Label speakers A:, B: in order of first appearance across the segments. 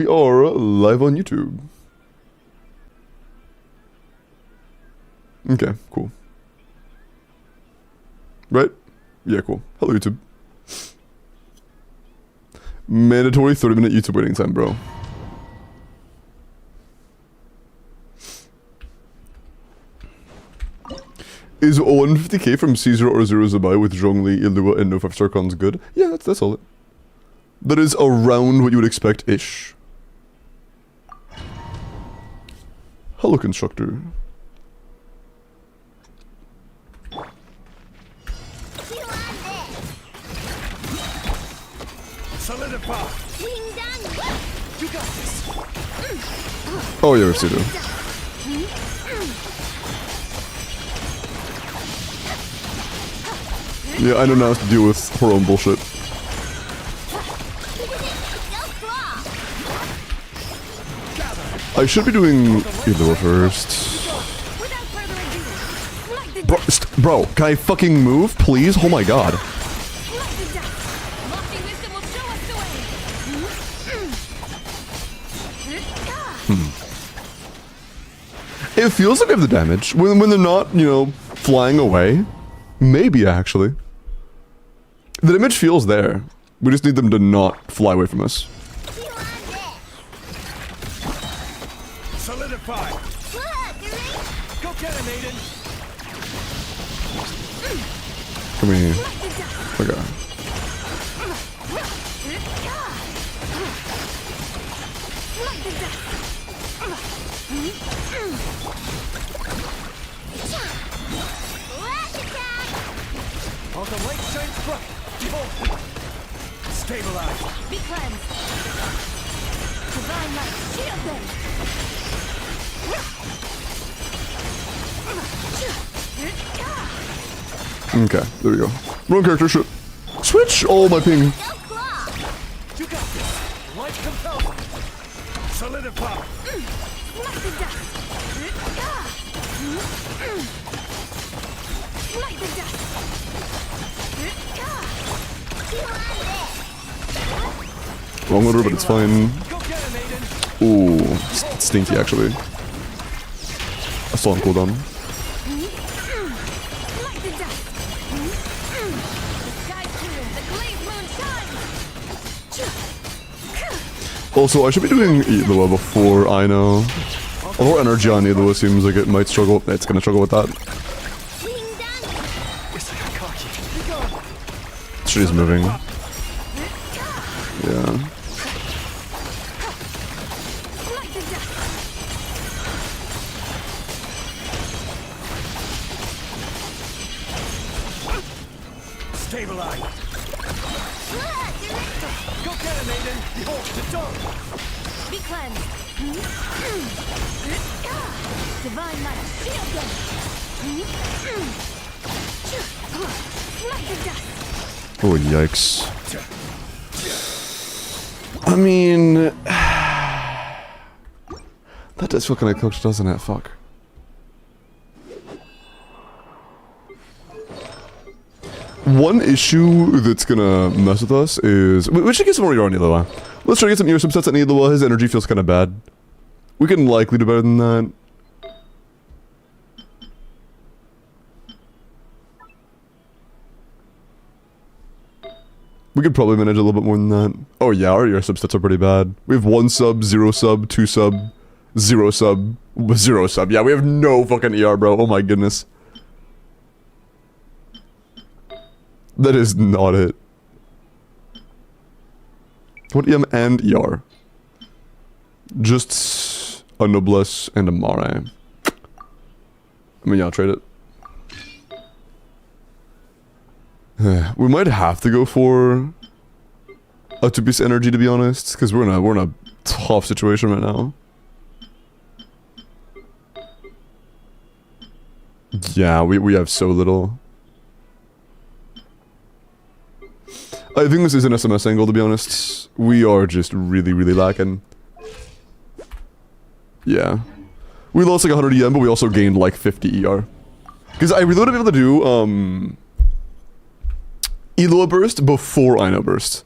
A: We are live on YouTube. Okay, cool. Right? Yeah, cool. Hello, YouTube. Mandatory 30-minute YouTube waiting time, bro. Is 150k from Caesar or Zero Zabai with Zhongli, Ilua, and no 5-star cons good? Yeah, that's all it. That is around what you would expect-ish. Hello, constructor.
B: Solidify. You got this.
A: Oh yeah, we've seen it. Yeah, I know now how to deal with her own bullshit. I should be doing Ilua first. Bro, can I fucking move, please? Oh my god. It feels like we have the damage. When they're not, you know, flying away. Maybe, actually. The damage feels there. We just need them to not fly away from us.
B: Solidify. Go get him, Aiden.
A: Come here. Okay.
B: On the light shines bright. Behold. Stabilize.
C: Be cleansed. Divine light, shield them.
A: Okay, there we go. Wrong character, shit. Switch! Oh, my ping.
B: You got this. Light compels. Solidify.
C: Light the dust. Light the dust.
A: Wrong order, but it's fine.
B: Go get him, Aiden.
A: Ooh, stinky actually. I saw him cooldown.
C: Light the dust. The sky's clear, the glazed moon shines.
A: Also, I should be doing Ilua before I know. Although energy on Ilua seems like it might struggle. It's gonna struggle with that. She's moving. Yeah.
B: Stabilize. Go get him, Aiden. Behold the dawn.
C: Be cleansed. Divine light, shield them. Light the dust.
A: Oh, yikes. I mean... that does feel kind of cooked, doesn't it? Fuck. One issue that's gonna mess with us is... we should get some more ER on Ilua. Let's try to get some ER subsets on Ilua. His energy feels kind of bad. We can likely do better than that. We could probably manage a little bit more than that. Oh yeah, our ER subsets are pretty bad. We have 1 sub, 0 sub, 2 sub, 0 sub, 0 sub. Yeah, we have no fucking ER, bro. Oh my goodness. That is not it. What EM and ER? Just a Noblesse and a Mare. I mean, yeah, I'll trade it. We might have to go for a 2-piece energy, to be honest, because we're in a tough situation right now. Yeah, we have so little. I think this is an SMS angle, to be honest. We are just really, really lacking. Yeah. We lost like 100 EM, but we also gained like 50 ER. Because I really want to be able to do, Ilua burst before Ino burst.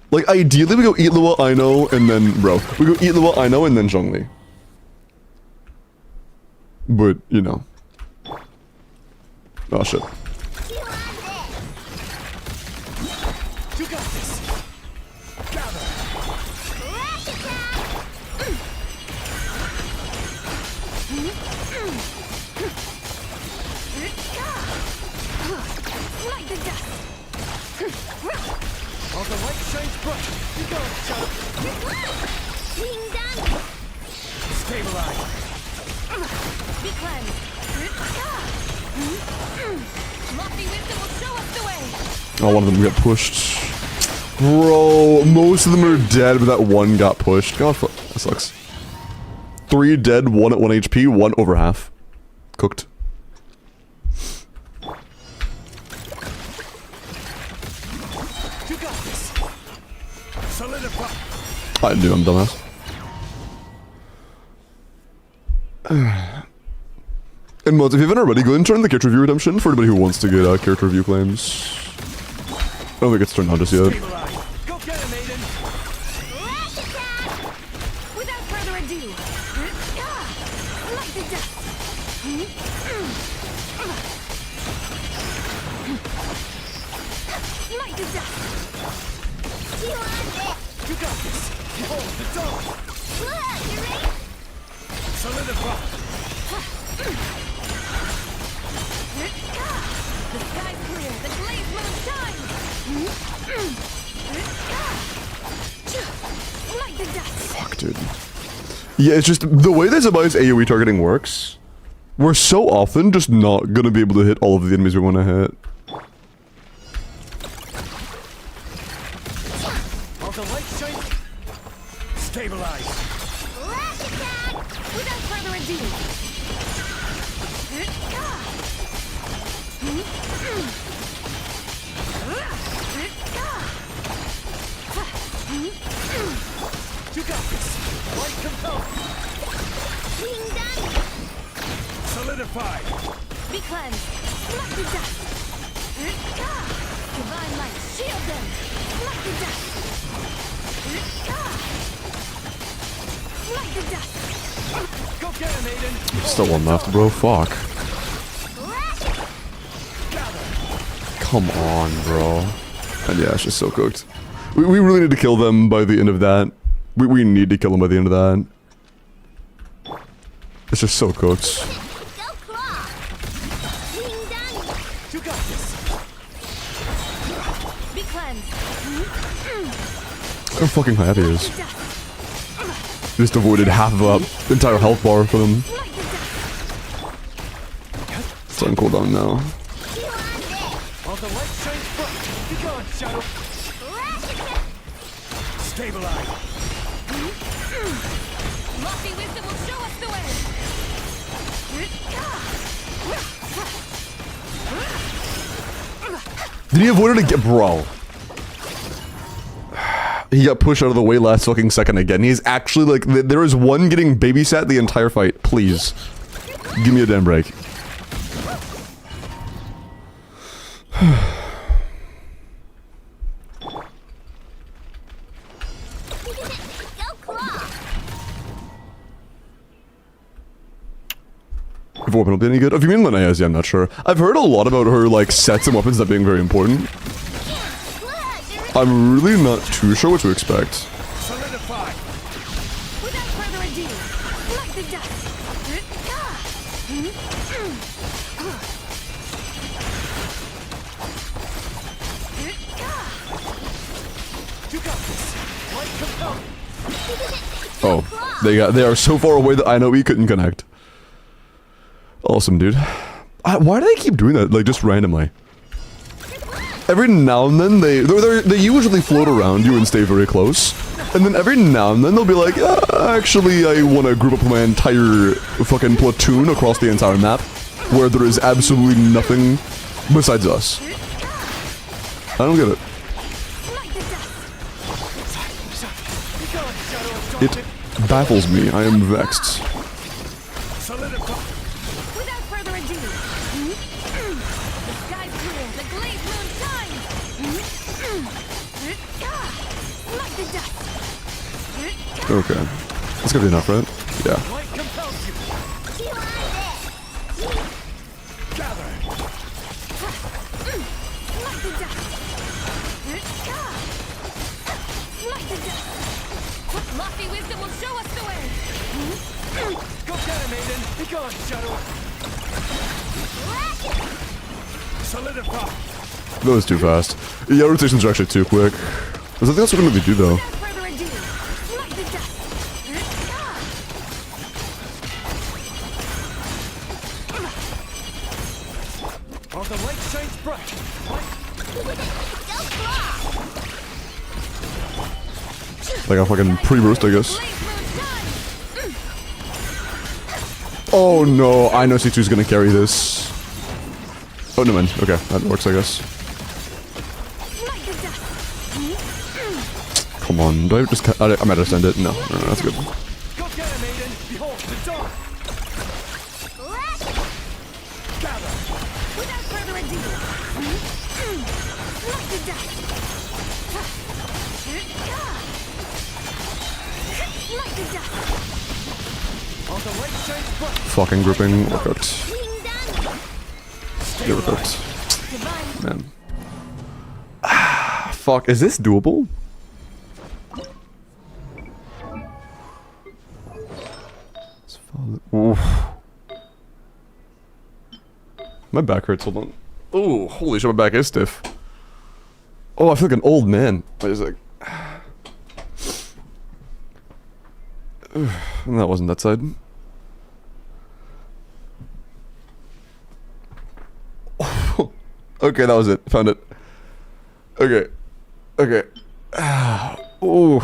A: Like, ideally, we go eat Lua, Aino, and then... Bro, we go eat Lua, Aino, and then Zhongli. But, you know. Oh, shit.
B: You got this. Gather.
C: Like the dust.
B: All the light shines bright. You got it, Shadow.
C: Being done.
B: Stabilize.
C: Be cleansed. Lofty wisdom will show us the way.
A: Oh, one of them got pushed. Bro, most of them are dead, but that one got pushed. God, that sucks. 3 dead, 1 at 1 HP, 1 over half. Cooked.
B: You got this. Solidify.
A: I knew I'm dumbass. And mods, if you haven't already, go ahead and turn on the character review redemption for anybody who wants to get character review claims. I don't think it's turned on just yet.
B: Stabilize. Go get him, Aiden.
C: Without further ado, like the dust. Like the dust.
B: You got this. Behold the dawn.
C: You ready?
B: Solidify.
C: The sky's clear, the blaze moon shines. Like the dust.
A: Fuck, dude. Yeah, it's just the way this Abaya's AoE targeting works. We're so often just not gonna be able to hit all of the enemies we want to hit.
B: All the light shines. Stabilize.
C: Without further ado.
B: You got this. Light compel.
C: Being done.
B: Solidify.
C: Be cleansed. Like the dust. Divine light, shield them. Like the dust. Like the dust.
B: Go get him, Aiden.
A: Still one left, bro. Fuck. Come on, bro. And yeah, it's just so cooked. We really need to kill them by the end of that. We need to kill them by the end of that. It's just so cooked.
C: Go claw. Being done.
B: You got this.
C: Be cleansed.
A: Look how fucking happy he is.
C: Like the dust.
A: Just avoided half of a entire health bar from him.
C: Like the dust.
A: It's on cooldown now.
B: All the light shines bright. Be gone, Shadow. Stabilize.
C: Lofty wisdom will show us the way.
A: Did he avoid it again? Bro. He got pushed out of the way last fucking second again. He's actually like, there is one getting babysat the entire fight. Please. Give me a damn break. If weapon will be any good. If you mean Linnea's, yeah, I'm not sure. I've heard a lot about her, like, sets and weapons that being very important. I'm really not too sure what to expect.
B: Solidify.
C: Without further ado, like the dust.
B: You got this. Light compel.
A: Oh, they are so far away that I know we couldn't connect. Awesome, dude. Why do they keep doing that, like, just randomly? Every now and then they usually float around you and stay very close. And then every now and then they'll be like, actually, I want to group up my entire fucking platoon across the entire map, where there is absolutely nothing besides us. I don't get it. It baffles me. I am vexed.
B: Solidify.
C: Without further ado, the sky's clear, the glazed moon shines. the dust.
A: Okay. That's gonna be enough, right? Yeah.
B: Light compels you. Gather.
C: Like the dust. Like the dust. Lofty wisdom will show us the way.
B: Go get him, Aiden. Be gone, Shadow. Solidify.
A: That was too fast. Yeah, rotations are actually too quick. There's nothing else we're gonna really do though.
C: Without further ado, like the dust.
B: While the light shines bright.
A: Like a fucking pre-roast, I guess.
C: Blaze moon shine.
A: Oh no, I know C2's gonna carry this. Oh no man, okay, that works I guess.
C: Like the dust.
A: Come on, do I just I might have send it. No, that's good.
B: Go get him, Aiden. Behold the dawn. Gather.
C: Without further ado, like the dust. Like the dust.
B: While the light shines bright.
A: Fucking grouping, workout.
C: Being done.
A: Yeah, workout.
C: Divine.
A: Man. Ah, fuck, is this doable? Oof. My back hurts, hold on. Oh, holy shit, my back is stiff. Oh, I feel like an old man. I was like... that wasn't that side. Okay, that was it. Found it. Okay. Okay. Ooh.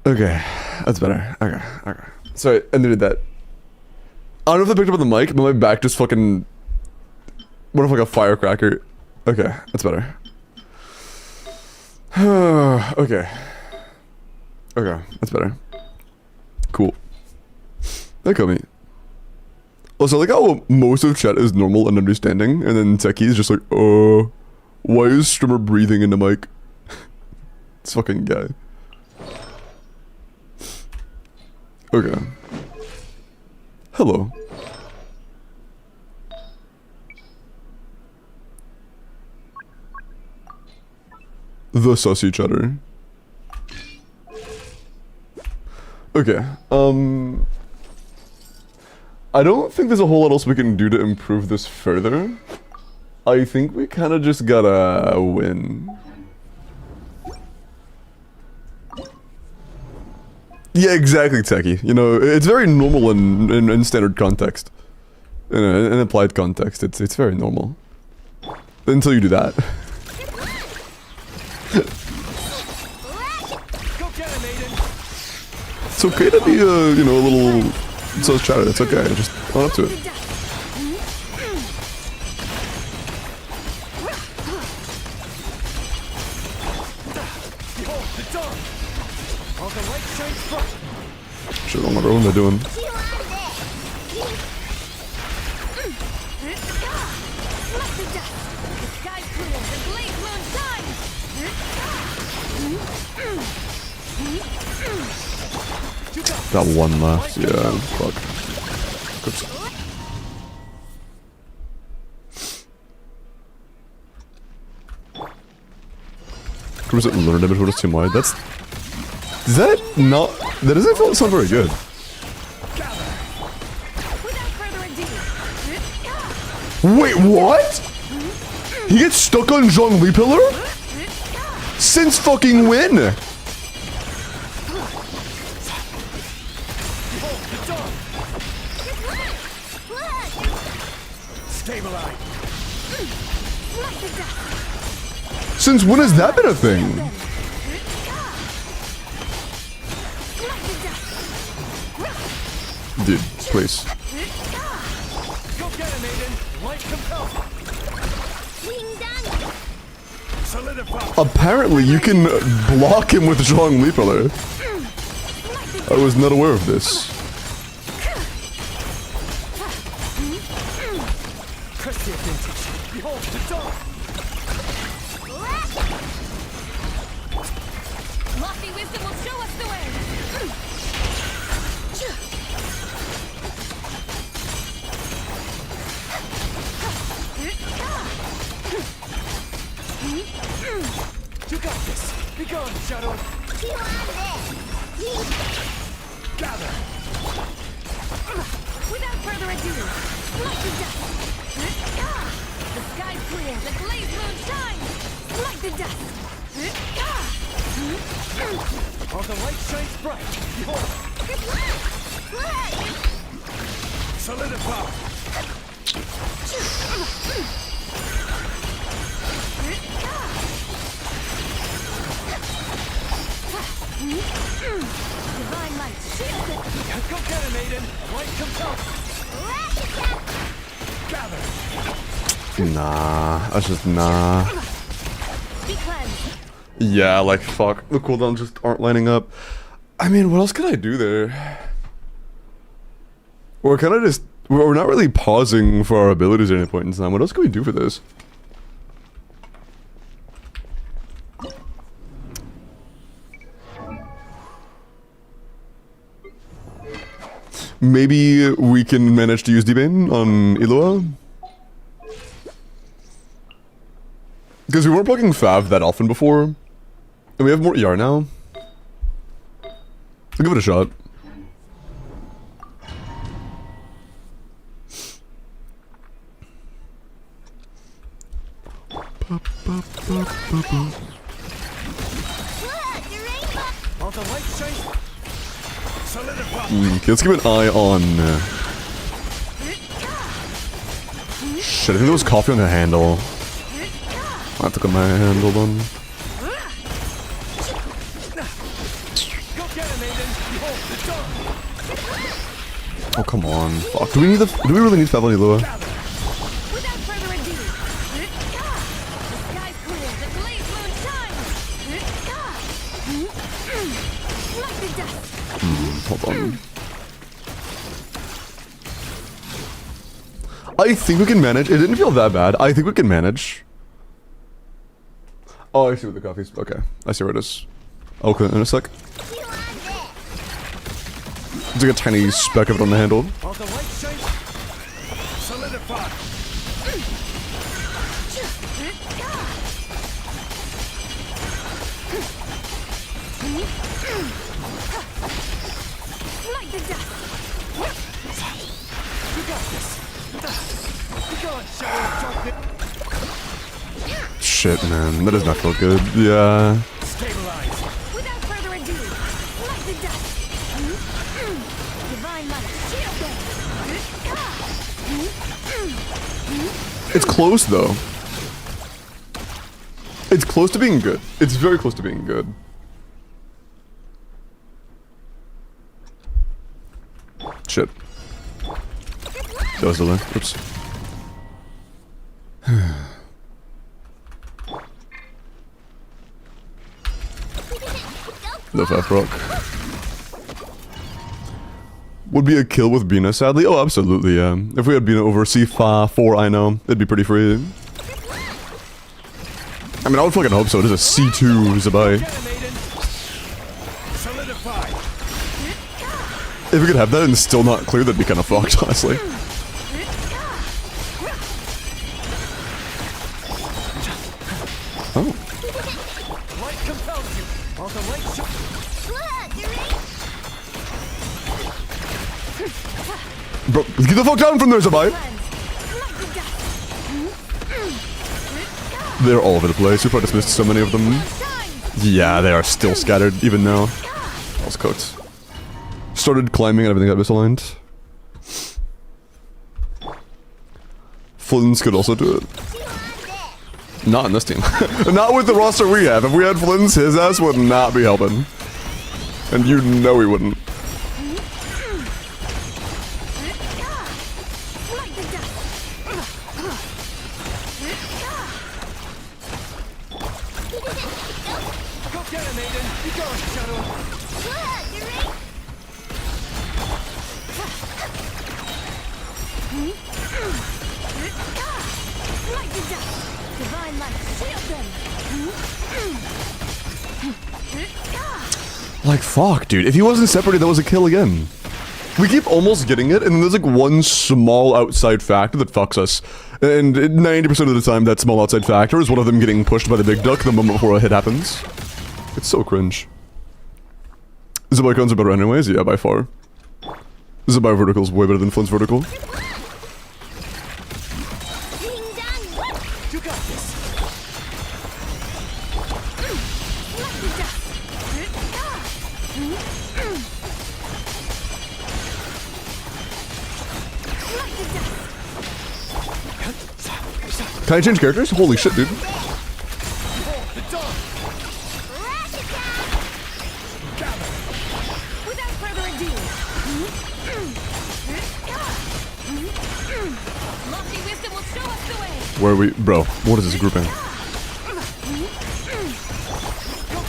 A: Okay. That's better. Okay. Okay. Sorry, I needed that. I don't know if I picked up on the mic, but my back just fucking... What if like a firecracker? Okay, that's better. Okay. Okay, that's better. Cool. That got me. Also, I like how most of chat is normal and understanding, and then Techie is just like, why is streamer breathing in the mic? This fucking guy. Okay. Hello. The sussy chatter. Okay, I don't think there's a whole lot else we can do to improve this further. I think we kind of just gotta win. Yeah, exactly, Techie. You know, it's very normal in standard context. In applied context, it's very normal. Until you do that.
B: Go get him, Aiden.
A: It's okay to be, you know, a little sus chatter. It's okay. Just own up to it.
B: Behold the dawn. While the light shines bright.
A: Shit, I don't know what they're doing.
C: Like the dust. The sky clears, the blaze moon shines.
A: Got one left. Yeah, fuck. Oops. Cruise it lunar damage with us team wide. That's... Is that not... That doesn't sound very good.
C: Without further ado.
A: Wait, what? He gets stuck on Zhongli pillar? Since fucking when?
B: Stabilize.
C: Like the dust.
A: Since when has that been a thing?
C: Like the dust.
A: Dude, please.
B: Go get him, Aiden. Light compels.
C: Being done.
B: Solidify.
A: Apparently you can block him with Zhongli pillar. I was not aware of this.
B: Christian vintage. Behold the dawn.
C: Blast away!
B: You got this. Be gone, Shadow. Gather.
C: Without further ado, light the dust! The sky's clear, the glazed moon shines! Light the dust!
B: While the light shines bright, behold, solidify.
C: Divine light, shield it!
B: Go get it, maiden. Light compels. Gather.
A: Nah, that's just nah.
C: Be cleansed!
A: Yeah, like fuck. The cooldowns just aren't lining up. I mean, what else can I do there? We're kind of just... We're not really pausing for our abilities at any point in time. What else can we do for this? Maybe we can manage to use D-Bane on Ilua? Because we weren't blocking Fav that often before. And we have more ER now. I'll give it a shot.
B: While the light shines, solidify.
A: Okay, let's keep an eye on... Shit, I think there was coffee on the handle. I took my handle on.
B: Go get it, maiden. Behold, the dawn.
A: Oh, come on. Fuck. Do we need the... Do we really need Fav on Ilua?
C: Without further ado, the sky's clear, the glazed moon shines! Light the dust!
A: Hold on. I think we can manage. It didn't feel that bad. I think we can manage. Oh, I see what the coffee's. Okay. I see where it is. Okay, in a sec. It's like a tiny speck of it on the handle.
B: While the light shines, solidify.
C: Light the dust!
B: You got this. Be gone, Shadow of Darkness.
A: Shit, man. That does not feel good. Yeah.
B: Stabilize.
C: Without further ado, light the dust! Divine light, shield them!
A: It's close, though. It's close to being good. It's very close to being good. Shit. That was delay. Oops. The Faf Rock. Would be a kill with Bina, sadly. Oh, absolutely, yeah. If we had Bina over C4, I know, it'd be pretty free. I mean, I would fucking hope so. It is a C2 Zabai.
B: Get it, maiden. Solidify.
A: If we could have that and still not clear, that'd be kind of fucked, honestly. Oh.
B: Light compels you. While the light shines,
A: Bro, get the fuck down from there, Zabai! They're all over the place. We've probably dismissed so many of them. Yeah, they are still scattered, even now. I was cooked. Started climbing and everything got misaligned. Flynn's could also do it. Not in this team. Not with the roster we have. If we had Flynn's, his ass would not be helping. And you know he wouldn't.
B: go get it, maiden. Be gone, Shadow.
C: Divine light, shield them!
A: Like, fuck, dude. If he wasn't separated, that was a kill again. We keep almost getting it, and then there's like one small outside factor that fucks us. And 90% of the time, that small outside factor is one of them getting pushed by the big duck the moment before a hit happens. It's so cringe. Zibicons are better anyways? Yeah, by far. Zibai vertical is way better than Flint's vertical.
B: You got this.
A: Can I change characters? Holy shit, dude.
B: The dog.
C: Without further ado. Lofty wisdom will show us the way.
A: Where are we? Bro, what is this grouping?
B: Go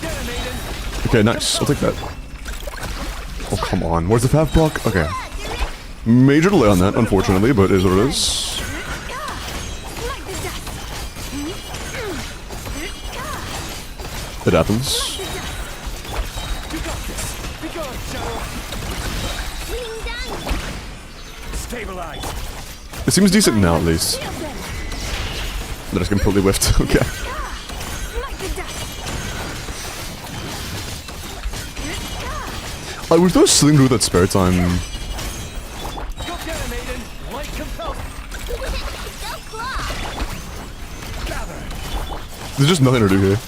B: get him, Aiden.
A: Okay, nice. I'll take that. Oh, come on. Where's the Fav block? Okay. Major delay on that, unfortunately, but it is what it is. It happens.
B: You got this. Be gone, Shadow. Stabilize.
A: It seems decent now, at least. That is completely whiffed. Okay. I wish there was something to do with that spare time.
B: Go get him, Aiden. Light compels. Gather.
A: There's just nothing to do here.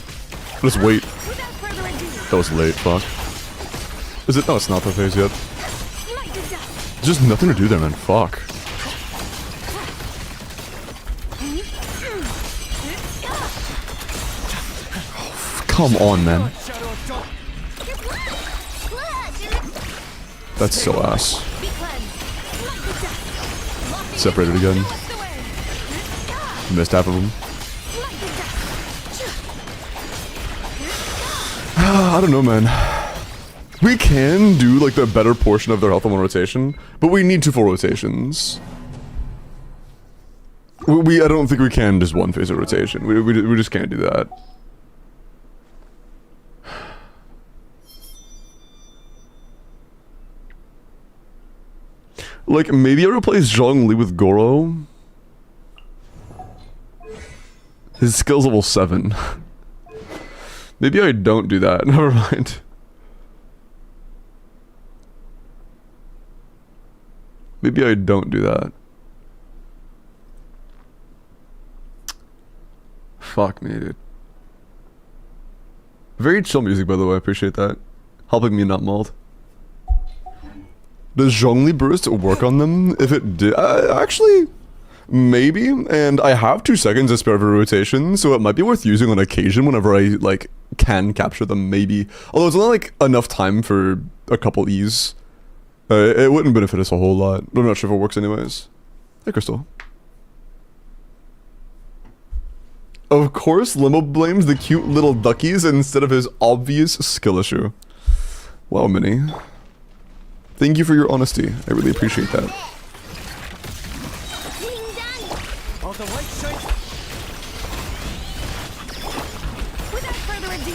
A: Just wait.
C: Without further ado.
A: That was late, fuck. Is it? No, it's not the phase yet.
C: Smite the dust.
A: There's just nothing to do there, man. Fuck. Come on, man.
B: Shadow, don't.
A: That's so ass.
C: Be cleansed. Smite the dust. Lofty
A: Separated
C: wisdom
A: again.
C: will show us the way.
A: Missed half of them.
C: Smite the dust.
A: I don't know, man. We can do, like, the better portion of their health on one rotation, but we need 2 full rotations. I don't think we can just one phase of rotation. We just can't do that. Like, maybe I replace Zhongli with Goro. His skill's level 7. Maybe I don't do that. Never mind. Maybe I don't do that. Fuck me, dude. Very chill music, by the way. I appreciate that. Helping me not mold. Does Zhongli Burst work on them? If it did, actually, maybe. And I have 2 seconds to spare for rotation, so it might be worth using on occasion whenever I like can capture them. Maybe, although it's only like enough time for a couple E's. It wouldn't benefit us a whole lot. But I'm not sure if it works anyways. Hey, Crystal. Of course, Limo blames the cute little duckies instead of his obvious skill issue. Wow, Minnie. Thank you for your honesty. I really appreciate that.
B: All the light shines.
C: Without further ado.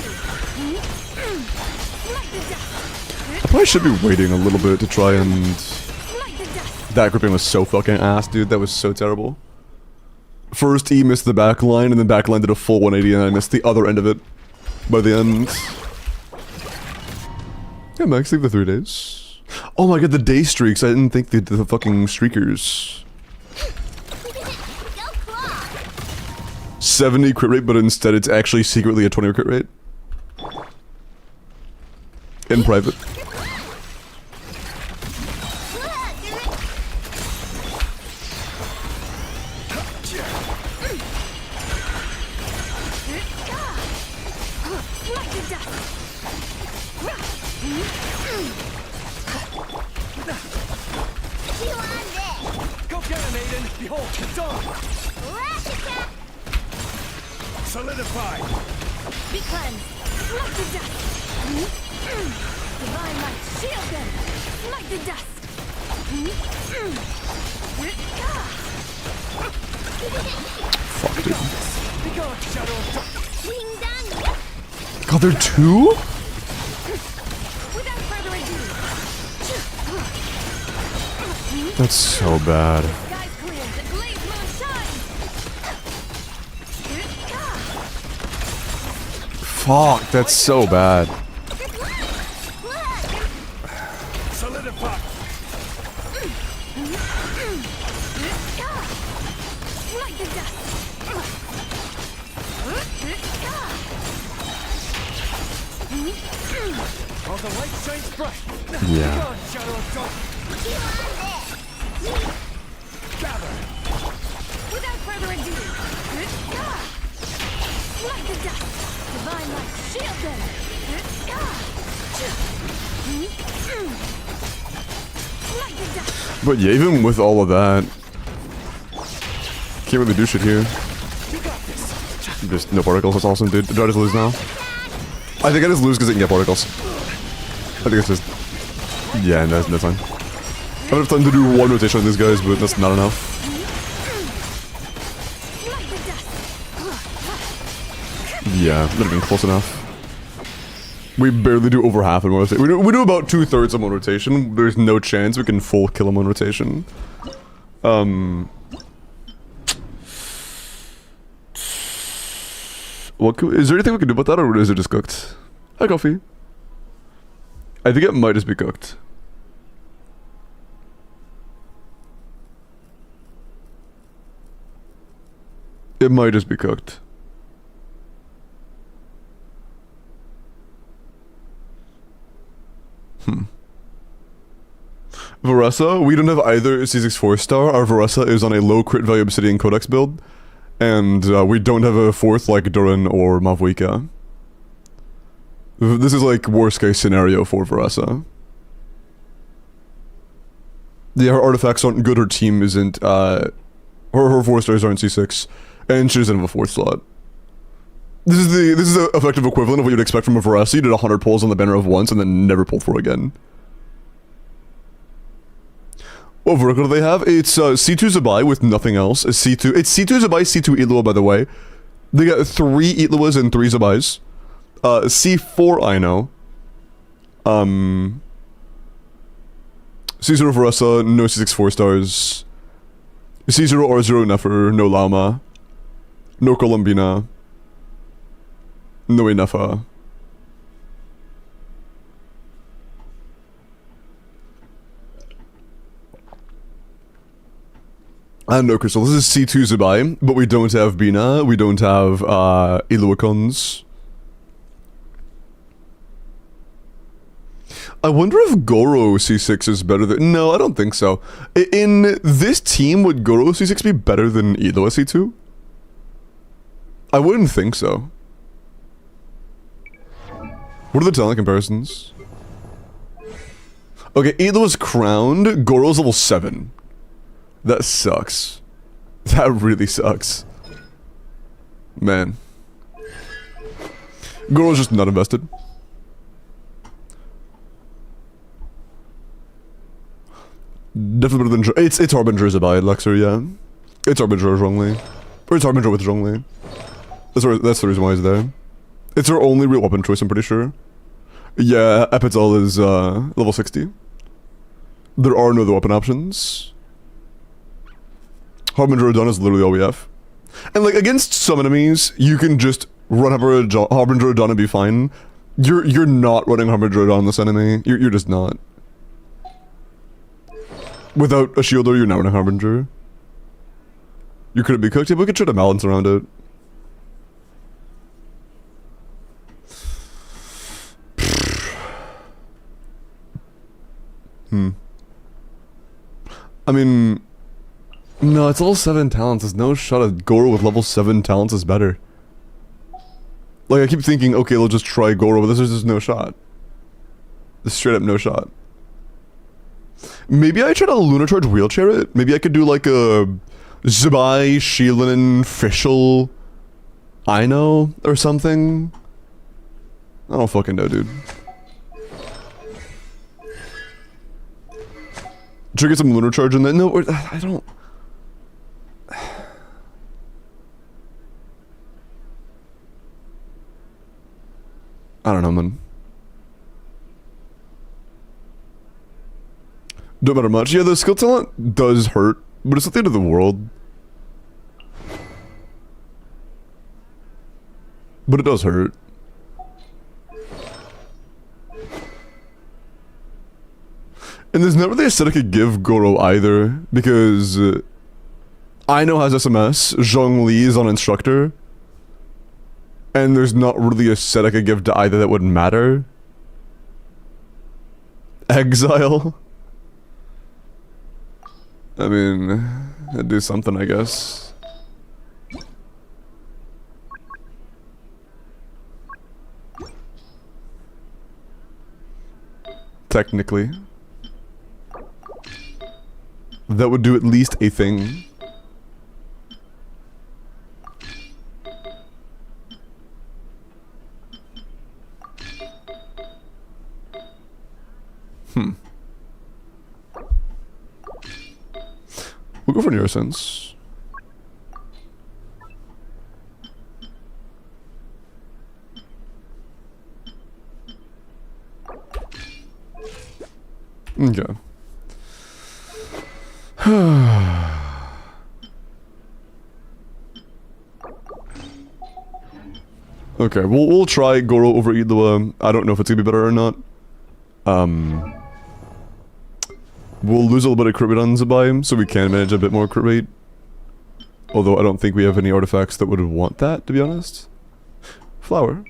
C: Smite the dust.
A: I probably should be waiting a little bit to try and...
C: Smite the dust.
A: That gripping was so fucking ass, dude. That was so terrible. First, he missed the back line, and then back line did a full 180, and I missed the other end of it by the end. Yeah, Max, leave the 3 days. Oh my god, the day streaks. I didn't think they did the fucking streakers. 70 crit rate, but instead it's actually secretly a 20 crit rate. In private.
C: Smite the dust.
B: Go get him, Aiden. Behold, the dawn. Solidify.
C: Be cleansed. Smite the dust. Divine light, shield them. Smite the dust.
A: Fuck, dude.
B: Be gone, Shadow.
A: God, they're 2? That's so bad.
C: Sky's clear. The glazed moon shines.
A: Fuck, that's so bad.
B: Solidify.
C: Like the dust.
B: While the light shines bright.
A: Yeah.
B: God, shadow of dark. Gather.
C: Without further ado, like the dust. Divine light, shield them. Like the dust.
A: But yeah, even with all of that, can't really do shit here.
B: You got this.
A: Just no particles, that's awesome, dude. Do I just lose now? I think I just lose because I can get particles. I think it's just... Yeah, that's fine. I don't have time to do one rotation on these guys, but that's not enough.
C: Like the dust.
A: Yeah, not even close enough. We barely do over half in one rotation. We do about 2/3 of one rotation. There's no chance we can full kill him on rotation. Is there anything we can do about that, or is it just cooked? Hi, coffee. I think it might just be cooked. It might just be cooked. Varessa, we don't have either C6 4-star. Our Varessa is on a low crit value Obsidian Codex build. And we don't have a fourth like Duran or Mavwika. This is like worst case scenario for Varessa. Yeah, her artifacts aren't good, her team isn't, her 4-stars aren't C6. And she doesn't have a fourth slot. This is the effective equivalent of what you'd expect from a Varessa. You did 100 pulls on the banner of once and then never pulled 4 again. What vertical do they have? It's C2 Zabai with nothing else. It's C2 Zabai, C2 Ilua, by the way. They got 3 Iluas and 3 Zabais. C4 Ino. C0 Varessa, no C6 4-stars. C0 R0 Nefer, no Lama. No Columbina. No Nefa. And no Crystal. This is C2 Zabai, but we don't have Bina. We don't have Iluacons. I wonder if Goro C6 is better than... No, I don't think so. In this team, would Goro C6 be better than Ilua C2? I wouldn't think so. What are the talent comparisons? Okay, Ilua's crowned. Goro's level 7. That sucks. That really sucks. Man. Goro's just not invested. Definitely better than... It's Harbinger Zabai, Luxor, yeah. It's Harbinger Zhongli. Or it's Harbinger with Zhongli. That's the reason why he's there. It's our only real weapon choice, I'm pretty sure. Yeah, Epital is level 60. There are no other weapon options. Harbinger Odon is literally all we have. And like, against some enemies, you can just run Harbinger Odon and be fine. You're not running Harbinger Odon on this enemy. You're just not. Without a shielder, you're not running Harbinger. You couldn't be cooked, yeah, but we could try to balance around it. I mean... No, it's level 7 talents. There's no shot at Goro with level 7 talents is better. Like, I keep thinking, okay, we'll just try Goro, but there's just no shot. There's straight up no shot. Maybe I try to Lunar Charge wheelchair it? Maybe I could do like a... Zabai, Sheilin, Fischl... Ino, or something? I don't fucking know, dude. Should I get some Lunar Charge in there? No, I don't... I don't know, man. Don't matter much. Yeah, the skill talent does hurt, but it's not the end of the world. But it does hurt. And there's not really a set I could give Goro either, because Aino has SMS, Zhongli is on instructor, and there's not really a set I could give to either that would matter. Exile? I mean, I'd do something, I guess. Technically. That would do at least a thing. We'll go for Neurosense. Okay. Okay, we'll try Goro over Idua. I don't know if it's gonna be better or not. We'll lose a little bit of crit rate on Zabai, so we can manage a bit more crit rate. Although I don't think we have any artifacts that would want that, to be honest. Flower.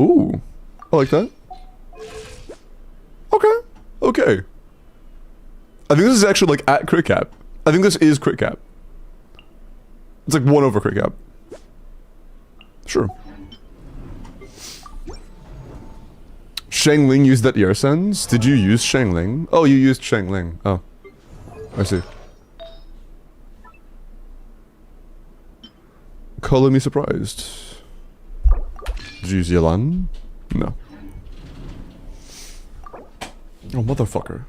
A: Ooh, I like that. Okay, okay. I think this is actually like at crit cap. I think this is crit cap. It's like 1 over crit cap. Sure. Shangling used that Yersense? Did you use Shangling? Oh, you used Shangling. Oh. I see. Color me surprised. Did you use Yelan? No. Oh, motherfucker.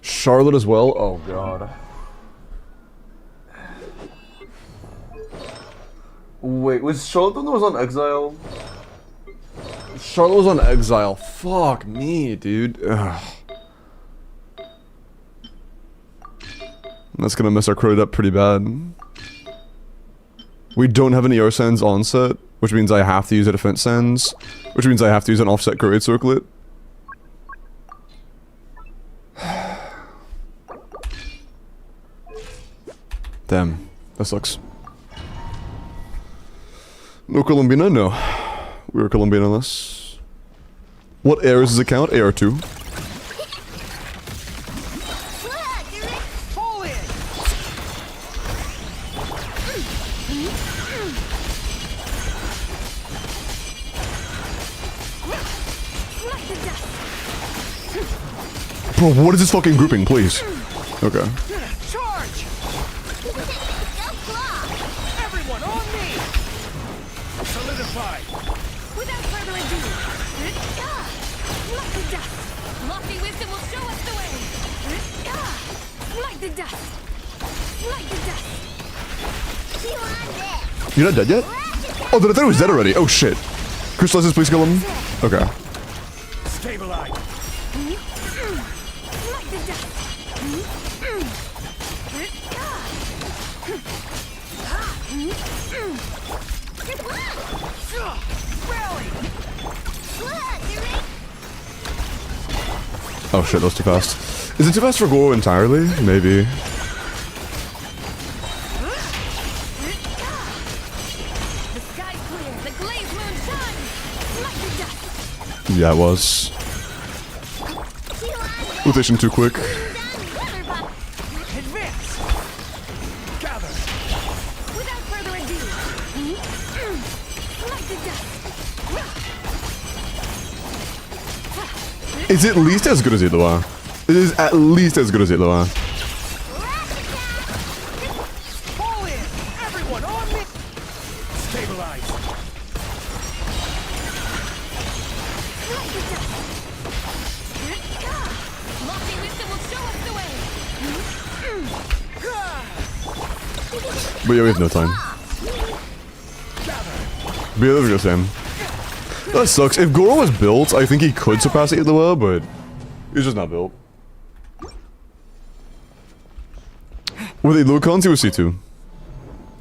A: Charlotte as well? Oh, God. Wait, was Charlotte the one that was on exile? Charlotte was on exile. Fuck me, dude. Ugh. That's gonna mess our crit up pretty bad. We don't have any Arsens on set, which means I have to use a defense sense, which means I have to use an offset crit rate circlet. Damn, that sucks. No Columbina? No. We were Colombian on this. What ARs does it count? AR2.
B: Fall in.
A: Bro, what is this fucking grouping, please? Okay.
B: Charge! Everyone on me! Solidify!
C: Without further ado, like the dust. Lofty wisdom will show us the way. Like the dust. Like the dust. You on this?
A: You're not dead yet? Oh, I thought he was dead already. Oh shit. Crystallizes, please kill him. Okay.
B: Stabilize!
C: Like the dust.
B: Rally!
A: Oh shit, that was too fast. Is it too fast for Goro entirely? Maybe.
C: The sky's clear, the glazed moon shines. Like the dust.
A: Yeah, it was. Rotation too quick.
B: Advance! Gather!
C: Without further ado, like the dust.
A: It's at least as good as Idua. It is at least as good as Idua.
B: Fall in! Everyone on me! Stabilize!
C: Like the dust.
A: But yeah, we have no time. But yeah, that's good, Sam. That sucks. If Goro was built, I think he could surpass Ilua, but he's just not built. With Ilua cons, he was C2.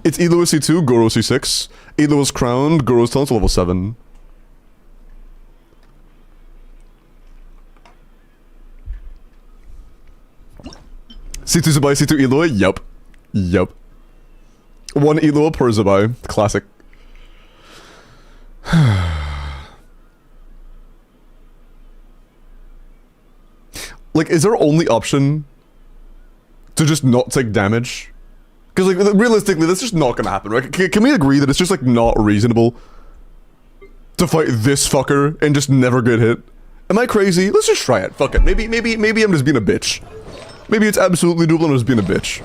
A: It's Ilua C2, Goro C6. Ilua's crowned, Goro's talent's level 7. C2 Zabai, C2 Ilua? Yup. Yup. 1 Ilua per Zabai. Classic. Like, is our only option to just not take damage? Because, like, realistically, that's just not gonna happen, right? Can we agree that it's just, like, not reasonable to fight this fucker and just never get hit? Am I crazy? Let's just try it. Fuck it. Maybe I'm just being a bitch. Maybe it's absolutely doable and I'm just being a bitch.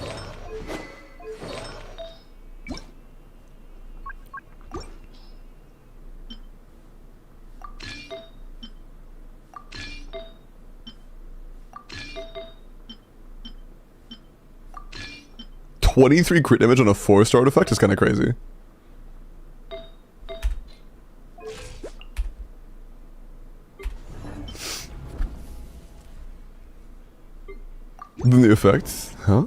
A: $23 crit damage on a 4-star artifact is kind of crazy. Then the effect, huh?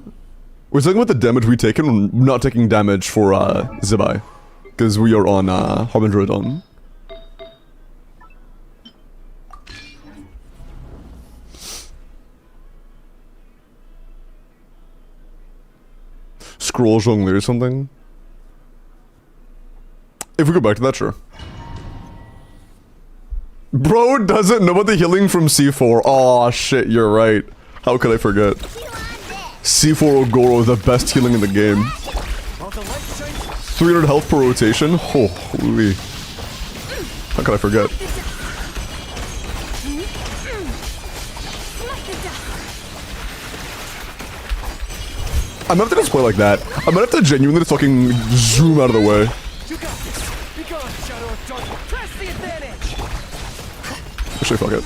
A: We're talking about the damage we take and we're not taking damage for Zabai. Because we are on Harbinger Dawn. Scroll Jongleur or something? If we go back to that, sure. Bro doesn't know about the healing from C4. Aw, shit, you're right. How could I forget? C4 Ogoro is the best healing in the game. 300 health per rotation? Holy. How could I forget? I'm gonna have to just play like that. I'm gonna have to genuinely just fucking zoom out of the way.
B: You got this. Be gone, Shadow of Darkness. Press the advantage.
A: Actually, fuck it.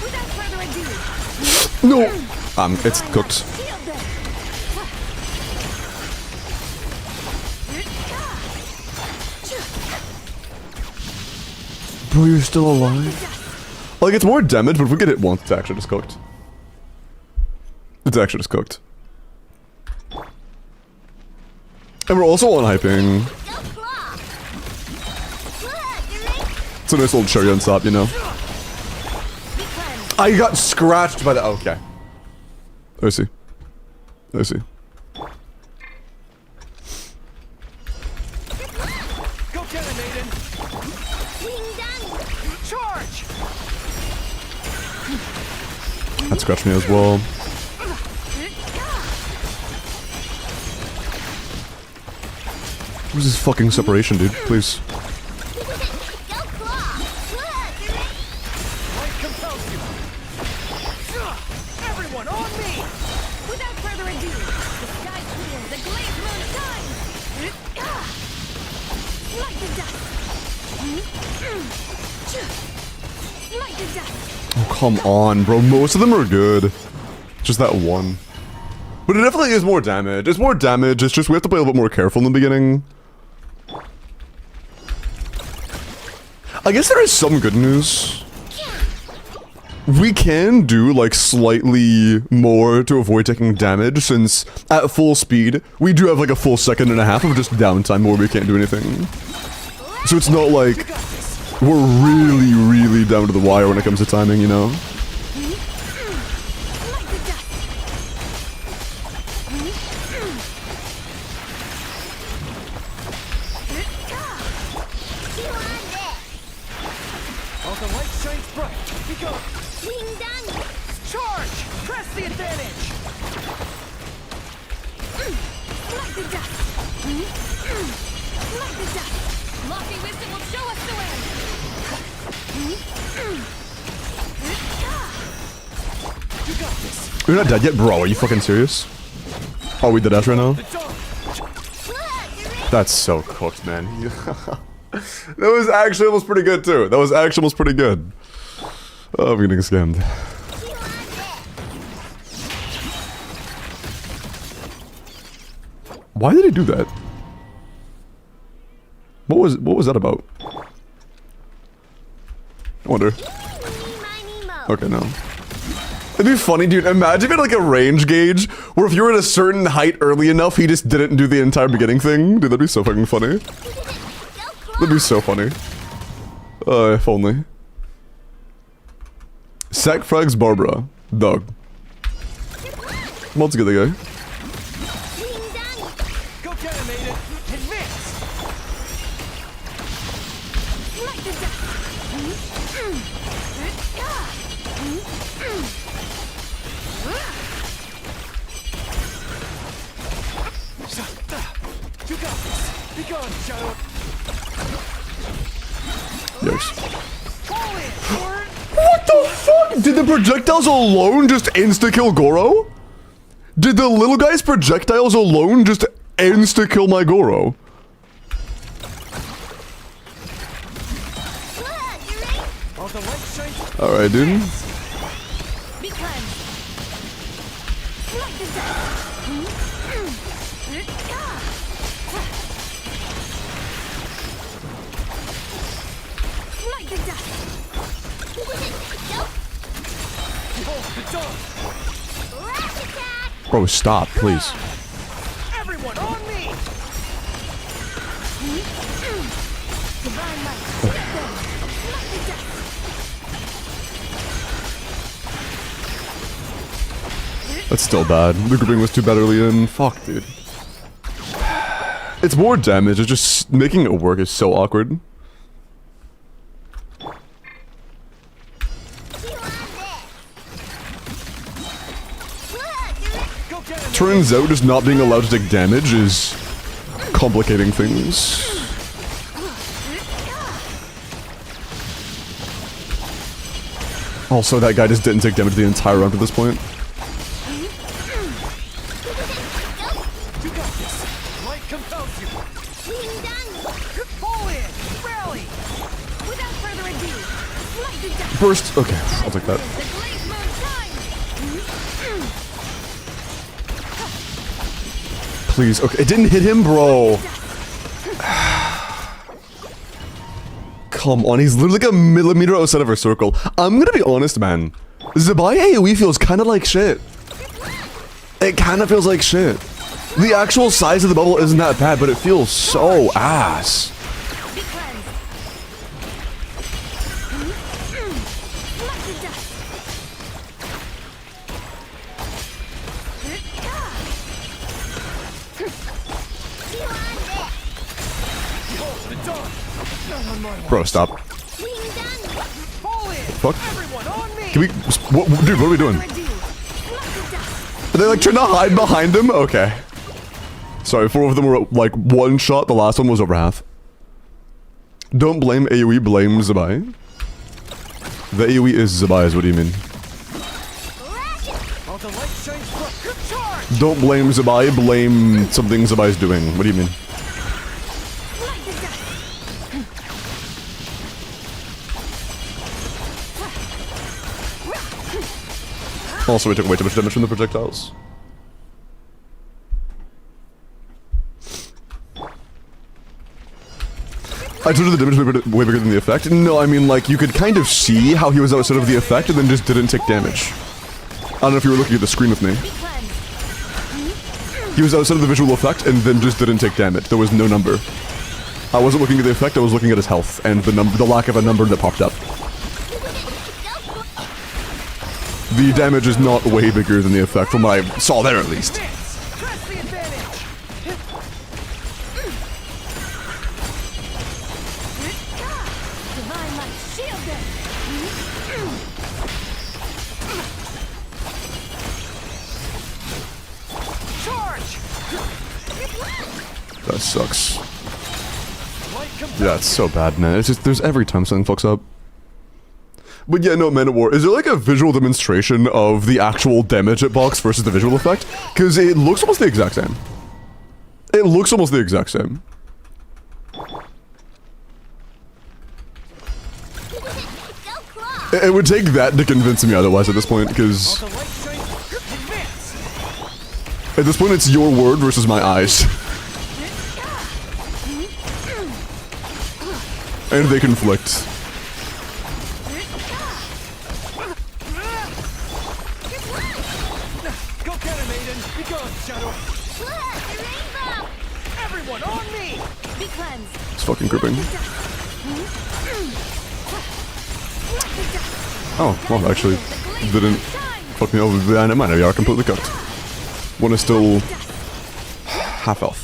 C: Without further ado,
A: No! It's cooked.
C: heal them.
A: Bro, you're still alive? Like, it's more damage, but if we get hit once, it's actually just cooked. It's actually just cooked. And we're also on hyping. It's a nice little cherry on top, you know? I got scratched by the... Okay. I see. I see.
B: Go get it, Maiden. Charge.
A: That scratched me as well. Who's this fucking separation, dude? Please.
B: Light compels you. Everyone on me.
C: Without further ado, the sky clear, the glazed moon shines. Light the dust. Light the dust.
A: Oh, come on, bro. Most of them are good. Just that one. But it definitely is more damage. It's more damage. It's just we have to play a little bit more careful in the beginning. I guess there is some good news. We can do, like, slightly more to avoid taking damage, since at full speed, we do have, like, a full 1.5 seconds of just downtime where we can't do anything. So it's not like we're really, really down to the wire when it comes to timing, you know?
C: Light the dust.
B: While the light shines bright, be gone. Charge. Press the advantage.
C: Light the dust. Light the dust. Lofty wisdom will show us the way.
B: You got this.
A: We're not dead yet? Bro, are you fucking serious? Are we dead ass right now?
B: The dawn.
A: That's so cooked, man. That was actually almost pretty good, too. That was actually almost pretty good. Oh, I'm getting scammed. Why did he do that? What was that about? I wonder. Okay, no. It'd be funny, dude. Imagine it like a range gauge where if you were at a certain height early enough, he just didn't do the entire beginning thing. Dude, that'd be so fucking funny. That'd be so funny. If only. Sack frags Barbara. Dog. Let's get the guy.
B: Go get him, Aiden. Advance.
C: Smite the dust.
B: You got this. Be gone, Shadow.
A: Yikes.
B: Fall in, Warren.
A: What the fuck? Did the projectiles alone just insta-kill Goro? Did the little guy's projectiles alone just insta-kill my Goro?
B: All the light shines.
A: Alright, dude.
C: Be cleansed. Smite the dust. Smite the dust.
B: Behold the dawn.
C: Rash attack.
A: Bro, stop, please.
B: Everyone on me.
C: Divine light. Smite the dust.
A: That's still bad. The grouping was too bad early in. Fuck, dude. It's more damage. It's just making it work is so awkward.
B: Go get him.
A: Turns out just not being allowed to take damage is complicating things. Also, that guy just didn't take damage the entire round at this point.
B: You got this. Light compels you. Fall in. Rally.
C: Without further ado, smite the dust.
A: Burst. Okay, I'll take that.
C: The glaze moon shines.
A: Please. Okay, it didn't hit him, bro. Come on, he's literally like a millimeter outside of our circle. I'm gonna be honest, man. Zabai AoE feels kind of like shit. It kind of feels like shit. The actual size of the bubble isn't that bad, but it feels so ass.
C: Be cleansed. Smite the dust.
B: Behold the dawn. Not on my watch.
A: Bro, stop.
B: Fall in.
A: Fuck.
B: Everyone on me.
A: Can we... dude, what are we doing?
C: Further ado, smite the dust.
A: Are they like trying to hide behind him? Okay. Sorry, 4 of them were like one shot. The last one was a wrath. Don't blame AoE, blame Zabai. The AoE is Zabai's, what do you mean?
B: All the light shines bright. Charge.
A: Don't blame Zabai, blame something Zabai's doing. What do you mean?
C: Smite the dust.
A: Also, we took way too much damage from the projectiles. I told you the damage was way bigger than the effect. No, I mean, like, you could kind of see how he was outside of the effect and then just didn't take damage. I don't know if you were looking at the screen with me.
C: Be cleansed.
A: He was outside of the visual effect and then just didn't take damage. There was no number. I wasn't looking at the effect, I was looking at his health and the lack of a number that popped up. The damage is not way bigger than the effect from what I saw there at least.
B: Advance. Press the advantage.
C: Divine light, shield them.
B: Charge.
A: That sucks.
B: Light compels.
A: Yeah, it's so bad, man. It's just, there's every time something fucks up. But yeah, no, Man of War, is there like a visual demonstration of the actual damage it box versus the visual effect? Because it looks almost the exact same. It looks almost the exact same. It would take that to convince me otherwise at this point, because
B: All the light shines. Advance.
A: at this point it's your word versus my eyes. And they conflict.
B: Go get him, Aiden. Be gone, Shadow.
C: Rainbow!
B: Everyone on me!
C: Be cleansed.
A: It's fucking gripping. Oh, well, actually, didn't fuck me over. Yeah, never mind, we are completely cooked. One is still half health.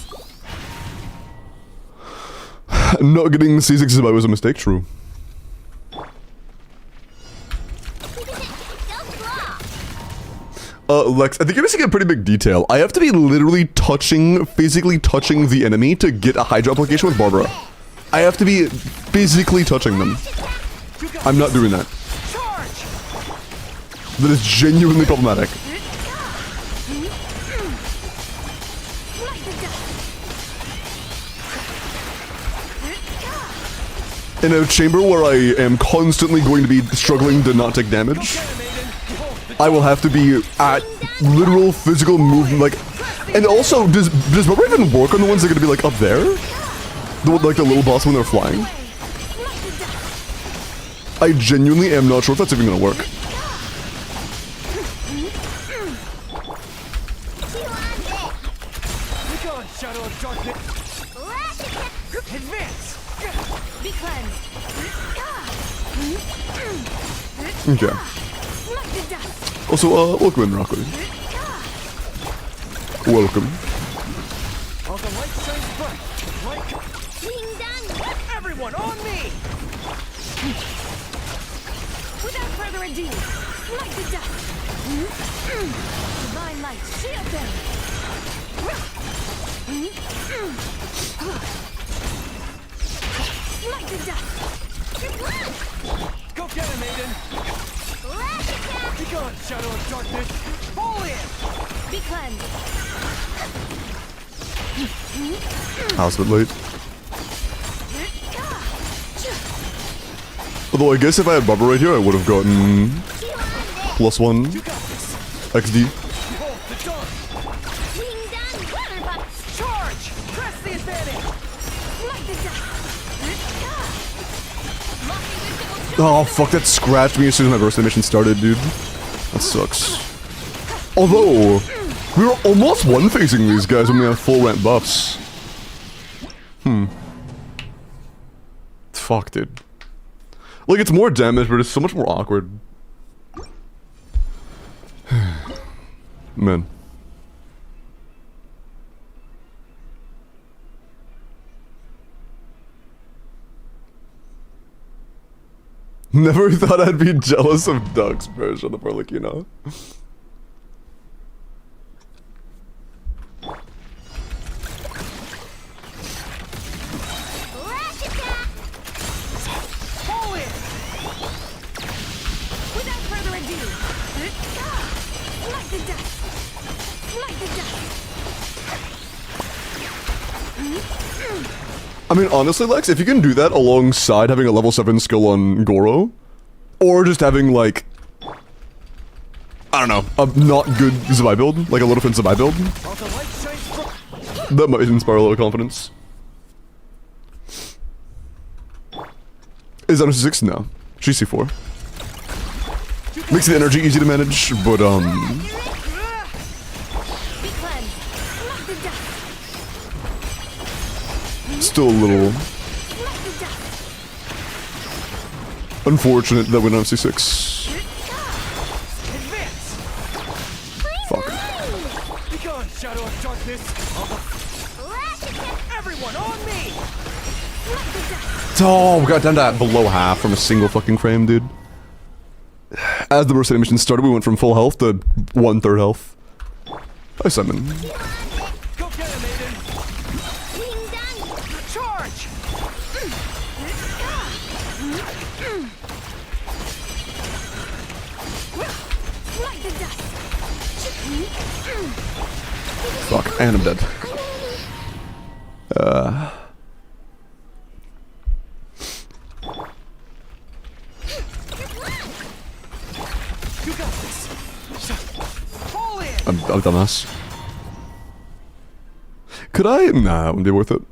A: Not getting C6 is about was a mistake, true. Lex, I think you're missing a pretty big detail. I have to be literally physically touching the enemy to get a Hydra application with Barbara. I have to be physically touching them. I'm not doing that.
B: Charge!
A: That is genuinely problematic. In a chamber where I am constantly going to be struggling to not take damage, I will have to be at literal physical movement, like, and also, does Barbara even work on the ones that are gonna be like up there? Like the little boss when they're flying? I genuinely am not sure if that's even gonna work.
B: Be gone, Shadow of Darkness. Advance!
C: Be cleansed.
A: Okay. Also, welcome in, Rockley. Welcome.
B: All the light shines bright. Like
C: Being done.
B: everyone on me!
C: Without further ado, light the dust. Divine light, shield them. Light the dust.
B: Go get him, Aiden! Be gone, Shadow of Darkness! Fall in!
C: Be cleansed.
A: I was a bit late. Although I guess if I had Barbara right here, I would have gotten +1
B: You got this!
A: XD.
B: Behold the dawn!
C: Being done. Waterbucks.
B: Charge! Press the advantage!
C: Light the dust.
A: Oh fuck, that scratched me as soon as my burst mission started, dude. That sucks. Although, we were almost one-facing these guys when we have full ramp buffs. Fuck, dude. Like, it's more damage, but it's so much more awkward. Man. Never thought I'd be jealous of Doug's version of Arlecchino.
B: Fall in!
C: Without further ado, light the dust. Light the dust.
A: I mean, honestly, Lex, if you can do that alongside having a level 7 skill on Goro, or just having, like, I don't know, a not good Zabai build, like a low defense Zabai build,
B: All the light shines bright.
A: that might inspire a little confidence. Is that a 6? No. She's C4. Makes the energy easy to manage, but,
C: Be cleansed. Light the dust.
A: still a little
C: Light the dust.
A: unfortunate that we don't have C6.
B: Advance!
A: Fuck.
B: Be gone, Shadow of Darkness! Everyone on me!
C: Light the dust.
A: Oh, we got down to below half from a single fucking frame, dude. As the burst animation started, we went from full health to 1/3 health. Hi, Simon.
B: Go get him, Aiden!
C: Being done.
B: Charge!
C: Light the dust.
A: Fuck, and I'm dead.
B: You got this! Fall in!
A: I'm a dumbass. Could I? Nah, it wouldn't be worth it.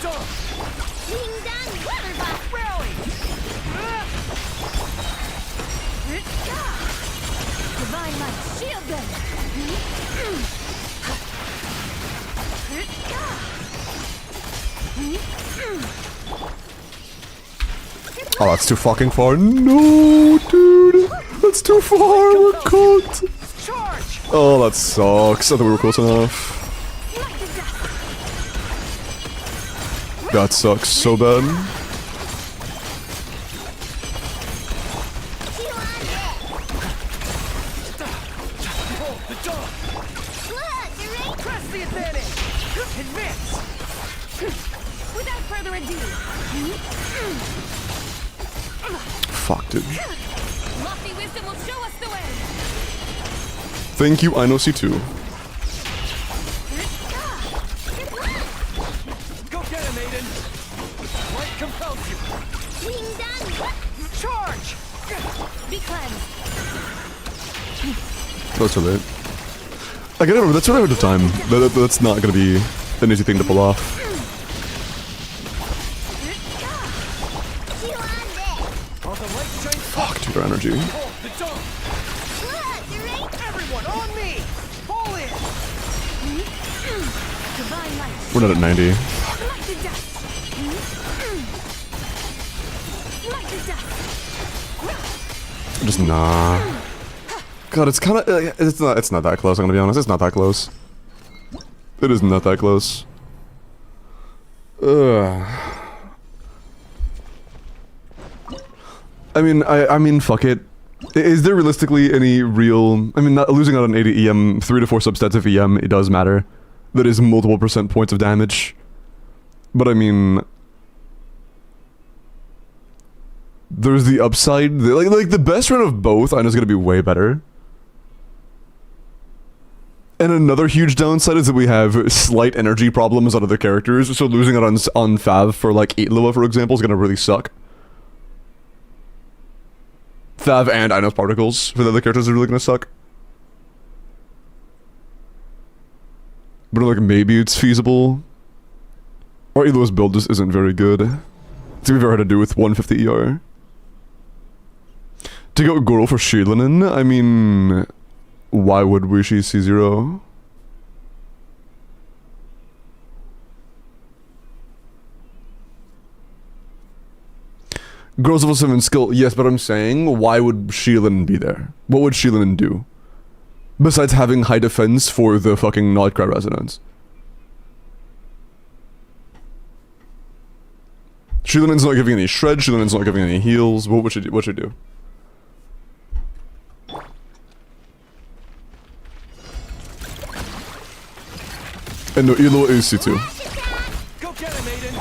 B: dump.
C: Swing down, water box.
B: Rally.
C: Divine light, shield them.
A: Oh, that's too fucking far. No, dude. That's too far. We're cooked.
B: Charge.
A: Oh, that sucks. I thought we were close enough.
C: Smite the dust.
A: That sucks so bad.
C: Heal on deck.
B: Behold the dump.
C: Look, the rain.
B: Press the advantage. Advance.
C: Without further ado.
A: Fuck, dude.
C: Lofty wisdom will show us the way.
A: Thank you, I know C2.
B: Go get him, Aiden. Light compels you.
C: Swing down.
B: Charge.
C: Be cleansed.
A: That's too late. I get it, that's what I heard the time. That's not gonna be an easy thing to pull off.
C: Heal on deck.
B: While the light shines
A: Fuck, dude, our energy.
B: Behold the dump.
C: Look, the rain.
B: Everyone on me. Fall in.
C: Divine light.
A: We're not at 90.
C: Smite the dust. Smite the dust.
A: Just nah. God, it's kind of it's not that close. I'm gonna be honest. It's not that close. It is not that close. Ugh. I mean, fuck it. Is there realistically any real? I mean, not losing out on 80 EM, 3 to 4 substats of EM, it does matter. That is multiple % points of damage. But I mean, there's the upside. Like the best run of both, I know is gonna be way better. And another huge downside is that we have slight energy problems on other characters, so losing it on Fav for like 8 Lua, for example, is gonna really suck. Fav and Inos Particles for the other characters are really gonna suck. But like maybe it's feasible. Or Elo's build just isn't very good. It's gonna be very hard to do with 150 ER. To go Goro for Shilinen, I mean, why would we? She's C0. Girls level 7 skill, yes, but I'm saying, why would Shilinen be there? What would Shilinen do? Besides having high defense for the fucking Nightcry resonance. Shilinen's not giving any shred, Shilinen's not giving any heals. What should she do? And no, Elo is C2.
B: Go get him, Aiden.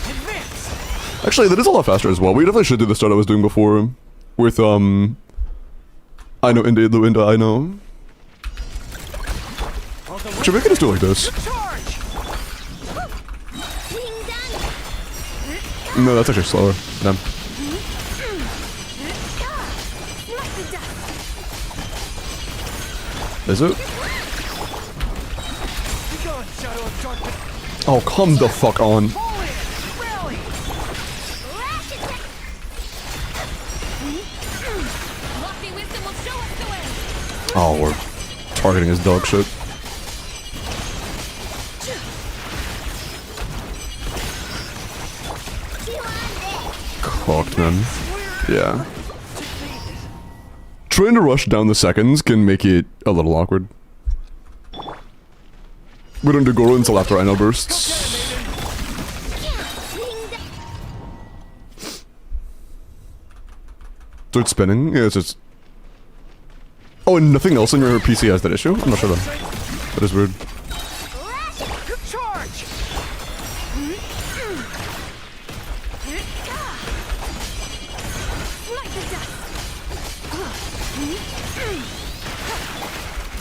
B: Advance.
A: Actually, that is a lot faster as well. We definitely should do the start I was doing before. With, I know into Elo into I know.
B: While the
A: Actually, we can just do it like this.
B: charge.
C: Swing down.
A: No, that's actually slower. Damn.
C: Smite the dust.
A: Is it?
B: Be gone, shadow of darkness.
A: Oh, come the fuck on.
B: Fall in. Rally.
C: Lash attack. Lofty wisdom will show us the way.
A: Oh, we're targeting his dog shit.
C: Heal on deck.
A: Cocked, man. Yeah. Trying to rush down the seconds can make it a little awkward. We don't do Goro until after Ino bursts.
C: Swing down.
A: Start spinning? Yeah, it's just... Oh, and nothing else on your PC has that issue? I'm not sure though. That is weird.
C: Lash attack.
B: Charge.
C: Smite the dust.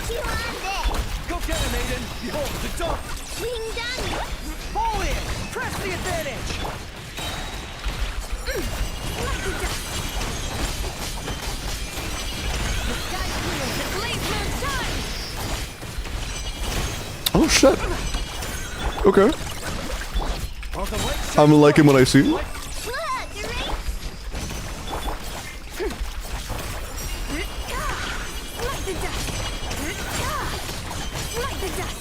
C: Heal on deck.
B: Go get him, Aiden. Behold the dump.
C: Swing down.
B: Fall in. Press the advantage.
C: Smite the dust. The sky clears. The blaze moon shines.
A: Oh shit. Okay.
B: While the light shines
A: I'm liking what I see.
C: Look, you're right. Like the dust. Like the dust.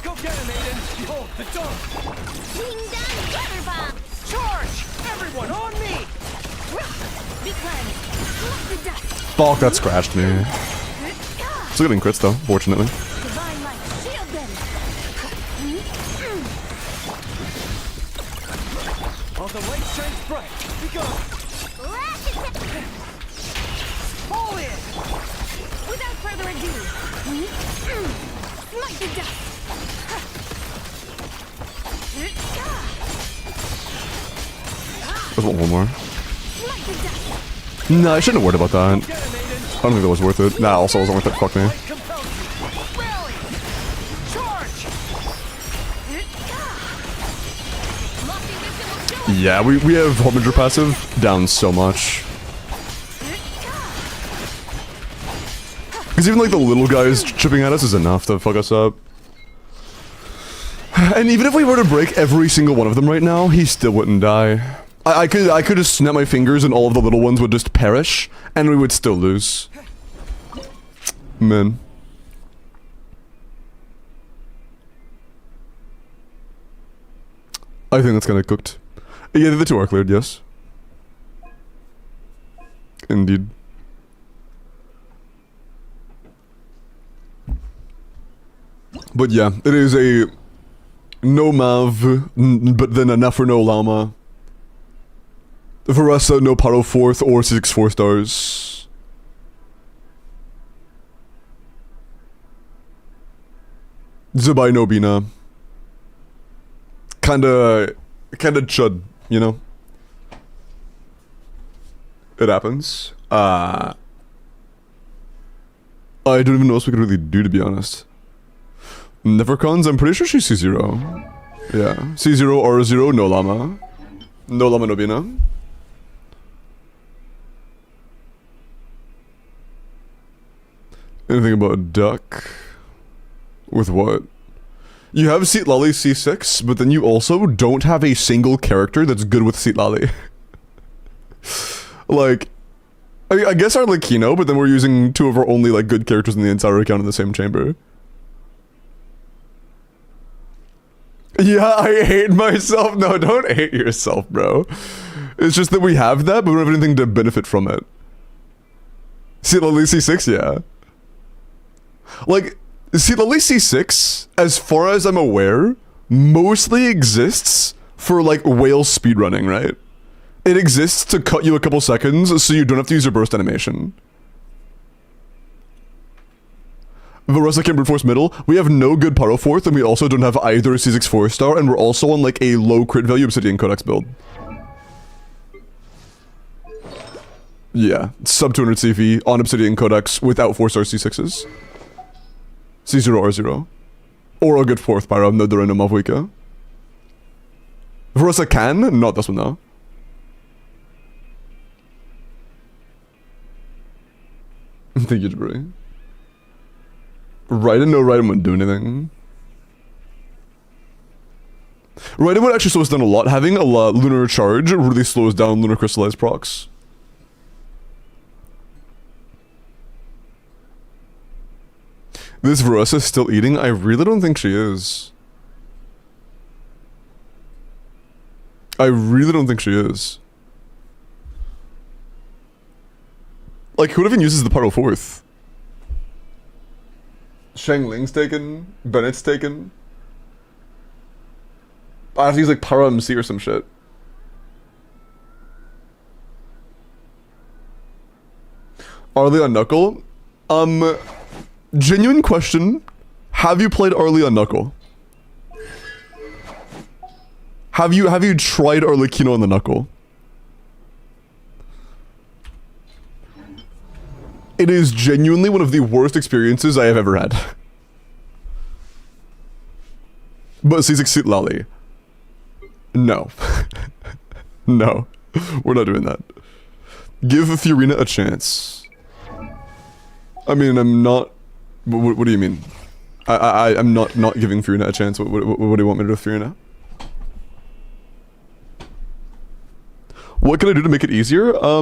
B: Go get him, Aiden! Behold, the dog!
C: Ding dong, gather bomb.
B: Charge! Everyone on me!
C: Be cleansed. Like the dust.
A: Fuck, that scratched me. Still getting crits though, fortunately.
C: Divine light, shield them.
B: While the light shines bright, we go!
C: Lash attack.
B: Fall in!
C: Without further ado. Like the dust.
A: There's one more.
C: Like the dust.
A: Nah, I shouldn't have worried about that.
B: Get him, Aiden!
A: I don't think that was worth it. Nah, also wasn't worth it. Fuck me.
B: Light compels you! Rally! Charge!
C: Lofty wisdom will show us.
A: Yeah, we have Harbinger passive down so much. Because even like the little guys chipping at us is enough to fuck us up. And even if we were to break every single one of them right now, he still wouldn't die. I could just snap my fingers and all of the little ones would just perish, and we would still lose. Man. I think that's kinda cooked. Yeah, the two are cleared, yes. Indeed. But yeah, it is a no Mav, but then a Nefer no Llama. Varessa, no Paro 4th or 6 4-stars. Zubai no Bina. Kinda chud, you know? It happens. I don't even know what else we could really do, to be honest. Nevercons, I'm pretty sure she's C0. Yeah. C0, R0, no Llama. No Llama, no Bina. Anything about a duck? With what? You have Seat Lolly C6, but then you also don't have a single character that's good with Seat Lolly. Like, I guess our Lakino, but then we're using two of our only like good characters in the entire account in the same chamber. Yeah, I hate myself. No, don't hate yourself, bro. It's just that we have that, but we don't have anything to benefit from it. Seat Lolly C6, yeah. Like, see, the C6, as far as I'm aware, mostly exists for, like, whale speedrunning, right? It exists to cut you a couple seconds so you don't have to use your burst animation. Varessa can brute force middle. We have no good Paro 4th, and we also don't have either C6 4-star, and we're also on, like, a low crit value Obsidian Codex build. Yeah, sub 200 CV on Obsidian Codex without 4-star C6s. C0 R0. Or a good 4th Pyro, no Dorino Mavwika. Varessa can, not this one though. Thank you, Jabri. Raiden, no Raiden wouldn't do anything. Raiden would actually slow us down a lot. Having a lunar charge really slows down lunar crystallized procs. This Varessa is still eating? I really don't think she is. I really don't think she is. Like, who even uses the Paro 4th? Shang Ling's taken. Bennett's taken. I have to use like Paro MC or some shit. Arlie on Knuckle? Genuine question. Have you played Arlie on Knuckle? Have you tried Arlecchino on the Knuckle? It is genuinely one of the worst experiences I have ever had. But C6 Seat Lolly. No. No. We're not doing that. Give Fiorina a chance. I mean, I'm not What do you mean? I'm not giving Fiorina a chance. What do you want me to do with Fiorina? What can I do to make it easier? I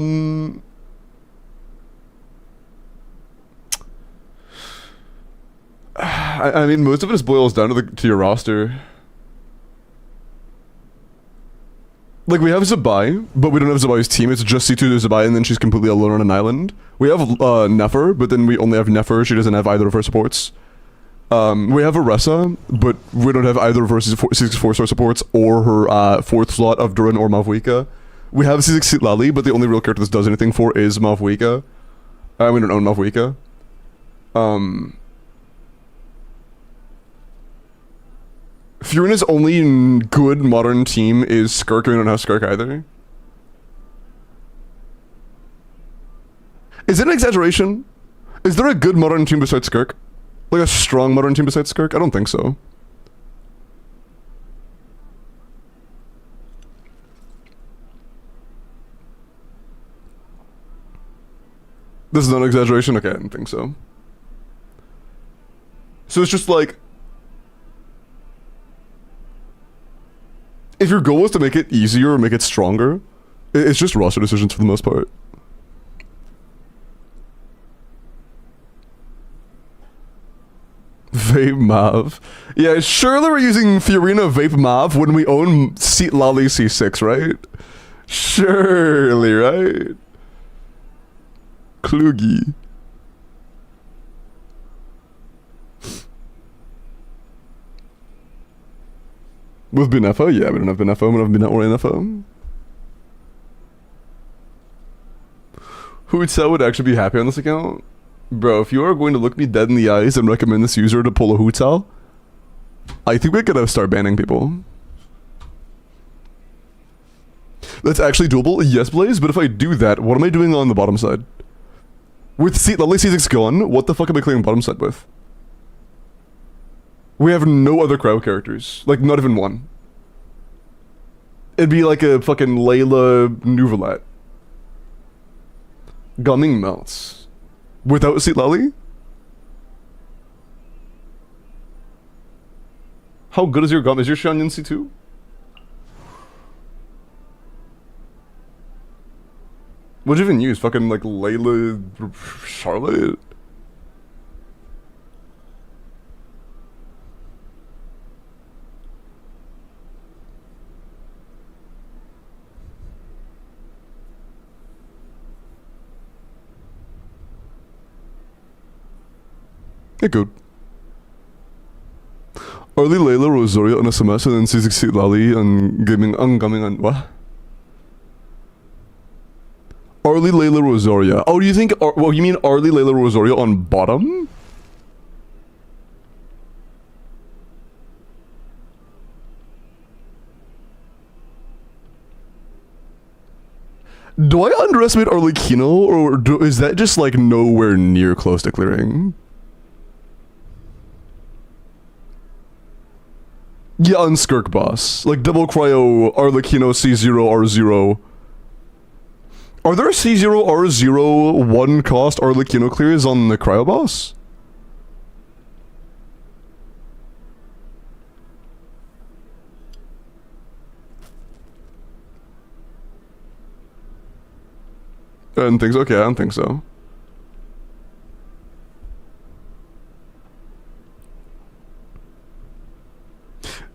A: mean, most of it just boils down to your roster. Like, we have Zabai, but we don't have Zabai's team. It's just C2 Zabai, and then she's completely alone on an island. We have Nefer, but then we only have Nefer. She doesn't have either of her supports. We have Aressa, but we don't have either of her 64-star supports or her fourth slot of Duran or Mavwika. We have C6 Lali, but the only real character this does anything for is Mavwika. We don't own Mavwika. Fiorina's only good modern team is Skirk, and we don't have Skirk either. Is it an exaggeration? Is there a good modern team besides Skirk? Like a strong modern team besides Skirk? I don't think so. This is not an exaggeration? Okay, I don't think so. So it's just like... if your goal is to make it easier or make it stronger, it's just roster decisions for the most part. Vape Mav. Yeah, surely we're using Fiorina Vape Mav when we own Lali C6, right? Surely, right? Klugi. With Binefo? Yeah, we don't have Binefo. We don't have Binet or Binefo. Who would actually be happy on this account? Bro, if you are going to look me dead in the eyes and recommend this user to pull a Hootal, I think we're gonna start banning people. That's actually doable? Yes, Blaze, but if I do that, what am I doing on the bottom side? With Lovely C6 gone, what the fuck am I clearing bottom side with? We have no other crowd characters. Like, not even one. It'd be like a fucking Layla Nuvalat. Gumming melts. Without Seat Lally? How good is your gum? Is your Shanyan C2? What'd you even use? Fucking like Layla Charlotte? Yeah, good. Early Layla Rosario on SMS and then C6 Lali and gaming ungumming on what? Early Layla Rosario. Oh, you think? Well, you mean early Layla Rosario on bottom? Do I underestimate Arlecchino, or is that just like nowhere near close to clearing? Yeah, on Skirk boss. Like double cryo, Arlecchino, C0, R0. Are there C0, R0, 1 cost Arlecchino clears on the cryo boss? I don't think so. Okay, I don't think so.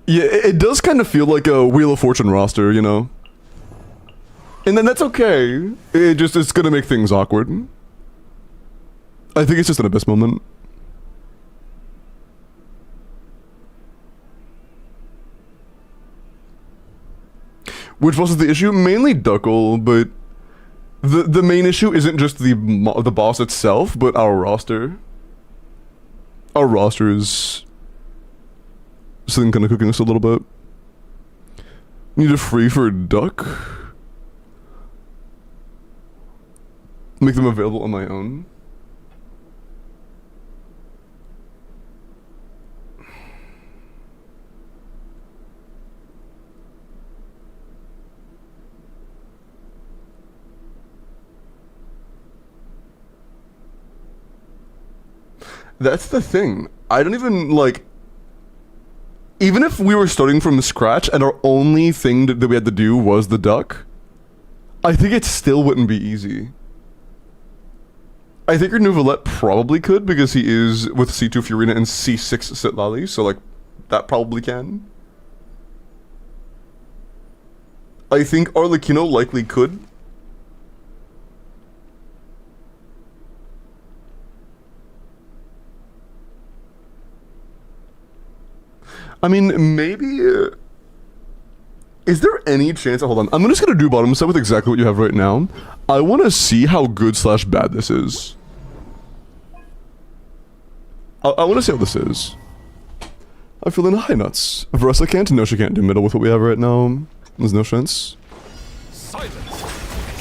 A: Yeah, it does kind of feel like a Wheel of Fortune roster, you know? And then that's okay. It's gonna make things awkward. I think it's just an Abyss moment. Which was the issue? Mainly Duckle, but the main issue isn't just the boss itself, but our roster. Our roster is something kind of cooking us a little bit. Need a free for a duck. Make them available on my own. That's the thing. I don't even, like... Even if we were starting from scratch and our only thing that we had to do was the duck, I think it still wouldn't be easy. I think your Nouvelette probably could because he is with C2 Furina and C6 Sitlali, so like, that probably can. I think Arlecchino likely could. I mean, maybe... is there any chance... hold on. I'm just gonna do bottom set with exactly what you have right now. I want to see how good / bad this is. I want to see how this is. I feel in high nuts. Versa can't. No, she can't do middle with what we have right now. There's no chance.
B: Silence.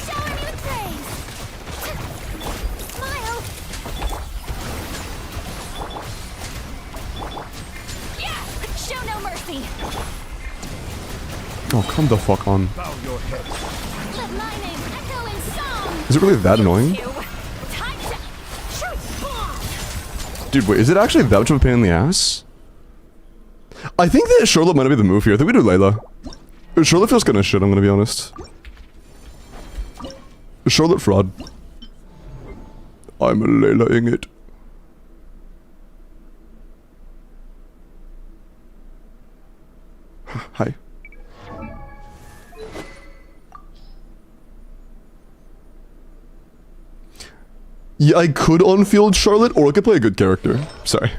C: Showing you praise. Smile. Yeah. Show no mercy.
A: Oh, come the fuck on.
B: Bow your head.
C: Let my name echo in song.
A: Is it really that annoying?
C: Time to shoot bomb.
A: Dude, wait, is it actually that much of a pain in the ass? I think that Charlotte might be the move here. I think we do Layla. Charlotte feels kinda shit, I'm gonna be honest. Charlotte fraud. I'm a Layla-ing it. Hi. Yeah, I could on-field Charlotte, or I could play a good character. Sorry.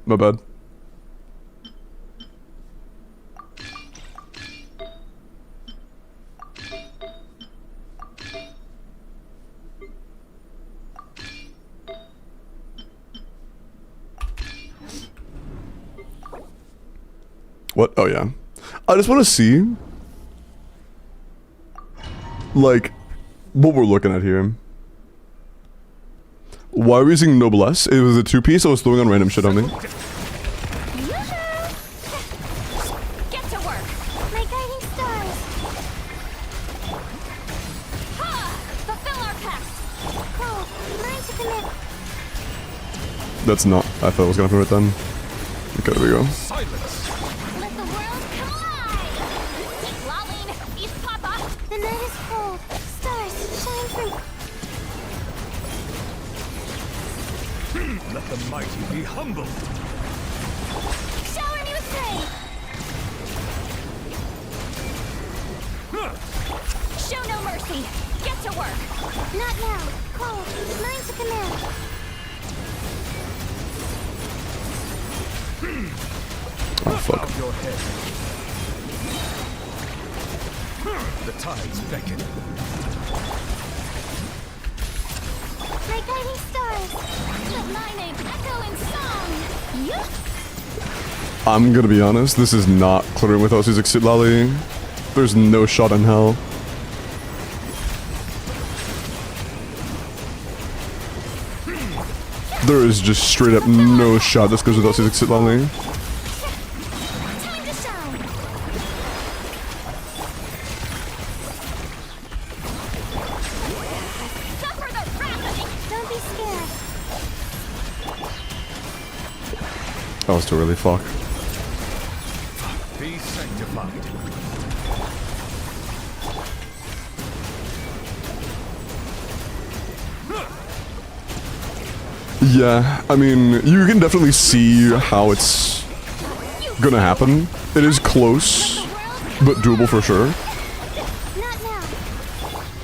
A: My bad. What? Oh, yeah. I just want to see, like, what we're looking at here. Why are we using Noblesse? It was a 2-piece, I was throwing on random shit on me.
C: Get to work. My guiding stars. Ha! Fulfill our pact. Cool. Learn to commit.
A: That's not, I thought I was gonna happen right then. Okay, there we go.
B: Silence.
C: Let the world collide. Keep lolling. East Papa. The night is cold. Stars shine from...
B: Let the mighty be humbled.
C: Shower me with praise. Show no mercy. Get to work. Not now. Cold. Mine to command.
A: Oh, fuck.
B: Bow your head. The tides beckon.
C: My guiding stars. Let my name echo in song. Yup.
A: I'm gonna be honest, this is not clearing without using Sitlali. There's no shot in hell. There is just straight up no shot this goes without using Sitlali.
C: Time to shine. Suffer the wrath of it. Don't be scared.
A: That was too early, fuck.
B: Be sanctified.
A: Yeah, I mean, you can definitely see how it's gonna happen. It is close, but doable for sure.
C: Not now.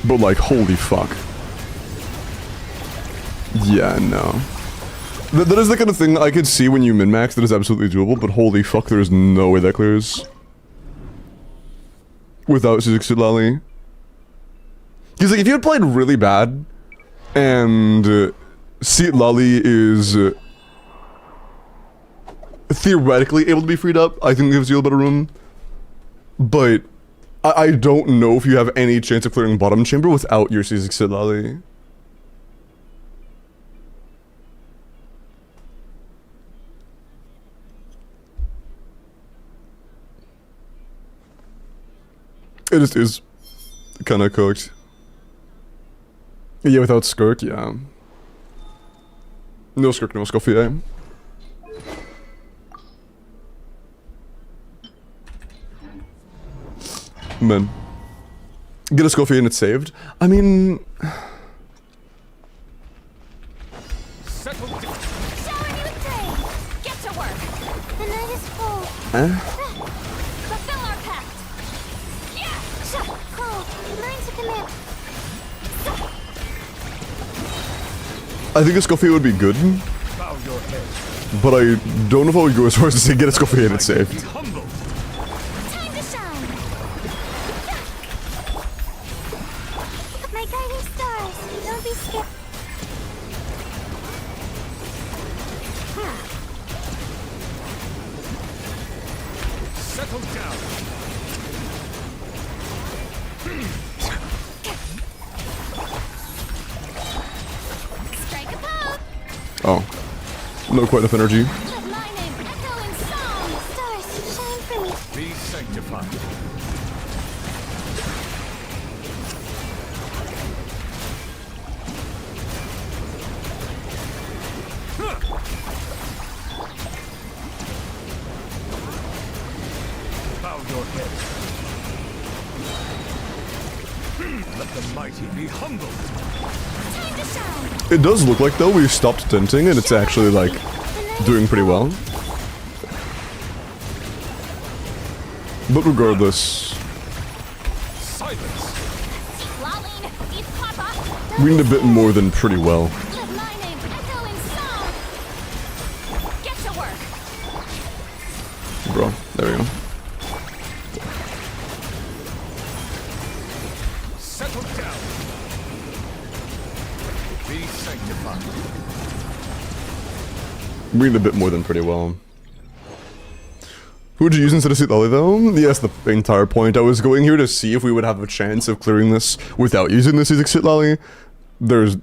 A: But like, holy fuck. Yeah, no. That is the kind of thing I could see when you min-max that is absolutely doable, but holy fuck, there's no way that clears. Without Suzuki Lali. Because like, if you had played really bad, and Seat Lali is theoretically able to be freed up, I think it gives you a little bit of room. But I don't know if you have any chance of clearing bottom chamber without your Suzuki Lali. It just is kind of cooked. Yeah, without Skirk, yeah. No Skirk, no Escoffier. Man. Get a Escoffier and it's saved. I mean...
B: Settle down.
C: Shower me with praise. Get to work. The night is full. Fulfill our pact. Yeah. Cold. Mine to command.
A: I think a Escoffier would be good,
B: Bow your head.
A: but I don't know if I would go as far as to say get a Escoffier and it's
B: Be
A: saved.
B: humble.
C: Time to shine. My guiding stars. Don't be scared.
B: Settle down.
C: Strike a pose.
A: Oh. No quite enough energy.
C: Let my name echo in song. Stars, shine for me.
B: Be sanctified. Bow your head. Let the mighty be humbled.
C: Time to shine.
A: It does look like, though, we've stopped tinting and it's actually, like, doing pretty well. But regardless,
B: Silence.
C: Lolling, eat papa.
A: we need a bit more than pretty well.
C: Let my name echo in song. Get to work.
A: Bro, there we go.
B: Settle down. Be sanctified.
A: We need a bit more than pretty well. Who would you use instead of Sweet Lolly, though? Yes, the entire point. I was going here to see if we would have a chance of clearing this without using the Sweet Lolly. There's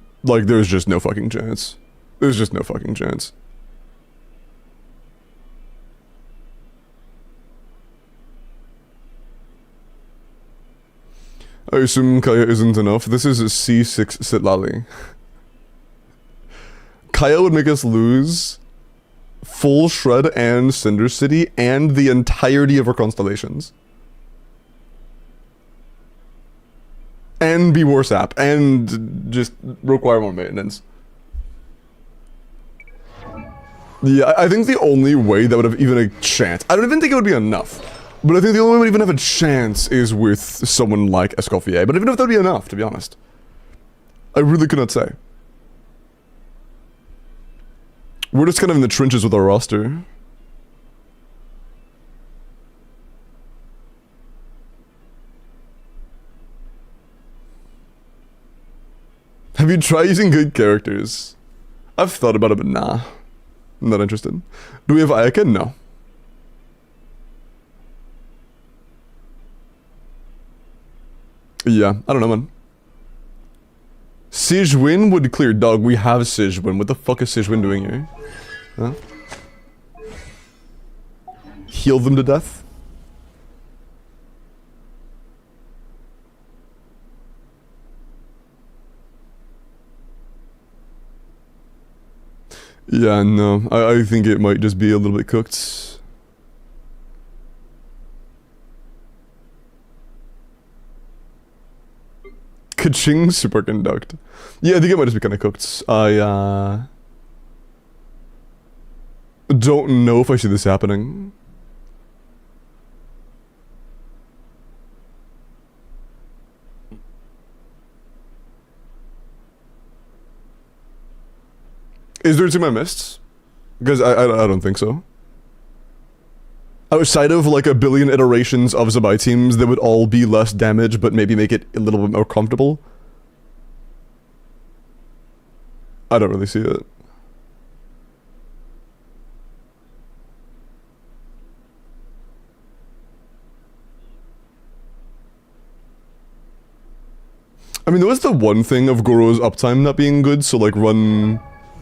A: just no fucking chance. There's just no fucking chance. I assume Kaya isn't enough. This is a C6 Sitlali. Kaya would make us lose full Shred and Cinder City and the entirety of our constellations. And be worse app. And just require more maintenance. Yeah, I think the only way that would have even a chance... I don't even think it would be enough. But I think the only way we would even have a chance is with someone like Escoffier. But even if that would be enough, to be honest. I really could not say. We're just kind of in the trenches with our roster. Have you tried using good characters? I've thought about it, but nah. I'm not interested. Do we have Ayaka? No. Yeah, I don't know, man. Sijwin would clear. Dog, we have Sijwin. What the fuck is Sijwin doing here? Huh? Heal them to death? Yeah, no. I think it might just be a little bit cooked. Kaching superconduct. Yeah, I think it might just be kind of cooked. I don't know if I see this happening. Is there a team I missed? Because I don't think so. Outside of like a billion iterations of Zabai teams that would all be less damage but maybe make it a little bit more comfortable. I don't really see it. I mean, there was the one thing of Goro's uptime not being good, so like run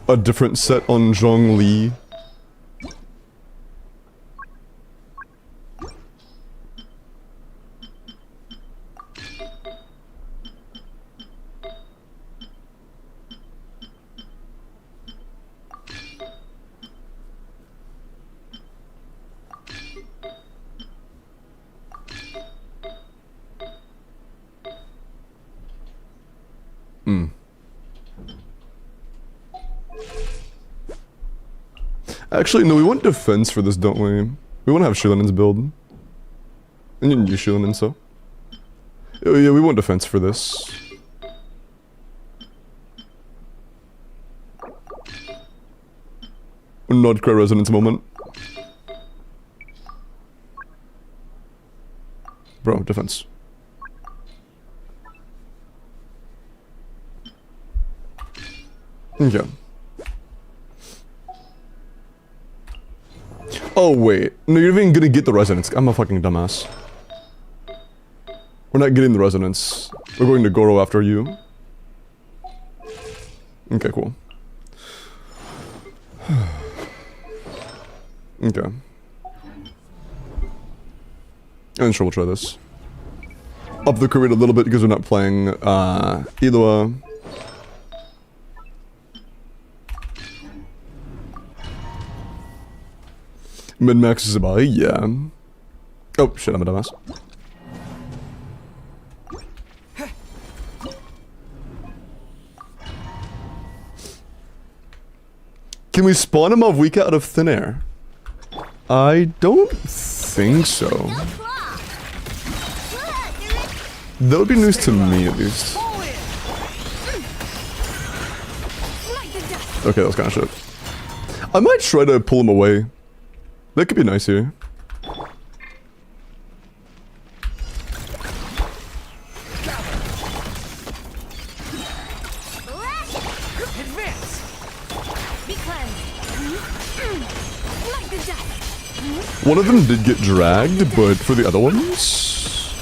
A: a different set on Zhongli. Actually, no, we want defense for this, don't we? We want to have Shilinen's build. And you can use Shilinen, so. Oh, yeah, we want defense for this. Nodcry resonance moment. Bro, defense. Okay. Oh wait, no, you're even gonna get the resonance. I'm a fucking dumbass. We're not getting the resonance. We're going to Goro after you. Okay, cool. Okay. I'm sure we'll try this. Up the crit a little bit because we're not playing Eloa. Min-max is about, yeah. Oh shit, I'm a dumbass. Can we spawn a Mavwika out of thin air? I don't think so. That would be news to me, at least. Okay, that was kind of shit. I might try to pull him away. That could be nice here. One of them did get dragged, but for the other ones,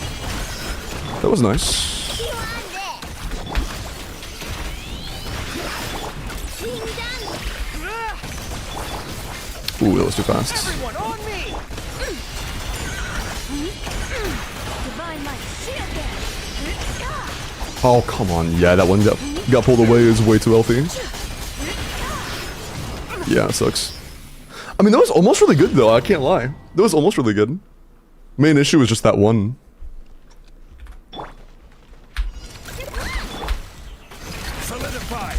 A: that was nice. Ooh, that was too fast. Oh, come on. Yeah, that one got pulled away is way too healthy. Yeah, it sucks. I mean, that was almost really good, though. I can't lie. That was almost really good. Main issue was just that one.
B: Solidify.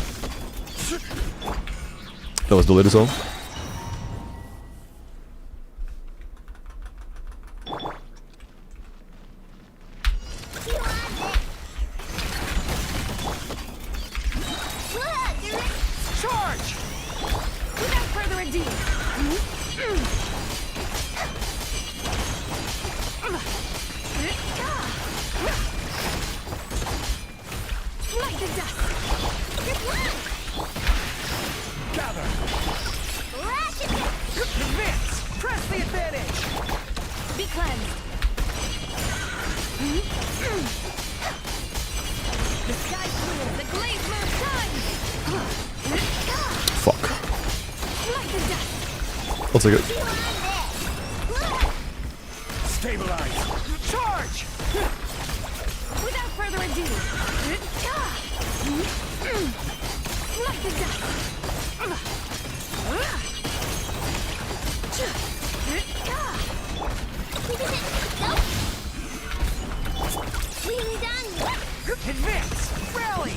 A: That was delayed as well.
C: Charge! Without further ado. Like the dust.
B: Gather.
C: Ratchet.
B: Advance. Press the advantage.
C: Be cleansed. The sky clear. The glaze moon shines.
A: Fuck.
C: Like the dust.
A: I'll take it.
B: Stabilize. Charge.
C: Without further ado. Like the dust.
B: Advance. Rally.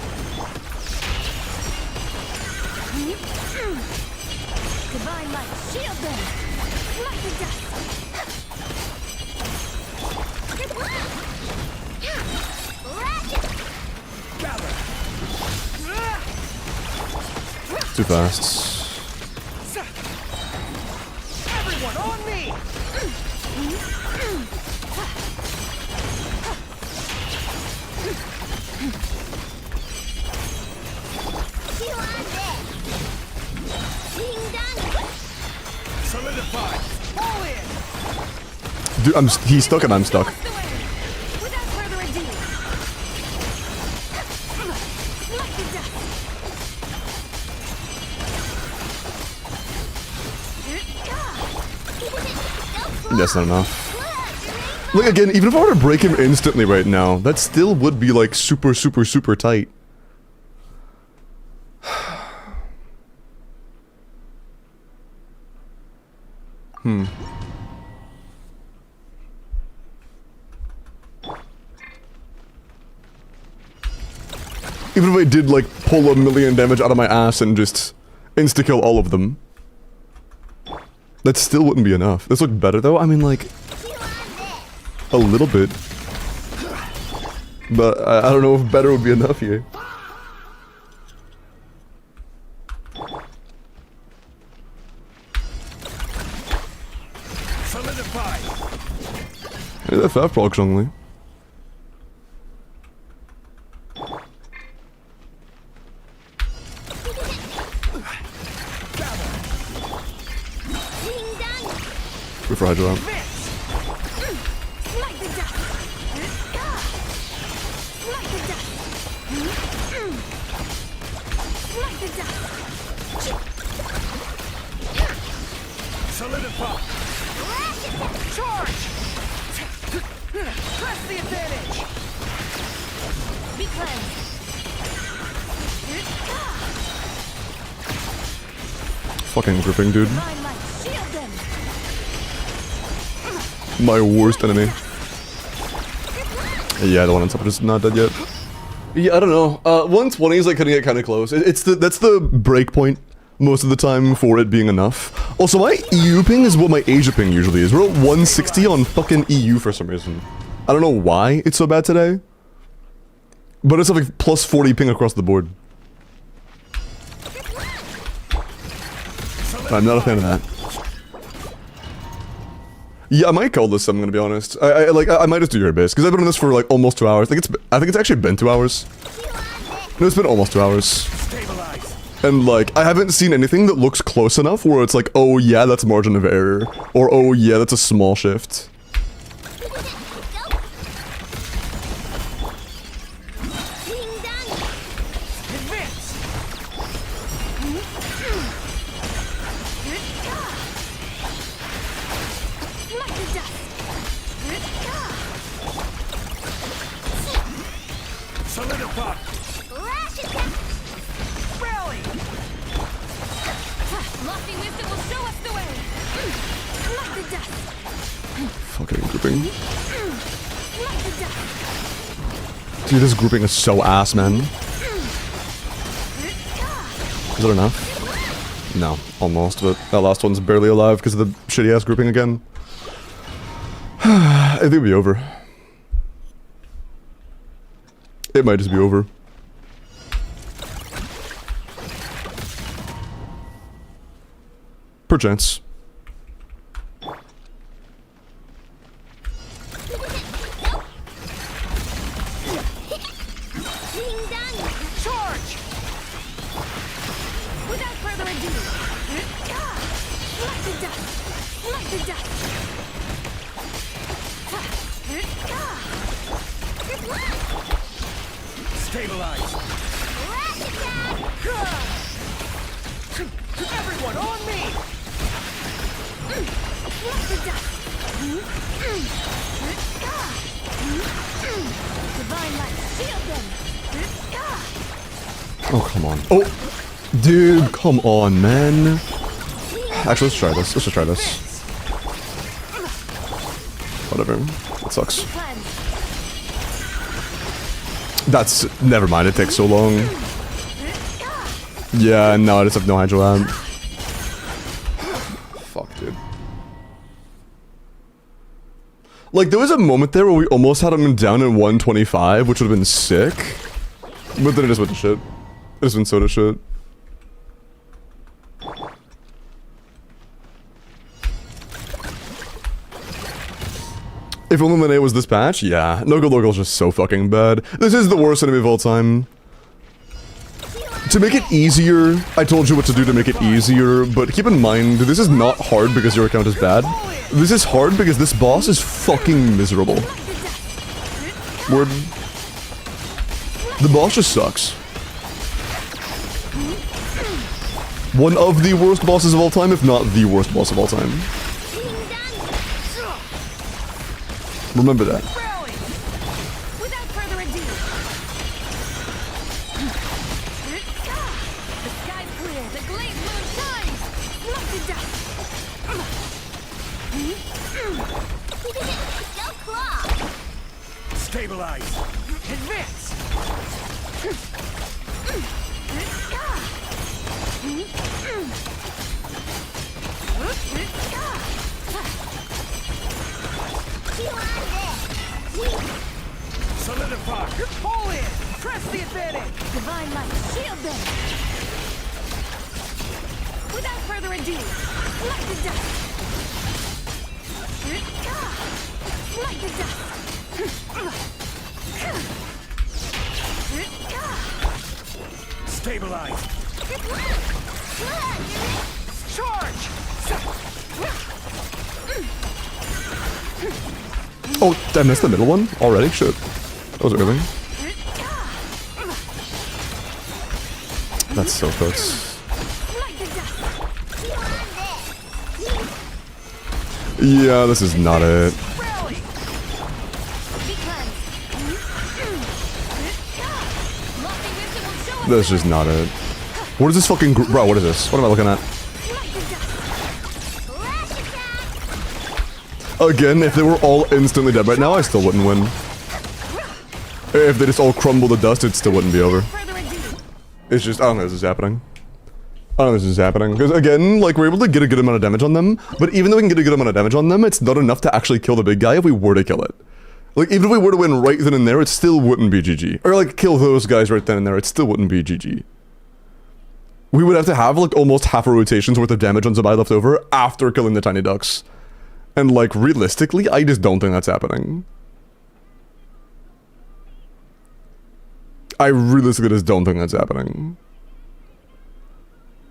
C: Divine light, shield them. Like the dust.
B: Gather.
A: Too fast.
B: Everyone on me. Solidify. Fall in.
A: Dude, he's stuck and I'm stuck.
C: Without further ado. Like the dust.
A: That's not enough. Like, again, even if I were to break him instantly right now, that still would be, like, super, super, super tight. Even if I did, like, pull 1,000,000 damage out of my ass and just insta-kill all of them. That still wouldn't be enough. This looked better, though. I mean, like, a little bit. But I don't know if better would be enough here.
B: Solidify.
A: Yeah, that FF procs only. Wait for Hydro out.
B: Solidify. Charge. Press the advantage.
C: Be cleansed.
A: Fucking gripping, dude.
C: Divine light, shield them.
A: My worst enemy. Yeah, the one on top is not dead yet. Yeah, I don't know. 120 is like cutting it kind of close. That's the break point most of the time for it being enough. Also, my EU ping is what my Asia ping usually is. We're at 160 on fucking EU for some reason. I don't know why it's so bad today. But it's like plus 40 ping across the board. I'm not a fan of that. Yeah, I might call this, I'm gonna be honest. I might just do your base, because I've been on this for like almost 2 hours. I think it's actually been 2 hours. No, it's been almost 2 hours.
B: Stabilize.
A: And like, I haven't seen anything that looks close enough where it's like, oh yeah, that's margin of error. Or oh yeah, that's a small shift.
B: Advance. Solidify. Rally.
C: Lofty wisdom will show us the way. Like the dust.
A: Fucking grouping.
C: Like the dust.
A: Dude, this grouping is so ass, man. Is that enough? No, almost, but that last one's barely alive because of the shitty ass grouping again. I think it'll be over. It might just be over. Perchance.
B: Charge.
C: Without further ado. Like the dust. Like the dust.
B: Stabilize. Everyone on me.
C: Like the dust. Divine light, shield them.
A: Oh, come on. Oh! Dude, come on, man. Actually, let's try this. Let's just try this. Whatever. That sucks. That's... Never mind, it takes so long. Yeah, no, I just have no hydro out. Fuck, dude. Like, there was a moment there where we almost had him down in 125, which would have been sick. But then it just went to shit. It just went so to shit. If only Monet was this patch? Yeah. No-Go Logle's just so fucking bad. This is the worst enemy of all time. To make it easier, I told you what to do to make it easier, but keep in mind, this is not hard because your account is bad. This is hard because this boss is fucking miserable. Word. The boss just sucks. One of the worst bosses of all time, if not the worst boss of all time. Remember that.
B: Rally.
C: Without further ado. The sky's clear, the glazed moon shines. Like the dust.
B: Stabilize. Advance. Solidify. Pull in. Press the advantage.
C: Divine light, shield them. Without further ado, light the dust. Light the dust.
B: Stabilize. Charge.
A: Oh, did I miss the middle one already? Shit. That was early. That's so close. Yeah, this is not it.
B: Rally.
A: That's just not it. What is this fucking bro, what is this? What am I looking at? Again, if they were all instantly dead right now, I still wouldn't win. If they just all crumble to dust, it still wouldn't be over. It's just, I don't know if this is happening. I don't know if this is happening. Because again, like, we're able to get a good amount of damage on them, but even though we can get a good amount of damage on them, it's not enough to actually kill the big guy if we were to kill it. Like, even if we were to win right then and there, it still wouldn't be GG. Or, like, kill those guys right then and there, it still wouldn't be GG. We would have to have, like, almost half a rotation's worth of damage on Zabai left over after killing the tiny ducks. And, like, realistically, I just don't think that's happening. I realistically just don't think that's happening.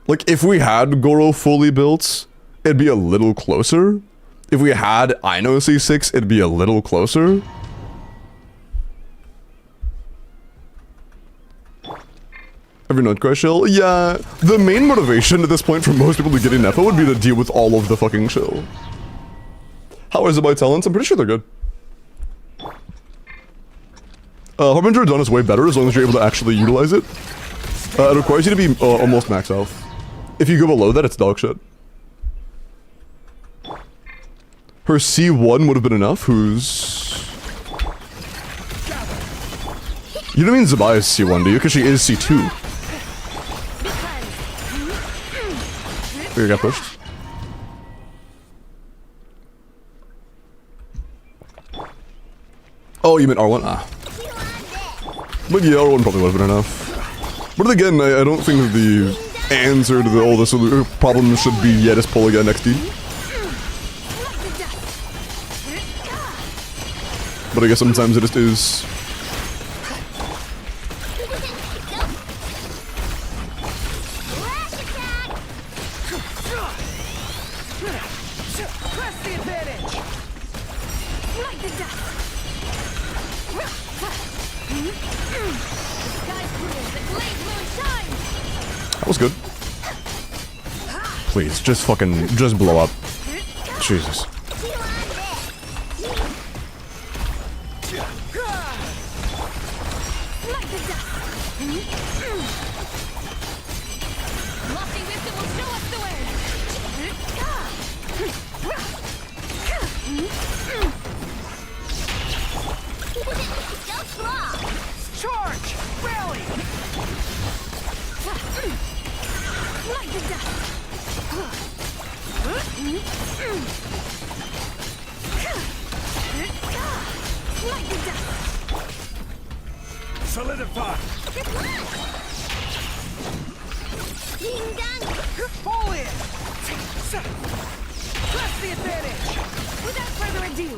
A: Like, if we had Goro fully built, it'd be a little closer. If we had Ino C6, it'd be a little closer. Every note cry shill? Yeah, the main motivation at this point for most people to get in Nepo would be to deal with all of the fucking shill. How is it by talents? I'm pretty sure they're good. Harbinger Dawn is way better as long as you're able to actually utilize it. It requires you to be almost max health. If you go below that, it's dog shit. Her C1 would have been enough, who's... You don't mean Zabai is C1, do you? Because she is C2. Here, got pushed. Oh, you meant R1? Ah. But yeah, R1 probably would have been enough. But again, I don't think that the answer to all this problem should be, yeah, just pull again XD. But I guess sometimes it just is.
B: Press the advantage.
A: That was good. Please, just fucking, just blow up. Jesus.
B: Charge! Rally! Solidify! Pull in! Press the advantage!
C: Without further ado,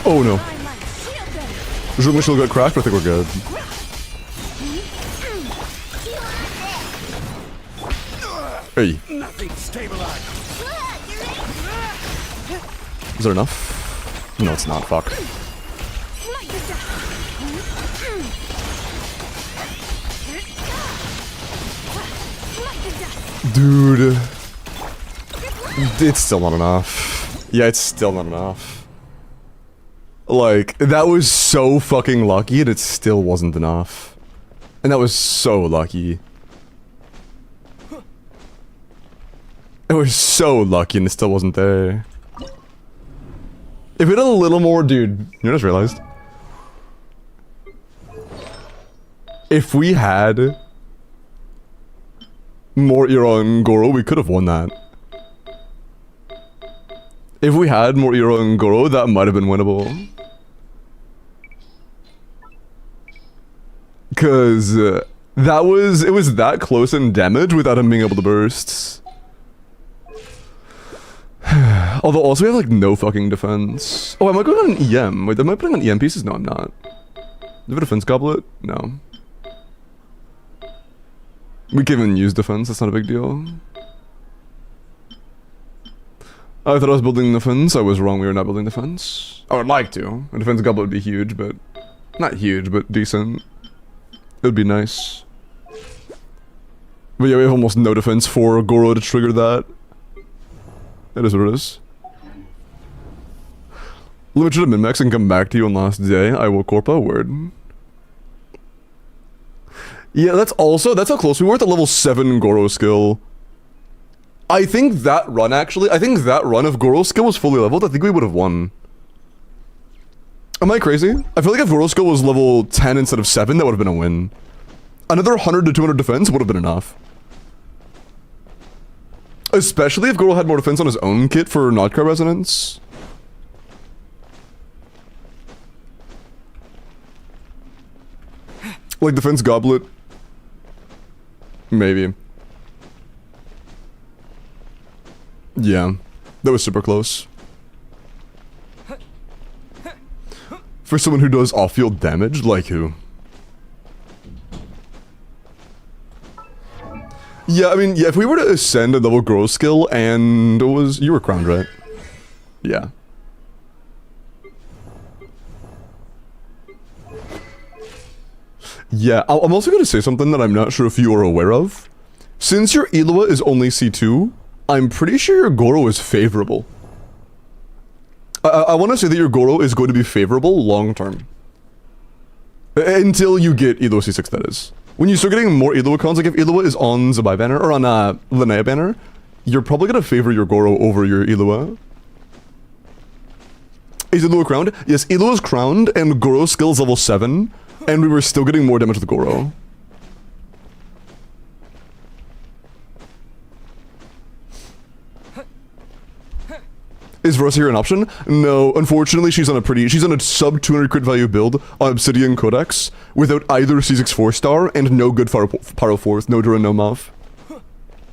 A: Oh no.
C: divine light, shield them.
A: Zhong Shield got cracked, but I think we're good. Hey,
B: Nothing stabilized!
A: is there enough? No, it's not. Fuck. Dude. It's still not enough. Yeah, it's still not enough. Like, that was so fucking lucky and it still wasn't enough. And that was so lucky. It was so lucky and it still wasn't there. If we had a little more, dude, you just realized. If we had more Ira and Goro, we could have won that. If we had more Ira and Goro, that might have been winnable. Cause it was that close in damage without him being able to burst. Although also we have like no fucking defense. Oh, am I going on an EM? Wait, am I putting on EM pieces? No, I'm not. Do you have a defense goblet? No. We can't even use defense, that's not a big deal. I thought I was building defense, I was wrong, we were not building defense. I would like to. A defense goblet would be huge, but... Not huge, but decent. It would be nice. But yeah, we have almost no defense for Goro to trigger that. It is what it is. Limit to min-max and come back to you on last day. I will corpa word. Yeah, that's how close we were at the level 7 Goro skill. I think that run of Goro skill was fully leveled, I think we would have won. Am I crazy? I feel like if Goro skill was level 10 instead of 7, that would have been a win. Another 100 to 200 defense would have been enough. Especially if Goro had more defense on his own kit for Notcar Resonance. Like defense goblet. Maybe. Yeah. That was super close. For someone who does off-field damage, like who? Yeah, I mean, yeah, if we were to ascend a level Goro skill and it was... You were crowned, right? Yeah. Yeah, I'm also going to say something that I'm not sure if you are aware of. Since your Eloa is only C2, I'm pretty sure your Goro is favorable. I want to say that your Goro is going to be favorable long-term. Until you get Elo C6, that is. When you start getting more Eloa cons, like if Eloa is on Zabai banner, or on Linnea banner, you're probably going to favor your Goro over your Eloa. Is Eloa crowned? Yes, Eloa is crowned, and Goro skills level 7, and we were still getting more damage with Goro. Is Versa here an option? No, unfortunately she's on a sub 200 crit value build on Obsidian Codex without either C6 4-star and no good Pyro 4th, no Dura, no Muff.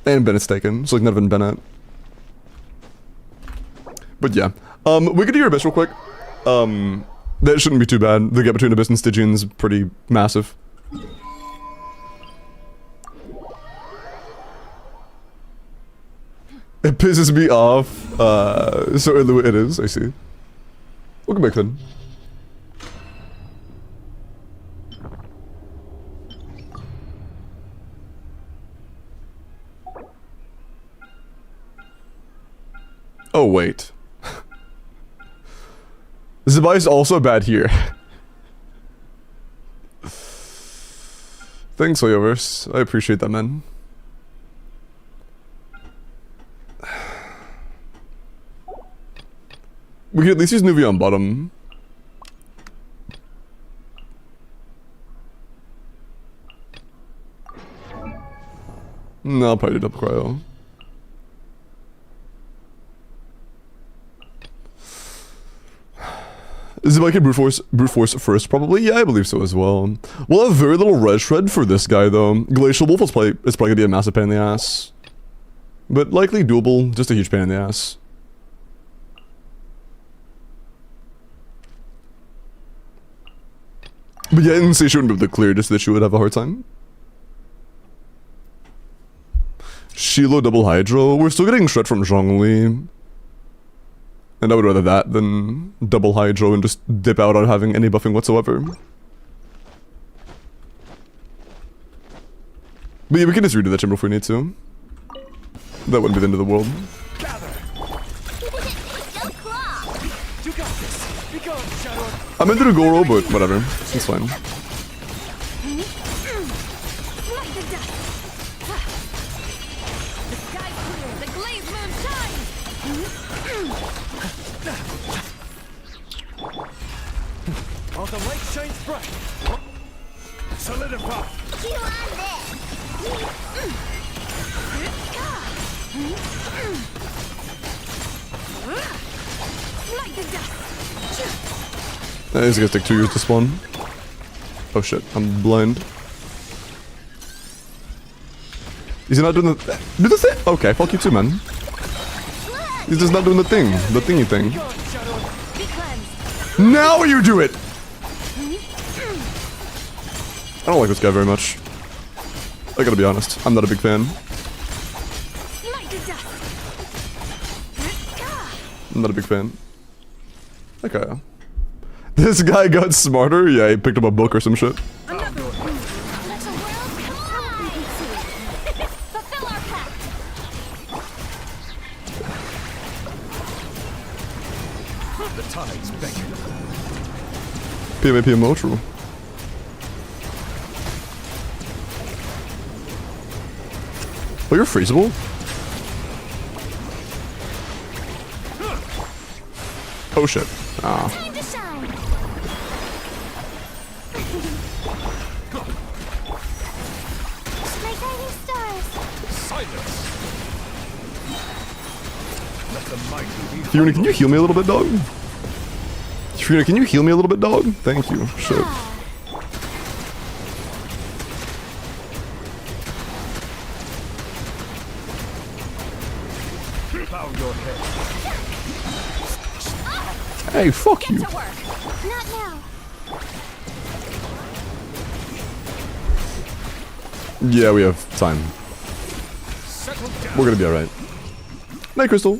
A: And Bennett's taken, so like not even Bennett. But yeah, we could do your Abyss real quick. That shouldn't be too bad. The gap between Abyss and Stygian's pretty massive. It pisses me off, so it is, I see. Welcome back then. Oh wait. Zabai is also bad here. Thanks, Oyoverse. I appreciate that, man. We could at least use Nuvi on bottom. No, I'll probably do double cryo. Is it like a brute force first, probably? Yeah, I believe so as well. We'll have very little red shred for this guy though. Glacial Wolf is probably gonna be a massive pain in the ass. But likely doable, just a huge pain in the ass. But yeah, I didn't say she wouldn't be able to clear, just that she would have a hard time. Shiloh double Hydro. We're still getting shred from Zhongli. And I would rather that than double Hydro and just dip out on having any buffing whatsoever. But yeah, we can just redo that chamber if we need to. That wouldn't be the end of the world. I meant to do Goro, but whatever. It's fine.
B: strike. Solidify.
C: You on this. Like the dust.
A: These guys take 2 years to spawn. Oh shit, I'm blind. Is he not doing the... Do the thing? Okay, fuck you too, man. He's just not doing the thing. The thingy thing.
B: Be gone, Shadow.
C: Be cleansed.
A: Now you do it! I don't like this guy very much. I gotta be honest. I'm not a big fan.
C: Like the dust.
A: I'm not a big fan. Okay. This guy got smarter? Yeah, he picked up a book or some shit.
C: Let the world collide. Fulfill our pact.
B: The tides beckon.
A: PMAPMO, true. Oh, you're freezable? Oh shit. Ah.
C: Time to shine. My guiding stars.
B: Silence. Let the mighty be.
A: Fiona, can you heal me a little bit, dog? Fiona, can you heal me a little bit, dog? Thank you. Shit.
B: Bow your head.
A: Hey, fuck
C: Get
A: you.
C: to work. Not now.
A: Yeah, we have time.
B: Settle down.
A: We're gonna be alright. Night, Crystal.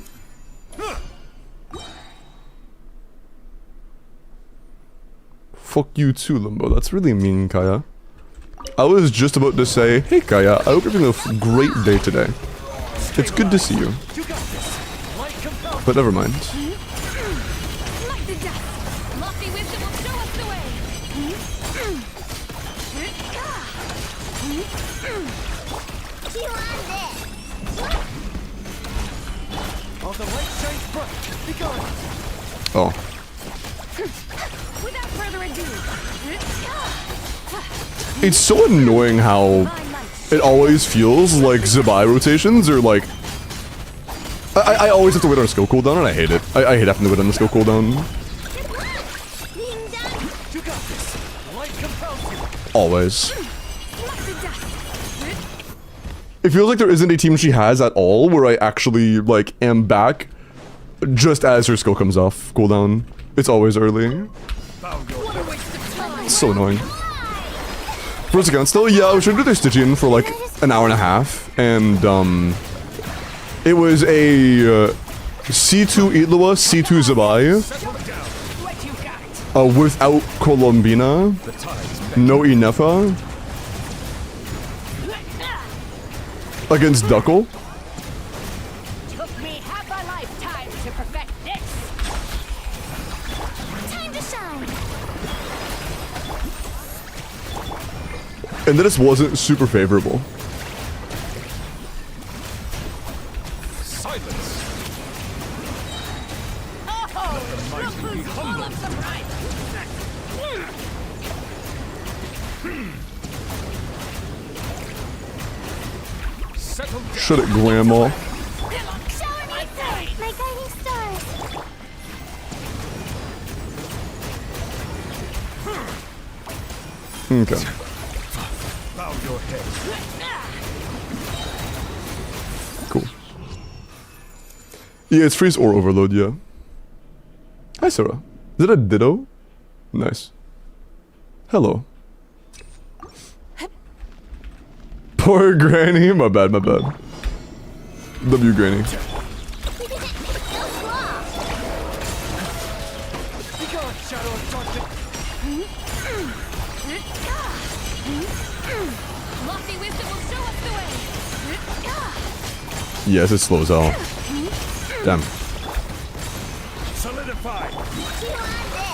A: Fuck you too, Limbo. That's really mean, Kaya. I was just about to say, hey Kaya, I hope you're having a great day today. It's good to see you.
B: You got this. Light compels.
A: But never mind.
C: Like the dust. Lofty wisdom will show us the way. You on this.
B: While the light shines bright. Be gone.
A: Oh.
C: Without further ado.
A: It's so annoying how
C: My might.
A: it always feels like Zabai rotations are like... I always have to wait on a skill cooldown and I hate it. I hate having to wait on the skill cooldown.
C: Being done.
B: You got this. Light compels you.
A: Always.
C: Like the dust.
A: It feels like there isn't a team she has at all where I actually, like, am back just as her skill comes off cooldown. It's always early.
B: Bow your
C: What a waste of time.
A: It's so annoying. First account still, yeah, I was trying to do their Stygian for like an hour and a half, and it was a C2 Itlua, C2 Zabai,
B: settle down.
C: What you got?
A: without Colombina,
B: The tides beckon.
A: no Inefa, against Duckle.
C: Took me half a lifetime to perfect this. Time to shine.
A: And then it wasn't super favorable.
B: Silence.
C: Oh, look who's full of surprise.
B: Settle down.
A: Shut it, Grandma.
C: Shower me some. My guiding stars.
A: Okay.
B: Bow your head.
A: Cool. Yeah, it's freeze or overload, yeah. Hi, Sarah. Is it a ditto? Nice. Hello. Poor Granny. My bad, my bad. W Granny.
C: Go claw.
B: Be gone, shadow of darkness.
C: Lofty wisdom will show us the way.
A: Yes, it slows out. Damn.
B: Solidify.
C: You on this.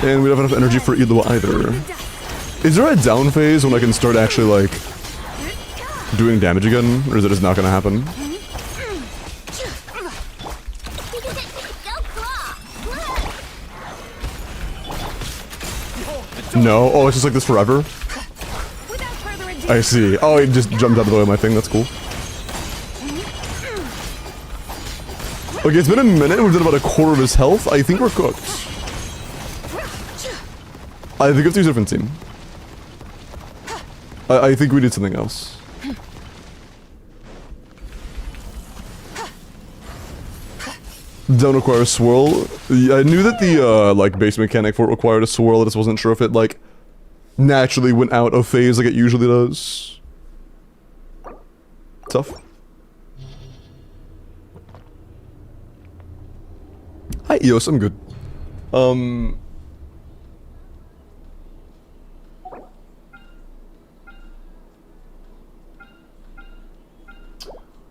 A: And we don't have enough energy for Itlua either. Is there a down phase when I can start actually, like, doing damage again? Or is it just not gonna happen?
C: Go claw.
A: No? Oh, it's just like this forever?
C: Without further ado,
A: I see. Oh, it just jumped out of the way of my thing. That's cool. Okay, it's been a minute. We've done about a quarter of his health. I think we're cooked. I think we have to use a different team. I think we need something else. Don't require a swirl. Yeah, I knew that the like base mechanic for it required a swirl. I just wasn't sure if it like naturally went out of phase like it usually does. Tough. Hi Eos, I'm good.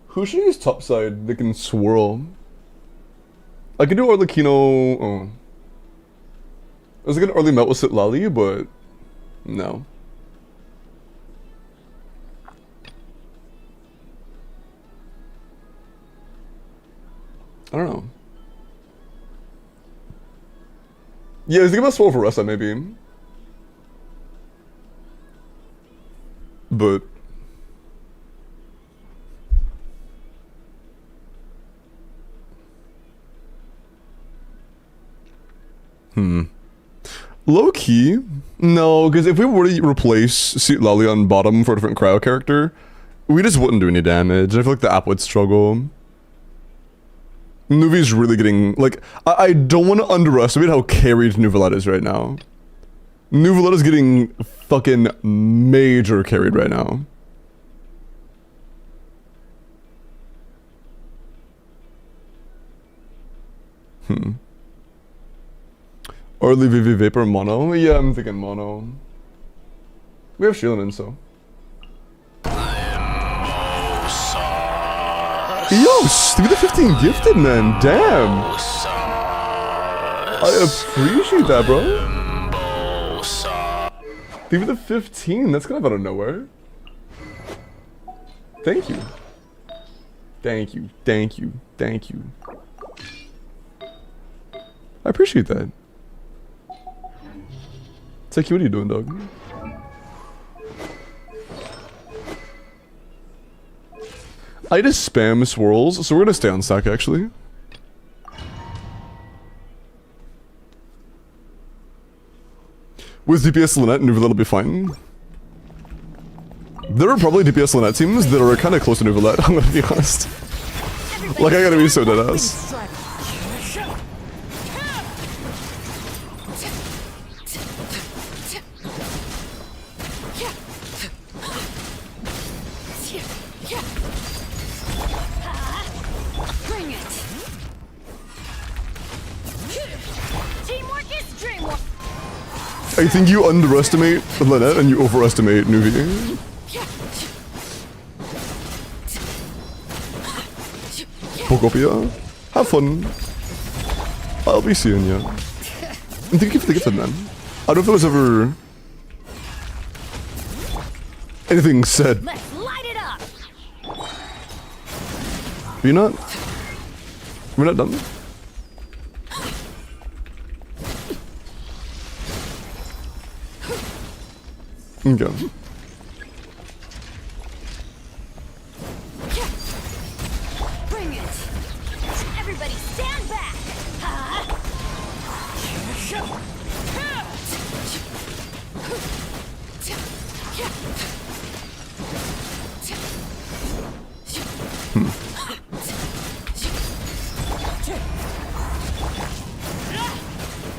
A: Who should use topside that can swirl? I could do Arlecchino. Oh. I was like an early melt with Sitlali, but no. I don't know. Yeah, I was thinking about swirl for Ressa maybe. But low key? No, because if we were to replace Seat Lally on bottom for a different cryo character, we just wouldn't do any damage. I feel like the app would struggle. Nuvi's really getting, like, I don't want to underestimate how carried Nuvolette is right now. Nuvolette is getting fucking major carried right now. Early VV Vapor mono? Yeah, I'm thinking mono. We have Shieldin', so. Yo, Stevie the 15 gifted, man. Damn. I appreciate that, bro. Stevie the 15, that's kind of out of nowhere. Thank you. Thank you, thank you, thank you. I appreciate that. Teki, what are you doing, dog? I just spam swirls, so we're gonna stay on stack actually. With DPS Lynette, Nuvolette will be fine. There are probably DPS Lynette teams that are kind of close to Nuvolette, I'm gonna be honest. Like, I gotta be so deadass. I think you underestimate Lynette and you overestimate Nuvi. Pokopia, have fun. I'll be seeing ya. And thank you for the gift, man. I don't know if there was ever anything said.
C: let's light it up.
A: Are you not? We're not done? Okay.
C: Bring it. Everybody stand back.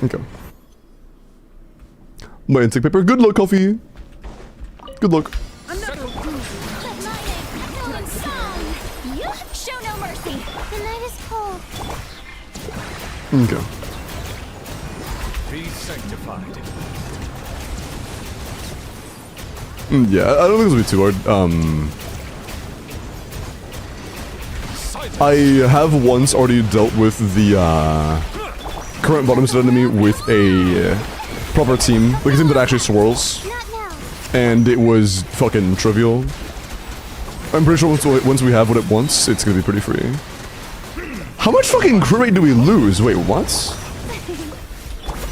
A: Okay. My intake paper. Good luck, Coffee. Good luck.
C: Let my name echo in song. You show no mercy. The night is cold.
A: Okay.
B: Be sanctified.
A: Yeah, I don't think this will be too hard. I have once already dealt with the current bottom set enemy with a proper team, like a team that actually swirls.
C: Not now.
A: And it was fucking trivial. I'm pretty sure once we have what it wants, it's gonna be pretty free. How much fucking crew rate do we lose? Wait, what?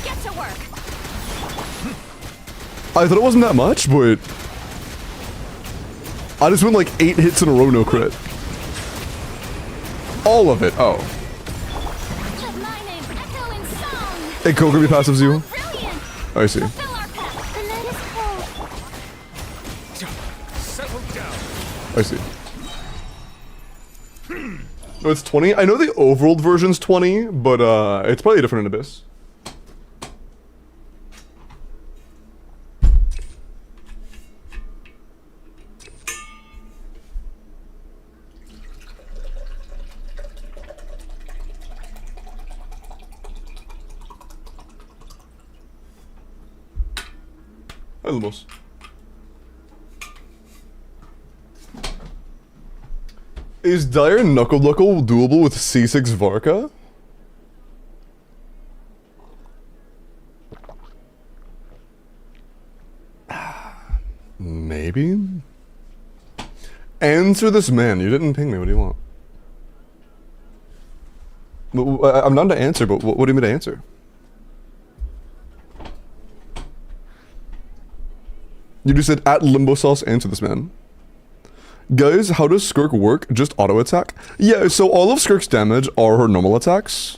C: Get to work.
A: I thought it wasn't that much, but I just went like 8 hits in a row, no crit. All of it. Oh.
C: Let my name echo in song.
A: Hey, Kokomi passives you.
C: Brilliant.
A: I see.
C: Fulfill our pact. The night is cold.
B: Settle down.
A: I see. Oh, it's 20? I know the overworld version's 20, but it's probably different in Abyss. Hi, Lumos. Is Dire Knuckle Knuckle doable with C6 Varka? Maybe? Answer this man. You didn't ping me. What do you want? I'm not to answer, but what do you mean to answer? You just said at Limbo Sauce, answer this man. Guys, how does Skirk work? Just auto attack? Yeah, so all of Skirk's damage are her normal attacks.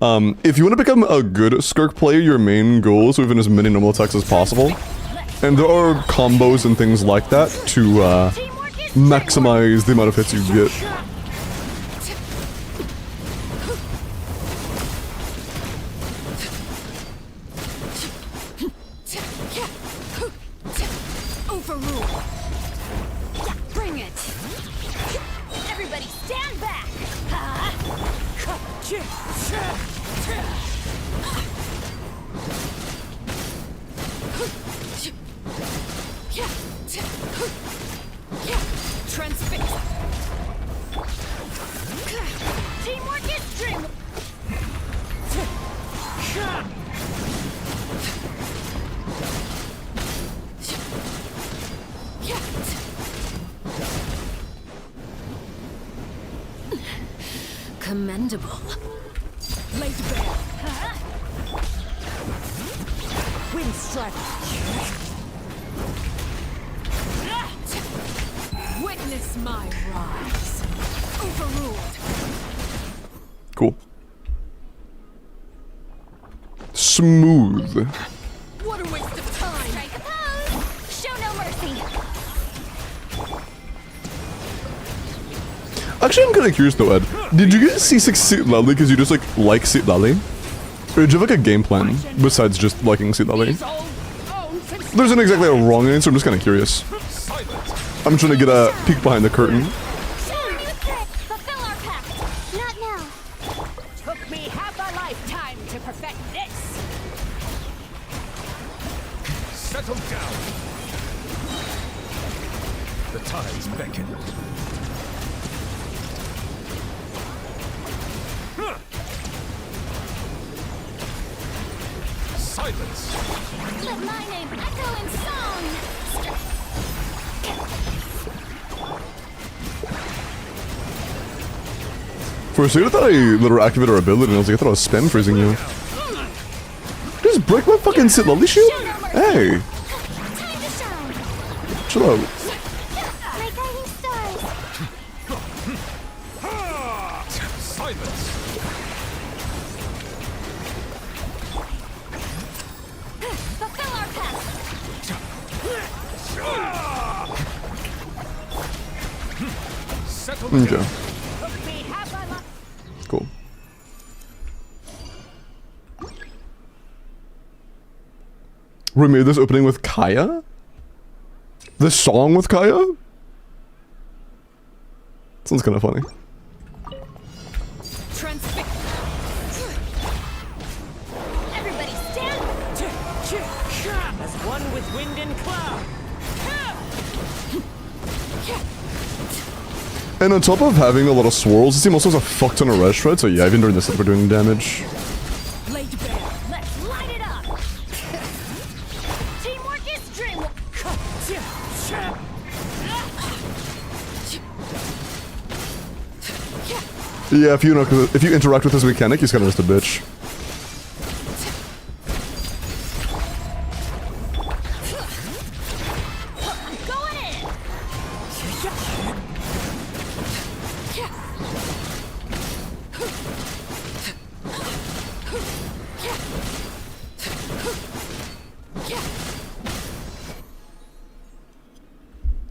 A: If you want to become a good Skirk player, your main goal is to win as many normal attacks as possible. And there are combos and things like that to maximize the amount of hits you get.
C: Overrule. Bring it. Everybody stand back. Transfix. Teamwork is dream. Commendable. Laid bare. Wind strike. Witness my rise. Overruled.
A: Cool. Smooth.
C: What a waste of time. Strike a pose. Show no mercy.
A: Actually, I'm kind of curious though, Ed. Did you get C6 Seat Lally because you just like Seat Lally? Or did you have like a game plan besides just liking Seat Lally? There isn't exactly a wrong answer, I'm just kind of curious. I'm trying to get a peek behind the curtain.
C: Fulfill our pact. Not now.
B: Took me half a lifetime to perfect this. Settle down. The tides beckon. Silence.
C: Let my name echo in song.
A: For a second, I thought I literally activated her ability, and I was like, I thought I was spam freezing you. Just break my fucking Sit Lally shield? Hey!
C: Time to shine.
A: Chill out.
C: My guiding stars.
B: Silence.
C: Fulfill our pact.
B: Settle
A: Okay.
B: down. Took me half a life.
A: Cool. We made this opening with Kaya? The song with Kaya? Sounds kind of funny.
C: Transfix. Everybody stand.
B: As one with wind and cloud.
A: And on top of having a lot of swirls, this team also has a fuck ton of red shred, so yeah, even during this, we're doing damage.
C: Laid bare. Let's light it up. Teamwork is dream.
A: Yeah, if you interact with this mechanic, he's kind of just a bitch.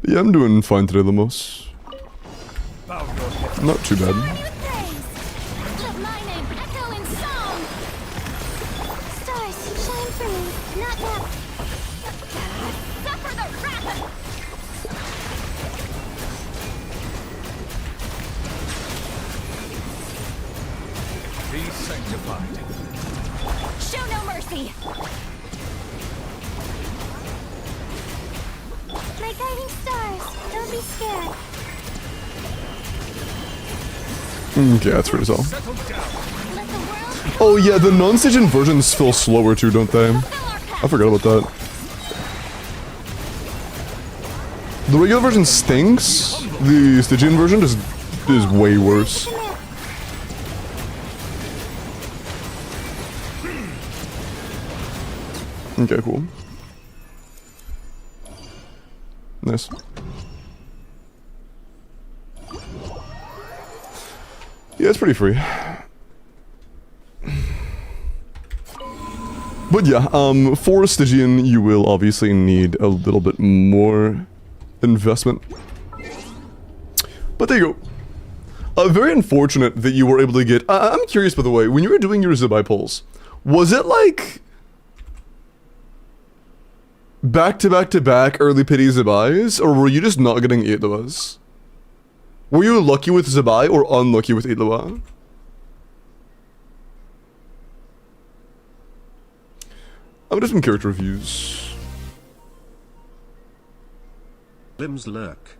A: Yeah, I'm doing fine today, Lemos. Not too bad.
C: Let my name echo in song. Stars, shine for me, not now. Suffer the wrath.
B: Be sanctified.
C: Show no mercy. My guiding stars, don't be scared.
A: Okay, that's for yourself.
B: Settle down.
C: Let the world
A: Oh yeah, the non-Stygian versions feel slower too, don't they?
C: fulfill our path.
A: I forgot about that. The regular version stinks. The Stygian version is way worse. Okay, cool. Nice. Yeah, it's pretty free. But yeah, for Stygian, you will obviously need a little bit more investment. But there you go. Very unfortunate that you were able to get... I'm curious, by the way, when you were doing your Zabai pulls, was it like... back-to-back-to-back early pity Zabais, or were you just not getting Idluas? Were you lucky with Zabai or unlucky with Idlua? I'm just some character reviews.
D: Limbs lurk.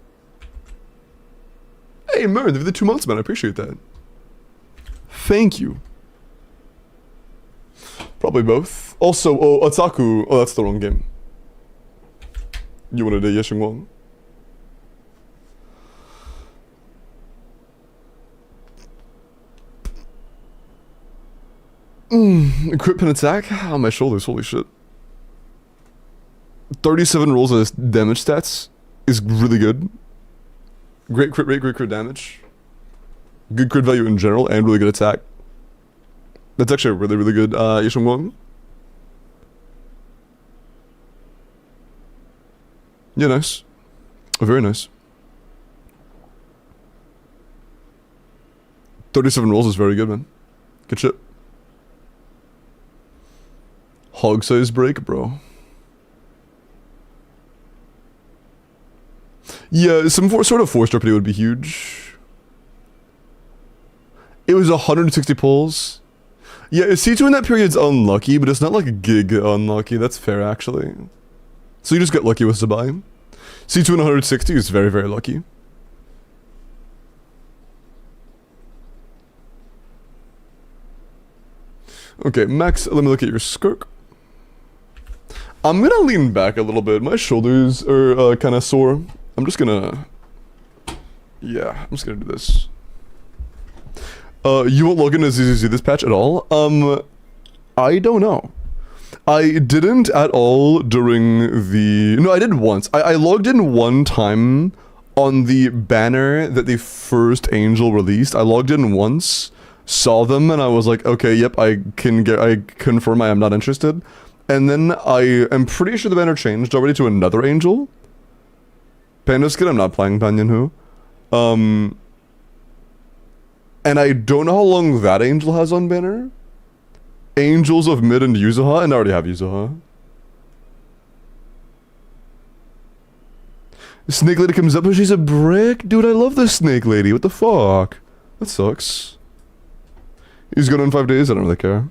A: Hey, Mern, for the 2 months, man. I appreciate that. Thank you. Probably both. Also, oh, Atsaku. Oh, that's the wrong game. You wanted a Yesheng Wang. Crit pin attack on my shoulders, holy shit. 37 rolls of damage stats is really good. Great crit rate, great crit damage. Good crit value in general, and really good attack. That's actually really, really good, Yesheng Wang. Yeah, nice. Very nice. 37 rolls is very good, man. Good shit. Hog size break, bro. Yeah, some sort of 4-star pity would be huge. It was 160 pulls. Yeah, C2 in that period's unlucky, but it's not like a gig unlucky. That's fair, actually. So you just get lucky with Zabai. C2 in 160 is very, very lucky. Okay, Max, let me look at your skirk. I'm gonna lean back a little bit. My shoulders are kind of sore. I'm just gonna... Yeah, I'm just gonna do this. You won't log in as ZZZ this patch at all? I don't know. I didn't at all during the... No, I did once. I logged in one time on the banner that the first Angel released. I logged in once, saw them, and I was like, okay, yep, I confirm I am not interested. And then I am pretty sure the banner changed already to another Angel. Pandaskin, I'm not playing Panyanhu. And I don't know how long that Angel has on banner. Angels of Mid and Yuzuha, and I already have Yuzuha. The Snake Lady comes up, but she's a brick? Dude, I love this Snake Lady. What the fuck? That sucks. He's gone in 5 days, I don't really care.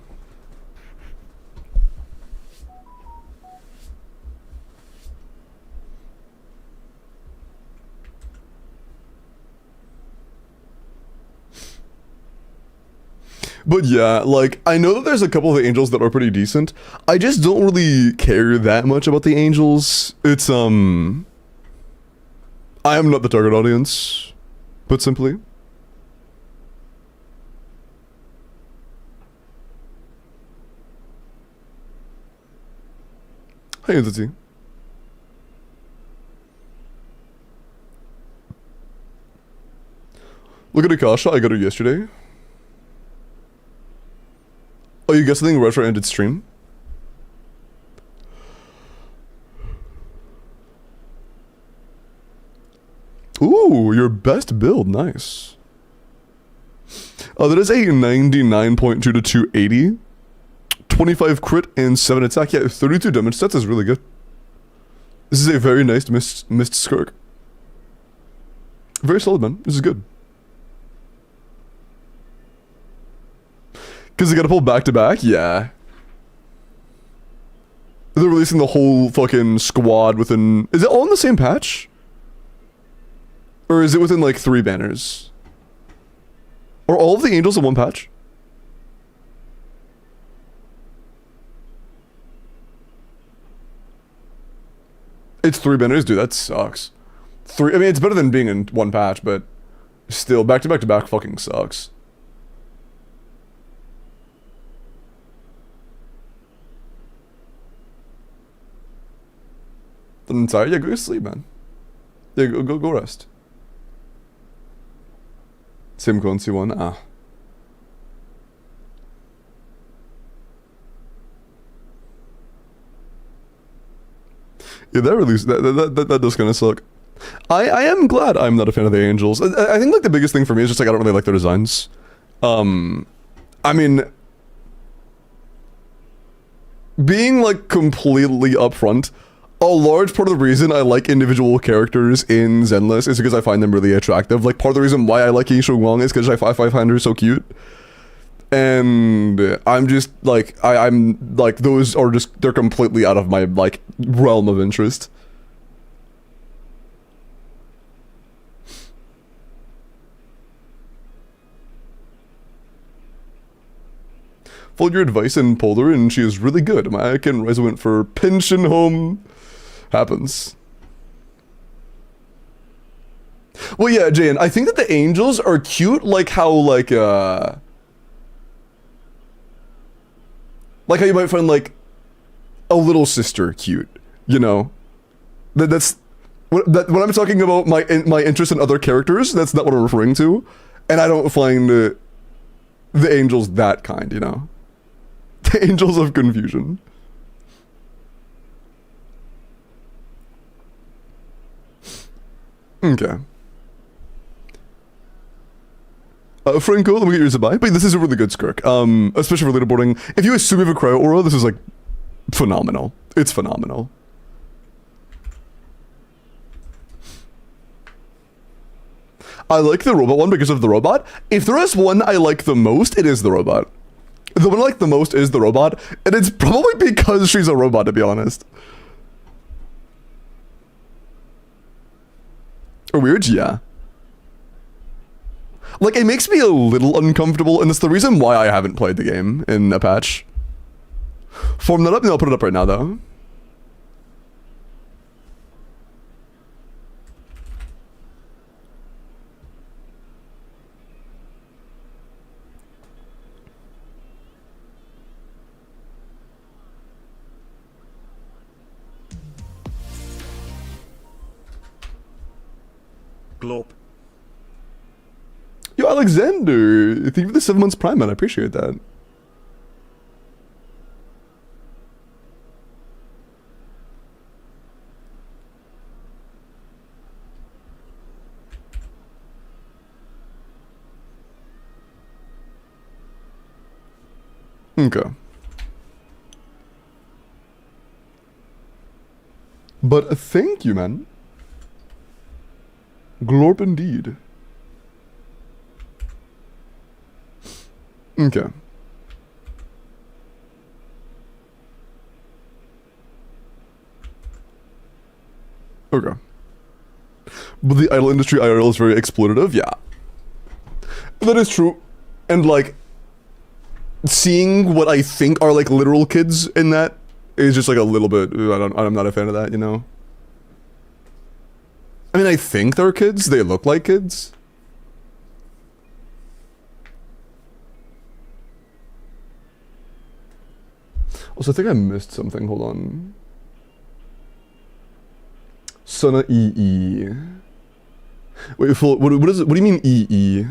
A: But yeah, like, I know that there's a couple of the Angels that are pretty decent. I just don't really care that much about the Angels. It's, I am not the target audience, put simply. Hi, Entity. Look at Akasha, I got her yesterday. Oh, you guessed something retro ended stream? Ooh, your best build, nice. Oh, that is a 99.2 to 280. 25 crit and 7 attack. Yeah, 32 damage. That is really good. This is a very nice missed skirk. Very solid, man. This is good. Because they gotta pull back to back? Yeah. They're releasing the whole fucking squad within... Is it all in the same patch? Or is it within like 3 banners? Are all of the angels in one patch? It's 3 banners? Dude, that sucks. I mean, it's better than being in one patch, but still, back to back to back fucking sucks. I'm tired? Yeah, go to sleep, man. Yeah, go rest. Same currency one? Ah. Yeah, that does kind of suck. I am glad I'm not a fan of the angels. I think like the biggest thing for me is just like I don't really like their designs. I mean, being like completely upfront, a large part of the reason I like individual characters in Zenless is because I find them really attractive. Like part of the reason why I like Yishu Wang is because I find her so cute. And I'm just like, I'm like, those are just, they're completely out of my like realm of interest. Followed your advice and pulled her, and she is really good. My Anakin Ryza went for pension home. Happens. Well, yeah, Jayan, I think that the angels are cute, like how, like how you might find, like, a little sister cute, you know? That's... when I'm talking about my interest in other characters, that's not what I'm referring to. And I don't find the angels that kind, you know? The angels of confusion. Okay. Franco, let me get yours to buy. But this is a really good skirk. Especially for leaderboarding. If you assume you have a cryo aura, this is like phenomenal. It's phenomenal. I like the robot one because of the robot. If there is one I like the most, it is the robot. The one I like the most is the robot, and it's probably because she's a robot, to be honest. Or weird? Yeah. Like, it makes me a little uncomfortable, and it's the reason why I haven't played the game in a patch. Form that up, and I'll put it up right now, though.
D: Glop.
A: Yo, Alexander! Thank you for the 7 months Prime, man. I appreciate that. Okay. But thank you, man. Glorp indeed. Okay. Okay. But the idol industry IRL is very exploitative, yeah. That is true. And like, seeing what I think are like literal kids in that is just like a little bit, I'm not a fan of that, you know? I mean, I think they're kids, they look like kids. Also, I think I missed something, hold on. Sona EE. Wait, what is it? What do you mean EE?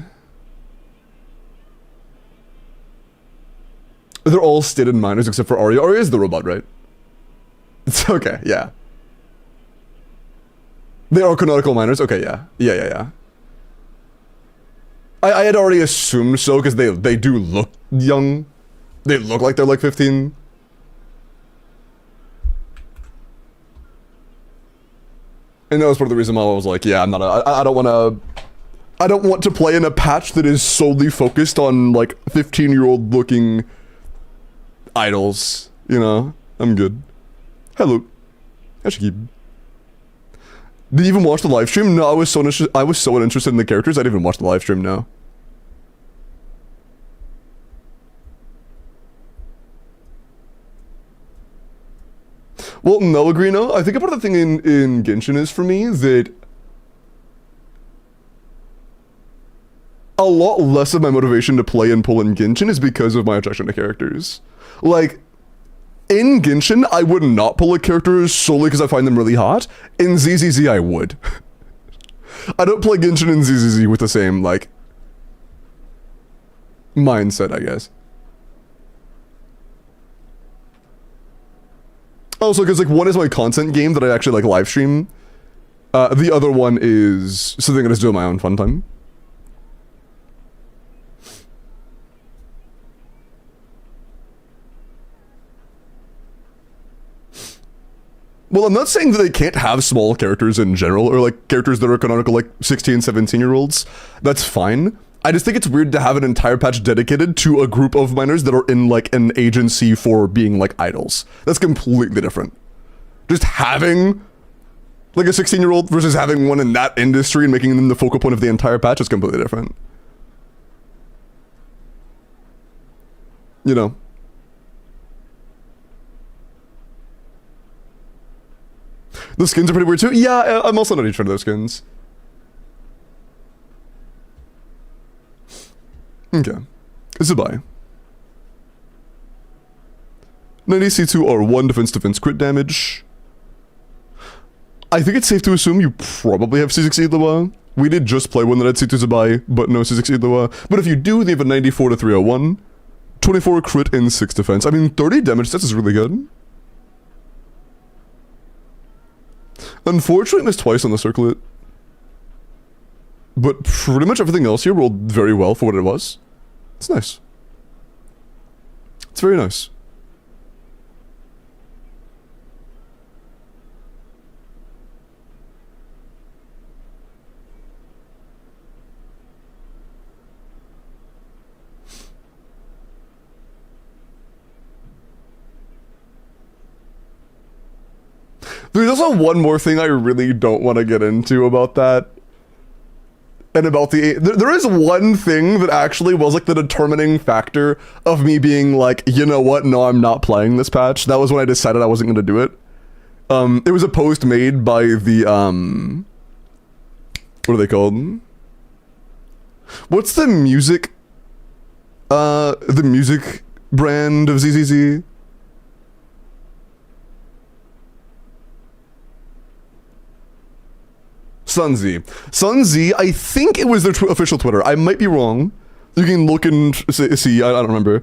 A: They're all stated minors except for Arya. Arya is the robot, right? It's okay, yeah. They are canonical minors? Okay, yeah. Yeah. I had already assumed so, because they do look young. They look like they're like 15. And that was part of the reason why I was like, yeah, I'm not I don't want to play in a patch that is solely focused on like 15-year-old looking idols, you know? I'm good. Hello. I should keep. Did you even watch the live stream? No, I was so uninterested in the characters, I didn't even watch the live stream, no. Well, no, Agrino. I think a part of the thing in Genshin is for me that a lot less of my motivation to play and pull in Genshin is because of my attraction to characters. Like, in Genshin, I would not pull a character solely because I find them really hot. In ZZZ, I would. I don't play Genshin and ZZZ with the same, like, mindset, I guess. Also, because, like, one is my content game that I actually, like, live stream. The other one is something I just do on my own fun time. Well, I'm not saying that they can't have small characters in general, or like characters that are canonical like 16, 17-year-olds. That's fine. I just think it's weird to have an entire patch dedicated to a group of minors that are in like an agency for being like idols. That's completely different. Just having like a 16-year-old versus having one in that industry and making them the focal point of the entire patch is completely different. You know? The skins are pretty weird too. Yeah, I'm also not a fan of those skins. Okay. Zubai. 90 C2 are 1 defense crit damage. I think it's safe to assume you probably have C6 Idlawa. We did just play one that had C2 Zubai, but no C6 Idlawa. But if you do, they have a 94 to 301. 24 crit and 6 defense. I mean, 30 damage, this is really good. Unfortunately, missed twice on the circlet. But pretty much everything else here rolled very well for what it was. It's nice. It's very nice. There's also one more thing I really don't want to get into about that. And about the... There is one thing that actually was like the determining factor of me being like, you know what, no, I'm not playing this patch. That was when I decided I wasn't going to do it. It was a post made by the, what are they called? What's the music brand of ZZZ? Sunzi, I think it was their official Twitter. I might be wrong. You can look and see, I don't remember.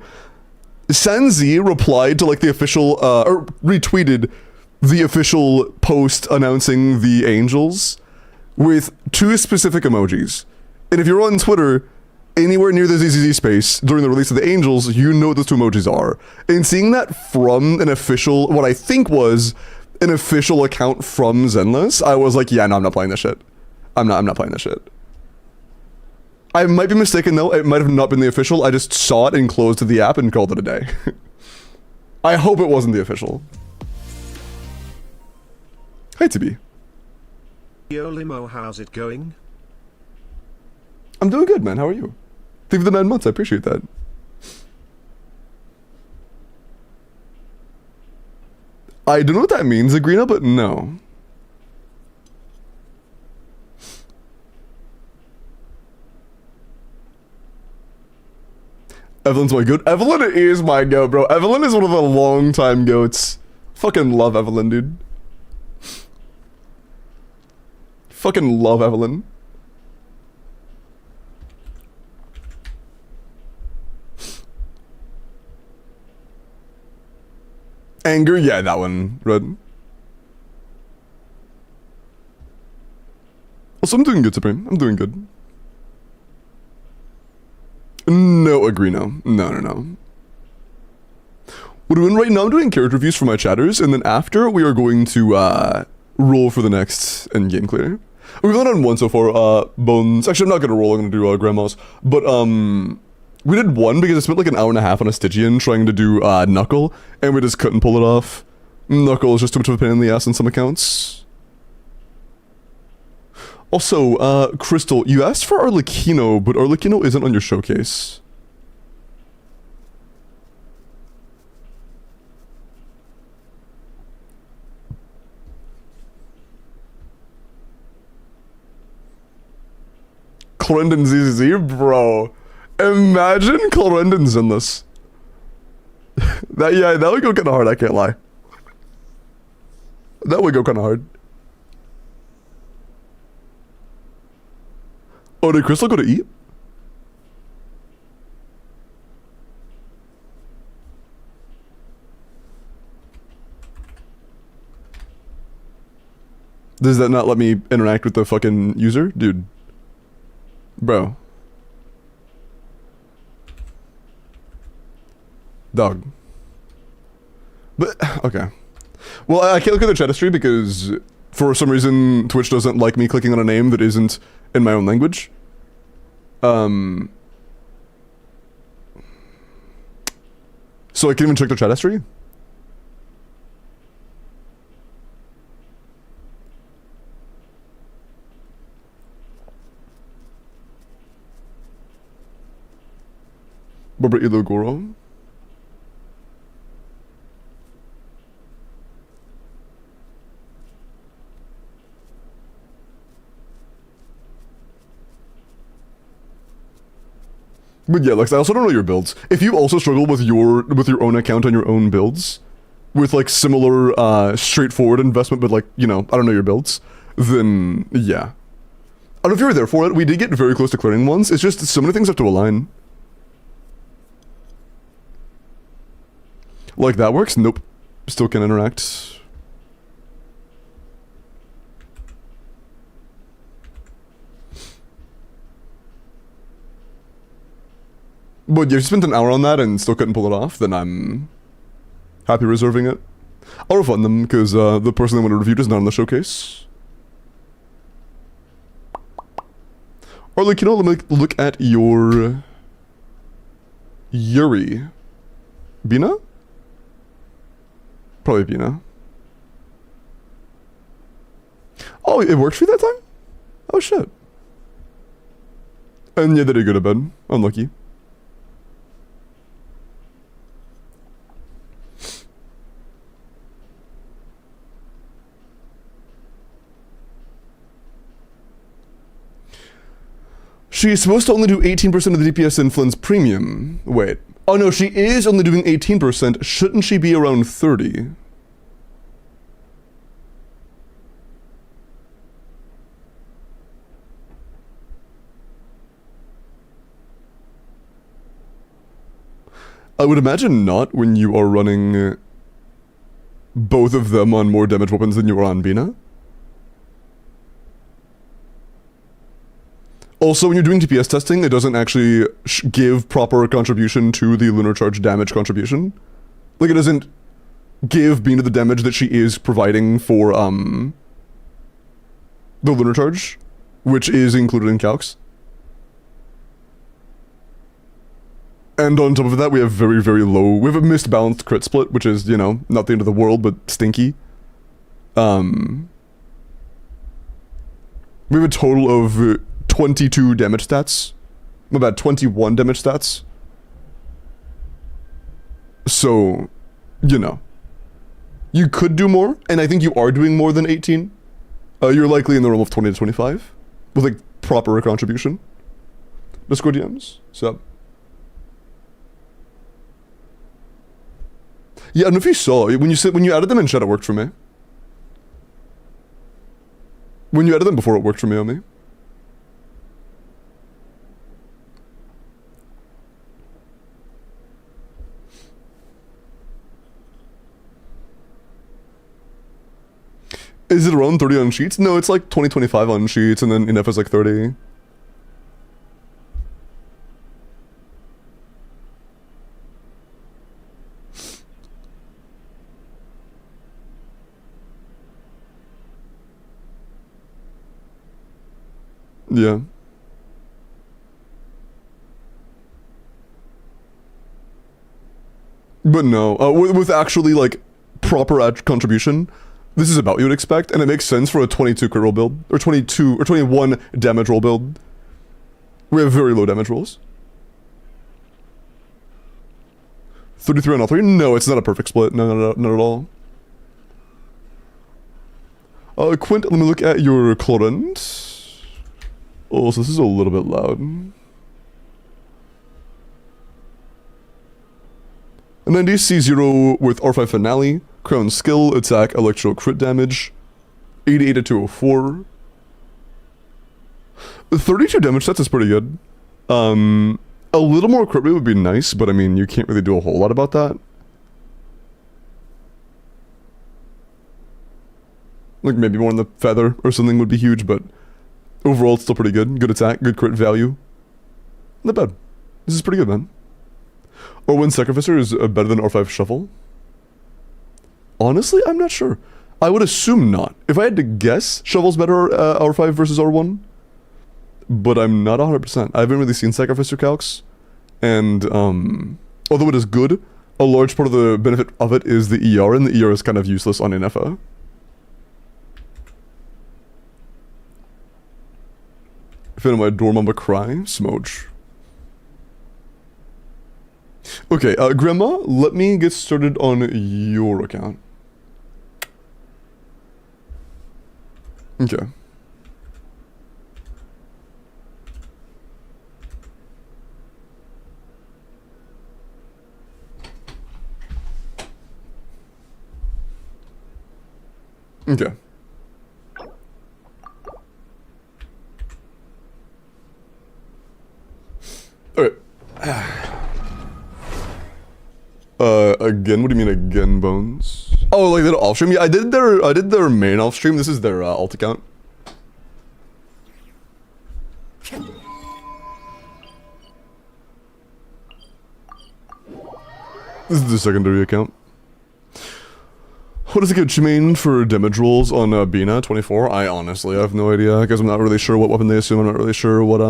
A: Sunzi replied to like the official, or retweeted the official post announcing the Angels with 2 specific emojis. And if you're on Twitter, anywhere near the ZZZ space during the release of the Angels, you know what those 2 emojis are. And seeing that from an official, what I think was an official account from Zenless, I was like, yeah, no, I'm not playing this shit. I'm not playing this shit. I might be mistaken though, it might have not been the official, I just saw it and closed the app and called it a day. I hope it wasn't the official. Hi TB.
D: Yo Limo, how's it going?
A: I'm doing good, man, how are you? Thank you for the 9 months, I appreciate that. I don't know what that means, Agrina, but no. Evelyn's my goat. Evelyn is my goat, bro. Evelyn is one of the long-time goats. Fucking love Evelyn, dude. Fucking love Evelyn. Anger, yeah, that one, right? Also, I'm doing good, Supreme. I'm doing good. No, agree, no. No. What we're doing right now, I'm doing character reviews for my chatters, and then after, we are going to, roll for the next endgame clear. We've only done one so far, Bones. Actually, I'm not gonna roll, I'm gonna do, Grandma's. But, we did one because I spent like an hour and a half on a Stygian trying to do, Knuckle, and we just couldn't pull it off. Knuckle is just too much of a pain in the ass on some accounts. Also, Crystal, you asked for Arlecchino, but Arlecchino isn't on your showcase. Clarendon ZZ, bro. Imagine Clarendon's in this. That would go kinda hard, I can't lie. That would go kinda hard. Oh, did Crystal go to eat? Does that not let me interact with the fucking user? Dude. Bro. Dog. But, okay. Well, I can't look at the chat history because for some reason Twitch doesn't like me clicking on a name that isn't in my own language. So I can't even check the chat history? Barbara Ilogoro? But yeah, Lex, I also don't know your builds. If you also struggle with your own account on your own builds, with like similar straightforward investment, but like, you know, I don't know your builds, then yeah. I don't know if you were there for it. We did get very close to clearing ones. It's just so many things have to align. Like that works? Nope. Still can interact. But if you spent an hour on that and still couldn't pull it off, then I'm happy reserving it. I'll refund them because the person that wanted reviewed is not on the showcase. Or like, you know, let me look at your Yuri. Bina? Probably Bina. Oh, it worked for you that time? Oh shit. And yeah, they did good at bed. Unlucky. She's supposed to only do 18% of the DPS in Flynn's premium. Wait. Oh no, she is only doing 18%. Shouldn't she be around 30? I would imagine not when you are running both of them on more damage weapons than you are on Bina. Also, when you're doing DPS testing, it doesn't actually give proper contribution to the lunar charge damage contribution. Like, it doesn't give Bina the damage that she is providing for, the lunar charge, which is included in calcs. And on top of that, we have very, very low... We have a misbalanced crit split, which is, you know, not the end of the world, but stinky. We have a total of 22 damage stats. About 21 damage stats. So, you know. You could do more, and I think you are doing more than 18. You're likely in the realm of 20 to 25. With, like, proper contribution. Discord DMs. So... Yeah, I don't know if you saw, when you added them in chat, it worked for me. When you added them before, it worked for me on me. Is it around 30 on sheets? No, it's like 20, 25 on sheets, and then in F is like 30. Yeah. But no, with actually like proper contribution, this is about what you would expect, and it makes sense for a 22 crit roll build, or 22 or 21 damage roll build. We have very low damage rolls. 33 on all three? No, it's not a perfect split. No, not at all. Quint, let me look at your Chlorant. Oh, so this is a little bit loud. And then DC0 with R5 Finale, Crown Skill, Attack, Electro Crit Damage, 88 to 204. 32 damage sets is pretty good. A little more crit rate would be nice, but I mean, you can't really do a whole lot about that. Like maybe more on the feather or something would be huge, but overall it's still pretty good. Good attack, good crit value. Not bad. This is pretty good, man. Orwin Sacrificer is better than R5 Shuffle? Honestly, I'm not sure. I would assume not. If I had to guess, Shuffle's better R5 versus R1. But I'm not 100%. I haven't really seen Sacrificer calcs. And although it is good, a large part of the benefit of it is the ER, and the ER is kind of useless on NFA. If I know my Dormammu cry, Smoge. Okay, Grandma, let me get started on your account. Okay. Okay. Alright. Again? What do you mean again, Bones? Oh, like that off stream? Yeah, I did their main off stream. This is their alt account. This is the secondary account. What is a good main for damage rolls on Bina 24? I honestly have no idea, because I'm not really sure what weapon they assume. I'm not really sure what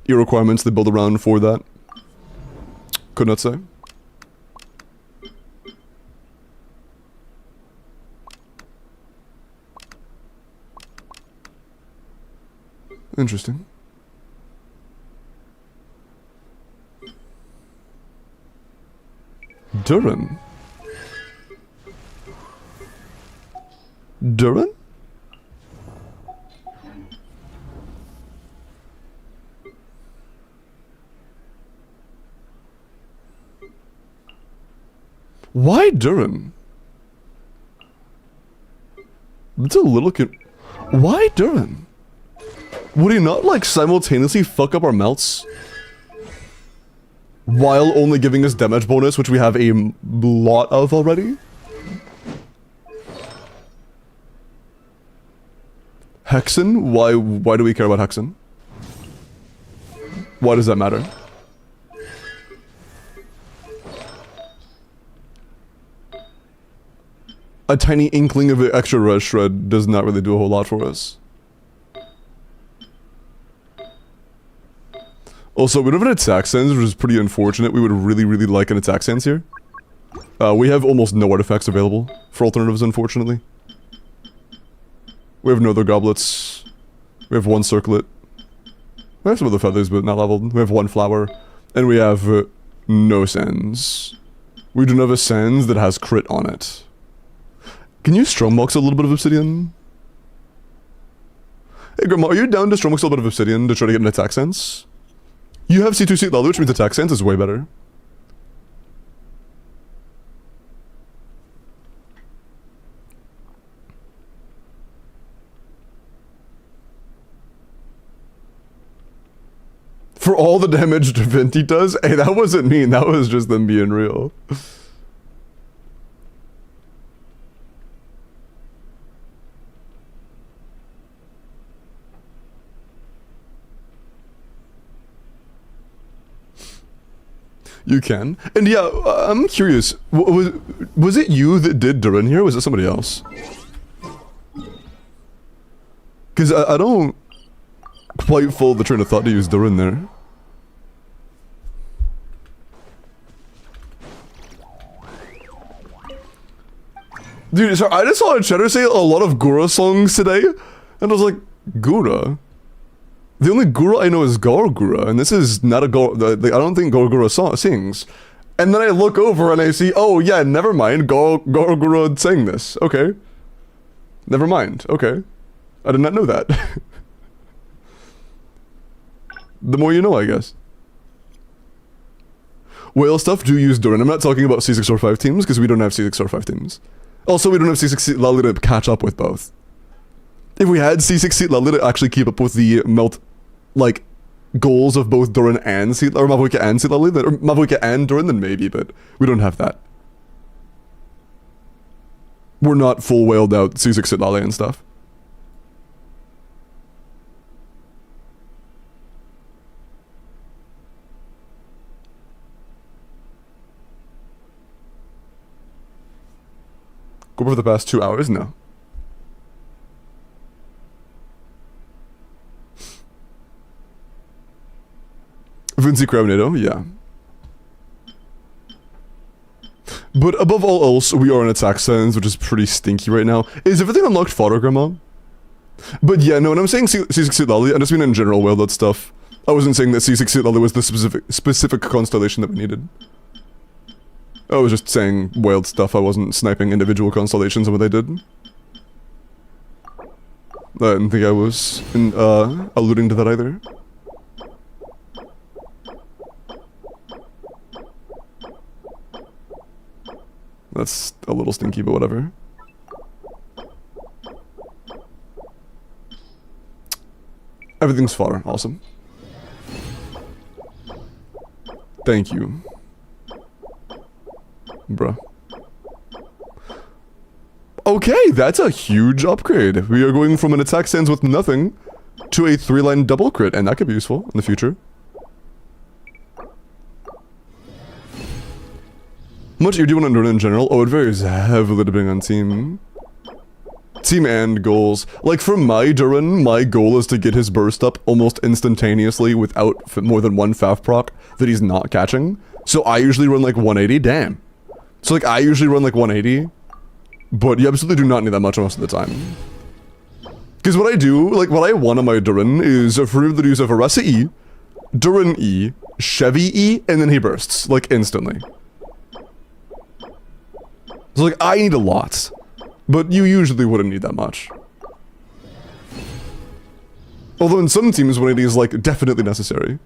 A: E requirements they build around for that. Could not say. Interesting. Duran? Duran? Why Duran? It's a little Why Duran? Would he not, like, simultaneously fuck up our melts? While only giving us damage bonus, which we have a lot of already? Hexen? Why do we care about Hexen? Why does that matter? A tiny inkling of extra res shred does not really do a whole lot for us. Also, we don't have an attack sense, which is pretty unfortunate. We would really, really like an attack sense here. We have almost no artifacts available for alternatives, unfortunately. We have no other goblets. We have one circlet. We have some other feathers, but not leveled. We have one flower. And we have no sands. We do not have a sands that has crit on it. Can you strongbox a little bit of obsidian? Hey Grandma, are you down to strongbox a little bit of obsidian to try to get an attack sense? You have C2 seat leather, which means attack sense is way better. For all the damage Divinity does? Hey, that wasn't mean, that was just them being real. You can. And yeah, I'm curious. Was it you that did Durin here? Or was it somebody else? Because I don't quite follow the train of thought to use Durin there. Dude, sorry, I just saw a chatter say a lot of Gura songs today, and I was like, Gura? The only Gura I know is Gargura, and this is not a Gar. I don't think Gargura sings. And then I look over and I see, oh yeah, never mind, Gargura sang this. Okay. Never mind. Okay. I did not know that. The more you know, I guess. Whale stuff do use Durin. I'm not talking about C6 or 5 teams, because we don't have C6 or 5 teams. Also, we don't have C6 Lally to catch up with both. If we had C6 Lally to actually keep up with the melt, like, goals of both Durin and or Mavuika and Lally, or Mavuika and Durin, then maybe, but we don't have that. We're not full whaled out C6 Lally and stuff. Go over the past 2 hours? No. Vinci Crownado? Yeah. But above all else, we are in attack sense, which is pretty stinky right now. Is everything unlocked fodder, Grandma? But yeah, no, when I'm saying C6 Lally, I just mean in general whale that stuff. I wasn't saying that C6 Lally was the specific constellation that we needed. I was just saying whaled stuff. I wasn't sniping individual constellations on what they did. I didn't think I was alluding to that either. That's a little stinky, but whatever. Everything's fodder. Awesome. Thank you. Bruh. Okay, that's a huge upgrade. We are going from an attack sense with nothing to a 3-line double crit, and that could be useful in the future. How much you do want to learn in general? Oh, it varies heavily depending on team. Team and goals. Like for my Durin, my goal is to get his burst up almost instantaneously without more than one Faf proc that he's not catching. So I usually run like 180. Damn. So like I usually run like 180, but you absolutely do not need that much most of the time. Because what I do, like what I want on my Durin is for the use of Aresa E, Durin E, Chevy E, and then he bursts, like instantly. So like I need a lot, but you usually wouldn't need that much. Although in some teams 180 is like definitely necessary.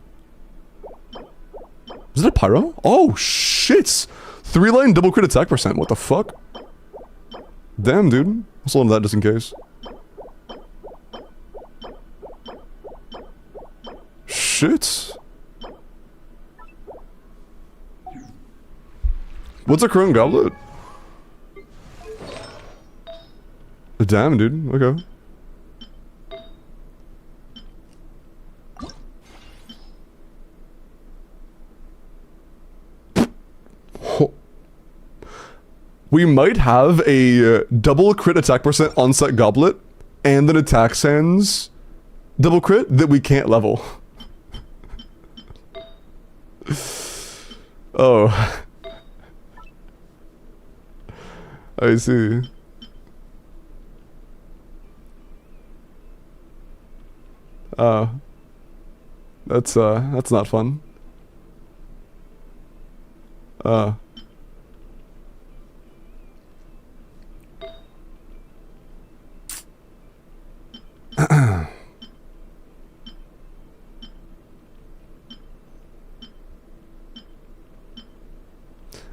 A: Is it a pyro? Oh shit! 3-line double crit attack percent, what the fuck? Damn, dude. Let's hold on to that just in case. Shit. What's a current goblet? Damn, dude. Okay. We might have a double crit attack percent onset goblet and an attack sans double crit that we can't level. Oh. I see. That's not fun.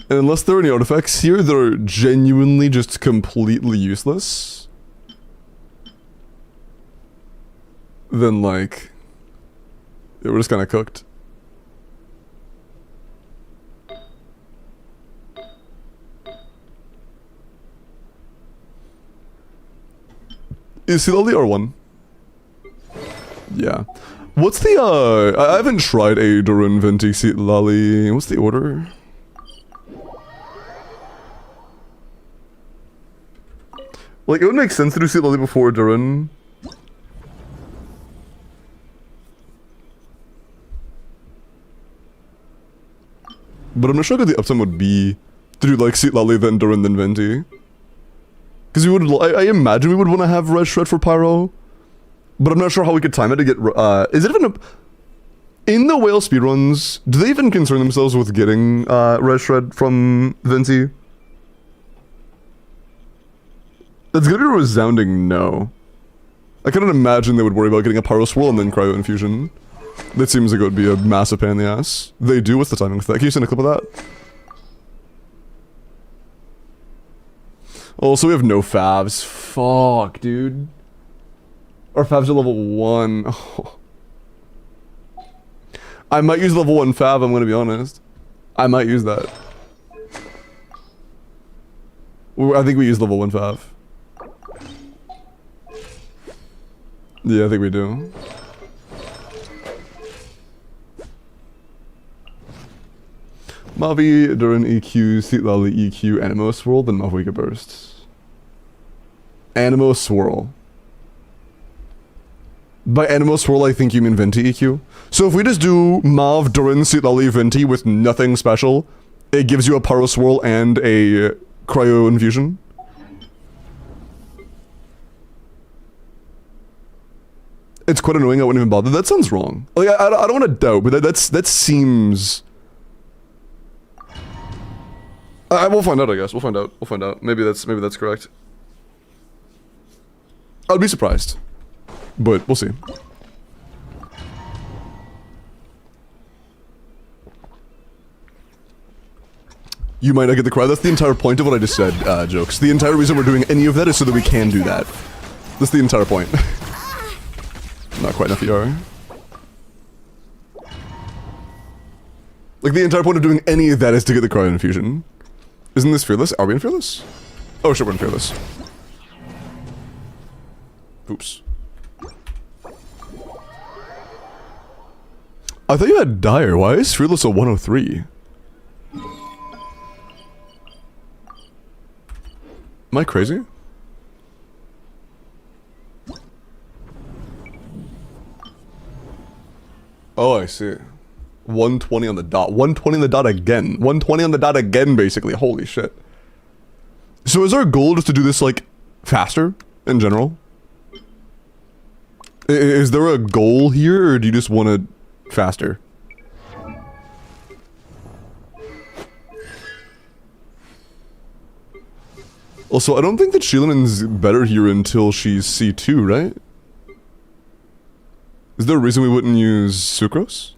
A: And unless there are any artifacts here that are genuinely just completely useless, then like, yeah, we're just kind of cooked. Is he only R1? Yeah. What's the, I haven't tried a Durun Venti Seat Lolly. What's the order? Like, it would make sense to do Seat Lolly before Durun. But I'm not sure what the uptime would be to do, like, Seat Lolly, then Durun, then Venti. Because we would, I imagine we would want to have Red Shred for Pyro. But I'm not sure how we could time it to get, is it even a... In the whale speedruns, do they even concern themselves with getting, Red Shred from Venti? That's gonna be a resounding no. I couldn't imagine they would worry about getting a Pyro Swirl and then Cryo Infusion. That seems like it would be a massive pain in the ass. They do. What's the timing with that? Can you send a clip of that? Oh, so we have no favs. Fuck, dude. Our favs are level 1. Oh. I might use level 1 fav, I'm gonna be honest. I might use that. I think we use level 1 fav. Yeah, I think we do. Mavi, Durin EQ, Seat Lolly EQ, Animo Swirl, then Mavwika Bursts. Animo Swirl. By Animo Swirl, I think you mean Venti EQ. So if we just do Mav, Durin, Seat Lolly, Venti with nothing special, it gives you a Pyro Swirl and a Cryo Infusion. It's quite annoying, I wouldn't even bother. That sounds wrong. Like, I don't want to doubt, but that seems... we'll find out, I guess. We'll find out. We'll find out. Maybe that's correct. I'd be surprised. But we'll see. You might not get the crowd. That's the entire point of what I just said, Jokes. The entire reason we're doing any of that is so that we can do that. That's the entire point. Not quite enough ER. Like, the entire point of doing any of that is to get the Cryo Infusion. Isn't this Fearless? Are we in Fearless? Oh, sure, we're in Fearless. Oops. I thought you had Dire. Why is Fearless a 103? Am I crazy? Oh, I see. 120 on the dot. 120 on the dot again. 120 on the dot again, basically. Holy shit. So is our goal just to do this, like, faster, in general? Is there a goal here, or do you just want it faster? Also, I don't think that Sheilaman's better here until she's C2, right? Is there a reason we wouldn't use Sucrose?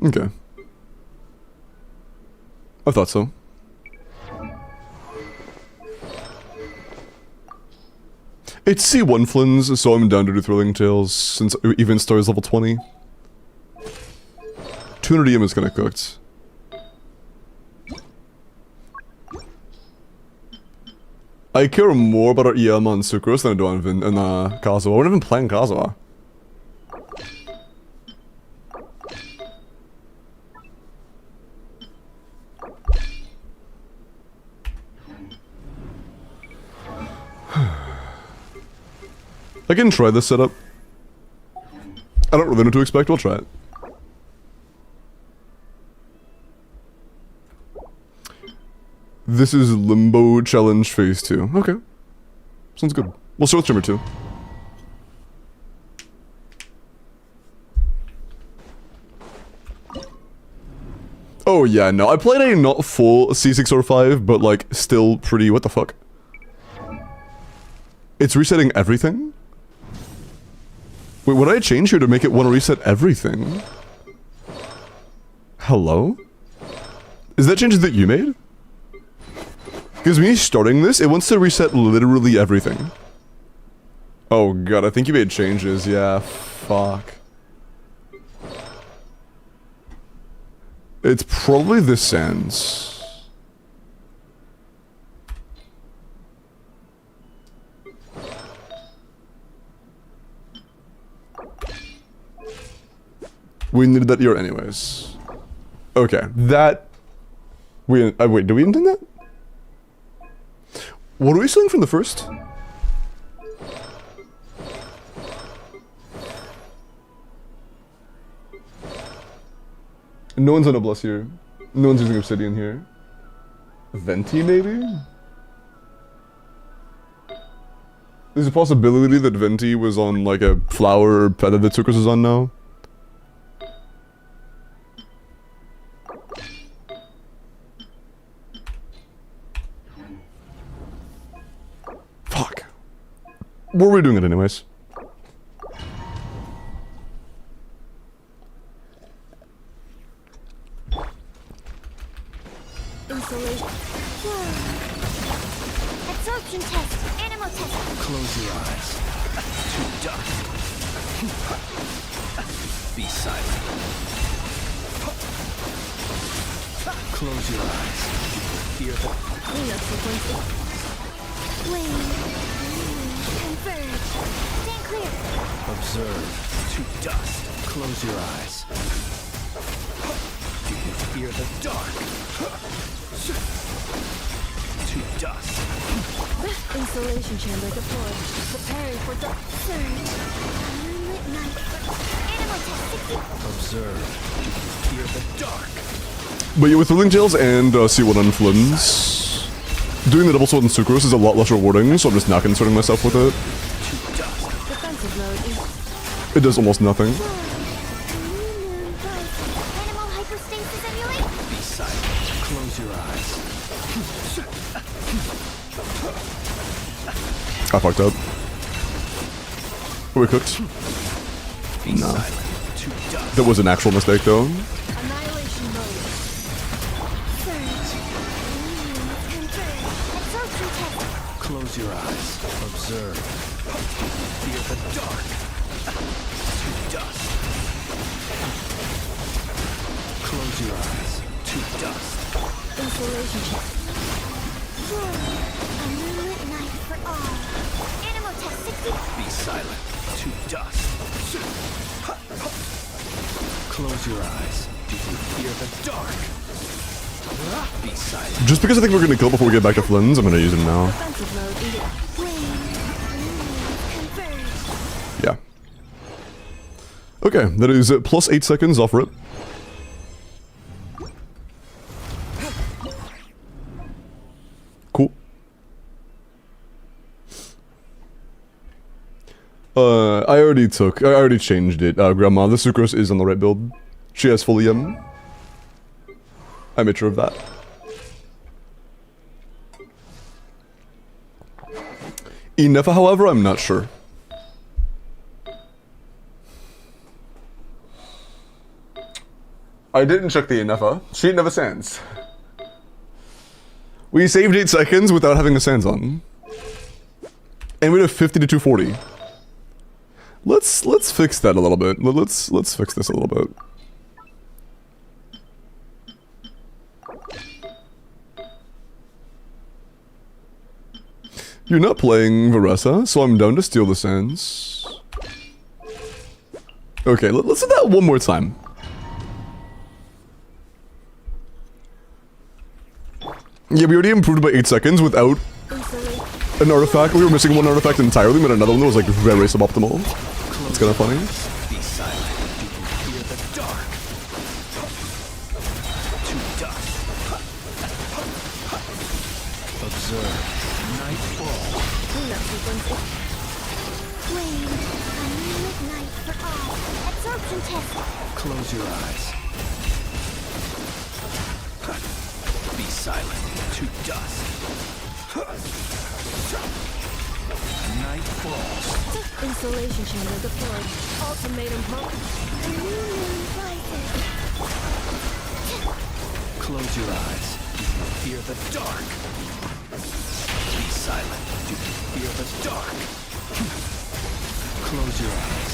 A: Okay. I thought so. It's C1 Flins, so I'm down to do Thrilling Tales since Even Star is level 20. 200 EM is kinda cooked. I care more about our EM on Sucrose than I do on Kazuha. We're not even playing Kazuha. I can try this setup. I don't really know what to expect, we'll try it. This is Limbo Challenge Phase 2. Okay. Sounds good. We'll start with Trimmer 2. Oh yeah, no. I played a not full C6 or 5, but like, still pretty... what the fuck? It's resetting everything? Wait, what did I change here to make it want to reset everything? Hello? Is that changes that you made? Because me starting this, it wants to reset literally everything. Oh god, I think you made changes. Yeah, fuck. It's probably the sands. We needed that here anyways. Okay, that... wait, do we intend that? What are we stealing from the first? No one's on a bless here. No one's using obsidian here. Venti, maybe? There's a possibility that Venti was on like a flower pet that Sucrose is on now. Fuck. Were we doing it anyways?
C: Insulation. Absorption test. Animal test.
B: Close your eyes. To dust. Be silent. Close your eyes. Hear the
C: Cleanup sequence. Wing. Converge. Stand clear.
B: observe. To dust. Close your eyes. Do you fear the dark? To dust.
C: Insulation chamber deployed. Preparing for dark surge. Moonlit night. Animal test 60.
B: Observe. Do you fear the dark?
A: But yeah, with Thrilling Tales and C1 on Flynn's, doing the double sword and Sucrose is a lot less rewarding, so I'm just not concerning myself with it.
B: To dust.
C: Defensive mode is
A: It does almost nothing.
C: Animal hyperstasis emulate.
B: Be silent. Close your eyes.
A: I fucked up. We cooked.
B: Be silent. To dust.
A: That was an actual mistake though.
C: Annihilation mode. Surge. Converge. Absorption test.
B: Close your eyes. Observe. Fear the dark. To dust. Close your eyes. To dust.
C: Insulation check. A moonlit night for all. Animal test 60.
B: Be silent. To dust. Close your eyes. Do you fear the dark? Be silent.
A: Just because I think we're gonna kill before we get back to Flynn's, I'm gonna use him now.
C: Defensive mode is wing. Converge.
A: Yeah. Okay, that is plus 8 seconds off rip. Cool. I already changed it. Grandma, the Sucrose is on the right build. She has full EM. I made sure of that. Inefa, however, I'm not sure. I didn't check the Inefa. She never sands. We saved 8 seconds without having the sands on. And we have 50 to 240. Let's fix that a little bit. Let's fix this a little bit. You're not playing Varesa, so I'm down to steal the sands. Okay, let's do that one more time. Yeah, we already improved by 8 seconds without an artifact. We were missing one artifact entirely, but another one that was like very suboptimal. It's kind of funny.
B: Be silent. Do you fear the dark? To dust. Observe. Nightfall.
C: Cleanup sequence. Wing. A moonlit night for all. Absorption test.
B: Close your eyes. Be silent. To dust. Night falls.
C: Insulation chamber deployed. Ultimatum pump. A new moon rises.
B: Close your eyes. Do you Fear the dark. Be silent. Do you fear the dark? Close your eyes.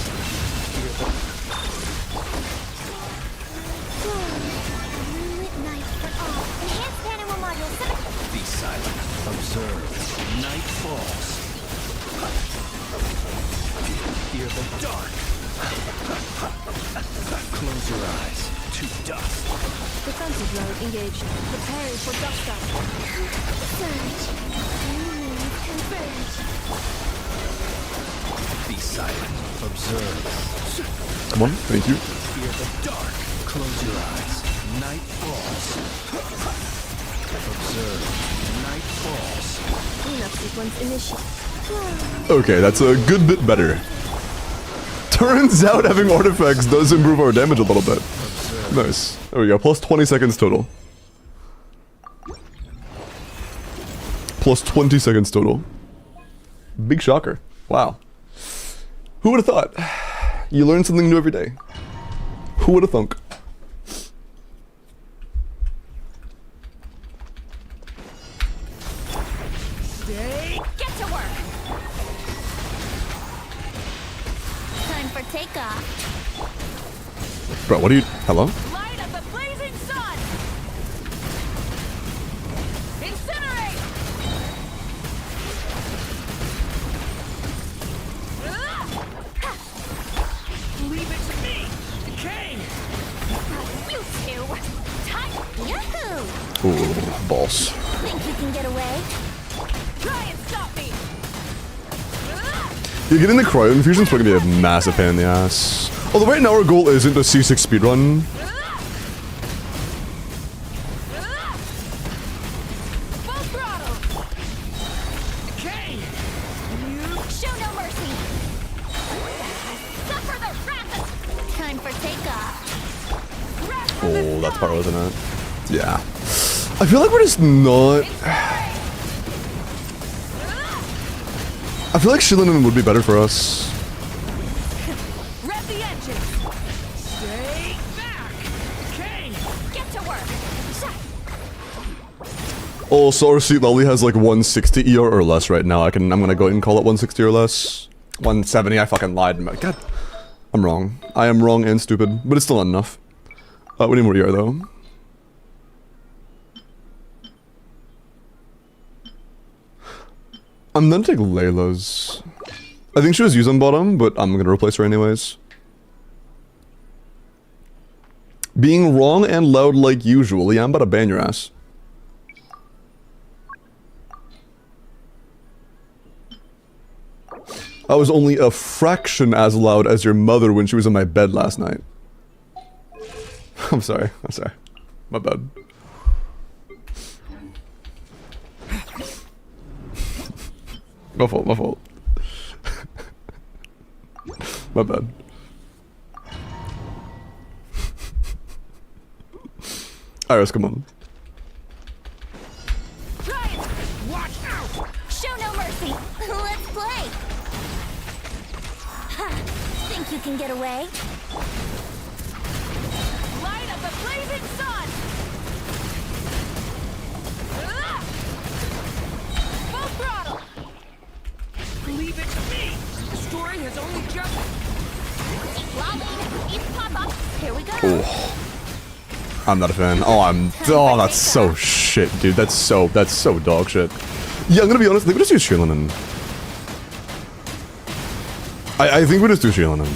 B: Fear the...
C: Moonlit night for all. Enhanced Panama module 7.
B: Be silent. Observe. Night falls. Fear the dark. Close your eyes. To dust.
C: Defensive mode engaged. Preparing for dust up. Surge. Converge.
B: Be silent. Observe.
A: Come on, thank you.
B: Fear the dark. Close your eyes. Night falls. Observe. Night falls.
C: Cleanup sequence initiated.
A: Okay, that's a good bit better. Turns out having artifacts does improve our damage a little bit. Nice. There we go, plus 20 seconds total. Plus 20 seconds total. Big shocker. Wow. Who would have thought? You learn something new every day. Who would have thunk?
C: Get to work. Time for takeoff.
A: Bro, what are you... Hello?
C: Light of the blazing sun. Incinerate.
B: Leave it to me. Decay.
C: You two. Time. Yahoo!
A: Ooh, balls.
C: Think you can get away?
B: Try and stop me.
A: Yeah, getting the cryo infusion's probably gonna be a massive pain in the ass. Although right now our goal isn't a C6 speedrun.
B: Full throttle. Decay.
C: Show no mercy. Suffer the wrath. Time for takeoff.
A: Oh, that's part, isn't it? Yeah. I feel like we're just not... I feel like Shilinen would be better for us.
B: Rev the engine. Stay back. Decay.
C: Get to work.
A: Also, our seat lolly has like 160 ER or less right now. I'm gonna go ahead and call it 160 or less. 170, I fucking lied. God, I'm wrong. I am wrong and stupid, but it's still not enough. We need more ER though. I'm gonna take Layla's. I think she was used on bottom, but I'm gonna replace her anyways. Being wrong and loud like usual. Yeah, I'm about to ban your ass. I was only a fraction as loud as your mother when she was in my bed last night. I'm sorry. I'm sorry. My bad. My fault, my fault. My bad. Iris, come on.
C: Try it. Watch out. Show no mercy. Let's play. Ha. Think you can get away?
B: Light of the blazing sun. Full throttle. Leave it to me. The story has only just...
C: Lolly, eat pop up. Here we go.
A: Oh. I'm not a fan. Oh, that's so shit, dude. That's so dog shit. Yeah, I'm gonna be honest, I think we just use Shilinen. I think we just do Shilinen.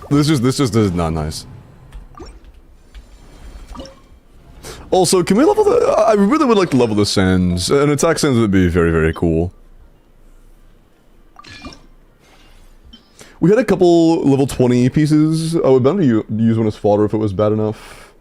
A: This just is not nice. Also, can we level the... I really would like to level the sands. An attack sands would be very, very cool. We had a couple level 20 pieces. I would better use one as fodder if it was bad enough.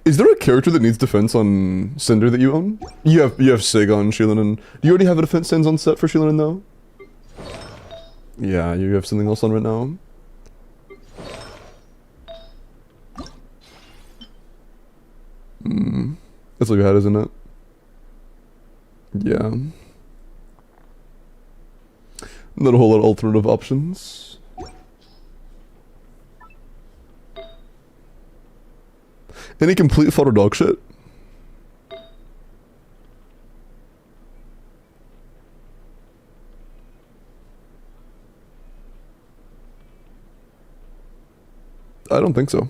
A: Is there a character that needs defense on Cinder that you own? You have Sig on Shilinen. Do you already have a defense sands on set for Shilinen though? Yeah, you have something else on right now. That's all you had, isn't it? Yeah. Not a whole lot of alternative options. Any complete photo dog shit? I don't think so.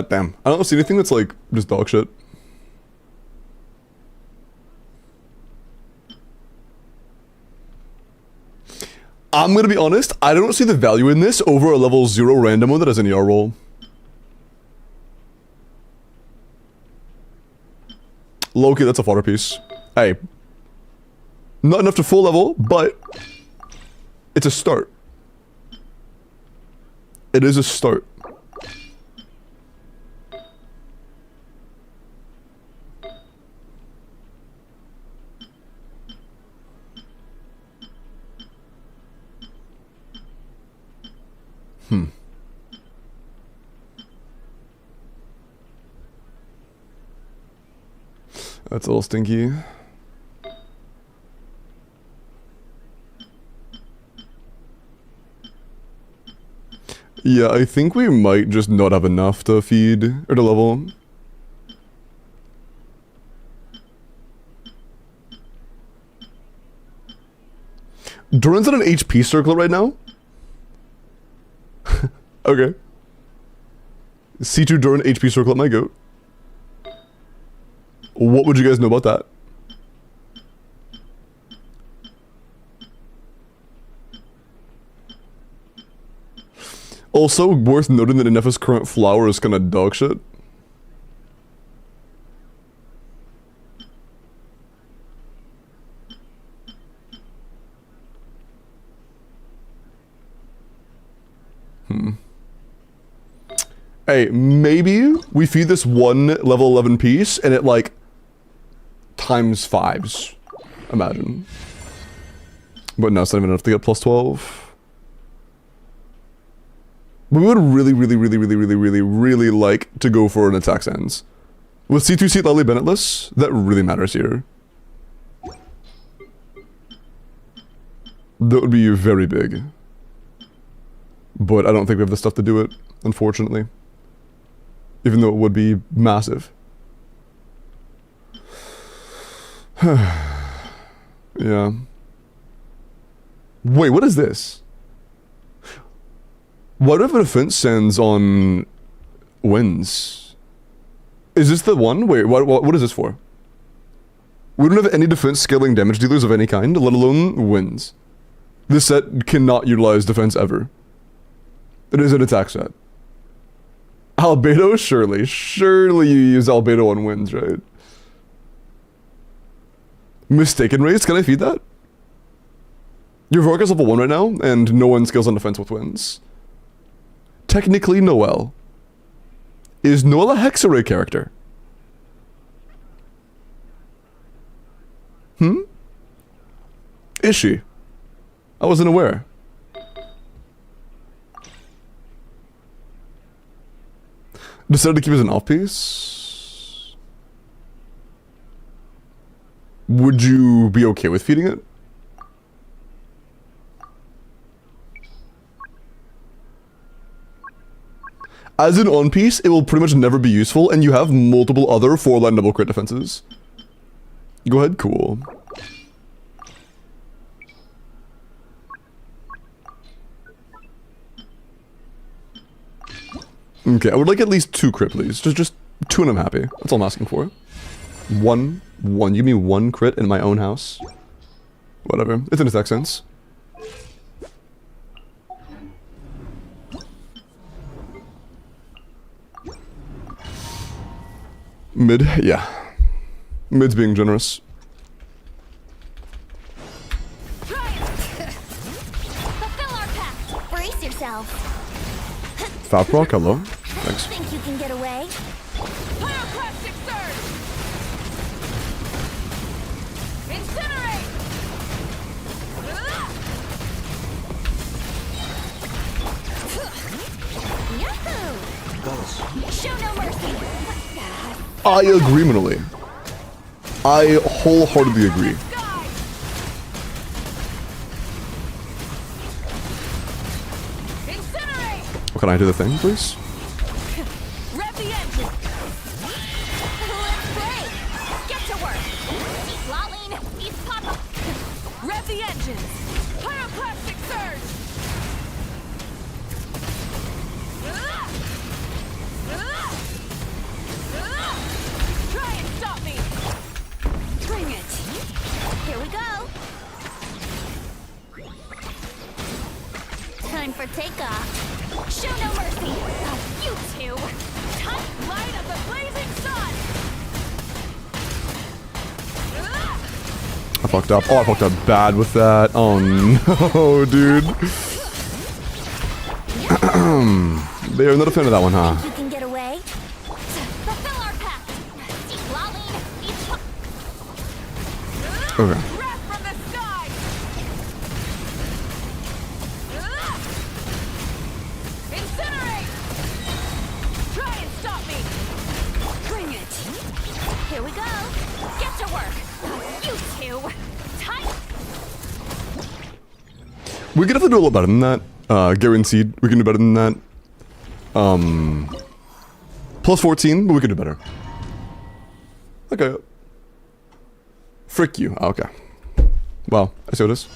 A: Damn. I don't see anything that's like just dog shit. I'm gonna be honest, I don't see the value in this over a level 0 random that has an ER roll. Loki, that's a fodder piece. Hey. Not enough to full level, but it's a start. It is a start. That's a little stinky. Yeah, I think we might just not have enough to feed or to level. Duran's at an HP circle right now? Okay. C2 Duran HP circle at my goat. What would you guys know about that? Also, worth noting that Ineffa's current flower is kinda dog shit. Hey, maybe we feed this one level 11 piece and it like times 5s. Imagine. But no, it's not even enough to get plus 12. We would really like to go for an attack sense. With C2 seat Lily Bennetless, that really matters here. That would be very big. But I don't think we have the stuff to do it, unfortunately. Even though it would be massive. Yeah. Wait, what is this? Why do I have a defense sends on wins? Is this the one? Wait, what is this for? We don't have any defense scaling damage dealers of any kind, let alone wins. This set cannot utilize defense ever. It is an attack set. Albedo? Surely. Surely you use Albedo on wins, right? Mistaken race? Can I feed that? Your Vork is level 1 right now, and no one scales on defense with wins. Technically, Noelle. Is Noelle a Hexarray character? Is she? I wasn't aware. Decided to keep it as an off-piece? Would you be okay with feeding it? As an on-piece, it will pretty much never be useful, and you have multiple other 4-line double crit defenses. Go ahead, cool. Okay, I would like at least 2 crit, please. Just 2 and I'm happy. That's all I'm asking for. One. Give me 1 crit in my own house. Whatever. It's an attack sense. Mid? Yeah. Mid's being generous.
C: Fulfill our pact. Brace yourself.
A: Fat Rock, hello. Thanks.
C: Think you can get away?
B: Pyroclastic surge! Incinerate!
C: Yahoo! Show no mercy.
A: I agree, Minoli. I wholeheartedly agree.
B: Incinerate!
A: Can I do the thing, please?
B: Rev the
C: off. Show no mercy. You two. Touch light of the blazing sun.
A: I fucked up. Oh, I fucked up bad with that. Oh no, dude. They're not a fan of that one, huh?
C: You can get away. Fulfill our pact.
A: Okay.
B: Breath from the sky. Incinerate. Try and stop me. Bring it.
C: Here we go. Get to work. You two. Tight.
A: We could have to do a little better than that. Guaranteed. We can do better than that. Plus 14, but we could do better. Okay. Frick you. Oh, okay. Wow. I see what it is.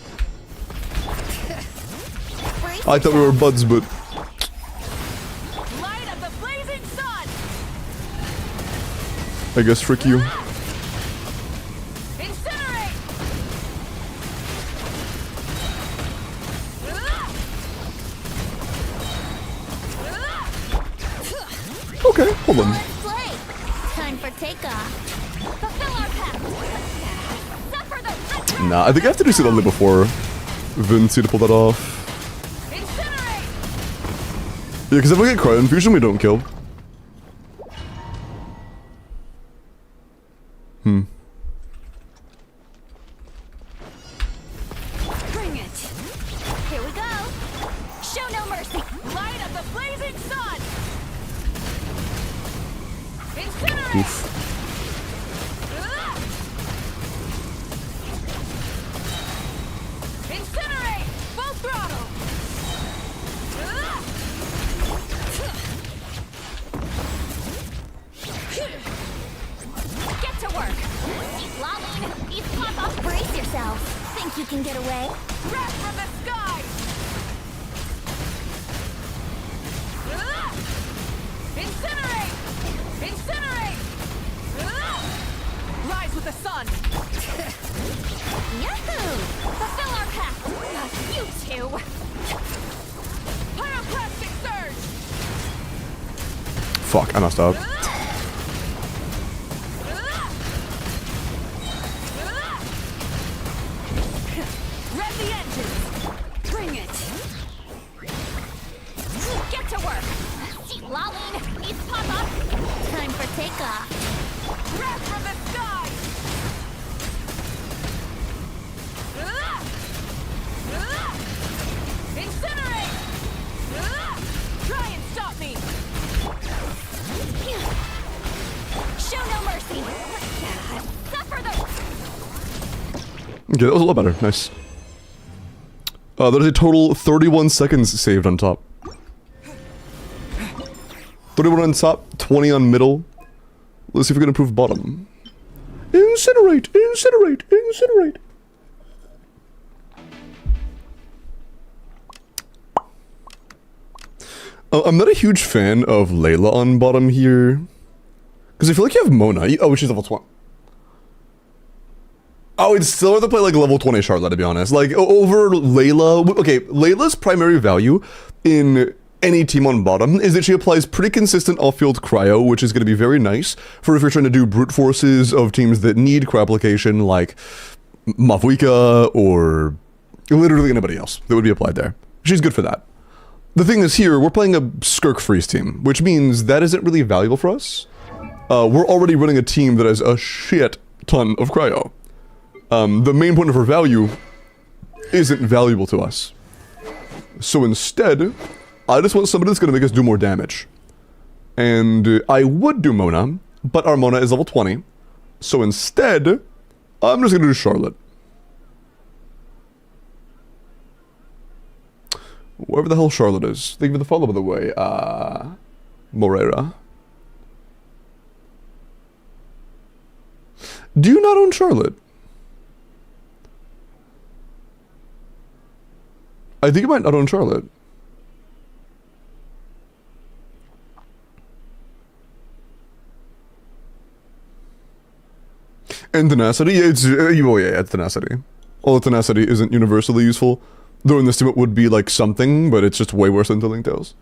A: I thought we were buds, but...
B: Light of the blazing sun.
A: I guess frick you.
B: Incinerate.
A: Okay, hold on.
C: Let's play. Time for takeoff. Fulfill our pact. Suffer the
A: Nah, I think I have to do something before Vinci to pull that off.
B: Incinerate.
A: Yeah, because if we get cryo infusion, we don't kill.
B: Bring it.
C: Here we go.
B: Show no mercy. Light of the blazing sun. Incinerate.
A: Oof.
B: Incinerate. Full throttle.
C: Get to work. Lolling. These pop off. Brace yourself. Think you can get away?
B: Breath from the sky. Incinerate. Incinerate. Rise with the sun.
C: Yahoo! Fulfill our pact. You two.
B: Pyroclastic surge.
A: Fuck, I messed up.
B: Rev the engines. Bring it.
C: Get to work. Lolling. These pop off. Time for takeoff.
B: Breath from the sky. Incinerate. Try and stop me.
C: Show no mercy. Suffer the...
A: Okay, that was a lot better. Nice. There's a total 31 seconds saved on top. 31 on top, 20 on middle. Let's see if we can improve bottom. Incinerate! Incinerate! Incinerate! I'm not a huge fan of Layla on bottom here. Because I feel like you have Mona. Oh, she's level 20. Oh, it's still hard to play like level 20 Charlotte, to be honest. Like, over Layla... Okay, Layla's primary value in any team on bottom is that she applies pretty consistent off-field cryo, which is going to be very nice for if you're trying to do brute forces of teams that need cryo application, like Mavuika or literally anybody else that would be applied there. She's good for that. The thing is here, we're playing a Skirk Freeze team, which means that isn't really valuable for us. We're already running a team that has a shit ton of cryo. The main point of her value isn't valuable to us. So instead, I just want somebody that's going to make us do more damage. And I would do Mona, but our Mona is level 20. So instead, I'm just going to do Charlotte. Wherever the hell Charlotte is. Thank you for the follow, by the way. Moreira. Do you not own Charlotte? I think you might not own Charlotte. And tenacity? Yeah, it's, well, yeah, it's tenacity. Although tenacity isn't universally useful. Though in this team it would be like something, but it's just way worse than Tilting Tales.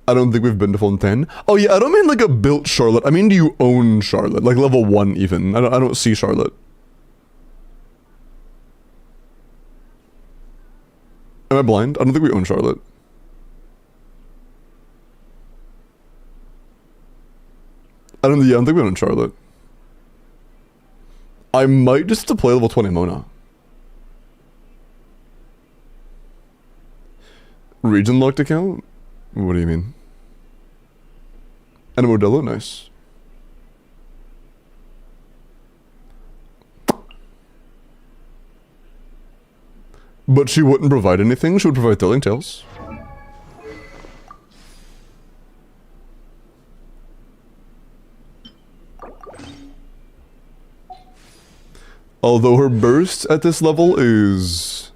A: I don't think we've been to Fontaine. Oh yeah, I don't mean like a built Charlotte. I mean, do you own Charlotte? Like level 1 even. I don't see Charlotte. Am I blind? I don't think we own Charlotte. I don't think we own Charlotte. I might just have to play level 20 Mona. Region locked account? What do you mean? And a Modelo? Nice. But she wouldn't provide anything, she would provide Tilting Tales. Although her burst at this level is...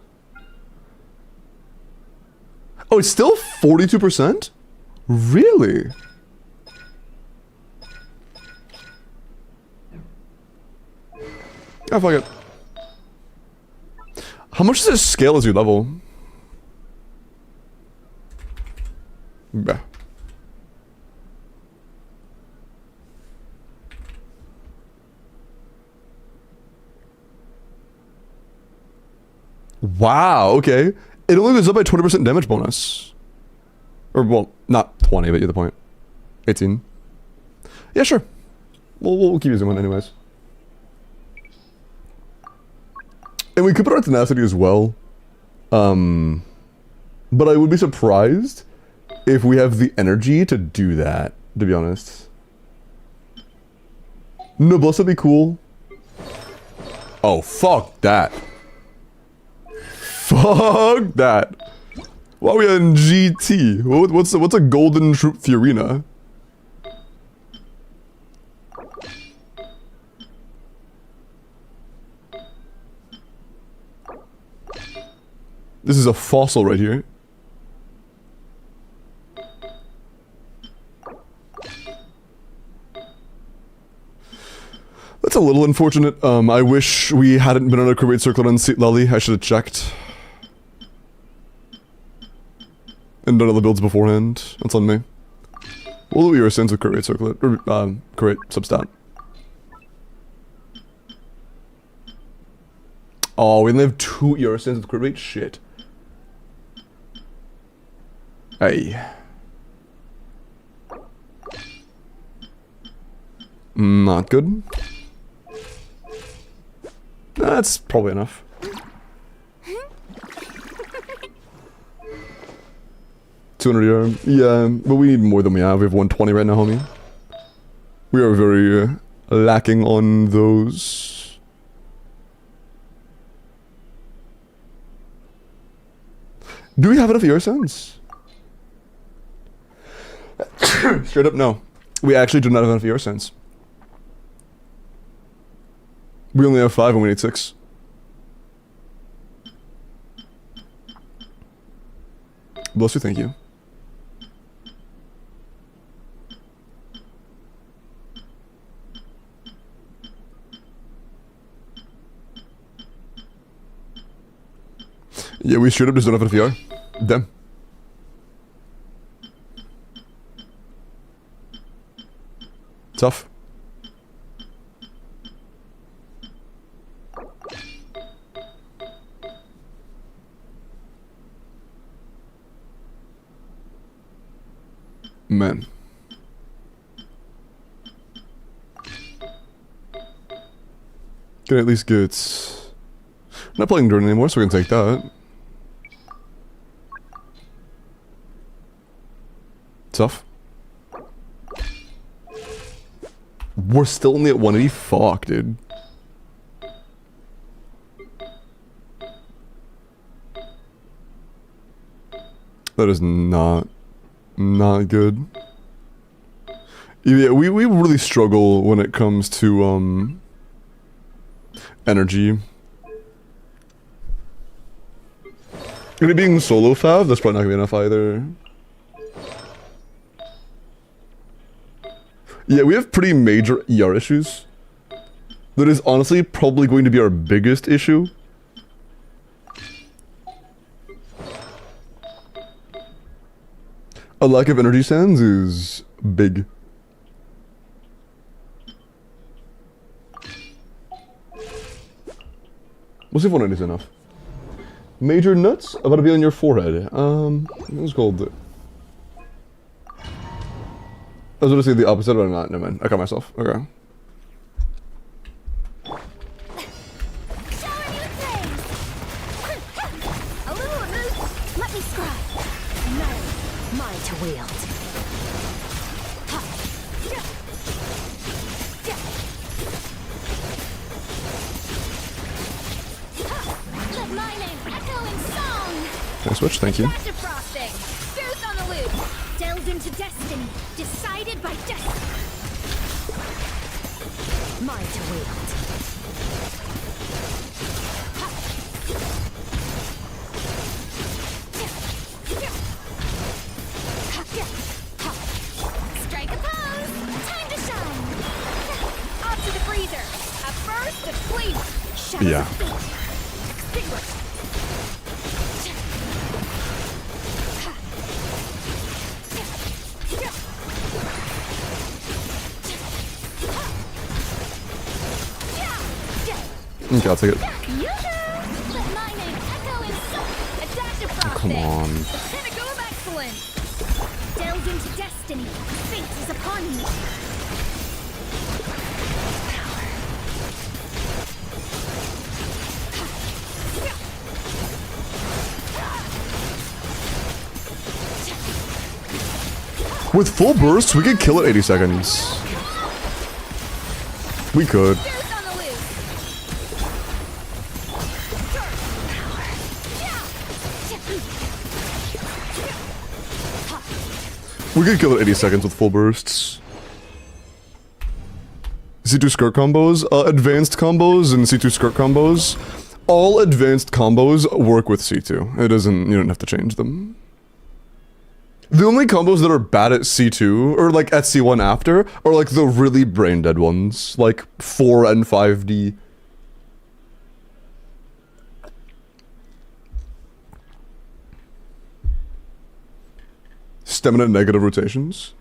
A: Oh, it's still 42%? Really? Oh, fuck it. How much does it scale as you level? Yeah. Wow, okay. It only goes up by 20% damage bonus. Or, well, not 20, but you get the point. 18. Yeah, sure. We'll keep using one anyways. And we could put our tenacity as well. But I would be surprised if we have the energy to do that, to be honest. Noblesse would be cool. Oh, fuck that. Fuck that. Why are we on GT? What's a golden troop Theorina? This is a fossil right here. That's a little unfortunate. I wish we hadn't been on a Create Circlet on Seat Lolly. I should have checked. And done all the builds beforehand. That's on me. We'll do your sins with Create Circlet. Or, Create Substat. Oh, we only have 2 ER sins with Create? Shit. Hey. Not good. That's probably enough. $200 yeah, but we need more than we have. We have 120 right now, homie. We are very lacking on those. Do we have enough ER cents? Straight up, no. We actually do not have enough ER cents. We only have 5 and we need 6. Bless you, thank you. Yeah, we straight up just don't have enough VR. Damn. Tough. Man. Can at least get... I'm not playing Jordan anymore, so we can take that. Tough. We're still only at 180? Fuck, dude. That is not good. Yeah, we really struggle when it comes to, energy. And it being solo fab, that's probably not gonna be enough either. Yeah, we have pretty major ER issues. That is honestly probably going to be our biggest issue. A lack of energy sands is big. We'll see if 190 is enough. Major nuts about to be on your forehead. What's called? I was going to say the opposite, but I'm not. Never mind. I caught myself. Okay.
C: Showing you things. A little loose. Let me scribe. No, mine to wield. Let my name echo in song.
A: Can I switch? Thank you.
C: Frosting. Booth on the loop. Delved into destiny. Decided by destiny. Mine to wield. Strike a pose. Time to shine. Off to the freezer. A burst of flavor. Shadows
A: Yeah.
C: of fate. Extinguished.
A: Okay, I'll take it.
C: Let my name echo in song. A dash of frosting.
A: Come on.
C: The pinnacle of excellence. Delved into destiny. Fate is upon me.
A: With full bursts, we could kill it 80 seconds. We could.
C: Booth on the loose.
A: We could kill it 80 seconds with full bursts. C2 skirt combos, advanced combos and C2 skirt combos. All advanced combos work with C2. It doesn't, you don't have to change them. The only combos that are bad at C2, or like at C1 after, are like the really brain dead ones. Like 4 and 5D. Stamina negative rotations?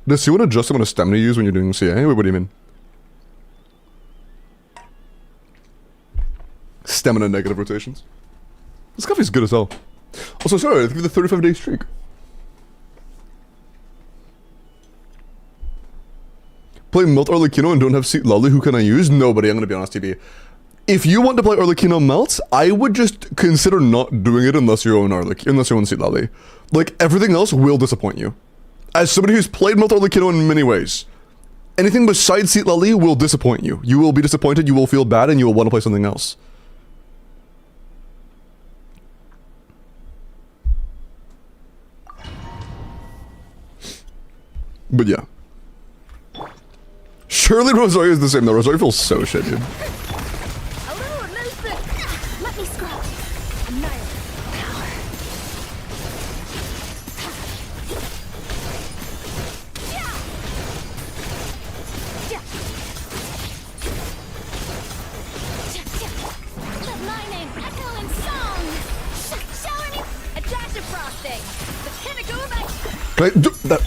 A: Does C1 adjust the amount of stamina you use when you're doing CA? Wait, what do you mean? Stamina negative rotations. This coffee's good as hell. Also, sorry, give me the 35-day streak. Play Melt Arlecchino and don't have Seat Lolly, who can I use? Nobody, I'm gonna be honest, TB. If you want to play Arlecchino Melts, I would just consider not doing it unless you own unless you own Seat Lolly. Like, everything else will disappoint you. As somebody who's played Melt Arlecchino in many ways, anything besides Seat Lolly will disappoint you. You will be disappointed, you will feel bad, and you will want to play something else. But yeah. Surely Rosario is the same though. Rosario feels so shit, dude.
C: A little loose. Let me scrub. Annihilate. Power. Let my name echo in song. Shower me a dash of frosting. The pinnacle of excellence.
A: Can I do that?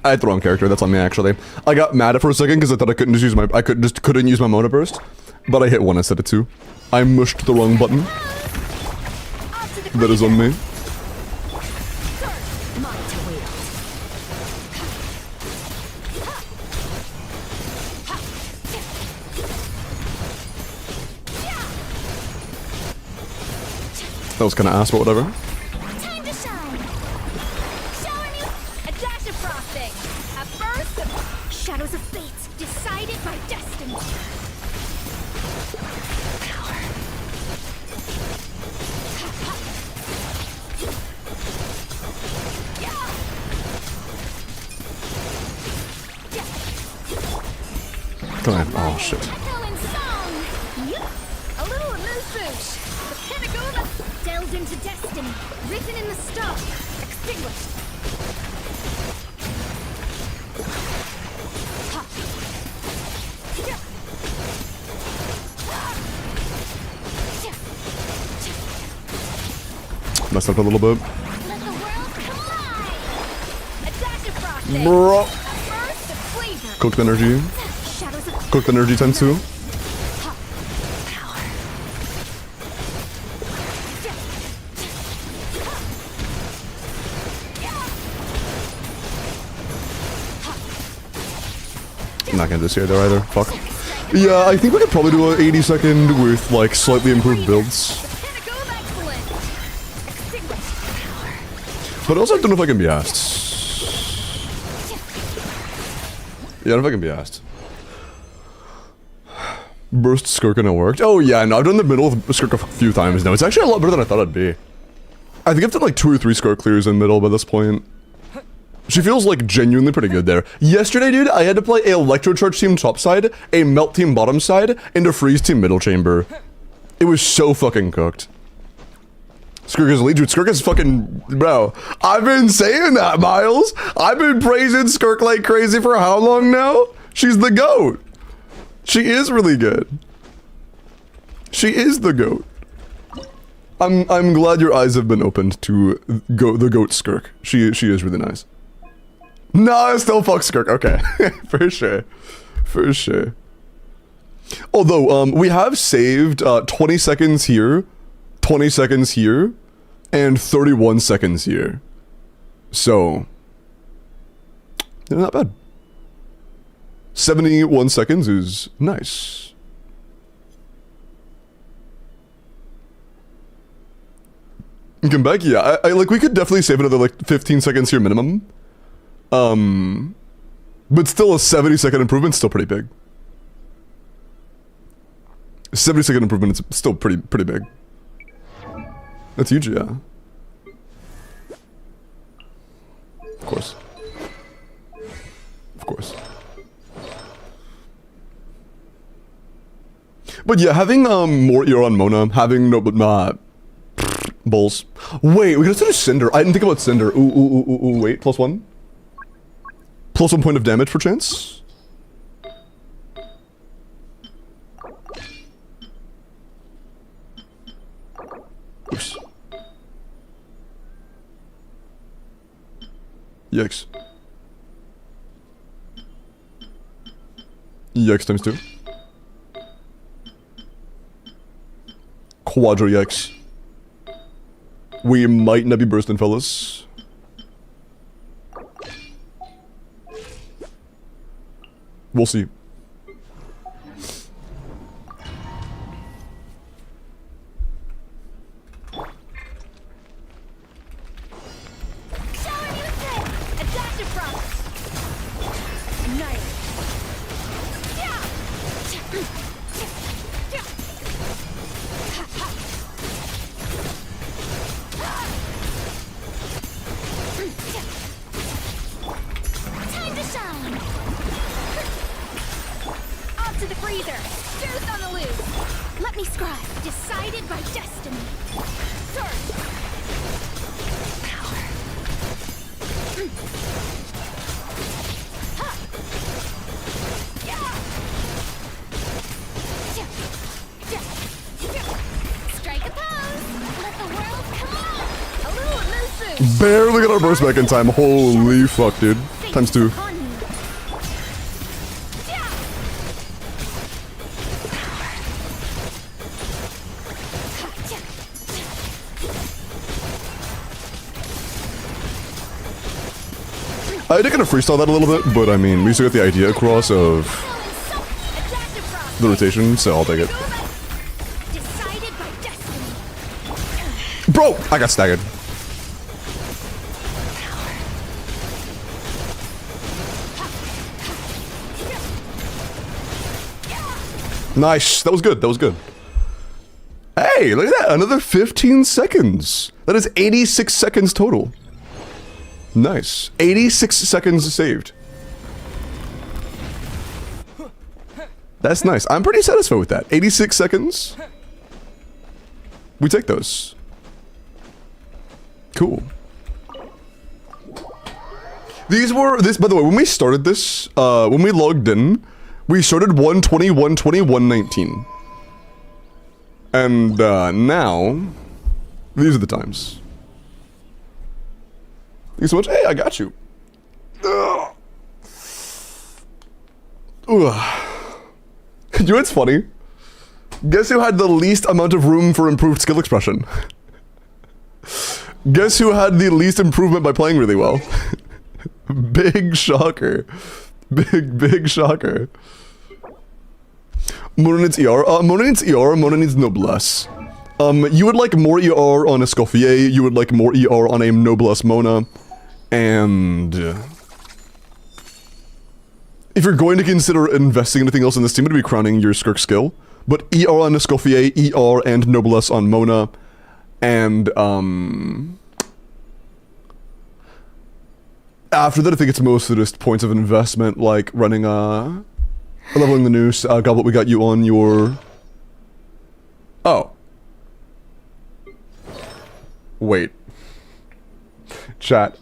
A: I had the wrong character. That's on me actually. I got mad at for a second because I thought I couldn't just use my couldn't use my Mona Burst, but I hit 1 instead of 2. I mushed the wrong button. That is on me. That was kind of ass, but whatever.
C: Time to shine. Showing you a dash of frosting. A burst of shadows of fate decided by destiny. Power.
A: Come on. Oh shit.
C: Echo in song. Yep. A little amuse-bouche. The pinnacle of delved into destiny. Written in the stars. Extinguished.
A: Messed up a little bit.
C: Let the
A: Bro.
C: Burst of flavor.
A: Cooked energy.
C: Shadows of
A: Cooked energy times 2.
C: power.
A: I'm not gonna do this here though either. Fuck. Yeah, I think we could probably do an 80-second with like slightly improved builds.
C: Pinnacle of excellence. Extinguish power.
A: But also I don't know if I can be asked. Yeah, I don't know if I can be asked. Burst Skirk and it worked. Oh yeah, no, I've done the middle of Skirk a few times now. It's actually a lot better than I thought it'd be. I think I've done like 2 or 3 Skirk clears in middle by this point. She feels like genuinely pretty good there. Yesterday, dude, I had to play a Electro Charge team top side, a Melt team bottom side, and a Freeze team middle chamber. It was so fucking cooked. Skirk is lead, dude. Skirk is fucking... Bro, I've been saying that, Miles. I've been praising Skirk like crazy for how long now? She's the GOAT. She is really good. She is the GOAT. I'm glad your eyes have been opened to the GOAT Skirk. She is really nice. No, I still fuck Skirk. Okay. For sure. For sure. Although, we have saved 20 seconds here, 20 seconds here, and 31 seconds here. So, they're not bad. 71 seconds is nice. You come back? Yeah, I like, we could definitely save another like 15 seconds here minimum. But still a 70-second improvement, still pretty big. 70-second improvement is still pretty big. That's huge, yeah. Of course. Of course. But yeah, having more ear on Mona, having no but Bulls. Wait, we can also do Cinder. I didn't think about Cinder. Ooh, wait, +1. +1 point of damage per chance. Oops. Yikes. Yikes times 2. Quadra yikes. We might not be bursting, fellas. We'll see. Barely got our burst back in time. Holy fuck, dude. Times 2. I did kind of freestyle that a little bit, but I mean, we still got the idea across of the rotation, so I'll take it. Bro! I got staggered. Nice. That was good. That was good. Hey, look at that. Another 15 seconds. That is 86 seconds total. Nice. 86 seconds saved. That's nice. I'm pretty satisfied with that. 86 seconds. We take those. Cool. These were, by the way, when we started this, when we logged in, we started 120, 120, 119. And now, these are the times. Thank you so much. Hey, I got you. Ugh. Ugh. You know what's funny? Guess who had the least amount of room for improved skill expression? Guess who had the least improvement by playing really well? Big shocker. Big shocker. Mona needs ER. Mona needs ER, Mona needs Noblesse. You would like more ER on Escoffier, you would like more ER on a Noblesse Mona, and... if you're going to consider investing anything else in this team, it would be crowning your Skirk skill. But ER on Escoffier, ER and Noblesse on Mona, and after that I think it's mostly just points of investment, like running leveling the noose. Goblet, we got you on your... Oh. Wait. Chat.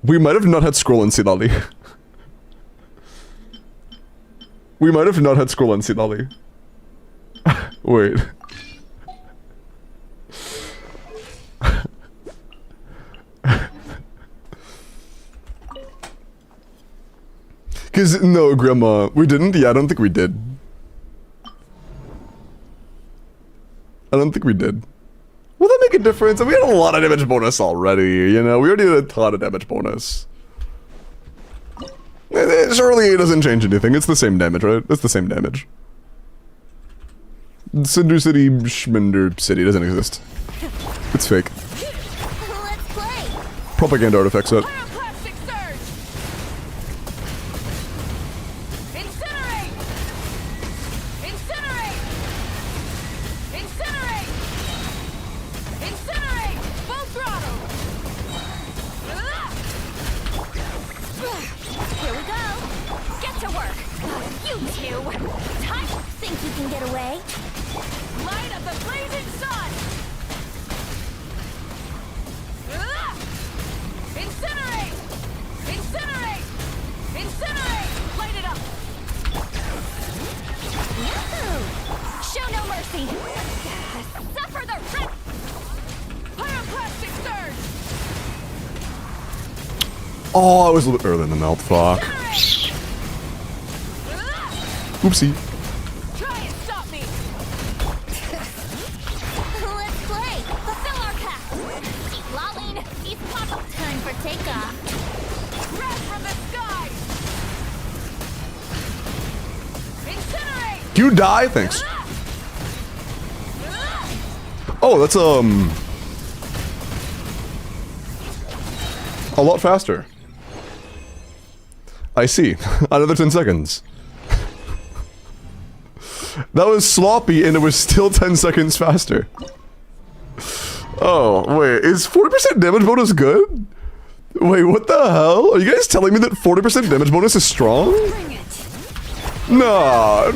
A: We might have not had scroll and Silali. We might have not had scroll and Silali. Wait. Cause, no, Grandma, we didn't? Yeah, I don't think we did. I don't think we did. Will that make a difference? We had a lot of damage bonus already, you know? We already had a ton of damage bonus. Surely it doesn't change anything. It's the same damage, right? It's the same damage. Cinder City, Schminder City doesn't exist. It's fake.
C: Let's play.
A: Propaganda artifact set.
B: Pyroclastic surge! Incinerate! Incinerate! Incinerate! Incinerate! Full throttle!
C: Here we go. Get to work. You two. Time. Think you can get away?
B: Light of the blazing sun! Incinerate! Incinerate! Incinerate! Light it up!
C: Yahoo! Show no mercy. Suffer the rip.
B: Pyroclastic surge!
A: Oh, I was a little bit early in the melt. Fuck. Oopsie.
B: Try and stop me!
C: Let's play. Fulfill our pact. Keep lolling. Keep pop. Time for takeoff.
B: Breath from the sky! Incinerate!
A: You die? Thanks. Oh, that's, a lot faster. I see. Another 10 seconds. That was sloppy and it was still 10 seconds faster. Oh, wait. Is 40% damage bonus good? Wait, what the hell? Are you guys telling me that 40% damage bonus is strong?
C: Bring it.
A: No,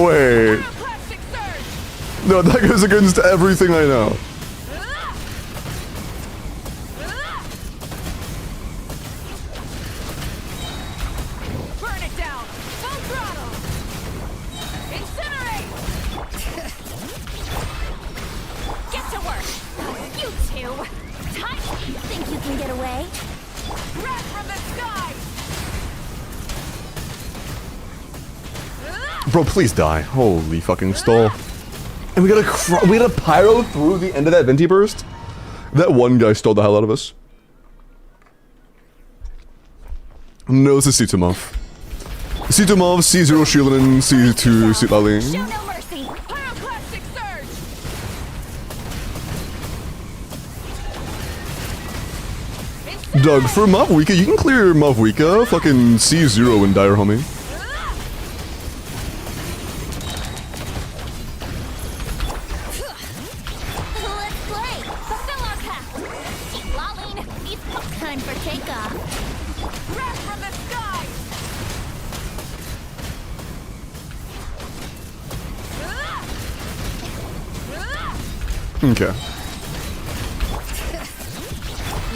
A: wait.
B: Pyroclastic surge!
A: No, that goes against everything I know.
B: Burn it down! Full throttle! Incinerate!
C: Get to work. You two. Time. Think you can get away?
B: Breath from the sky!
A: Bro, please die. Holy fucking stall. And we got a pyro through the end of that Venti burst? That one guy stole the hell out of us. No, this is Situmov. Situmov, C0 Shilin, C2
C: Show
A: Sitlali.
C: no mercy.
B: Pyroclastic surge!
A: Doug, for Mavwika, you can clear Mavwika, fucking C0 and Dire Homie.
C: Let's play. Fulfill our pact. Keep lolling. Keep time for takeoff.
B: Breath from the sky!
A: Okay.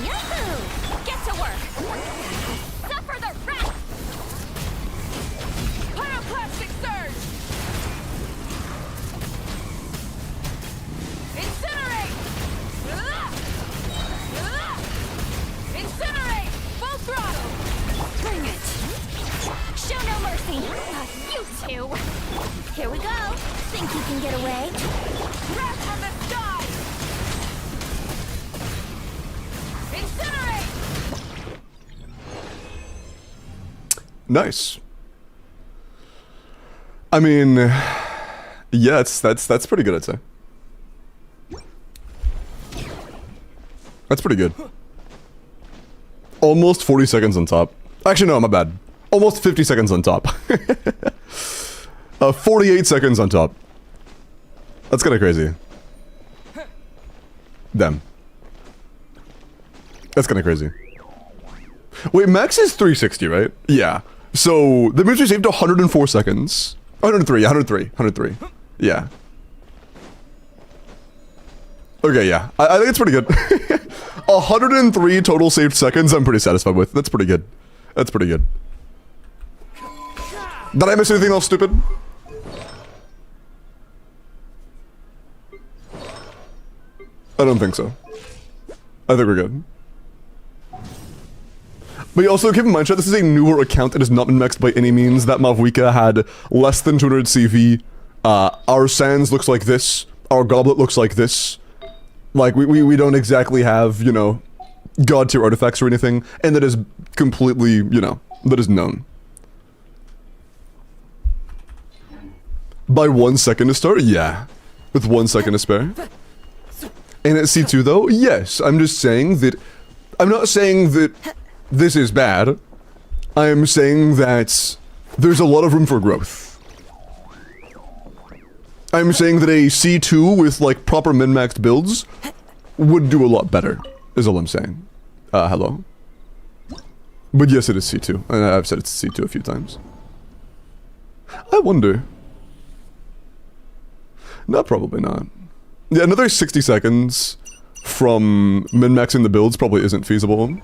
C: Yahoo! Get to work. Suffer the wrath.
B: Pyroclastic surge! Incinerate! Incinerate! Full throttle!
C: Bring it. get away.
B: Breath of the sky! Incinerate!
A: Nice. I mean, yeah, that's pretty good, I'd say. That's pretty good. Almost 40 seconds on top. Actually, no, my bad. Almost 50 seconds on top. 48 seconds on top. That's kind of crazy. Damn. That's kind of crazy. Wait, max is 360, right? Yeah. So, the damage saved 104 seconds. 103. Yeah. Okay, yeah. I think it's pretty good. 103 total saved seconds I'm pretty satisfied with. That's pretty good. That's pretty good. Did I miss anything else stupid? I don't think so. I think we're good. But also keep in mind, chat, this is a newer account. It has not been maxed by any means. That Mavwika had less than 200 CV. Our Sands looks like this. Our Goblet looks like this. Like, we don't exactly have, you know, god tier artifacts or anything. And that is completely, you know, that is known. By 1 second to start? Yeah. With 1 second to spare. And at C2 though? Yes. I'm just saying that... I'm not saying that this is bad. I am saying that there's a lot of room for growth. I'm saying that a C2 with like proper min-maxed builds would do a lot better, is all I'm saying. Hello. But yes, it is C2. And I've said it's C2 a few times. I wonder. No, probably not. Yeah, another 60 seconds from min-maxing the builds probably isn't feasible.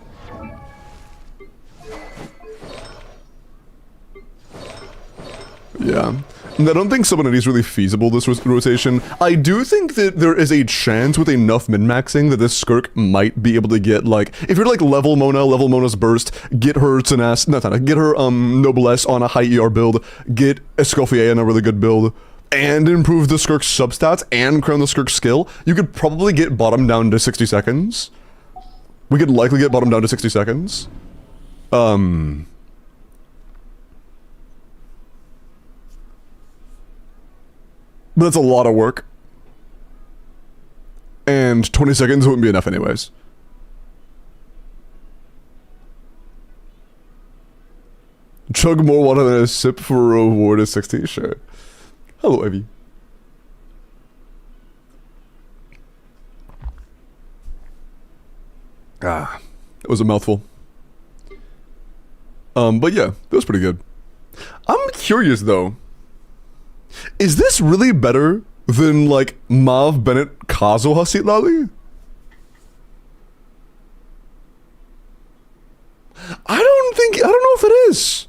A: Yeah. And I don't think Summoning is really feasible this rotation. I do think that there is a chance with enough min-maxing that this Skirk might be able to get, like, if you're like level Mona's Burst, get her Tenace, get her Noblesse on a high ER build, get Escoffier in a really good build, and improve the Skirk's substats and crown the Skirk's skill, you could probably get bottom down to 60 seconds. We could likely get bottom down to 60 seconds. But that's a lot of work. And 20 seconds wouldn't be enough anyways. Chug more water than a sip for a reward is 60? Sure. Hello, Ivy. Ah, it was a mouthful. But yeah, that was pretty good. I'm curious though. Is this really better than like Mav Bennett Kazo Hasit Lali? I don't know if it is.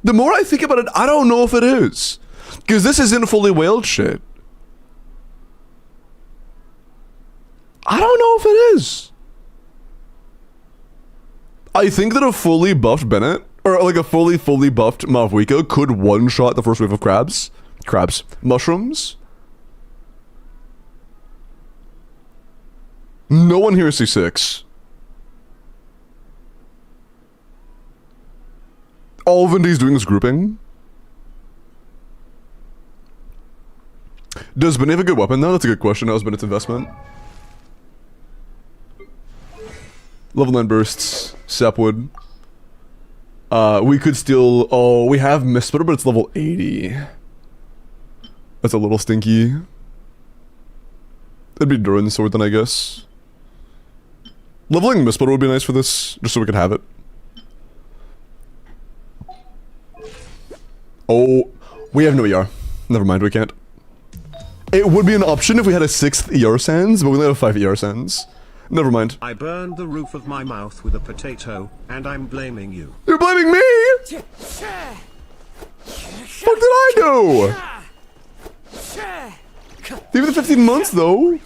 A: The more I think about it, I don't know if it is. Because this isn't fully whaled shit. I don't know if it is. I think that a fully buffed Bennett, or like a fully buffed Mavwika could one-shot the first wave of mushrooms. No one here is C6. All Vindy's doing is grouping. Does Bennett have a good weapon though? That's a good question. How's Bennett's investment? Level 9 bursts, sapwood. We could still... Oh, we have Mistspitter, but it's level 80. That's a little stinky. That'd be Durin's sword then, I guess. Leveling Mistspitter would be nice for this, just so we could have it. Oh, we have no ER. Never mind, we can't. It would be an option if we had a 6th ER Sands, but we only have 5 ER Sands. Never mind.
D: I burned the roof of my mouth with a potato, and I'm blaming you.
A: You're blaming me? What did I do? Even the 15 months though. I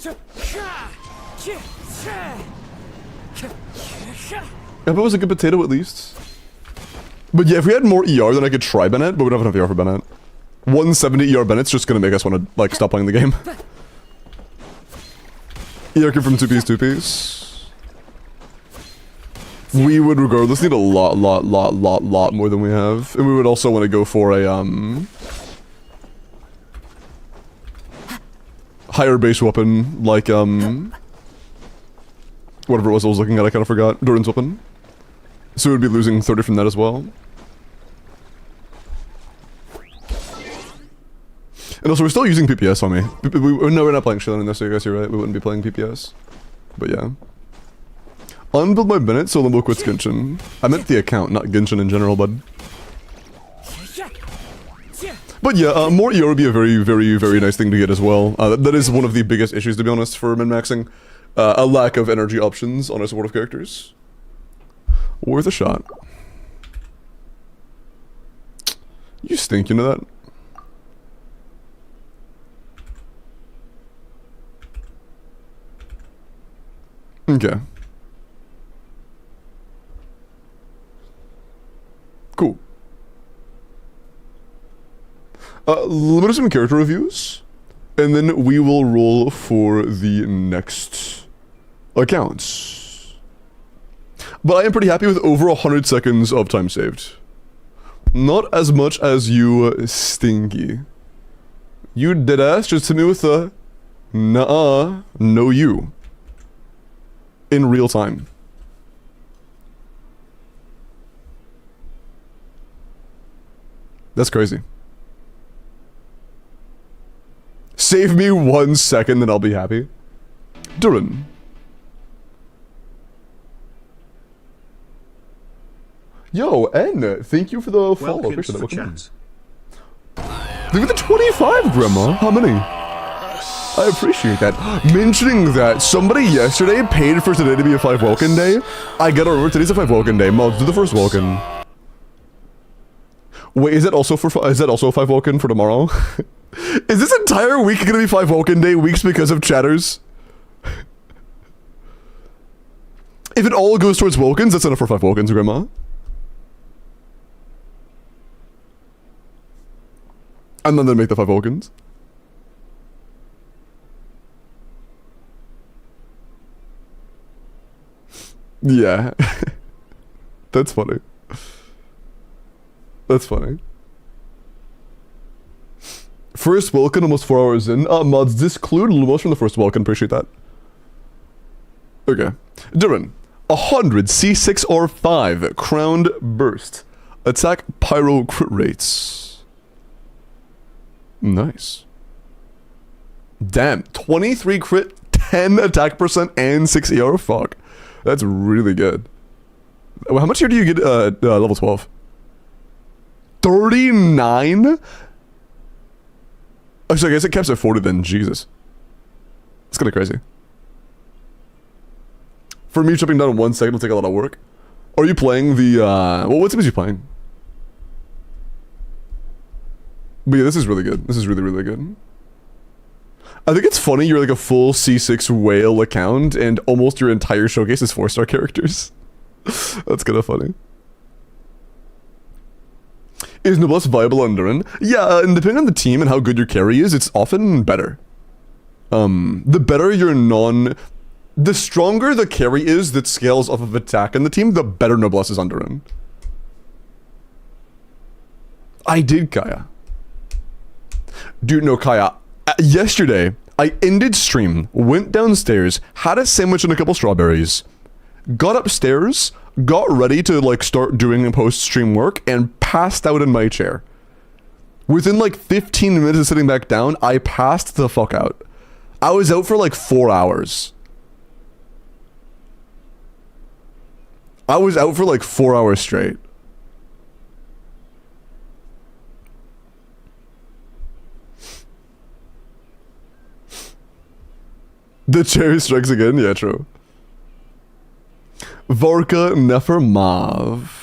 A: bet it was a good potato at least. But yeah, if we had more ER, then I could try Bennett, but we don't have enough ER for Bennett. 170 ER Bennett's just gonna make us want to, like, stop playing the game. ERQ from 2 piece, 2 piece. We would regardless need a lot more than we have. And we would also want to go for a, higher base weapon, like, whatever it was I was looking at, I kind of forgot. Durin's weapon. So we'd be losing 30 from that as well. And also, we're still using PPS on me. No, we're not playing Shilling in this, so I guess you're right. We wouldn't be playing PPS. But yeah. Unbuild my Bennett, so Limbo quits Genshin. I meant the account, not Genshin in general, bud. But yeah, more ER would be a very nice thing to get as well. That is one of the biggest issues, to be honest, for min-maxing. A lack of energy options on our supportive characters. Worth a shot. You stink, you know that? Okay. Cool. Limited some character reviews, and then we will roll for the next accounts. But I am pretty happy with over 100 seconds of time saved. Not as much as you, Stinky. You deadass just hit me with a nuh-uh, no you. In real time. That's crazy. Save me 1 second, then I'll be happy. Durin. Yo, N, thank you for the follow.
D: Welkins for chat.
A: Look at the 25, Grandma. How many? I appreciate that. Mentioning that, somebody yesterday paid for today to be a 5 Welkin day. I gotta remember, today's a 5 Welkin day. Mods, do the first Welkin. Wait, is that also a 5 Welkin for tomorrow? Is this entire week gonna be 5 Welkin day weeks because of chatters? If it all goes towards Welkins, that's enough for 5 Welkins, Grandma. And then they make the 5 Welkins. Yeah. That's funny. That's funny. First Welkin, almost 4 hours in. Mods, disclude Lumos from the first Welkin. Appreciate that. Okay. Durin. 100 C6 or 5. Crowned Burst. Attack Pyro crit rates. Nice. Damn. 23 crit, 10 attack percent, and 6 ER. Fuck. That's really good. How much here do you get level 12? 39? Actually, I guess it caps at 40 then. Jesus. That's kind of crazy. For me, jumping down in 1 second will take a lot of work. Are you playing the, well, what sim is you playing? But yeah, this is really good. This is really good. I think it's funny you're like a full C6 whale account and almost your entire showcase is 4-star characters. That's kind of funny. Is Noblesse viable on Durin? Yeah, and depending on the team and how good your carry is, it's often better. The better your the stronger the carry is that scales off of attack in the team, the better Noblesse is on Durin. I did, Kaya. Dude, no, Kaya. Yesterday, I ended stream, went downstairs, had a sandwich and a couple strawberries, got upstairs, got ready to like start doing post-stream work, and passed out in my chair. Within like 15 minutes of sitting back down, I passed the fuck out. I was out for like 4 hours. I was out for like 4 hours straight. The cherry strikes again? Yeah, true. Varka Nefer Mav.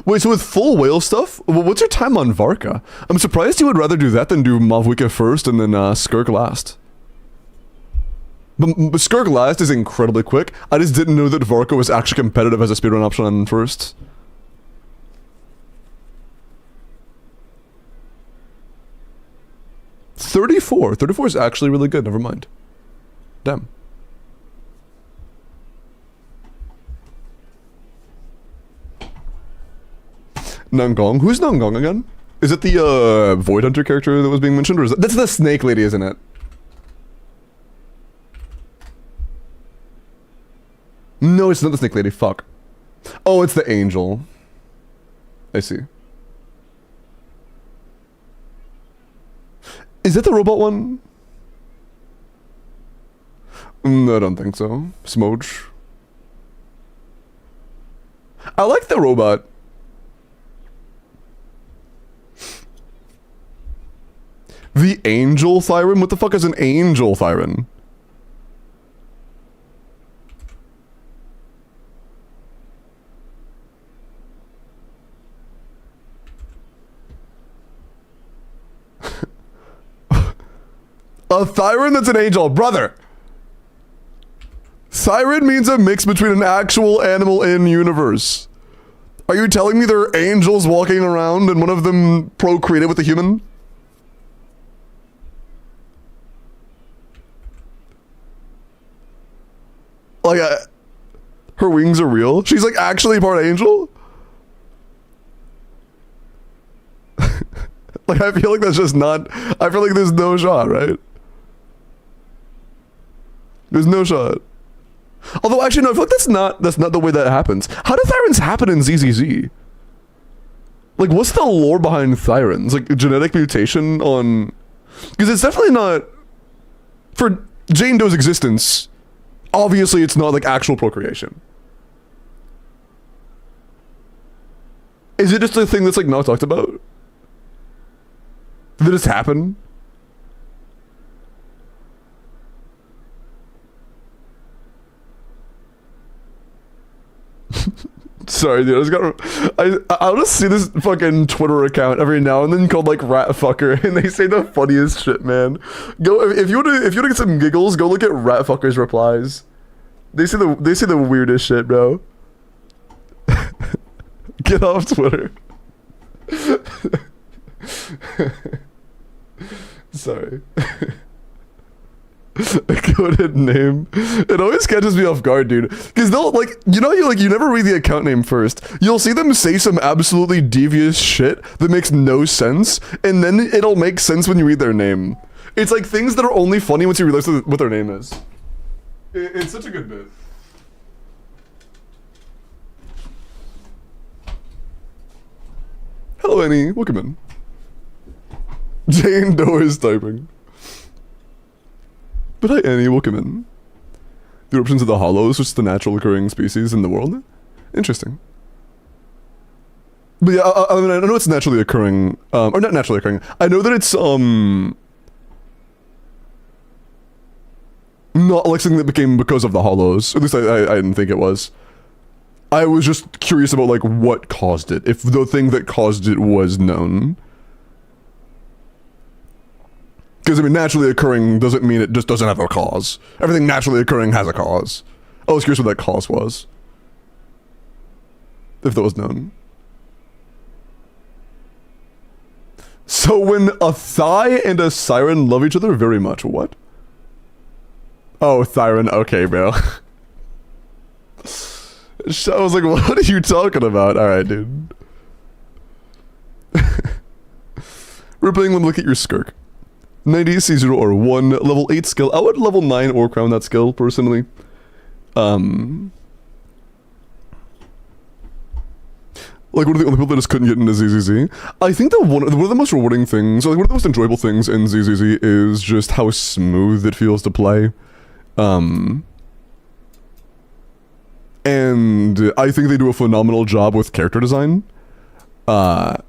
A: Wait, so with full whale stuff, what's your time on Varka? I'm surprised you would rather do that than do Mavwika first and then Skirk last. But Skirk last is incredibly quick. I just didn't know that Varka was actually competitive as a speedrun option on first. 34. 34 is actually really good. Never mind. Damn. Nangong? Who's Nangong again? Is it the Void Hunter character that was being mentioned, or is it, that's the snake lady, isn't it? No, it's not the snake lady. Fuck. Oh, it's the angel. I see. Is it the robot one? No, I don't think so. Smoge. I like the robot. The angel Thyron? What the fuck is an angel Thyron? A Thyron that's an angel. Brother! Thyron means a mix between an actual animal and universe. Are you telling me there are angels walking around and one of them procreated with a human? Like, her wings are real? She's like actually part angel? Like, I feel like that's just not, I feel like there's no shot, right? There's no shot. Although, actually, no, I feel like that's not the way that happens. How do Thyrans happen in ZZZ? Like, what's the lore behind Thyrans? Like, genetic mutation on... Because it's definitely not... For Jane Doe's existence, obviously it's not, like, actual procreation. Is it just a thing that's, like, not talked about? Did it just happen? Sorry, dude. I'll just see this fucking Twitter account every now and then called like Rat Fucker, and they say the funniest shit, man. Go if you want to get some giggles, go look at Rat Fucker's replies. They say the weirdest shit, bro. Get off Twitter. Sorry. A coded name. It always catches me off guard, dude. Because they'll like, you never read the account name first. You'll see them say some absolutely devious shit that makes no sense, and then it'll make sense when you read their name. It's like things that are only funny once you realize what their name is. It's such a good bit. Hello, Annie. Welcome in. Jane Doe is typing. But hi, Annie, welcome in. The eruptions of the Hollows, which is the natural occurring species in the world. Interesting. But yeah, I mean, I know it's naturally occurring, or not naturally occurring. I know that it's, not like something that became because of the Hollows. At least I didn't think it was. I was just curious about, like, what caused it, if the thing that caused it was known. Because, I mean, naturally occurring doesn't mean it just doesn't have a cause. Everything naturally occurring has a cause. I was curious what that cause was. If that was known. So when a Thigh and a Siren love each other very much, what? Oh, Thyron, okay, bro. I was like, what are you talking about? Alright, dude. We're playing Look at Your Skirk. 90 C0 or 1, level 8 skill. I would level 9 or crown that skill, personally. Like, one of the only people that just couldn't get into ZZZ. I think that one of the most rewarding things, or like one of the most enjoyable things in ZZZ is just how smooth it feels to play. And I think they do a phenomenal job with character design. But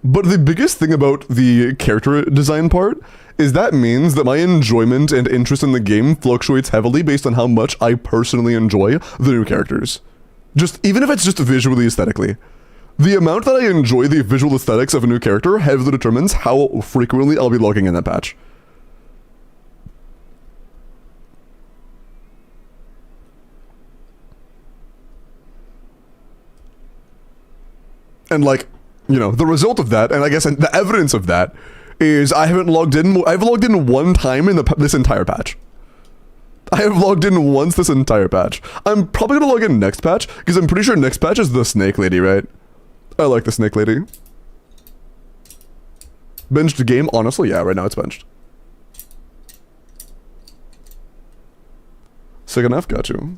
A: the biggest thing about the character design part is that means that my enjoyment and interest in the game fluctuates heavily based on how much I personally enjoy the new characters. Even if it's just visually aesthetically. The amount that I enjoy the visual aesthetics of a new character heavily determines how frequently I'll be logging in that patch. And like, you know, the result of that, and I guess the evidence of that, is I haven't logged in. I've logged in one time in this entire patch. I have logged in once this entire patch. I'm probably gonna log in next patch because I'm pretty sure next patch is the snake lady, right? I like the snake lady. Benched game, honestly, yeah, right now it's benched. Second half, got you.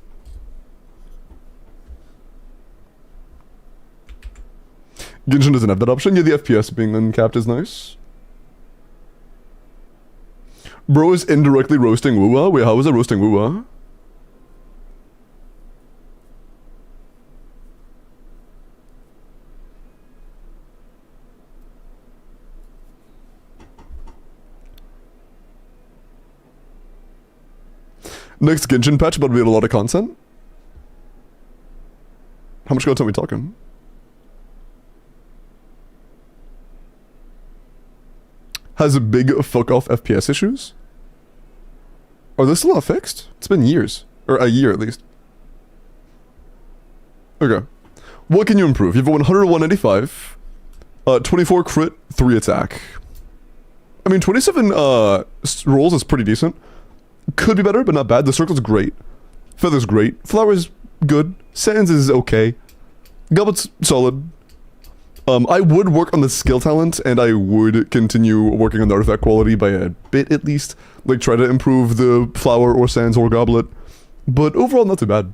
A: Genshin doesn't have that option. Yeah, the FPS being uncapped is nice. Bro is indirectly roasting Woowa. Wait, how is it roasting Woowa? Next Genshin patch, but we had a lot of content. How much content are we talking? Has a big fuck off FPS issues? Are they still not fixed? It's been years. Or a year at least. Okay. What can you improve? You have a 100 or 195. 24 crit, 3 attack. I mean, 27 rolls is pretty decent. Could be better, but not bad. The circle's great. Feather's great. Flower's good. Sands is okay. Goblet's solid. I would work on the skill talent, and I would continue working on the artifact quality by a bit at least. Like, try to improve the flower or sands or goblet. But overall, not too bad.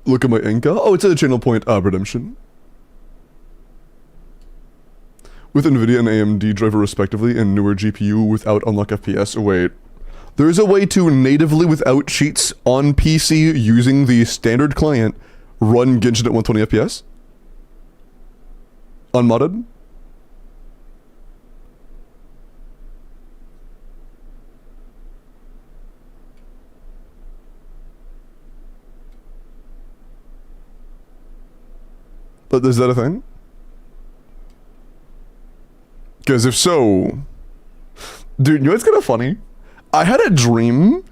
A: Look at my Inca. Oh, it's a channel point redemption. With NVIDIA and AMD driver respectively, and newer GPU without unlock FPS. Wait. There's a way to natively, without cheats, on PC using the standard client, run Genshin at 120 FPS? Unmodded? But is that a thing? Because if so... Dude, you know what's kind of funny? I had a dream.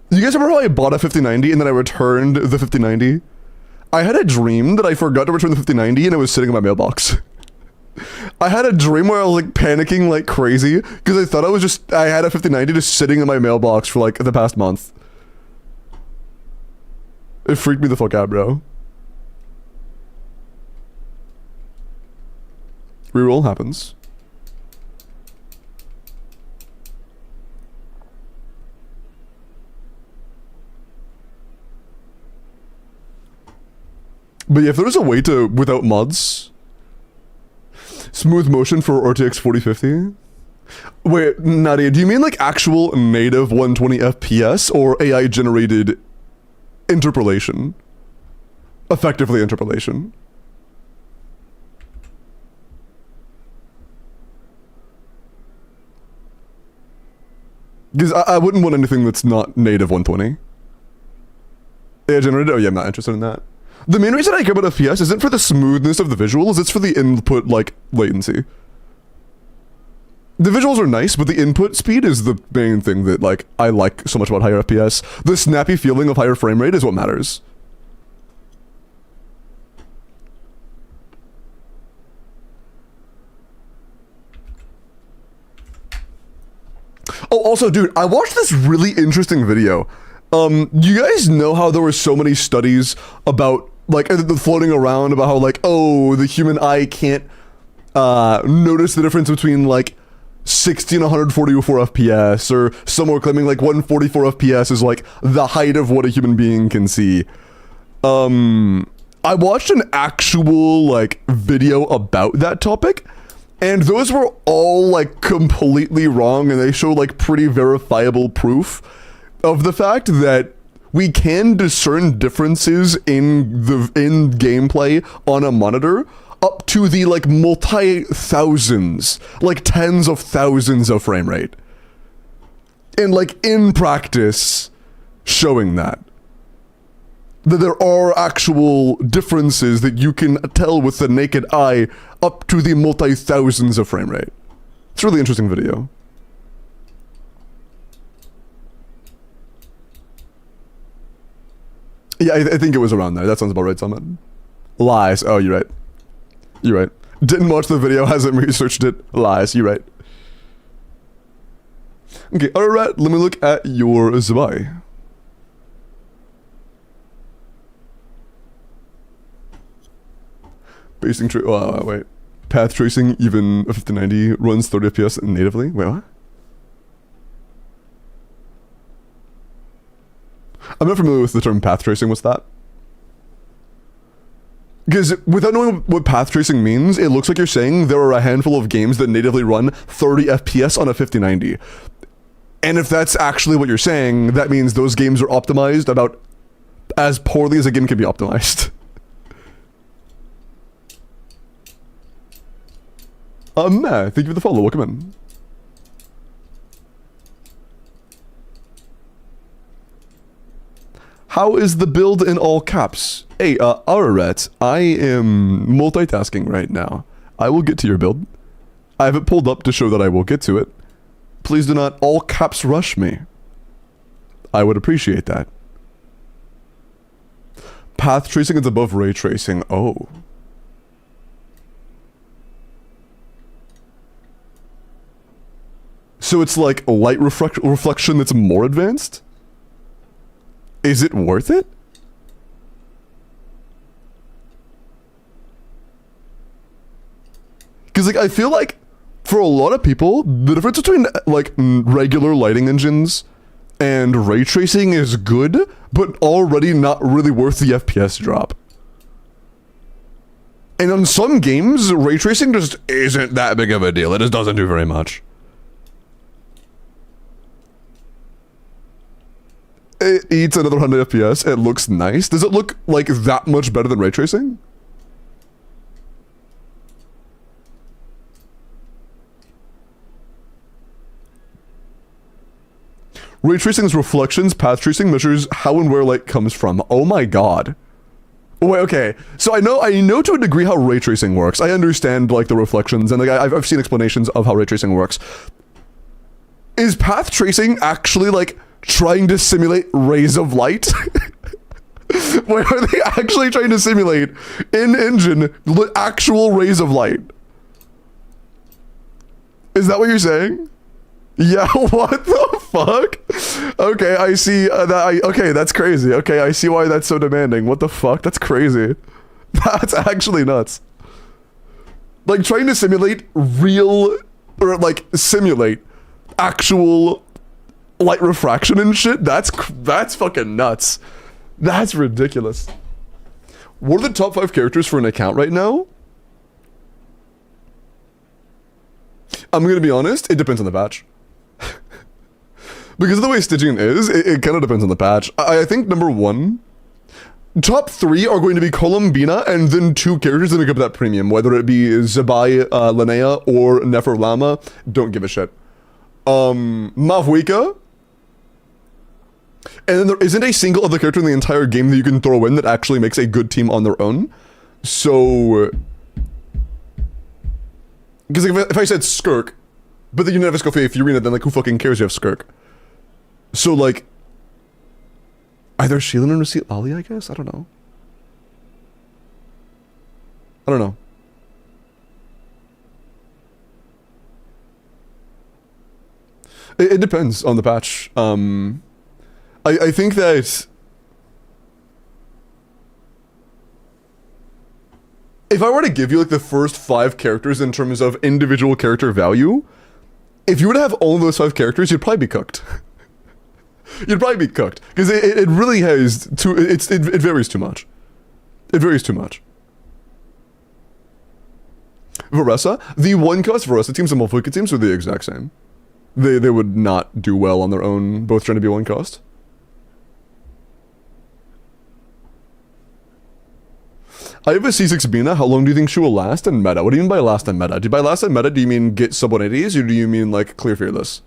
A: You guys remember how I bought a 5090 and then I returned the 5090? I had a dream that I forgot to return the 5090 and it was sitting in my mailbox. I had a dream where I was like panicking like crazy because I thought I had a 5090 just sitting in my mailbox for like the past month. It freaked me the fuck out, bro. Reroll happens. But yeah, if there was a way to, without mods, smooth motion for RTX 4050? Wait, Nadia, do you mean like actual native 120 FPS or AI generated interpolation? Effectively interpolation. Because I wouldn't want anything that's not native 120. AI generated? Oh yeah, I'm not interested in that. The main reason I care about FPS isn't for the smoothness of the visuals, it's for the input, like, latency. The visuals are nice, but the input speed is the main thing that, like, I like so much about higher FPS. The snappy feeling of higher frame rate is what matters. Oh, also, dude, I watched this really interesting video. You guys know how there were so many studies about, like, floating around about how, like, oh, the human eye can't, notice the difference between, like, 60 and 144 FPS, or some are claiming, like, 144 FPS is, like, the height of what a human being can see. I watched an actual, like, video about that topic, and those were all, like, completely wrong, and they show, like, pretty verifiable proof of the fact that we can discern differences in gameplay on a monitor up to the like multi-thousands, like tens of thousands of frame rate. And like in practice, showing that there are actual differences that you can tell with the naked eye up to the multi-thousands of frame rate. It's a really interesting video. Yeah, I think it was around there. That sounds about right, Summit. Lies. Oh, you're right. You're right. Didn't watch the video, hasn't researched it. Lies, you're right. Okay, alright, let me look at your Zabai. Basing wait. Path tracing, even a 5090 runs 30 FPS natively? Wait, what? I'm not familiar with the term path tracing, what's that? Because without knowing what path tracing means, it looks like you're saying there are a handful of games that natively run 30 FPS on a 5090. And if that's actually what you're saying, that means those games are optimized about as poorly as a game can be optimized. Thank you for the follow, welcome in. How is the build in all caps? Hey, Araret, I am multitasking right now. I will get to your build. I have it pulled up to show that I will get to it. Please do not all caps rush me. I would appreciate that. Path tracing is above ray tracing. Oh. So it's like light reflection that's more advanced? Is it worth it? Because like I feel like for a lot of people, the difference between like regular lighting engines and ray tracing is good, but already not really worth the FPS drop. And on some games, ray tracing just isn't that big of a deal. It just doesn't do very much. It eats another 100 FPS. It looks nice. Does it look like that much better than ray tracing? Ray tracing's reflections, path tracing measures how and where light comes from. Oh my god. Wait, okay. So I know to a degree how ray tracing works. I understand like the reflections and like I've seen explanations of how ray tracing works. Is path tracing actually like trying to simulate rays of light? Wait, are they actually trying to simulate in engine actual rays of light? Is that what you're saying? Yeah, what the fuck? Okay, I see okay, that's crazy. Okay, I see why that's so demanding. What the fuck? That's crazy. That's actually nuts. Like trying to simulate real, or like simulate actual light refraction and shit. That's fucking nuts. That's ridiculous. What are the top 5 characters for an account right now? I'm gonna be honest, it depends on the patch. Because of the way Stygian is, it kind of depends on the patch. I think number 1, top 3 are going to be Columbina, and then 2 characters that make up that premium, whether it be Zabai, Linnea, or Neferlama. Don't give a shit. Mavwika. And then there isn't a single other character in the entire game that you can throw in that actually makes a good team on their own. So... Because if I said Skirk, but then you never go for Fiorina, then like who fucking cares you have Skirk? So like... Either Sheelan or Nasil Ali, I guess? I don't know. I don't know. It depends on the patch. I think that... If I were to give you like the first 5 characters in terms of individual character value, if you were to have all of those 5 characters, you'd probably be cooked. You'd probably be cooked. Because it really has too... It varies too much. It varies too much. Varessa? The 1-cost Varessa teams and Malfika teams are the exact same. They would not do well on their own, both trying to be 1-cost. I have a C6 Bina. How long do you think she will last in meta? What do you mean by last in meta? By last in meta, do you mean get sub 180s, or do you mean like clear fearless?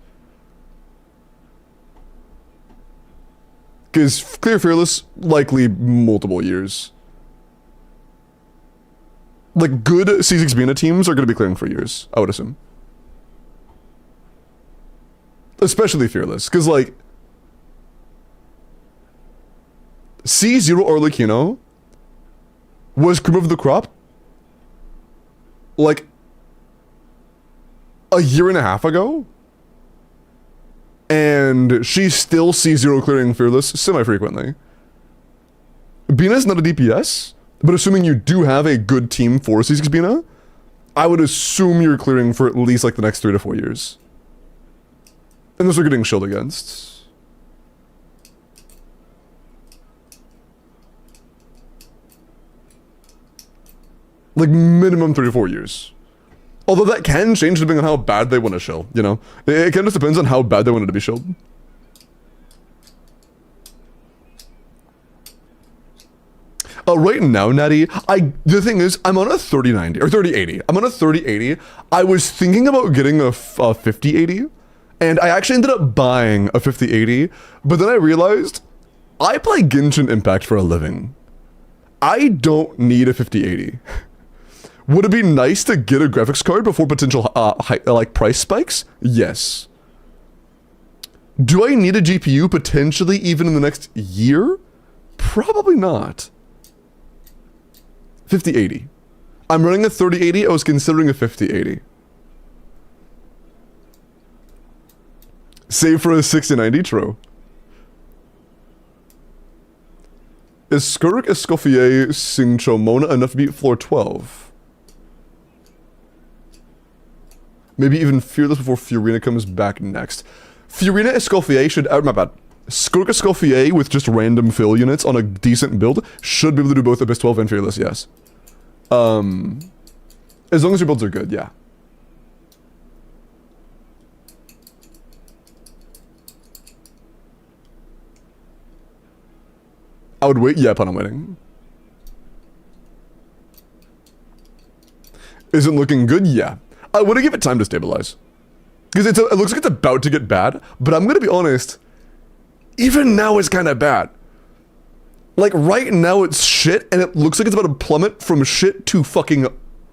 A: Because clear fearless, likely multiple years. Like good C6 Bina teams are going to be clearing for years, I would assume. Especially fearless, because like C0 Arlecchino was cream of the crop like a year and a half ago, and she still sees zero clearing Fearless semi-frequently. Bina's not a DPS, but assuming you do have a good team for C6 Bina, I would assume you're clearing for at least like the next 3 to 4 years. Unless we're getting shilled against. Like minimum 3 to 4 years. Although that can change depending on how bad they want to shill, you know? It kind of just depends on how bad they want it to be shilled. Right now, Natty, the thing is, I'm on a 3090, or 3080. I'm on a 3080. I was thinking about getting a 5080, and I actually ended up buying a 5080, but then I realized I play Genshin Impact for a living. I don't need a 5080. Would it be nice to get a graphics card before potential like price spikes? Yes. Do I need a GPU potentially even in the next year? Probably not. 5080. I'm running a 3080. I was considering a 5080. Save for a 6090, true. Is Skurk Escoffier Singcho Mona enough to beat floor 12? Maybe even Fearless before Fiorina comes back next. Fiorina Escoffier should, my bad. Skurk Escoffier with just random fill units on a decent build should be able to do both Abyss 12 and Fearless, yes. As long as your builds are good, yeah. I would wait, yeah, plan on waiting. Is it looking good? Yeah. I want to give it time to stabilize. Because it looks like it's about to get bad, but I'm going to be honest, even now it's kind of bad. Like, right now it's shit, and it looks like it's about to plummet from shit to fucking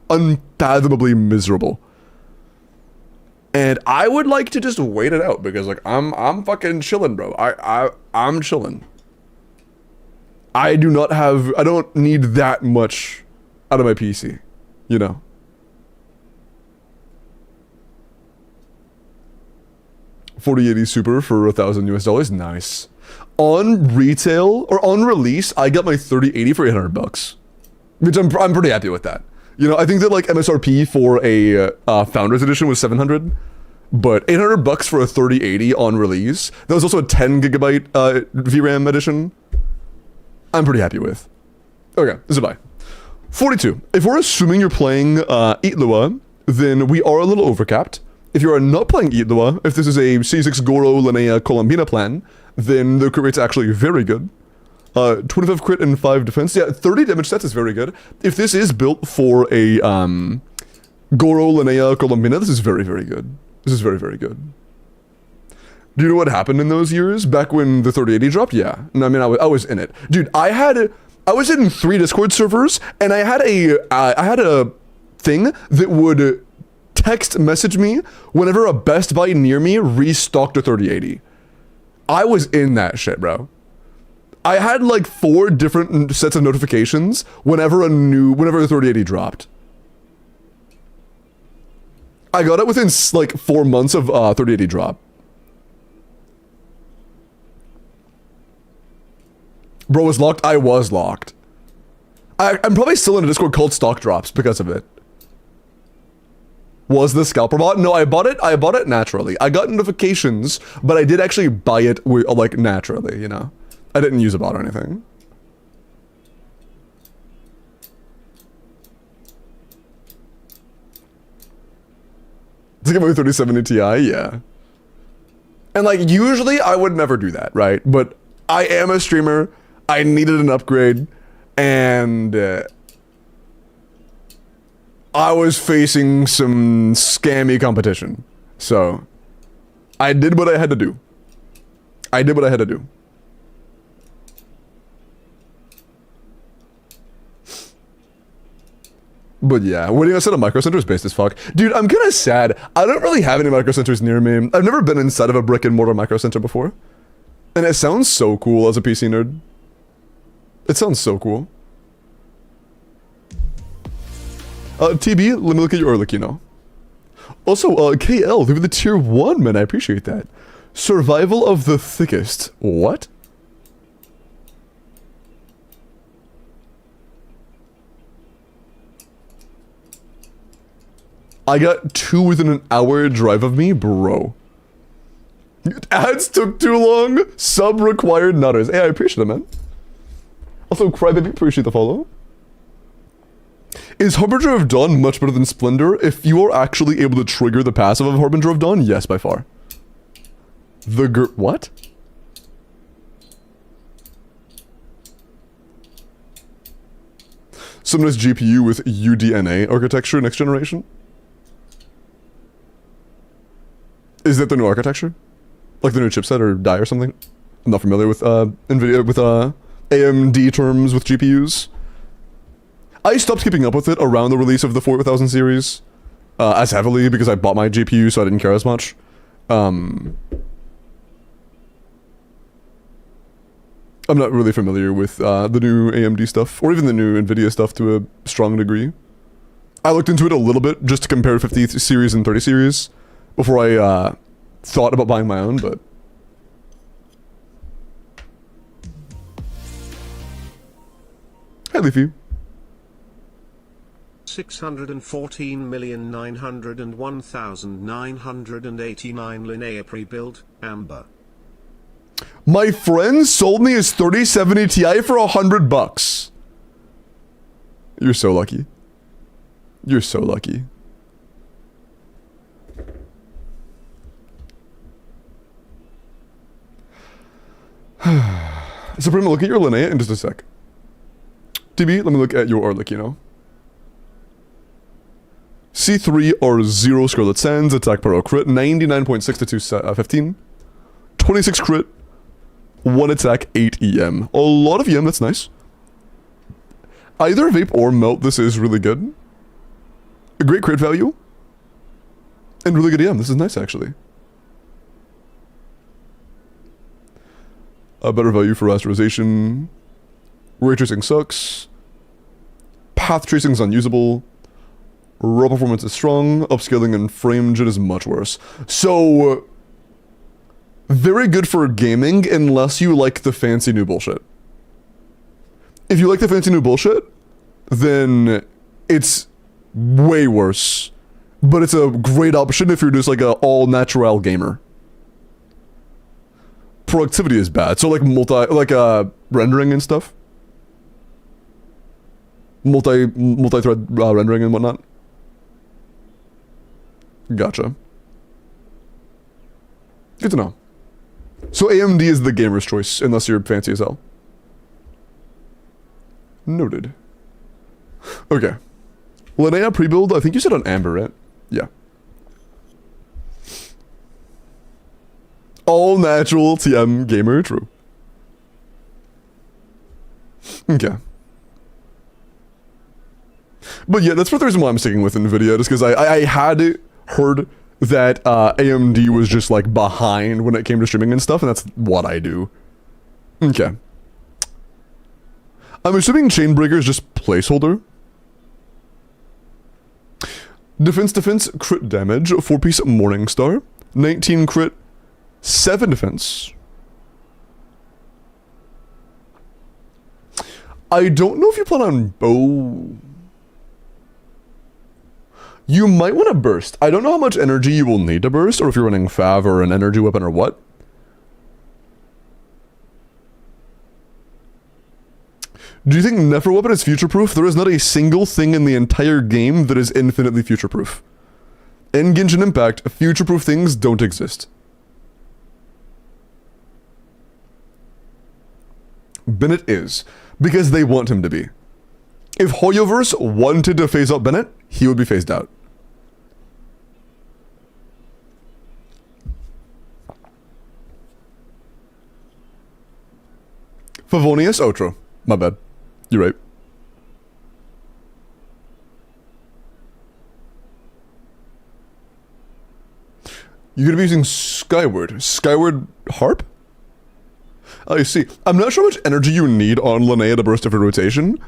A: unfathomably miserable. And I would like to just wait it out, because, like, I'm fucking chilling, bro. I'm chilling. I don't need that much out of my PC, you know? $4080 Super for $1,000 US. Nice. On retail or on release, I got my 3080 for $800, which I'm pretty happy with that. You know, I think that like MSRP for a Founders Edition was $700, but $800 for a 3080 on release. That was also a 10 gigabyte VRAM edition. I'm pretty happy with. Okay, this is a buy. 42. If we're assuming you're playing Itlua, then we are a little overcapped. If you are not playing Itlua, if this is a C6 Goro Linnea Columbina plan, then the crit rate's actually very good. 25 crit and 5 defense. Yeah, 30 damage stats is very good. If this is built for a Goro Linnea Columbina, this is very, very good. This is very, very good. Do you know what happened in those years? Back when the 3080 dropped? Yeah. No, I mean, I was in it. Dude, I was in 3 Discord servers, and I had a thing that would text message me whenever a Best Buy near me restocked a 3080. I was in that shit, bro. I had like 4 different sets of notifications whenever the 3080 dropped. I got it within like 4 months of 3080 drop. Bro was locked. I was locked. I'm probably still in a Discord called Stock Drops because of it. Was the scalper bot? No, I bought it naturally. I got notifications, but I did actually buy it like naturally, you know. I didn't use a bot or anything. To get my 3070 Ti, yeah. And like usually I would never do that, right? But I am a streamer. I needed an upgrade, and I was facing some scammy competition. So I did what I had to do. But yeah, waiting on a set of micro centers based as fuck. Dude, I'm kind of sad. I don't really have any micro centers near me. I've never been inside of a brick and mortar micro center before. And it sounds so cool as a PC nerd. It sounds so cool. TB, let me look at your Arlecchino. Also, KL, through the tier 1, man, I appreciate that. Survival of the thickest. What? I got 2 within an hour drive of me, bro. Ads took too long. Sub required nutters. Hey, I appreciate it, man. Also, Crybaby, appreciate the follow. Is Harbinger of Dawn much better than Splendor? If you are actually able to trigger the passive of Harbinger of Dawn, yes, by far. What? Some nice GPU with UDNA architecture next generation? Is that the new architecture? Like the new chipset or die or something? I'm not familiar with NVIDIA, with AMD terms with GPUs. I stopped keeping up with it around the release of the 4000 series as heavily because I bought my GPU, so I didn't care as much. I'm not really familiar with the new AMD stuff, or even the new NVIDIA stuff to a strong degree. I looked into it a little bit just to compare 50 series and 30 series before I thought about buying my own, but... Hey, Leafy.
D: 614,901,989 Linnea pre-built, Amber.
A: My friend sold me his 3070 Ti for $100. You're so lucky. You're so lucky. Supreme, look at your Linnea in just a sec. TB, let me look at your Arlecchino. C3 or 0 Scarlet Sands, attack per crit, 99.6 to 215. 26 crit, 1 attack, 8 EM. A lot of EM, that's nice. Either Vape or Melt, this is really good. A great crit value. And really good EM, this is nice actually. A better value for rasterization. Ray tracing sucks. Path tracing is unusable. Raw performance is strong. Upscaling and frame jit is much worse. So, very good for gaming unless you like the fancy new bullshit. If you like the fancy new bullshit, then it's way worse. But it's a great option if you're just like a all-natural gamer. Productivity is bad, so like rendering and stuff. Multi-thread rendering and whatnot. Gotcha. Good to know. So AMD is the gamer's choice, unless you're fancy as hell. Noted. Okay. Linnea pre-build, I think you said on Amber, right? Yeah. All natural TM gamer, true. Okay. But yeah, that's the reason why I'm sticking with NVIDIA, just because I had heard that AMD was just like behind when it came to streaming and stuff, and that's what I do. Okay. I'm assuming Chainbreaker is just placeholder. Defense, crit damage, 4-piece Morningstar, 19 crit, 7 defense. I don't know if you plan on bow. You might want to burst. I don't know how much energy you will need to burst, or if you're running Fav or an energy weapon or what. Do you think Nephro weapon is future-proof? There is not a single thing in the entire game that is infinitely future-proof. In Genshin Impact, future-proof things don't exist. Bennett is, because they want him to be. If Hoyoverse wanted to phase out Bennett, he would be phased out. Favonius Outro. My bad. You're right. You're gonna be using Skyward. Skyward Harp? I see. I'm not sure how much energy you need on Linnea to burst every rotation,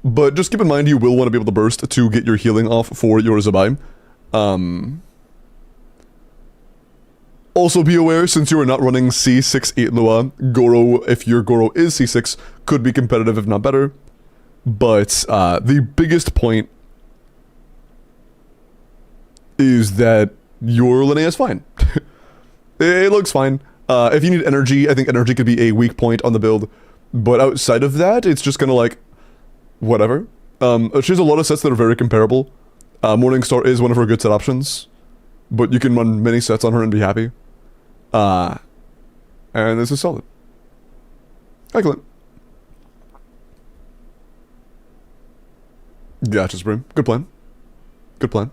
A: But just keep in mind you will want to be able to burst to get your healing off for your Zabai. Also be aware, since you are not running C6 Lua, Goro, if your Goro is C6, could be competitive if not better. But the biggest point is that your Linnea is fine. It looks fine. If you need energy, I think energy could be a weak point on the build. But outside of that, it's just kind of like, whatever. She has a lot of sets that are very comparable. Morningstar is one of her good set options. But you can run many sets on her and be happy. And this is solid. Excellent. Gotcha, Spring. Good plan. Good plan.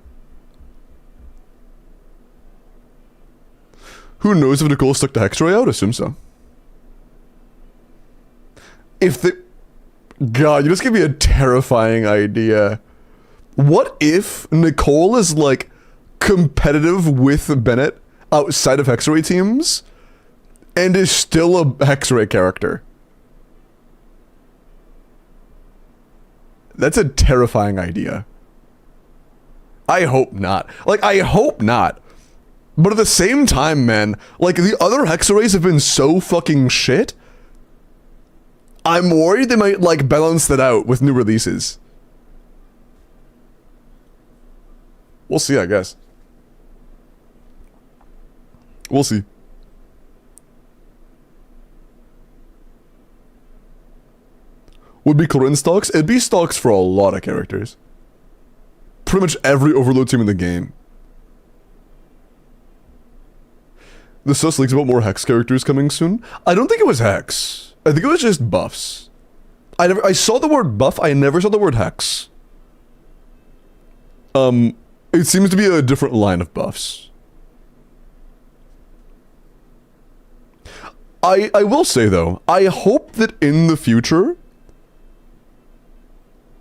A: Who knows if Nicole stuck the Hexray out? Assume so. If the... God, you just gave me a terrifying idea. What if Nicole is, like, competitive with Bennett outside of Hexray teams and is still a Hexray character? That's a terrifying idea. I hope not. Like, I hope not. But at the same time, man, like, the other Hexarays have been so fucking shit. I'm worried they might, like, balance that out with new releases. We'll see, I guess. We'll see. Would be Corinne stocks? It'd be stocks for a lot of characters. Pretty much every Overload team in the game. The sus leaks about more Hex characters coming soon. I don't think it was Hex. I think it was just buffs. I saw the word buff, I never saw the word Hex. It seems to be a different line of buffs. I will say though, I hope that in the future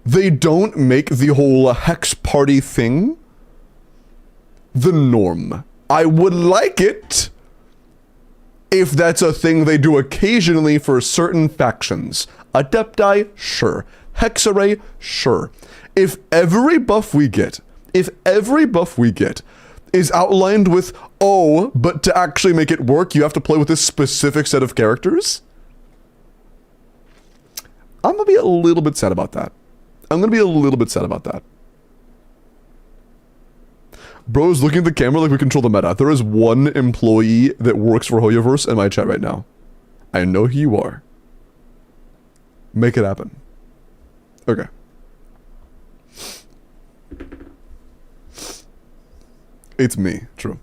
A: they don't make the whole Hex party thing the norm. I would like it if that's a thing they do occasionally for certain factions. Adepti, sure. Hexaray, sure. If every buff we get is outlined with, oh, but to actually make it work, you have to play with this specific set of characters, I'm gonna be a little bit sad about that. Bro's looking at the camera like we control the meta. There is one employee that works for Hoyoverse in my chat right now. I know who you are. Make it happen. Okay. It's me. True.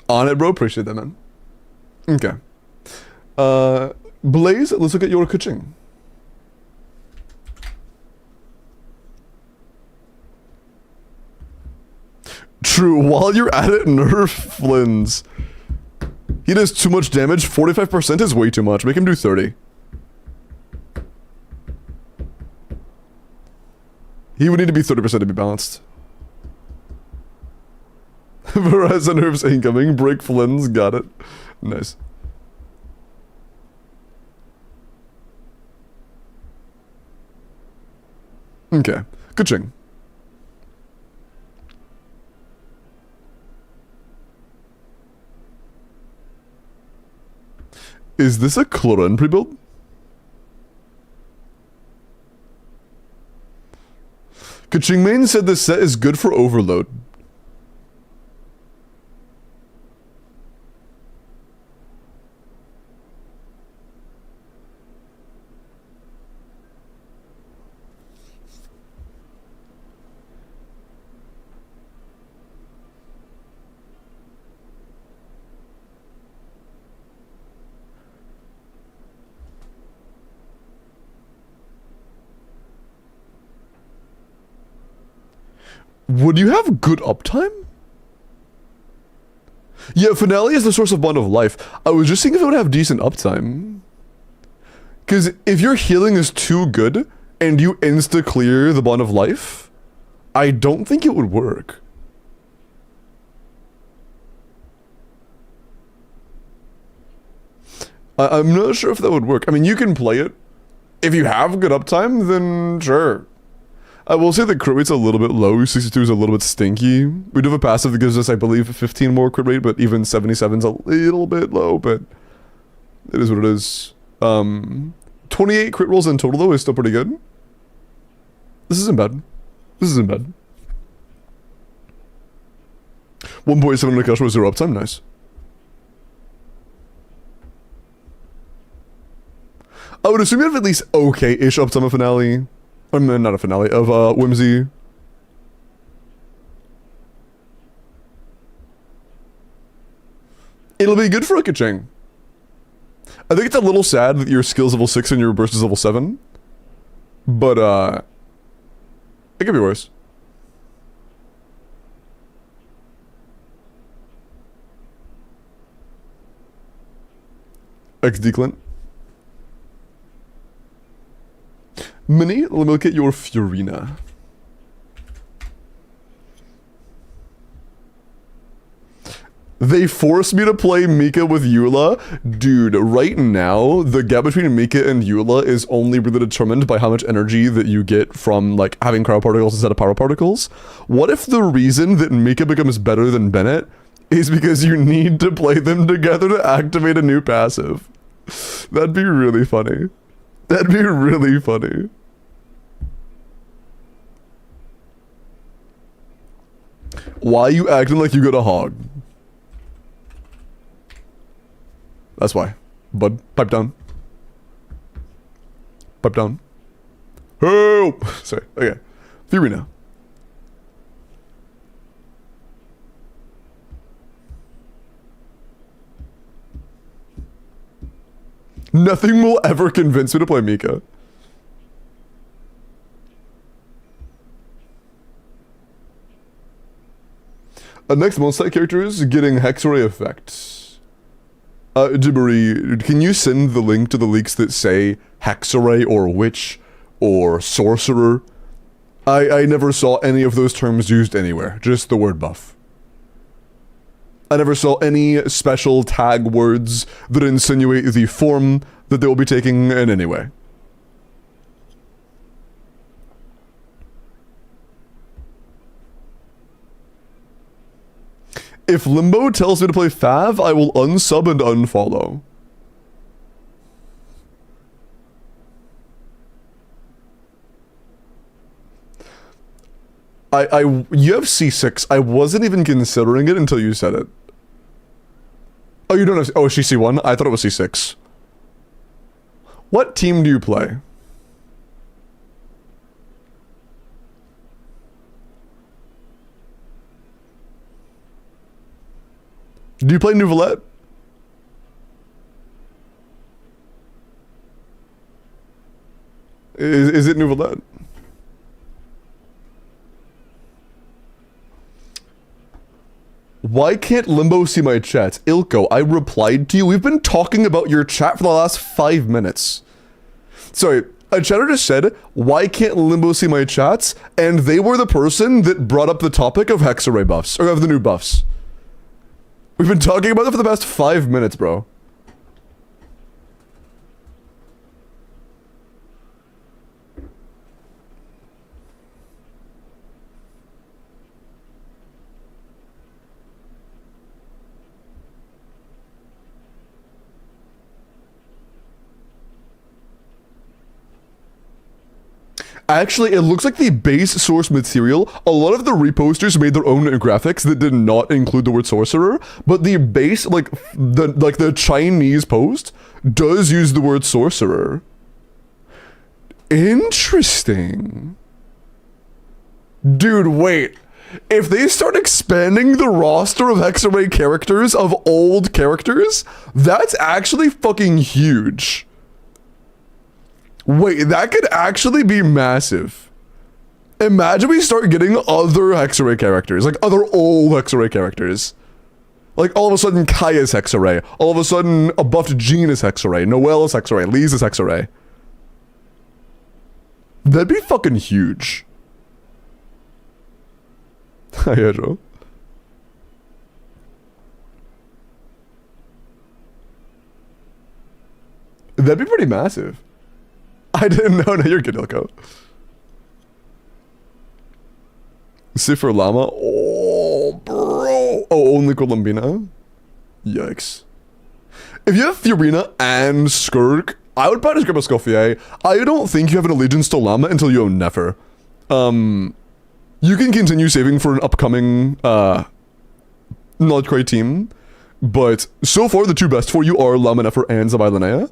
A: On it, bro. Appreciate that, man. Okay. Blaze, let's look at your coaching. True, while you're at it, nerf Flynn's. He does too much damage. 45% is way too much. Make him do 30. He would need to be 30% to be balanced. Verizon nerfs incoming. Break Flynn's. Got it. Nice. Okay. Good ching. Is this a Cloran pre-build? Kaching Main said this set is good for overload. Would you have good uptime? Yeah, Finale is the source of Bond of Life. I was just thinking if it would have decent uptime. Because if your healing is too good and you insta-clear the Bond of Life, I don't think it would work. I'm not sure if that would work. I mean, you can play it. If you have good uptime, then sure. I will say the crit rate's a little bit low. 62 is a little bit stinky. We do have a passive that gives us, I believe, 15 more crit rate, but even 77's a little bit low, but it is what it is. 28 crit rolls in total, though, is still pretty good. This isn't bad. This isn't bad. 1.7 on the customer, 0 uptime, nice. I would assume you have at least okay-ish uptime of finale. I mean, not a finale, of Whimsy. It'll be good for a Kaching. I think it's a little sad that your skill's level 6 and your burst is level 7. But, it could be worse. XD Clint. Mini, let me look at your Fiorina. They forced me to play Mika with Eula. Dude, right now, the gap between Mika and Eula is only really determined by how much energy that you get from, like, having cryo particles instead of pyro particles. What if the reason that Mika becomes better than Bennett is because you need to play them together to activate a new passive? That'd be really funny. That'd be really funny. Why are you acting like you got a hog? That's why. Bud, pipe down. Pipe down. Help! Sorry, okay. Theory now. Nothing will ever convince me to play Mika. Next monster character is getting Hexray effects. Jibbery, can you send the link to the leaks that say Hexray or Witch or Sorcerer? I never saw any of those terms used anywhere, just the word buff. I never saw any special tag words that insinuate the form that they will be taking in any way. If Limbo tells me to play Fav, I will unsub and unfollow. You have C6. I wasn't even considering it until you said it. Oh, you don't have... Oh, is she C1? I thought it was C6. What team do you play? Do you play Nouvelette? Is it Nouvelette? Why can't Limbo see my chats? Ilko, I replied to you. We've been talking about your chat for the last 5 minutes. Sorry, a chatter just said, why can't Limbo see my chats? And they were the person that brought up the topic of Hexarray buffs, or of the new buffs. We've been talking about it for the past 5 minutes, bro. Actually, it looks like the base source material, a lot of the reposters made their own graphics that did not include the word sorcerer, but the base, like the Chinese post, does use the word sorcerer. Interesting. Dude, wait. If they start expanding the roster of Hexarray characters, of old characters, that's actually fucking huge. Wait, that could actually be massive. Imagine we start getting other Hexarray characters, like other old Hexarray characters. Like all of a sudden Kaya's Hexarray, all of a sudden a buffed Jean is Hexarray, Noelle is Hexarray, Lise is Hexarray. That'd be fucking huge. Yeah, Joe. That'd be pretty massive. I didn't know. No, you're good, Ilko. Cipher Llama. Oh, bro. Oh, only Columbina? Yikes. If you have Fiorina and Skirk, I would probably just grab a Scoffier. I don't think you have an allegiance to Llama until you own Nefer. You can continue saving for an upcoming Knowledge Cray team, but so far the two best for you are Llama Nefer and Zabai Linnea.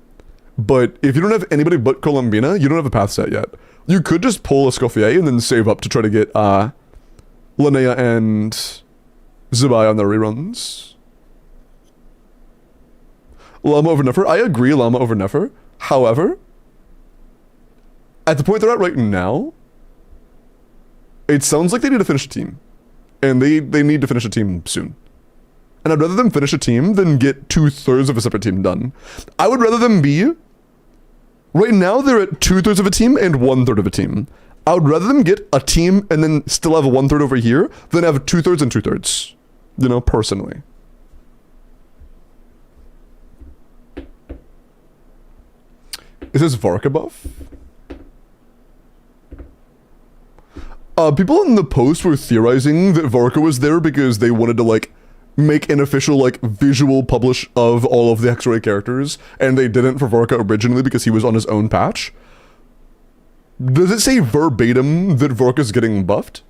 A: But if you don't have anybody but Columbina, you don't have a path set yet. You could just pull a Scoffier and then save up to try to get Linnea and Zabai on their reruns. Llama over Nefer. I agree, Llama over Nefer. However, at the point they're at right now, it sounds like they need to finish a team. And they need to finish a team soon. And I'd rather them finish a team than get 2/3 of a separate team done. I would rather them be... Right now, they're at 2/3 of a team and 1/3 of a team. I would rather them get a team and then still have a 1/3 over here than have 2/3 and 2/3. You know, personally. Is this Varka buff? People in the post were theorizing that Varka was there because they wanted to, like, make an official, like, visual publish of all of the Hexarray characters, and they didn't for Varka originally because he was on his own patch. Does it say verbatim that Varka's getting buffed?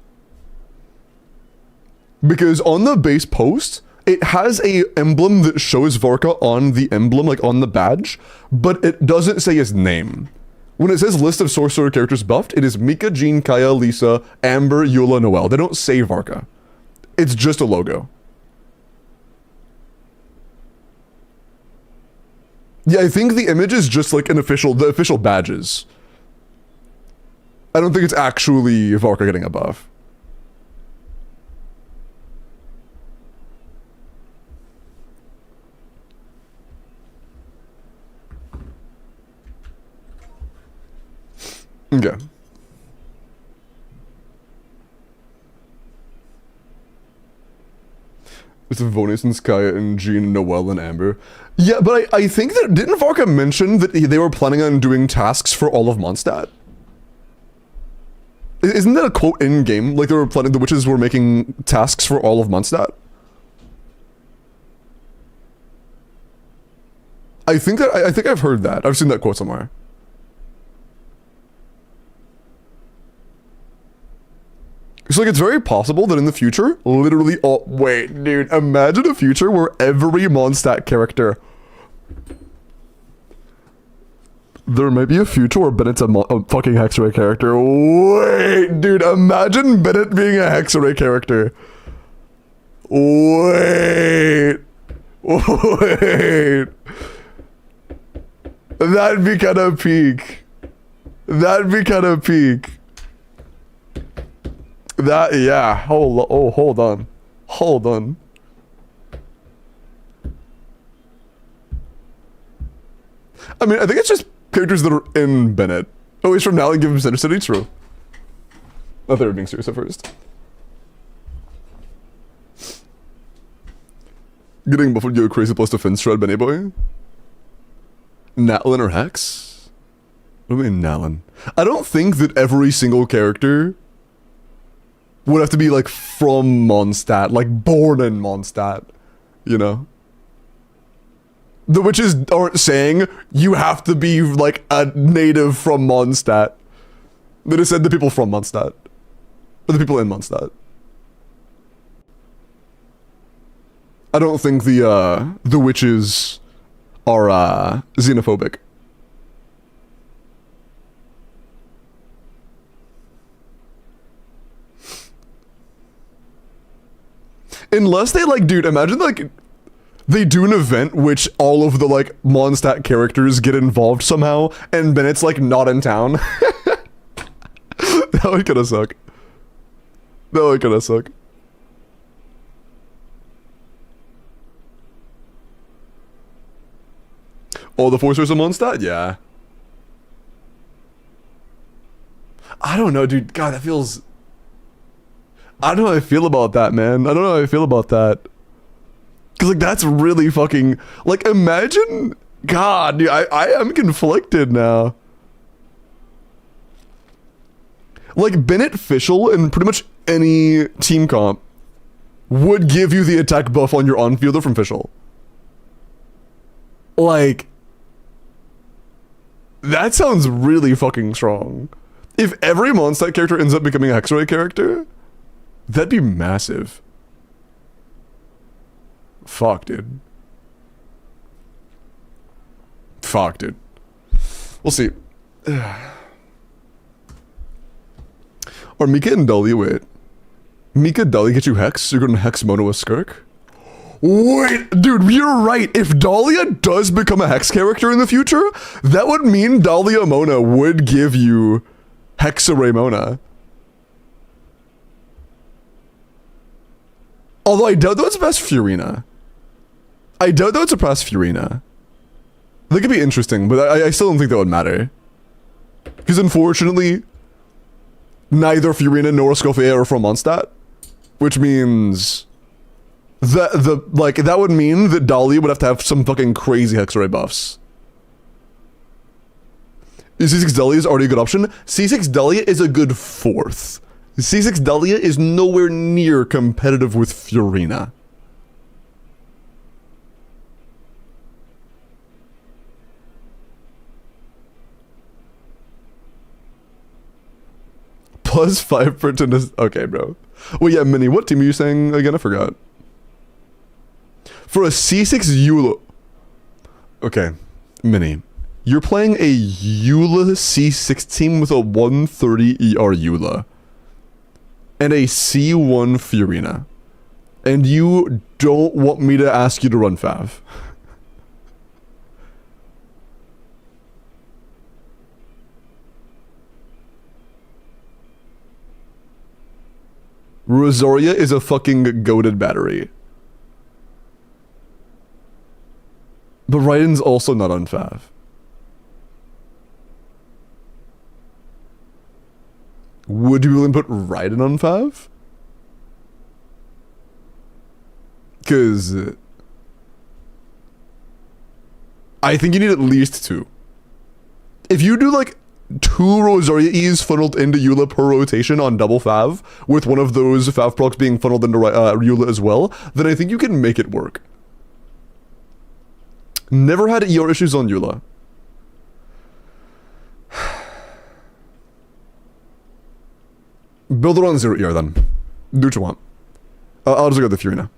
A: Because on the base post, it has a emblem that shows Varka on the emblem, like on the badge, but it doesn't say his name. When it says list of sorcerer characters buffed, it is Mika, Jean, Kaya, Lisa, Amber, Eula, Noelle. They don't say Varka. It's just a logo. Yeah, I think the image is just like the official badges. I don't think it's actually Varka getting a buff. Okay. It's Vonius and Skaya and Jean, Noelle and Amber. Yeah, but I think that... Didn't Varka mention that they were planning on doing tasks for all of Mondstadt? Isn't that a quote in-game? Like they were planning... The witches were making tasks for all of Mondstadt? I think I've heard that. I've seen that quote somewhere. So, like, it's very possible that in the future, literally all... Wait, dude, imagine a future where every Mondstadt character... There might be a future where Bennett's a fucking Hexarray character. Wait, dude, imagine Bennett being a Hexarray character. Wait. Wait. That'd be kind of peak. That'd be kind of peak. That, yeah, hold on. Hold on. I mean, I think it's just characters that are in Bennett. Oh, he's from now and give him Center City, true. I thought they were being serious at first. Getting buffed would give a crazy plus defense shred, Benny boy. Natlin or Hex? What do you mean Natlin? I don't think that every single character would have to be, like, from Mondstadt, like, born in Mondstadt, you know? The witches aren't saying you have to be, like, a native from Mondstadt. They just said the people from Mondstadt. Or the people in Mondstadt. I don't think the witches are, xenophobic. Unless they, like, dude, imagine, like, they do an event which all of the, like, Mondstadt characters get involved somehow, and Bennett's, like, not in town. That would kinda suck. That would kinda suck. Oh, the Forcers of Mondstadt? Yeah. I don't know, dude. God, that feels... I don't know how I feel about that, man. I don't know how I feel about that. Cause like that's really fucking... Like imagine God, dude, I am conflicted now. Like, Bennett Fischl in pretty much any team comp would give you the attack buff on your on-fielder from Fischl. Like, that sounds really fucking strong. If every Mondstadt character ends up becoming a Hexray character, that'd be massive. Fuck, dude. Fuck, dude. We'll see. Or Mika and Dahlia, wait. Mika, Dahlia get you Hex, you're gonna Hex Mono a Skirk? Wait, dude, you're right. If Dahlia does become a Hex character in the future, that would mean Dahlia Mona would give you Hexarray Mona. Although I doubt that it's past Furina. I doubt that it's a past Furina. That could be interesting, but I still don't think that would matter. Because unfortunately, neither Furina nor Scoffea are from Mondstadt. Which means that that would mean that Dahlia would have to have some fucking crazy Hexarray buffs. C6 Dahlia is already a good option. C6 Dahlia is a good 4th. C6 Dahlia is nowhere near competitive with Furina. Plus 5 per tennis. Okay, bro. Well, yeah, Mini, what team are you saying again? I forgot. For a C6 Eula. Okay, Mini. You're playing a Eula C6 team with a 130 ER Eula. And a C1 Furina. And you don't want me to ask you to run Fav. Rosaria is a fucking goated battery. But Raiden's also not on Fav. Would you be willing to put Raiden on Fav? Because I think you need at least 2. If you do like 2 Rosaria E's funneled into Eula per rotation on double Fav, with one of those Fav procs being funneled into Eula as well, then I think you can make it work. Never had ER issues on Eula. Build it on 0 ER then. Do what you want. I'll just go with the Furina.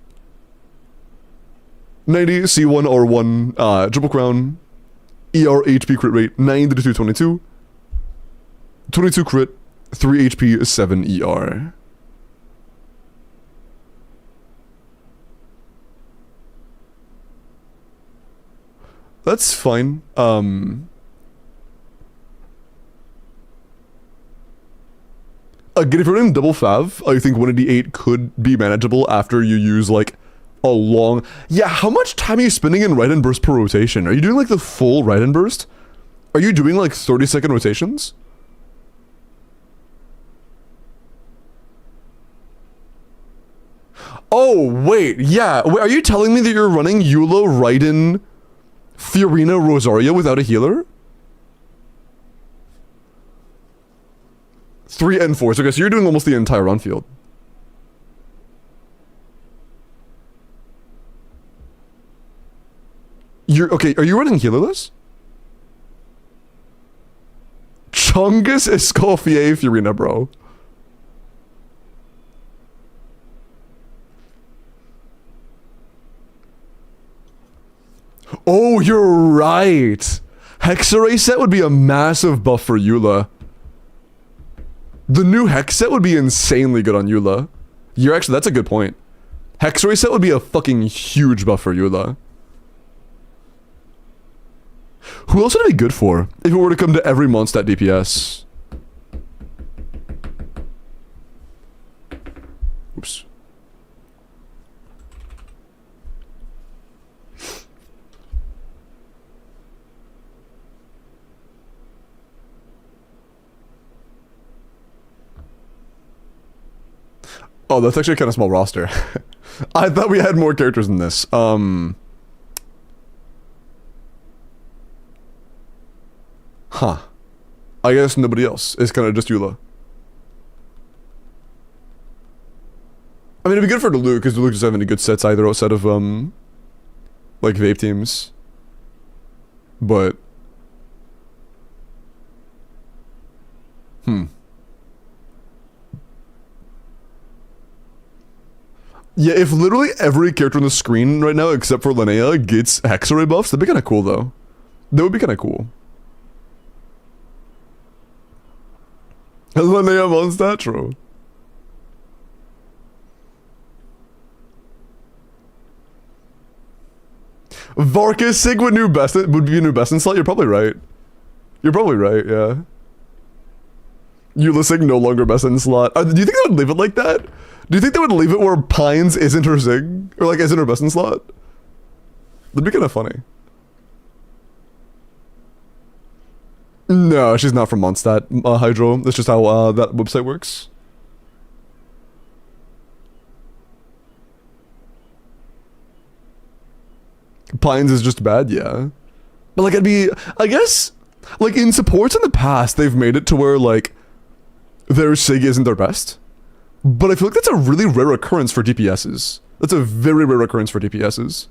A: 90, C1, R1, Triple Crown, ER HP crit rate, 9 to 222. 22 crit, 3 HP, 7 ER. That's fine. Again, if you're running double Fav, I think 188 could be manageable after you use like a long... Yeah, how much time are you spending in Raiden Burst per rotation? Are you doing like the full Raiden Burst? Are you doing like 30-second rotations? Oh, wait, yeah. Wait, are you telling me that you're running Eula, Raiden, Furina, Rosaria without a healer? 3 and 4. So, okay, so you're doing almost the entire run field. Okay, are you running healerless? Chungus Escoffier Furina, bro. Oh, you're right. Hexarray set would be a massive buff for Eula. The new Hex set would be insanely good on Eula. You're actually, that's a good point. Hexarray set would be a fucking huge buff for Eula. Who else would it be good for if it were to come to every Mondstadt DPS? Oops. Oh, that's actually a kind of small roster. I thought we had more characters in this. Huh. I guess nobody else. It's kind of just Eula. I mean, it'd be good for Diluc, because Diluc doesn't have any good sets either outside of, like, vape teams. But... Yeah, if literally every character on the screen right now, except for Linnea, gets Hexarray buffs, that'd be kind of cool, though. That would be kind of cool. Linnea Monstatro. Varkas Sig would be a new best in slot? You're probably right. You're probably right, yeah. Eula Sig no longer best in slot. Do you think they would leave it like that? Do you think they would leave it where Pines isn't her Sig? Or like isn't her best in slot? That'd be kind of funny. No, she's not from Mondstadt, Hydro. That's just how that website works. Pines is just bad, yeah. But like I guess, like in supports in the past, they've made it to where like their Sig isn't their best. But I feel like that's a really rare occurrence for DPSs. That's a very rare occurrence for DPSs.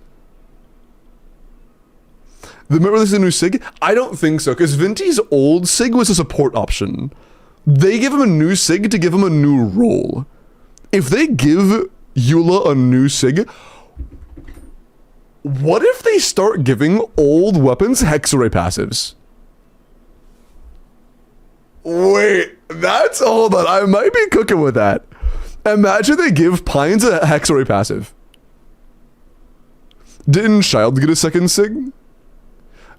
A: They might release a new Sig? I don't think so, because Vinti's old Sig was a support option. They give him a new Sig to give him a new role. If they give Eula a new Sig, what if they start giving old weapons Hexarray passives? Wait, hold on, I might be cooking with that. Imagine they give Pines a Hexarray passive. Didn't Shield get a second Sig?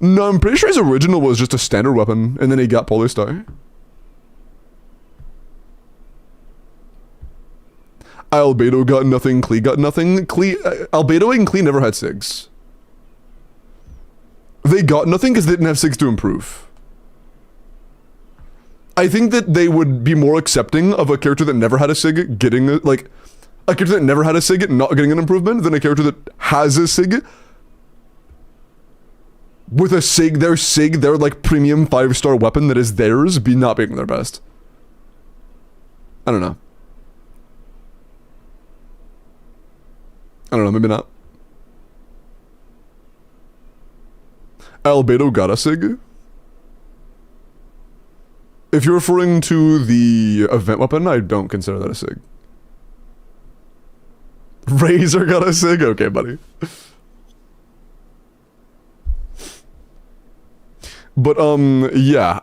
A: No, I'm pretty sure his original was just a standard weapon, and then he got Polystar. Albedo got nothing, Klee got nothing. Albedo and Klee never had Sigs. They got nothing because they didn't have Sigs to improve. I think that they would be more accepting of a character that never had a Sig getting, like, a character that never had a Sig not getting an improvement than a character that has a Sig with a Sig, their like premium 5-star weapon that is theirs, not being their best. I don't know. I don't know, maybe not. Albedo got a Sig. If you're referring to the event weapon, I don't consider that a Sig. Razor got a Sig? Okay, buddy. But, yeah,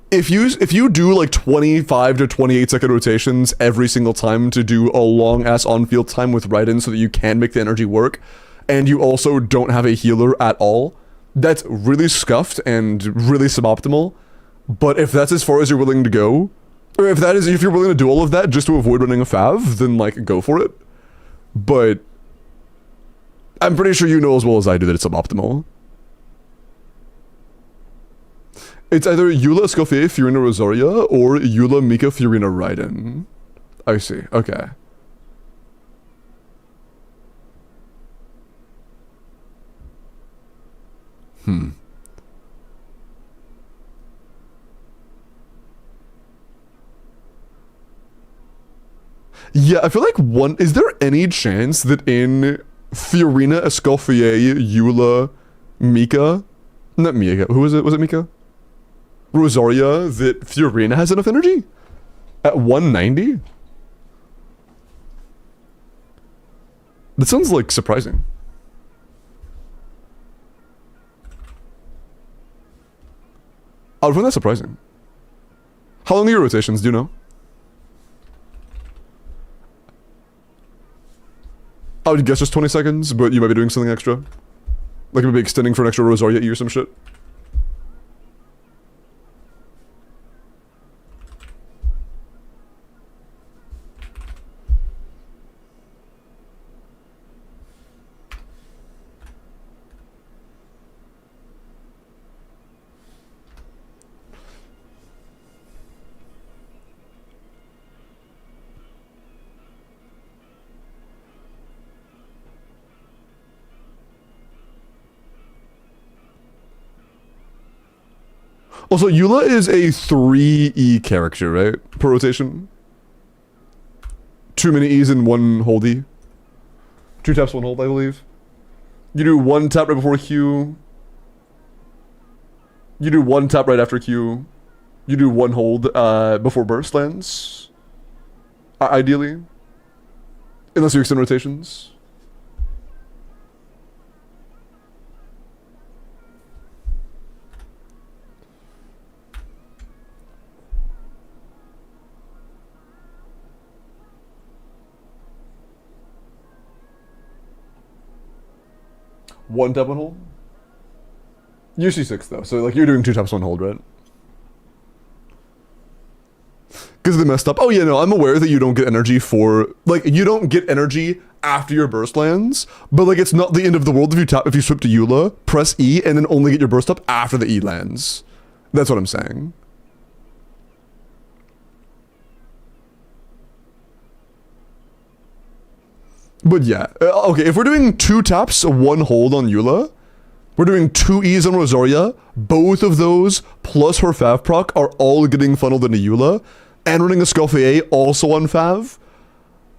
A: if you do like 25 to 28 second rotations every single time to do a long ass on-field time with Raiden so that you can make the energy work, and you also don't have a healer at all, that's really scuffed and really suboptimal. But if that's as far as you're willing to go, or if you're willing to do all of that just to avoid running a fav, then like go for it. But I'm pretty sure you know as well as I do that it's suboptimal. It's either Eula Escoffier, Fiorina Rosaria, or Eula Mika Fiorina Raiden. I see, okay. Yeah, I feel like is there any chance that in Fiorina Escoffier, Eula, Mika, not Mika, who was it? Was it Mika? Rosaria, that Fiorina has enough energy? At 190? That sounds like surprising. I would find that surprising. How long are your rotations, do you know? I would guess just 20 seconds, but you might be doing something extra. Like maybe extending for an extra Rosaria E or some shit. Also, Eula is a 3E character, right? Per rotation. 2 mini E's and 1 hold E. 2 taps, 1 hold, I believe. You do 1 tap right before Q. You do 1 tap right after Q. You do 1 hold before burst lands. Ideally. Unless you extend rotations. One tap, 1 hold? Usually 6 though, so like you're doing 2 taps, 1 hold, right? Because they messed up. Oh yeah, no, I'm aware that you don't get energy for, like, you don't get energy after your burst lands, but like it's not the end of the world if you swip to Eula, press E, and then only get your burst up after the E lands. That's what I'm saying. But yeah, okay, if we're doing 2 taps, 1 hold on Eula, we're doing 2 E's on Rosaria, both of those plus her Fav proc are all getting funneled into Eula, and running a Scoffier also on Fav,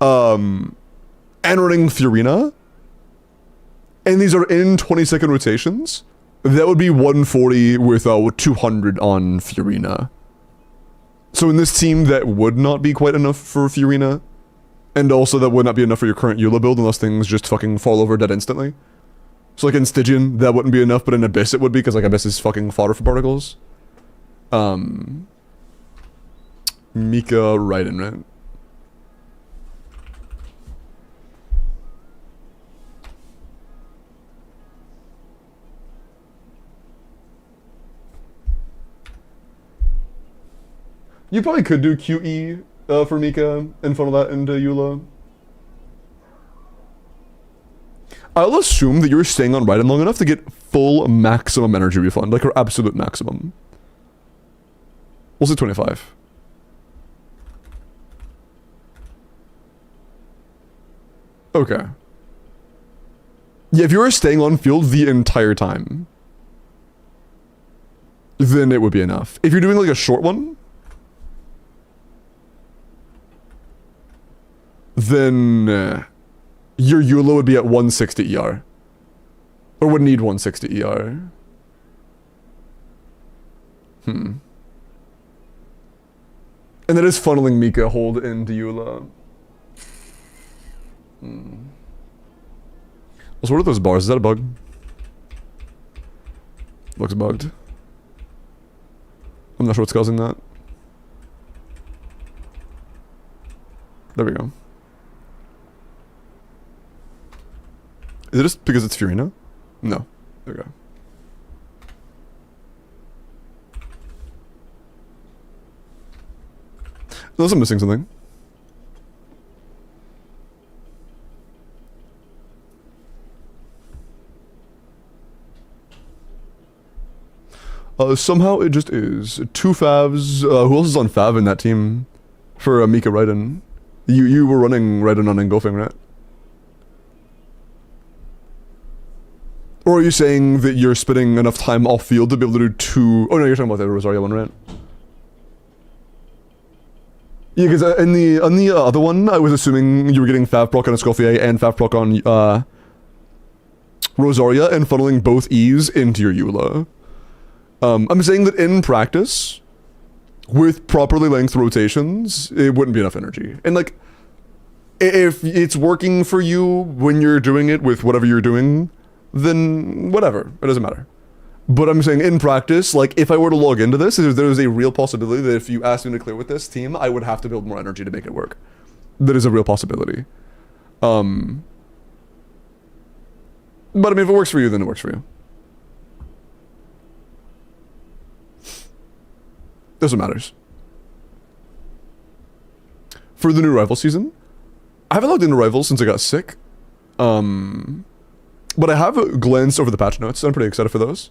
A: and running Fiorina, and these are in 20-second rotations, that would be 140 with 200 on Fiorina. So in this team, that would not be quite enough for Fiorina. And also that would not be enough for your current Eula build unless things just fucking fall over dead instantly. So like in Stygian, that wouldn't be enough, but in Abyss it would be, because like Abyss is fucking fodder for particles. Mika Raiden, right? You probably could do QE for Mika and funnel that into Eula. I'll assume that you're staying on Raiden long enough to get full maximum energy refund, like her absolute maximum. We'll say 25. Okay. Yeah, if you were staying on field the entire time, then it would be enough. If you're doing like a short one, then your Eula would be at 160 ER. Or would need 160 ER. And that is funneling Mika hold into Eula. Also, what are those bars? Is that a bug? Looks bugged. I'm not sure what's causing that. There we go. Is it just because it's Fiorina? No. There we go. Unless I'm missing something. Somehow it just is. 2 Favs. Who else is on Fav in that team? For Mika Raiden. You were running Raiden on engulfing, right? Or are you saying that you're spending enough time off field to be able to do 2... Oh no, you're talking about the Rosaria one, right? Yeah, because on the other one, I was assuming you were getting Fav proc on Escoffier and Fav proc on Rosaria and funneling both E's into your Eula. I'm saying that in practice, with properly length rotations, it wouldn't be enough energy. And like, if it's working for you when you're doing it with whatever you're doing, then whatever, it doesn't matter. But I'm saying in practice, like if I were to log into this, there's a real possibility that if you asked me to clear with this team, I would have to build more energy to make it work. That is a real possibility. But I mean, if it works for you, then it works for you. That's what matters. For the new rival season, I haven't logged into rivals since I got sick. But I have glanced over the patch notes. I'm pretty excited for those.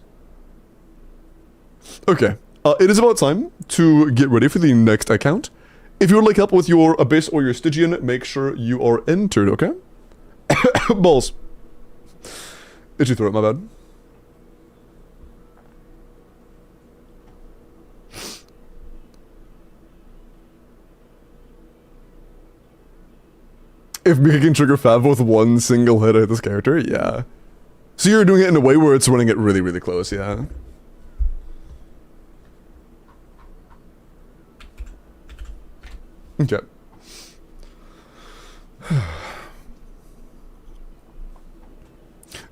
A: Okay. It is about time to get ready for the next account. If you would like help with your Abyss or your Stygian, make sure you are entered, okay? Balls. Itchy throat, my bad. If we can trigger Fab with one single hit at this character, yeah. So you're doing it in a way where it's running it really, really close, yeah. Okay.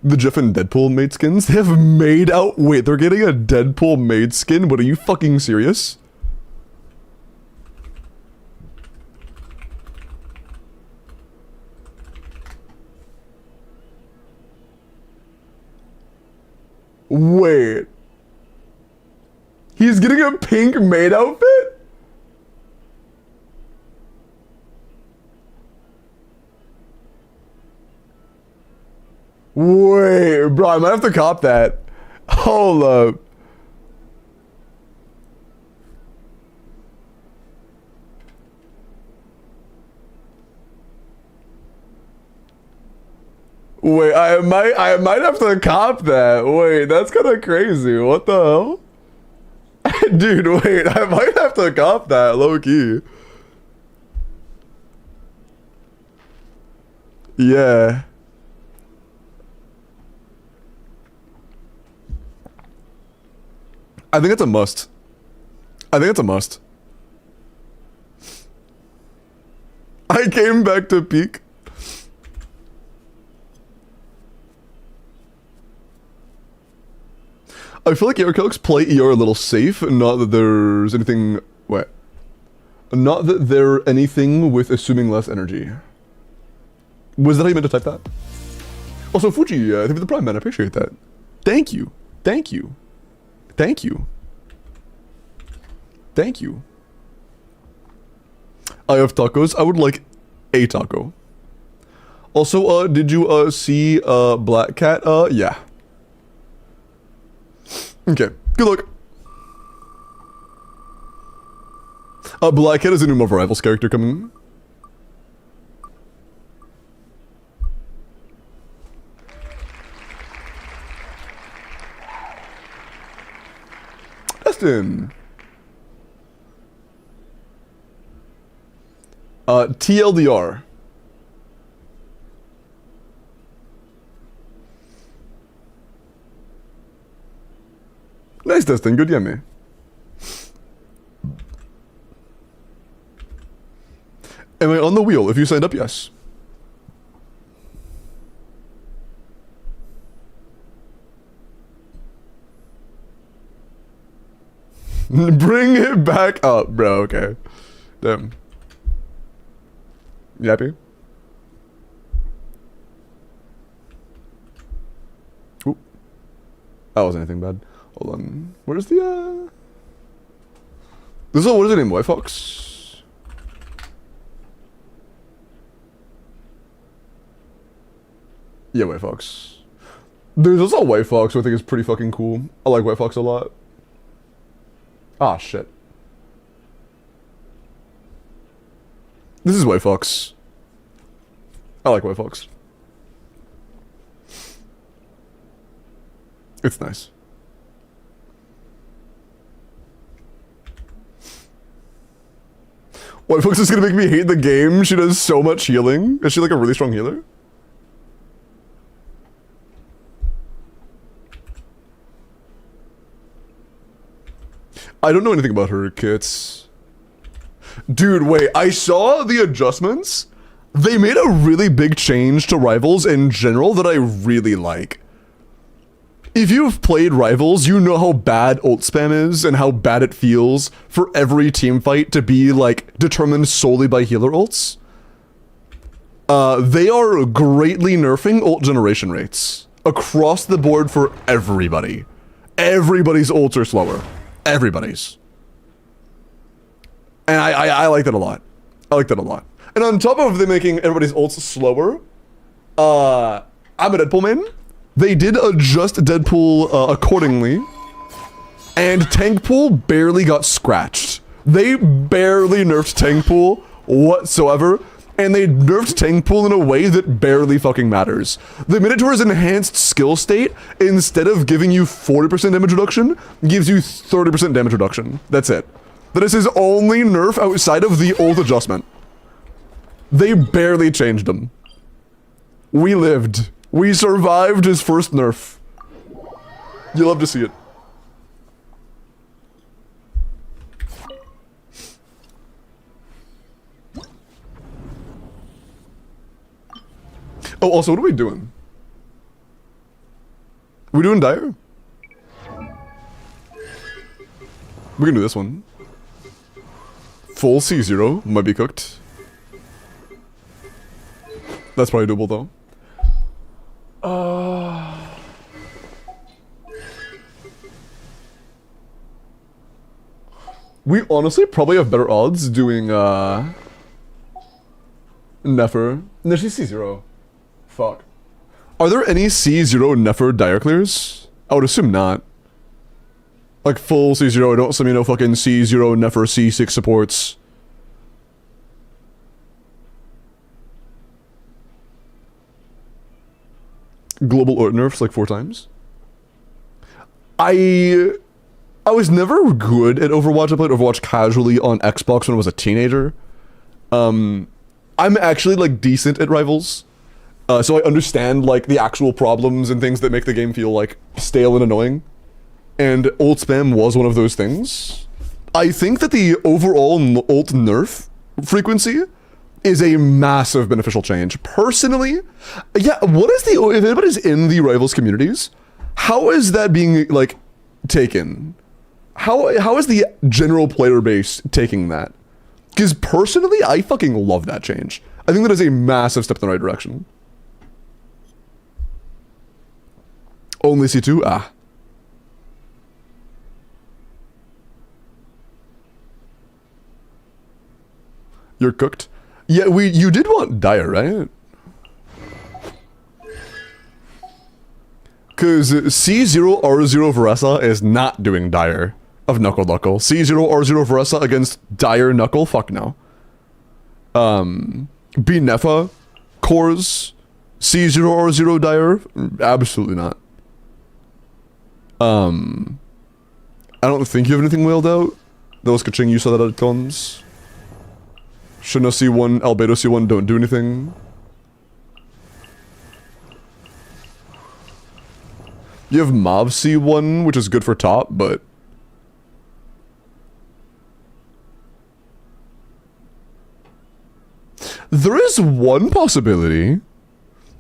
A: The Jeff and Deadpool made skins? They have made out. Wait, they're getting a Deadpool made skin? But are you fucking serious? Wait. He's getting a pink maid outfit? Wait, bro, I might have to cop that. Hold up. Wait, I might have to cop that. Wait, that's kind of crazy. What the hell? Dude, wait, I might have to cop that, low key. Yeah. I think it's a must. I think it's a must. I came back to peak. I feel like Aircalcs play ER a little safe, not that there's anything... What? Not that they're anything with assuming less energy. Was that how you meant to type that? Also, Fuji, thank you for the Prime, man. I appreciate that. Thank you. Thank you. Thank you. Thank you. I have tacos. I would like a taco. Also, did you see Black Cat? Yeah. Okay. Good luck. Black Cat is a new Marvel Rivals character coming. Destin. TLDR. Nice, Destin. Good yummy. Am I on the wheel? If you signed up, yes. Bring it back up, bro. Okay. Damn. You happy? Oop. That wasn't anything bad. Hold on. Where's the, This is, what is it name? White Fox? Yeah, White Fox. There's also White Fox, who I think is pretty fucking cool. I like White Fox a lot. Ah, shit. This is White Fox. I like White Fox. It's nice. White Fox is gonna make me hate the game. She does so much healing. Is she like a really strong healer? I don't know anything about her kits. Dude, wait, I saw the adjustments. They made a really big change to Rivals in general that I really like. If you've played Rivals, you know how bad ult spam is and how bad it feels for every team fight to be like determined solely by healer ults. They are greatly nerfing ult generation rates across the board for everybody. Everybody's ults are slower. Everybody's. And I like that a lot. I like that a lot. And on top of them making everybody's ults slower, I'm a Deadpool main. They did adjust Deadpool accordingly, and Tank Pool barely got scratched. They barely nerfed Tank Pool whatsoever, and they nerfed Tank Pool in a way that barely fucking matters. They made it to his enhanced skill state, instead of giving you 40% damage reduction, gives you 30% damage reduction. That's it. That is his only nerf outside of the ult adjustment. They barely changed him. We lived. We survived his first nerf. You'll love to see it. Oh, also, what are we doing? We doing Dire? We can do this one. Full C0 might be cooked. That's probably doable though. We honestly probably have better odds doing Nefer. No, she's C0. Fuck. Are there any C0 Nefer Dire clears? I would assume not. Like full C0, I don't assume you know fucking C0 Nefer C6 supports. Global Ort nerfs like 4 times. I was never good at Overwatch. I played Overwatch casually on Xbox when I was a teenager. I'm actually like decent at Rivals. So I understand like the actual problems and things that make the game feel like stale and annoying. And ult spam was one of those things. I think that the overall ult nerf frequency is a massive beneficial change. Personally, yeah, what is the, if anybody's in the Rivals communities, how is that being like taken? How is the general player base taking that? Because personally, I fucking love that change. I think that is a massive step in the right direction. Only C2? Ah. You're cooked? Yeah, you did want Dire, right? Cause C0 R0 Varesa is not doing Dire of Knuckle. C0 R0 Varesa against Dire Knuckle? Fuck no. B Nefa cores C0 R0 Dire? Absolutely not. I don't think you have anything whaled out. Those Kaching, you saw that it comes. Shino C1, Albedo C1 don't do anything. You have Mav C1, which is good for top, but... There is one possibility.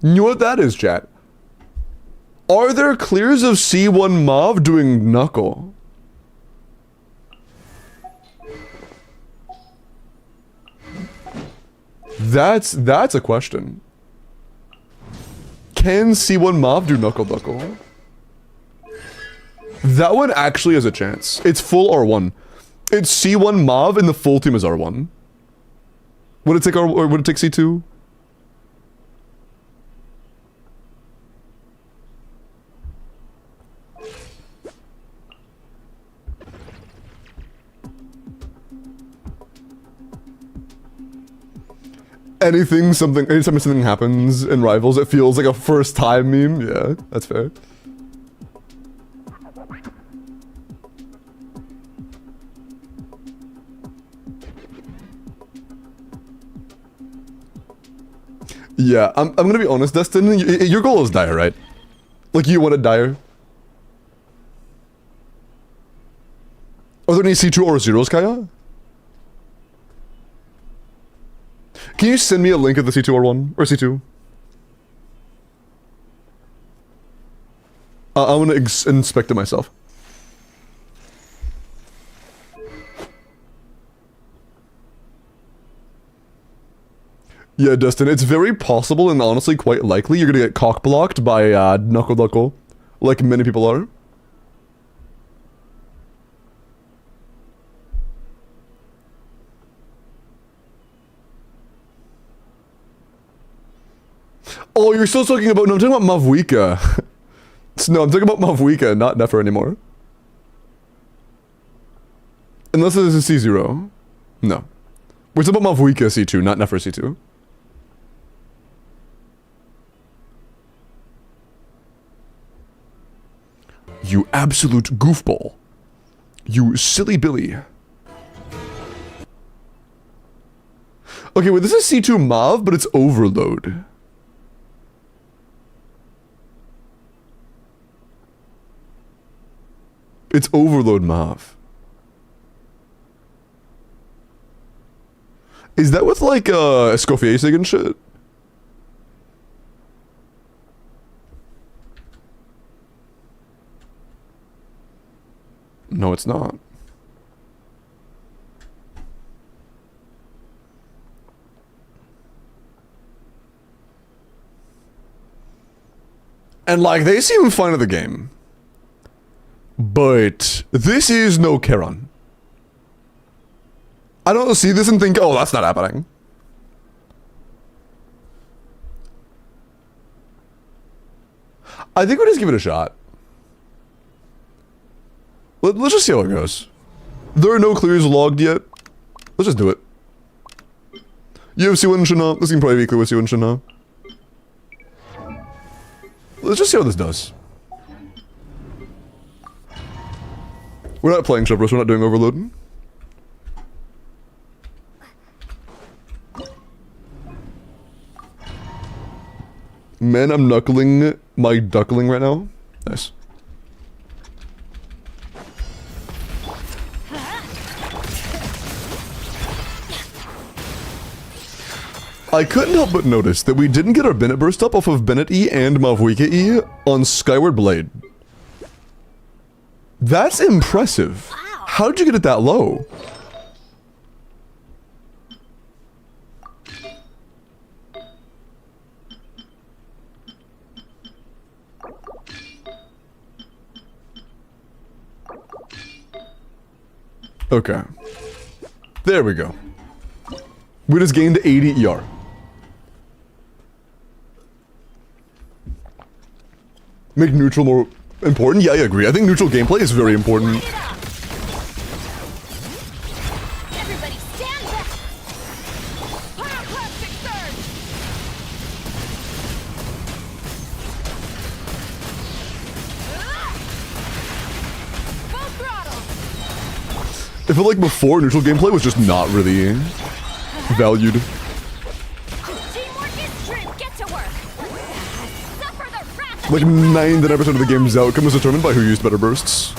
A: You know what that is, chat? Are there clears of C1 Mav doing Knuckle? That's a question. Can C1 Mav do Knuckle? That one actually has a chance. It's full R1. It's C1 Mav and the full team is R1. Would it take R, or would it take C2? Anytime something happens in Rivals, it feels like a first time meme. Yeah, that's fair. Yeah, I'm gonna be honest, Destin, your goal is Dire, right? Like, you wanted Dire? Are there any C2 or zeros, Kaya? Can you send me a link of the C2 or 1? Or C2? I want to inspect it myself. Yeah, Dustin, it's very possible and honestly quite likely you're gonna get cock-blocked by Knuckle, like many people are. Oh, you're still talking about, no, I'm talking about Mavwika. No, I'm talking about Mavwika, not Nefer anymore. Unless this is C0. No. We're talking about Mavwika C2, not Nefer C2. You absolute goofball. You silly Billy. Okay, wait, this is C2 Mauve, but it's Overload. It's Overload Mauve. Is that with like Escoffier and shit? No, it's not. And like, they seem fine at the game. But this is no Charon. I don't see this and think, oh, that's not happening. I think we'll just give it a shot. Let's just see how it goes. There are no clears logged yet. Let's just do it. UFC 1 Shana. This can probably be clear with UFC 1 Shana. Let's just see how this does. We're not playing Chevros, we're not doing Overload. Man, I'm knuckling my duckling right now. Nice. I couldn't help but notice that we didn't get our Bennett burst up off of Bennett E and Mavwika E on Skyward Blade. That's impressive.
C: Wow.
A: How'd you get it that low? Okay. There we go. We just gained 80 ER. Make neutral more important? Yeah, I agree. I think neutral gameplay is very important.
C: Everybody stand back. Pyroclastic surge. Full throttle.
A: I feel like before, neutral gameplay was just not really valued.
C: Teamwork is strength. Get to work. Suffer the wrath of
A: Like 99% of the game's outcome is determined by who used better bursts.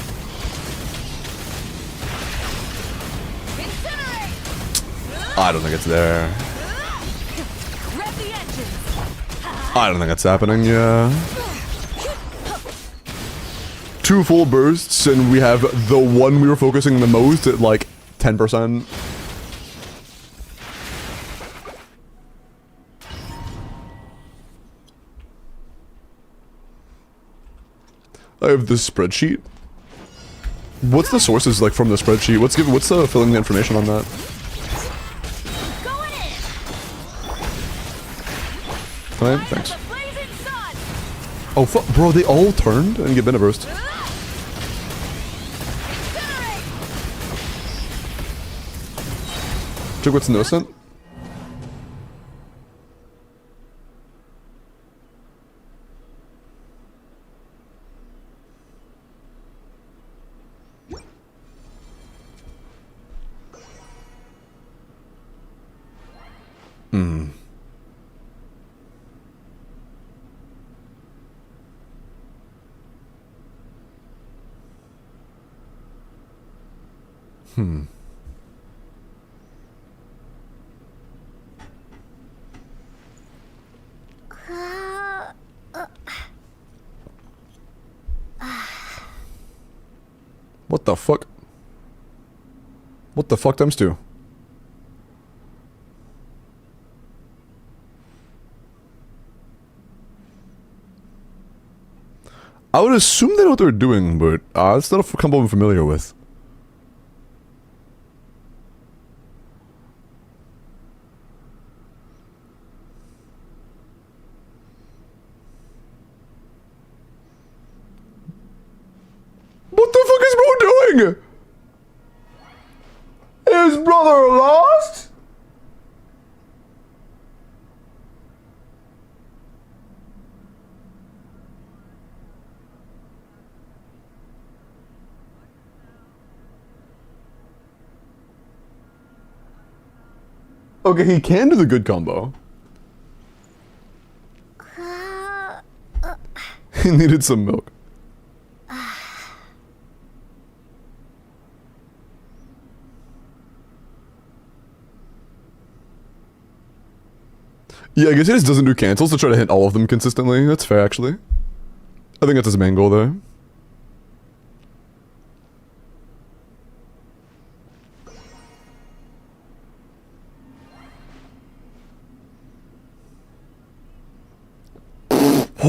C: incinerate.
A: I don't think it's there.
C: Rev the engines.
A: I don't think it's happening, yeah. 2 full bursts, and we have the one we were focusing the most at like 10%. I have this spreadsheet. What's the sources like from the spreadsheet? What's the filling the information on that?
C: Going in.
A: Alright, thanks.
C: The blazing sun.
A: Oh fuck, bro, they all turned and get Bennett burst.
C: Incinerate.
A: Check what's innocent. What the fuck? What the fuck times 2? I would assume they know what they're doing, but it's not a combo I'm familiar with. What the fuck is bro doing? Is brother lost? Okay, he can do the good combo. He needed some milk. Yeah, I guess he just doesn't do cancels to try to hit all of them consistently. That's fair, actually. I think that's his main goal there.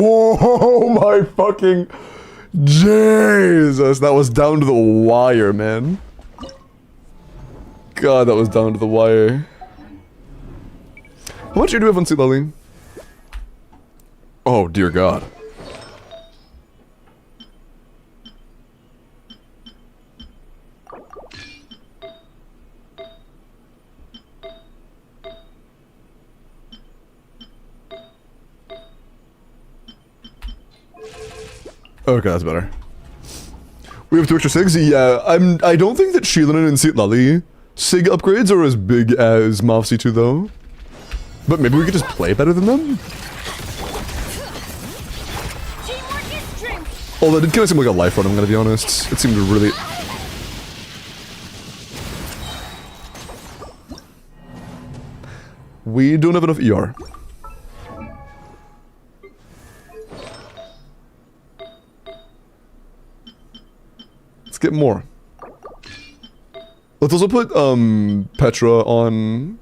A: Oh my fucking Jesus, that was down to the wire, man. God, that was down to the wire. How much do you have on Sea Lily? Oh dear God. Okay, that's better. We have 2 extra SIGs? Yeah, I don't think that Sheilin and Seat Lally SIG upgrades are as big as Mav C2 though. But maybe we could just play better than them? Oh, that did kind of seem like a life run, I'm gonna be honest. It seemed to really... We don't have enough ER. Let's get more. Let's also put Petra on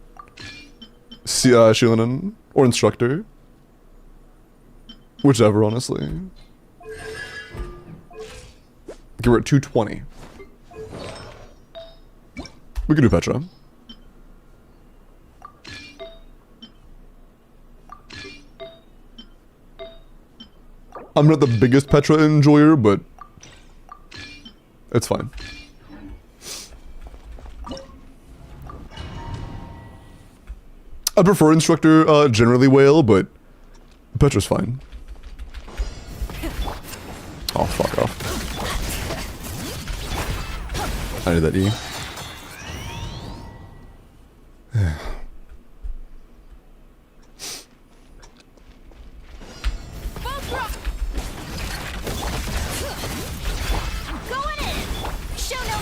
A: Sheilin or Instructor. Whichever, honestly. Okay, we're at 220. We can do Petra. I'm not the biggest Petra enjoyer, but it's fine. I prefer Instructor generally whale, but Petra's fine. Oh, fuck off. I need that E.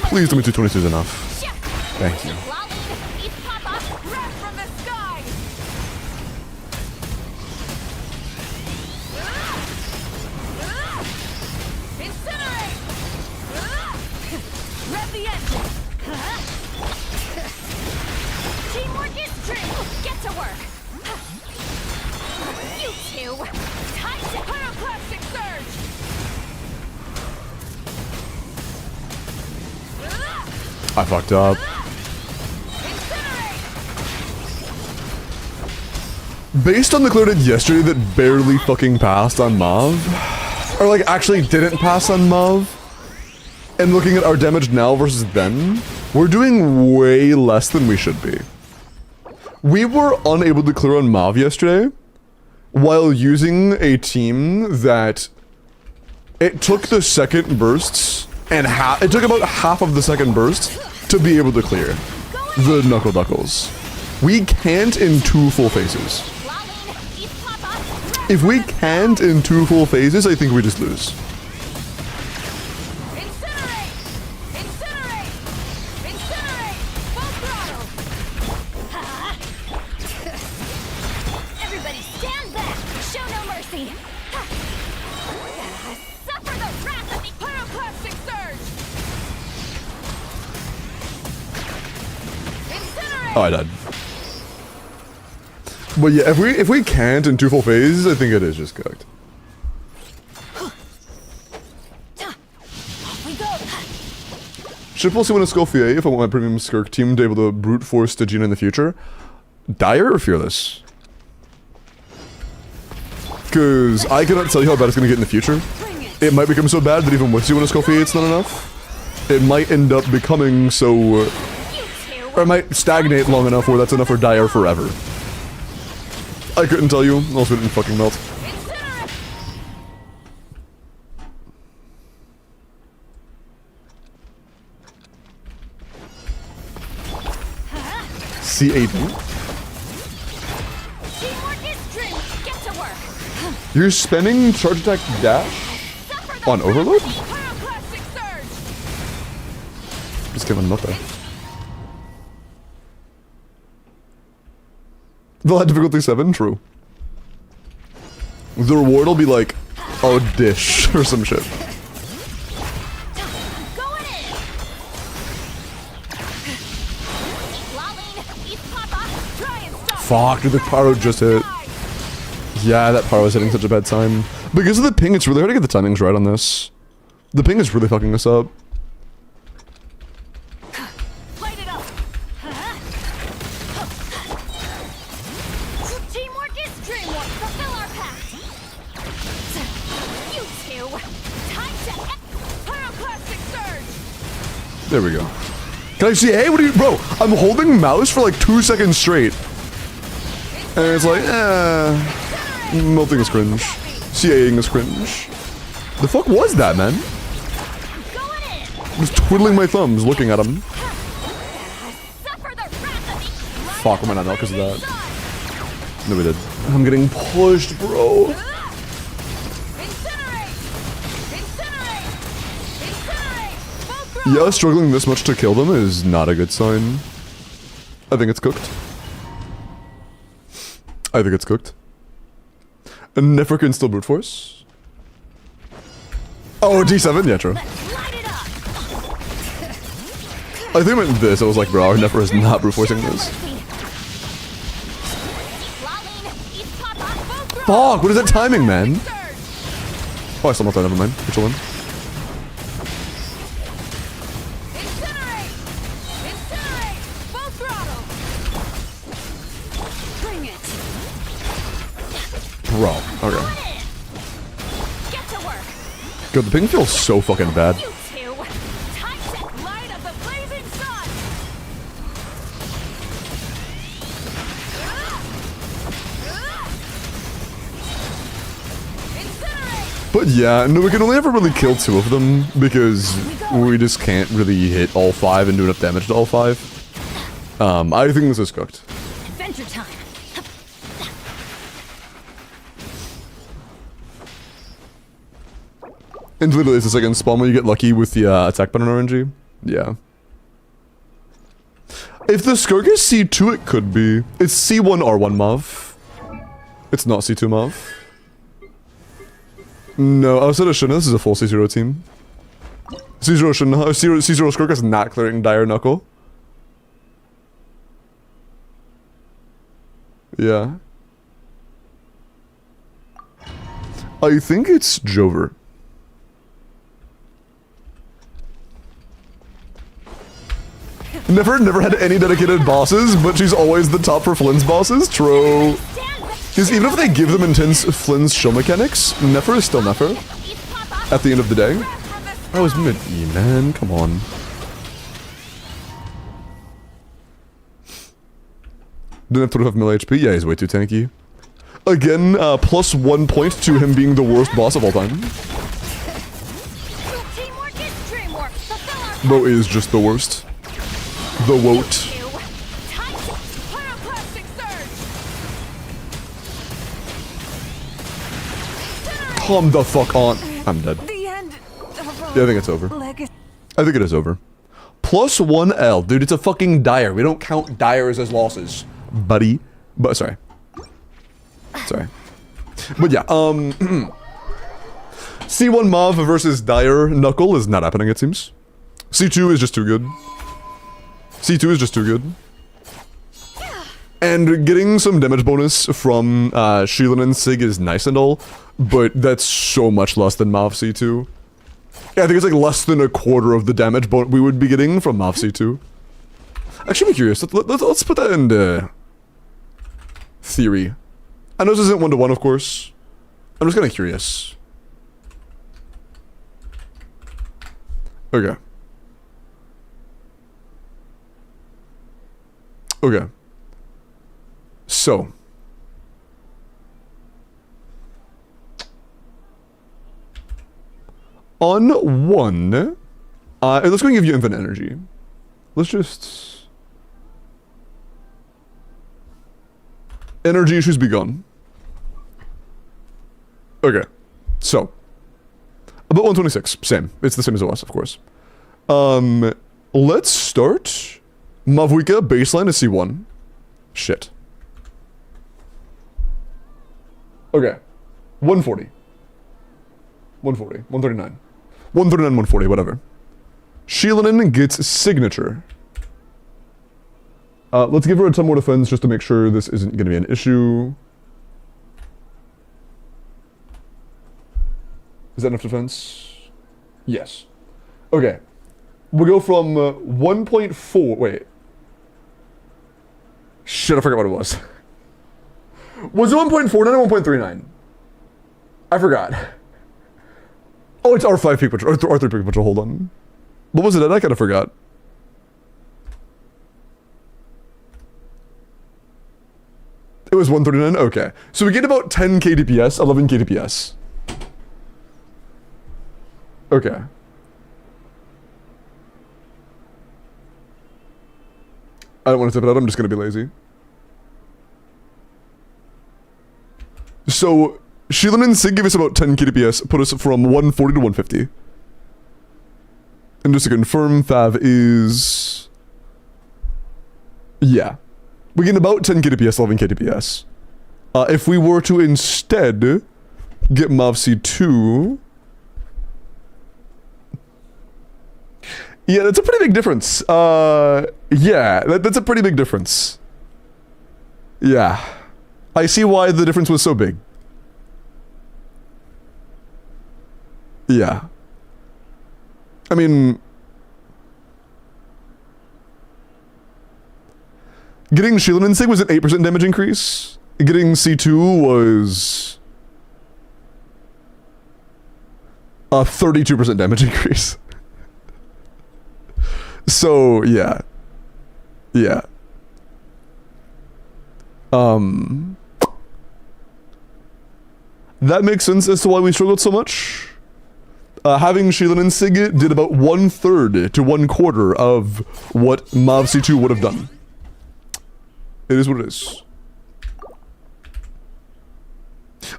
A: Please tell me 222 is enough. Thank you.
C: Teamwork is true. Get to work. You two. Time to pyroclastic surge.
A: I fucked up. Based on the clear did yesterday that barely fucking passed on Mav, or like actually didn't pass on Mav, and looking at our damage now versus then, we're doing way less than we should be. We were unable to clear on Mav yesterday while using a team that it took the second bursts and it took about half of the second burst to be able to clear the Knuckle Duckles. We can't in 2 full phases. If we can't in 2 full phases, I think we just lose.
C: Everybody stand back. Show no mercy. Suffer the wrath of the pyroclastic surge. Incinerate.
A: Oh, I died. But yeah, if we can't in 2 full phases, I think it is just cooked.
C: We go.
A: Should also win a Scofier if I want my premium Skirk team to be able to brute force Stygian in the future. Dire or Fearless? Because I cannot tell you how bad it's going to get in the future. It might become so bad that even with you win a Scofier it's not enough. It might end up becoming so... or it might stagnate long enough where that's enough for Dire forever. I couldn't tell you, also it didn't fucking melt. C8. You're spending charge attack dash on overload?
B: Pyroclastic surge.
A: Just kidding, I'm not there. They'll have difficulty 7? True. The reward will be like a dish or some shit.
C: Going in. Lolling, eat Papa.
B: Try and stop.
A: Fuck, dude, the pyro just hit. Yeah, that pyro was hitting such a bad time. Because of the ping, it's really hard to get the timings right on this. The ping is really fucking us up.
B: Light it up.
C: Teamwork is dreamwork. Fulfill our pact. You two. Time to
B: Pyroclastic surge.
A: There we go. Can I see? Hey, what are you, bro? I'm holding mouse for like 2 seconds straight. And it's like, melting is cringe. CAing is cringe. The fuck was that, man?
C: going in.
A: I was twiddling my thumbs looking at him.
C: Suffer the wrath of the
A: Fuck, we might not know because of that. No, we did. I'm getting pushed, bro.
B: Incinerate. Incinerate. Incinerate. Both throw.
A: Yeah, struggling this much to kill them is not a good sign. I think it's cooked. I think it's cooked. And Nefer can still brute force. Oh, D7? Yeah, true.
C: light it up.
A: I think I meant this. I was like, bro, our Nefer is not brute forcing this.
C: Lolling, eat Papa.
B: Both throw.
A: Fuck, what is that timing, man?
B: Surge.
A: Oh, I still not there, never mind. We're chilling.
B: Incinerate. Incinerate. Full throttle. Bring it.
A: Bro, okay.
C: Get to work.
A: God, the ping feels so fucking bad.
C: You two. Time to
B: Light of the blazing sun. Incinerate.
A: But yeah, no, we can only ever really kill 2 of them because we just can't really hit all 5 and do enough damage to all 5. I think this is cooked.
C: adventure time.
A: And literally, it's the second spawn when you get lucky with the attack button RNG. Yeah. If the Skirk is C2, it could be. It's C1 R1 Mav. It's not C2 Mav. No, outside of Shunna, this is a full C0 team. C0 Shunna, C0 Skirk is not clearing Dire Knuckle. Yeah. I think it's Jover. Never had any dedicated bosses, but she's always the top for Flynn's bosses. True. Because even if they give them intense Flynn's show mechanics, Nefer is still Nefer.
C: Eat Papa.
A: At the end of the day. I was mid-E, man. Come on. Didn't have to have mill HP? Yeah, he's way too tanky. Again, plus 1 point to him being the worst boss of all time.
C: Teamwork is dreamwork. Fulfill our
A: Bro is just the worst. The woat.
C: two. Time to
B: Pyroclastic surge.
A: Calm the fuck on. I'm dead.
B: The end of
A: Yeah, I think it's over.
B: legacy.
A: I think it is over. Plus 1L. Dude, it's a fucking dire. We don't count dires as losses. Buddy. But, sorry. Sorry. But yeah, C1 Mav versus Dire Knuckle is not happening, it seems. C2 is just too good. C2 is just too good. And getting some damage bonus from Sheelan and Sig is nice and all, but that's so much less than Mav C2. Yeah, I think it's like less than a quarter of the damage we would be getting from Mav C2. Actually, I'm curious. Let's put that into theory. I know this isn't 1-to-1, of course. I'm just kind of curious. Okay. Okay. So. On 1, let's go and give you infinite energy. Let's just... Energy issues be gone. Okay. So. About 126. Same. It's the same as it was, of course. Let's start. Mavuika, baseline is C1. Shit. Okay. 140. 140. 139. 139, 140, whatever. Sheelanin gets signature. Let's give her a ton more defense just to make sure this isn't going to be an issue. Is that enough defense? Yes. Okay. We'll go from 1.4. Wait. Shit, I forgot what it was. Was it 1.49 or 1.39? I forgot. Oh, it's R5 peak potential. Or R3 peak potential. Hold on. What was it? I kind of forgot. It was 139? Okay. So we get about 10 KDPS, 11 KDPS. Okay. I don't want to tip it out, I'm just going to be lazy. So, Sheelan and Sig give us about 10 KDPS, put us from 140 to 150. And just to confirm, Fav is... Yeah. We get about 10 KDPS, 11 KDPS. If we were to instead get Mav C2... Yeah, that's a pretty big difference. Yeah, that's a pretty big difference. Yeah. I see why the difference was so big. Yeah. I mean... Getting Sheelan and Sig was an 8% damage increase. Getting C2 was... a 32% damage increase. So, yeah. Yeah. That makes sense as to why we struggled so much. Having Sheelan and Sig did about 1/3 to 1/4 of what Mav C2 would have done. It is what it is.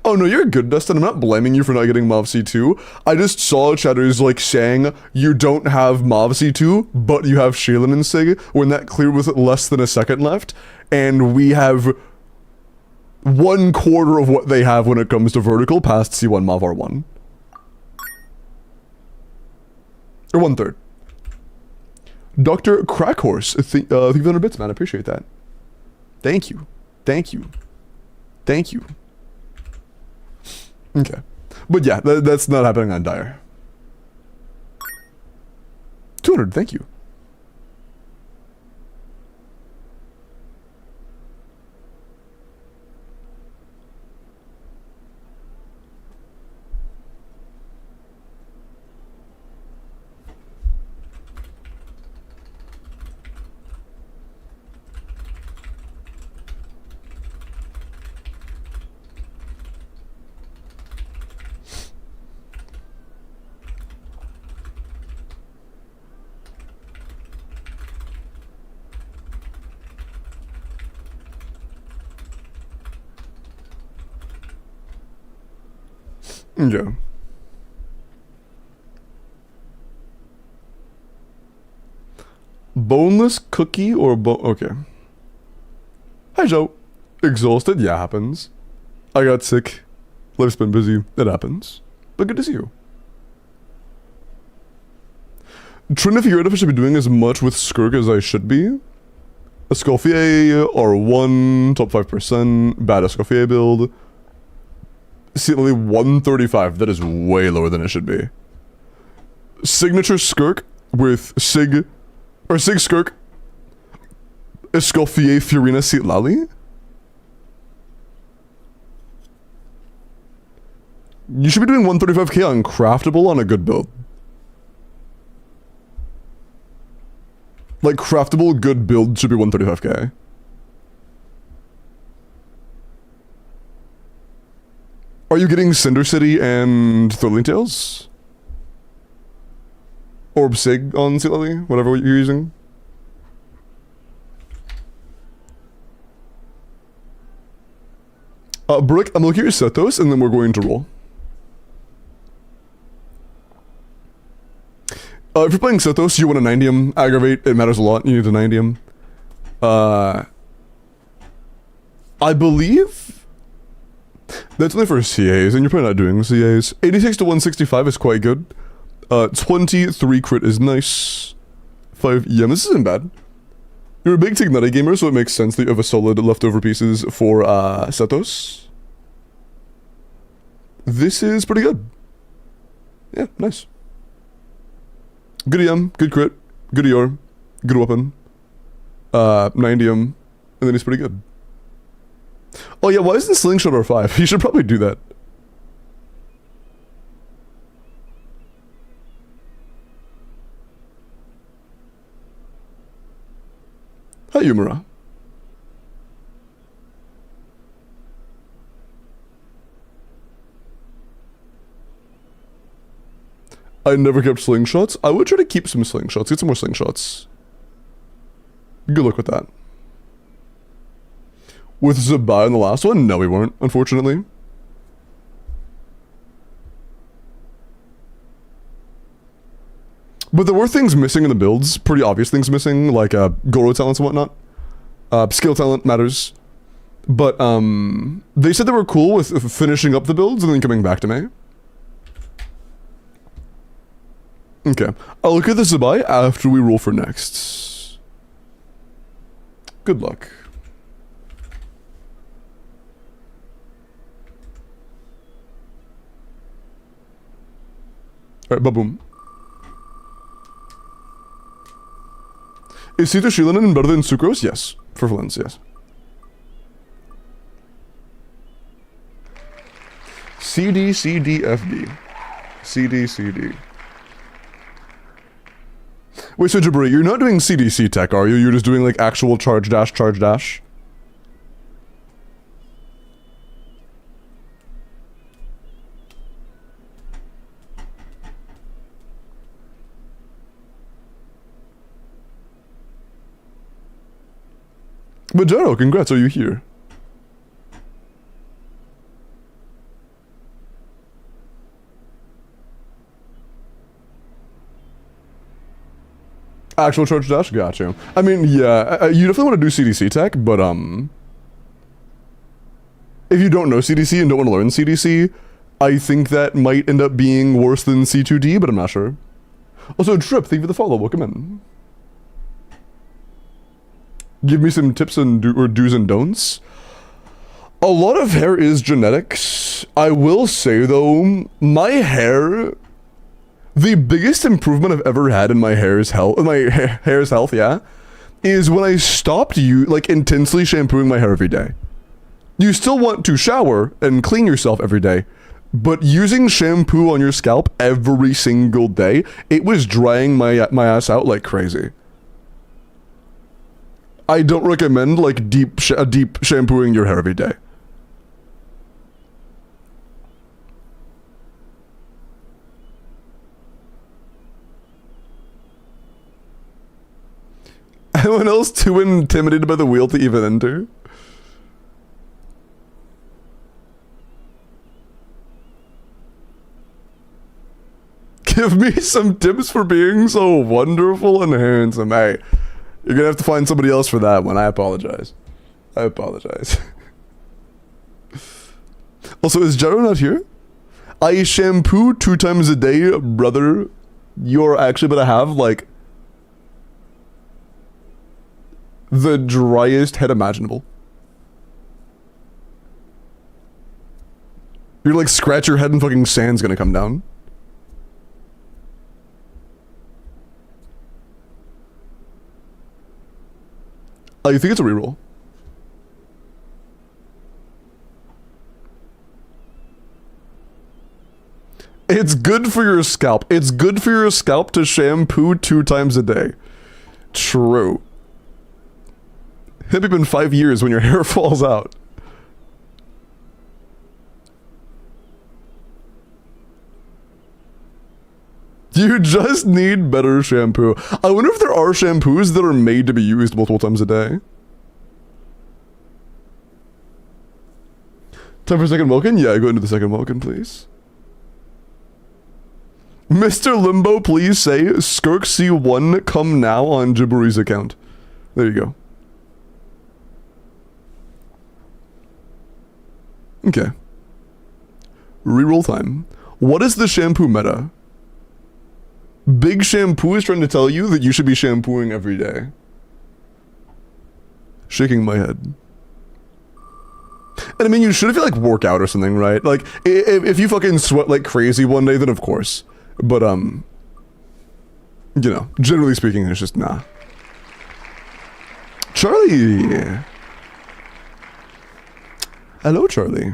A: Oh no, you're good, Dustin. I'm not blaming you for not getting Mav C2. I just saw chatters like saying you don't have Mav C2, but you have Sheelan and Sig, when that cleared with less than a second left, and we have 1/4 of what they have when it comes to vertical past C1 Mav R1. Or 1/3. Dr. Crackhorse, thank you for 100 bits, man. I appreciate that. Thank you. Thank you. Thank you. Okay. But yeah, that's not happening on Dire. 200, thank you. Okay. Boneless cookie or okay. Hi Joe. Exhausted? Yeah, happens. I got sick. Life's been busy. It happens. But good to see you. Trying to figure out if I should be doing as much with Skirk as I should be. Escoffier R1, top 5%, bad Escoffier build. See, only 135. That is way lower than it should be. Signature Skirk with Sig, or Sig Skirk, Escoffier Fiorina Seat Lally. You should be doing 135k on craftable on a good build. Like craftable good build should be 135k. Are you getting Cinder City and Thrilling Tales? Orb Sig on Seat Lally? Whatever you're using? Brick, I'm looking at your Setos and then we're going to roll. If you're playing Sothos, you want a 90-um aggravate. It matters a lot. You need a 90-um. I believe that's only for CAs, and you're probably not doing CAs. 86 to 165 is quite good. 23 crit is nice. 5 EM, this isn't bad. You're a big Tignati gamer, so it makes sense that you have a solid leftover pieces for Sothos. This is pretty good. Yeah, nice. Good EM, good crit, good ER, good weapon. 90 EM, and then he's pretty good. Oh yeah, why isn't Slingshot R5? He should probably do that. Hi, Yumura. I never kept slingshots. I would try to keep some slingshots. Get some more slingshots. Good luck with that. With Zabai in the last one? No, we weren't, unfortunately. But there were things missing in the builds. Pretty obvious things missing, like Goro talents and whatnot. Skill talent matters. But they said they were cool with finishing up the builds and then coming back to me. Okay. I'll look at the Zabai after we roll for next. Good luck. Alright, ba-boom. Is Sita Shilanen better than Sucrose? Yes. For Flins, yes. CD, CD, FD. CD, CD. Wait, so Jabri, you're not doing CDC tech, are you? You're just doing like actual charge dash, charge dash? But Jaro, congrats, are you here? Actual charge dash? Gotcha. I mean, yeah, you definitely want to do CDC tech, but if you don't know CDC and don't want to learn CDC, I think that might end up being worse than C2D, but I'm not sure. Also, Trip, thank you for the follow, welcome in. Give me some tips and do's and don'ts. A lot of hair is genetics. I will say though, my hair, the biggest improvement I've ever had in my hair's health, yeah, is when I stopped intensely shampooing my hair every day. You still want to shower and clean yourself every day, but using shampoo on your scalp every single day, it was drying my ass out like crazy. I don't recommend like deep shampooing your hair every day. Anyone else too intimidated by the wheel to even enter? Give me some tips for being so wonderful and handsome. Hey, you're gonna have to find somebody else for that one. I apologize. I apologize. Also, is Jaro not here? I shampoo 2 times a day, brother. You're actually gonna have like the driest head imaginable. You're like scratch your head and fucking sand's gonna come down. Oh, you think it's a reroll? It's good for your scalp. It's good for your scalp to shampoo 2 times a day. True. It'll be been 5 years when your hair falls out. You just need better shampoo. I wonder if there are shampoos that are made to be used multiple times a day. Time for second Welkin? Yeah, go into the second Welkin, please. Mr. Limbo, please say Skirk C1 come now on Jiburi's account. There you go. Okay. Reroll time. What is the shampoo meta? Big Shampoo is trying to tell you that you should be shampooing every day. Shaking my head. And I mean, you should if you like work out or something, right? Like, if you fucking sweat like crazy one day, then of course. But, you know, generally speaking, it's just nah. Charlie! Hello, Charlie.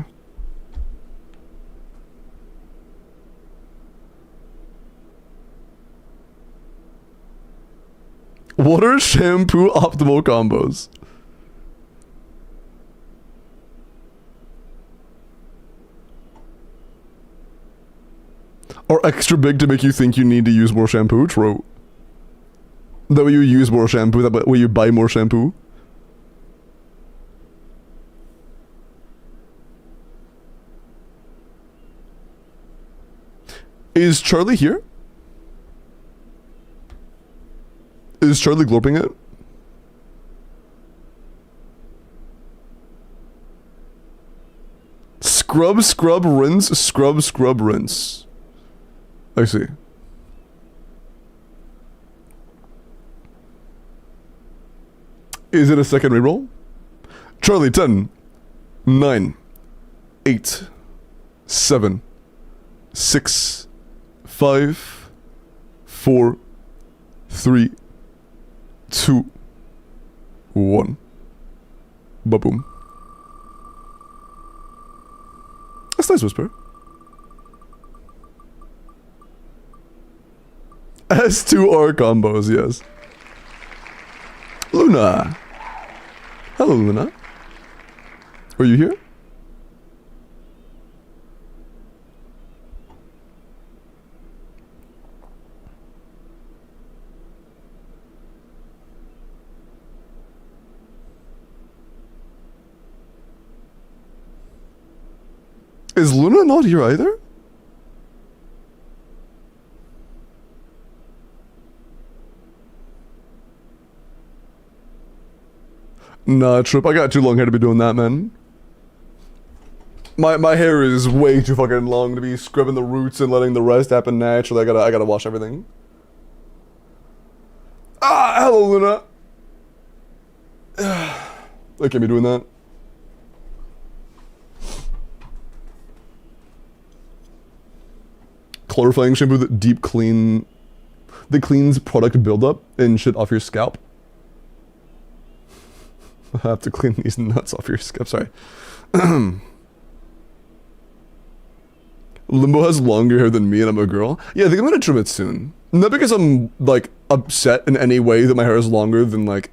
A: What are shampoo optimal combos? Are extra big to make you think you need to use more shampoo? True. That way you use more shampoo, that way you buy more shampoo. Is Charlie here? Is Charlie glorping it? Scrub, scrub, rinse, scrub, scrub, rinse. I see. Is it a second reroll? Charlie, 10, 9, 8, 7, 6, 5, 4, 3, 2, 1. Ba-boom. That's nice, Whisper. S2R combos, yes. Luna. Hello, Luna. Are you here? Is Luna not here either? Nah, Trip, I got too long hair to be doing that, man. My hair is way too fucking long to be scrubbing the roots and letting the rest happen naturally. I gotta wash everything. Ah, hello, Luna. I can't be doing that. Clarifying shampoo that that cleans product buildup and shit off your scalp. I have to clean these nuts off your scalp, sorry. Limbo has longer hair than me and I'm a girl. Yeah, I think I'm gonna trim it soon. Not because I'm like upset in any way that my hair is longer than like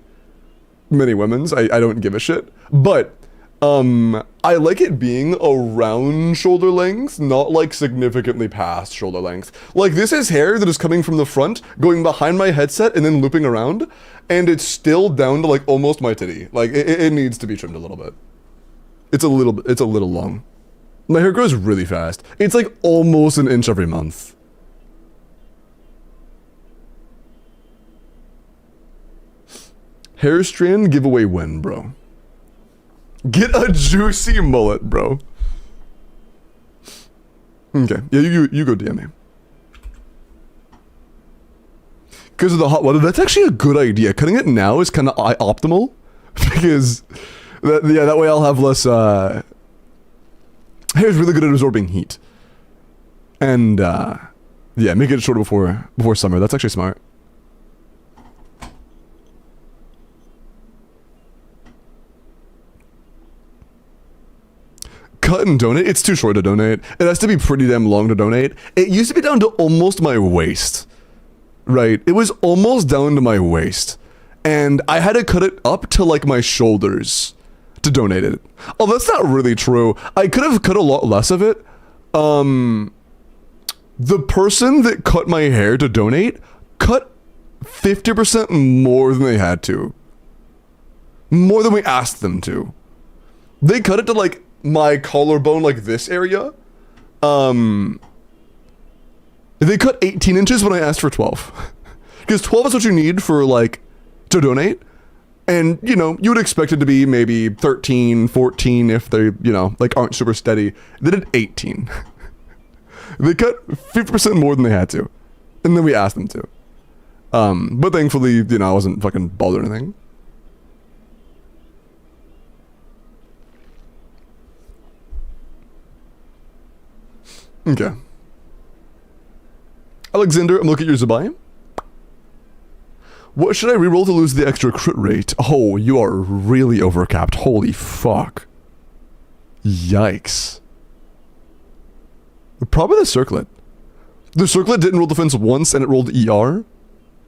A: many women's. I don't give a shit. But I like it being around shoulder length, not like significantly past shoulder length. Like this is hair that is coming from the front, going behind my headset and then looping around, and it's still down to like almost my titty. Like it needs to be trimmed a little bit. It's a little long. My hair grows really fast. It's like almost an inch every month. Hair strand giveaway win, bro. Get a juicy mullet, bro. Okay, yeah, you go DM me. Because of the hot water, that's actually a good idea. Cutting it now is kind of optimal, because that way I'll have less. Hair is really good at absorbing heat, and yeah, make it shorter before summer. That's actually smart. Cut and donate? It's too short to donate. It has to be pretty damn long to donate. It used to be down to almost my waist. Right? It was almost down to my waist. And I had to cut it up to like my shoulders to donate it. Oh, that's not really true. I could have cut a lot less of it. The person that cut my hair to donate cut 50% more than they had to. More than we asked them to. They cut it to like my collarbone, like this area, and They cut 18 inches when I asked for 12. Because 12 is what you need for, like, to donate. And, you know, you would expect it to be maybe 13, 14 if they, you know, like, aren't super steady. They did 18. They cut 50% more than they had to. And then we asked them to. But thankfully, you know, I wasn't fucking bothered or anything. Okay. Alexander, I'm looking at your Zabai. What should I reroll to lose the extra crit rate? Oh, you are really overcapped. Holy fuck. Yikes. Probably the circlet. The circlet didn't roll defense once and it rolled ER.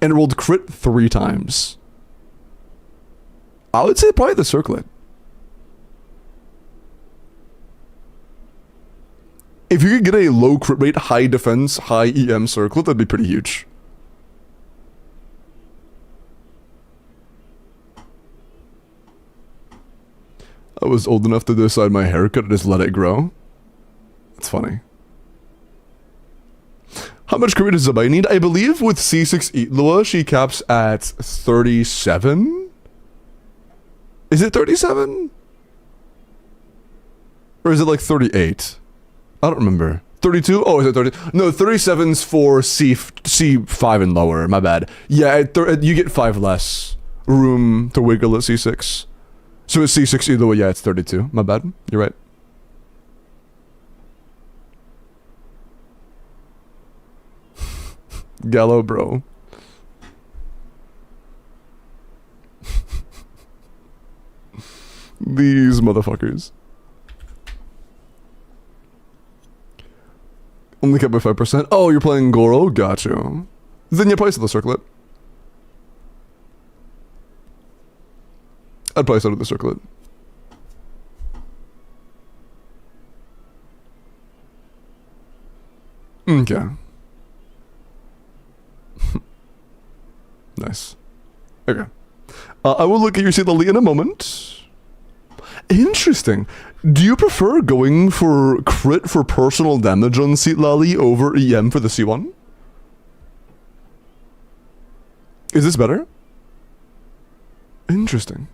A: And it rolled crit 3 times. I would say probably the circlet. If you could get a low crit rate, high defense, high EM circlet, that'd be pretty huge. I was old enough to decide my haircut and just let it grow. That's funny. How much crit does Zabai need? I believe with C6 Itlua, she caps at 37? Is it 37? Or is it like 38? I don't remember. 32? Oh, is it 30? No, 37's for C5 and lower. My bad. Yeah, you get 5 less room to wiggle at C6. So it's C6 either way. Yeah, it's 32. My bad. You're right. Gallo, bro. These motherfuckers. Only kept by 5%. Oh, you're playing Goro? Gotcha. Then you place the circlet. I'd place out of the circlet. Okay. Nice. Okay. I will look at your Seedlally in a moment. Interesting. Do you prefer going for crit for personal damage on Seedlally over EM for the C1? Is this better? Interesting.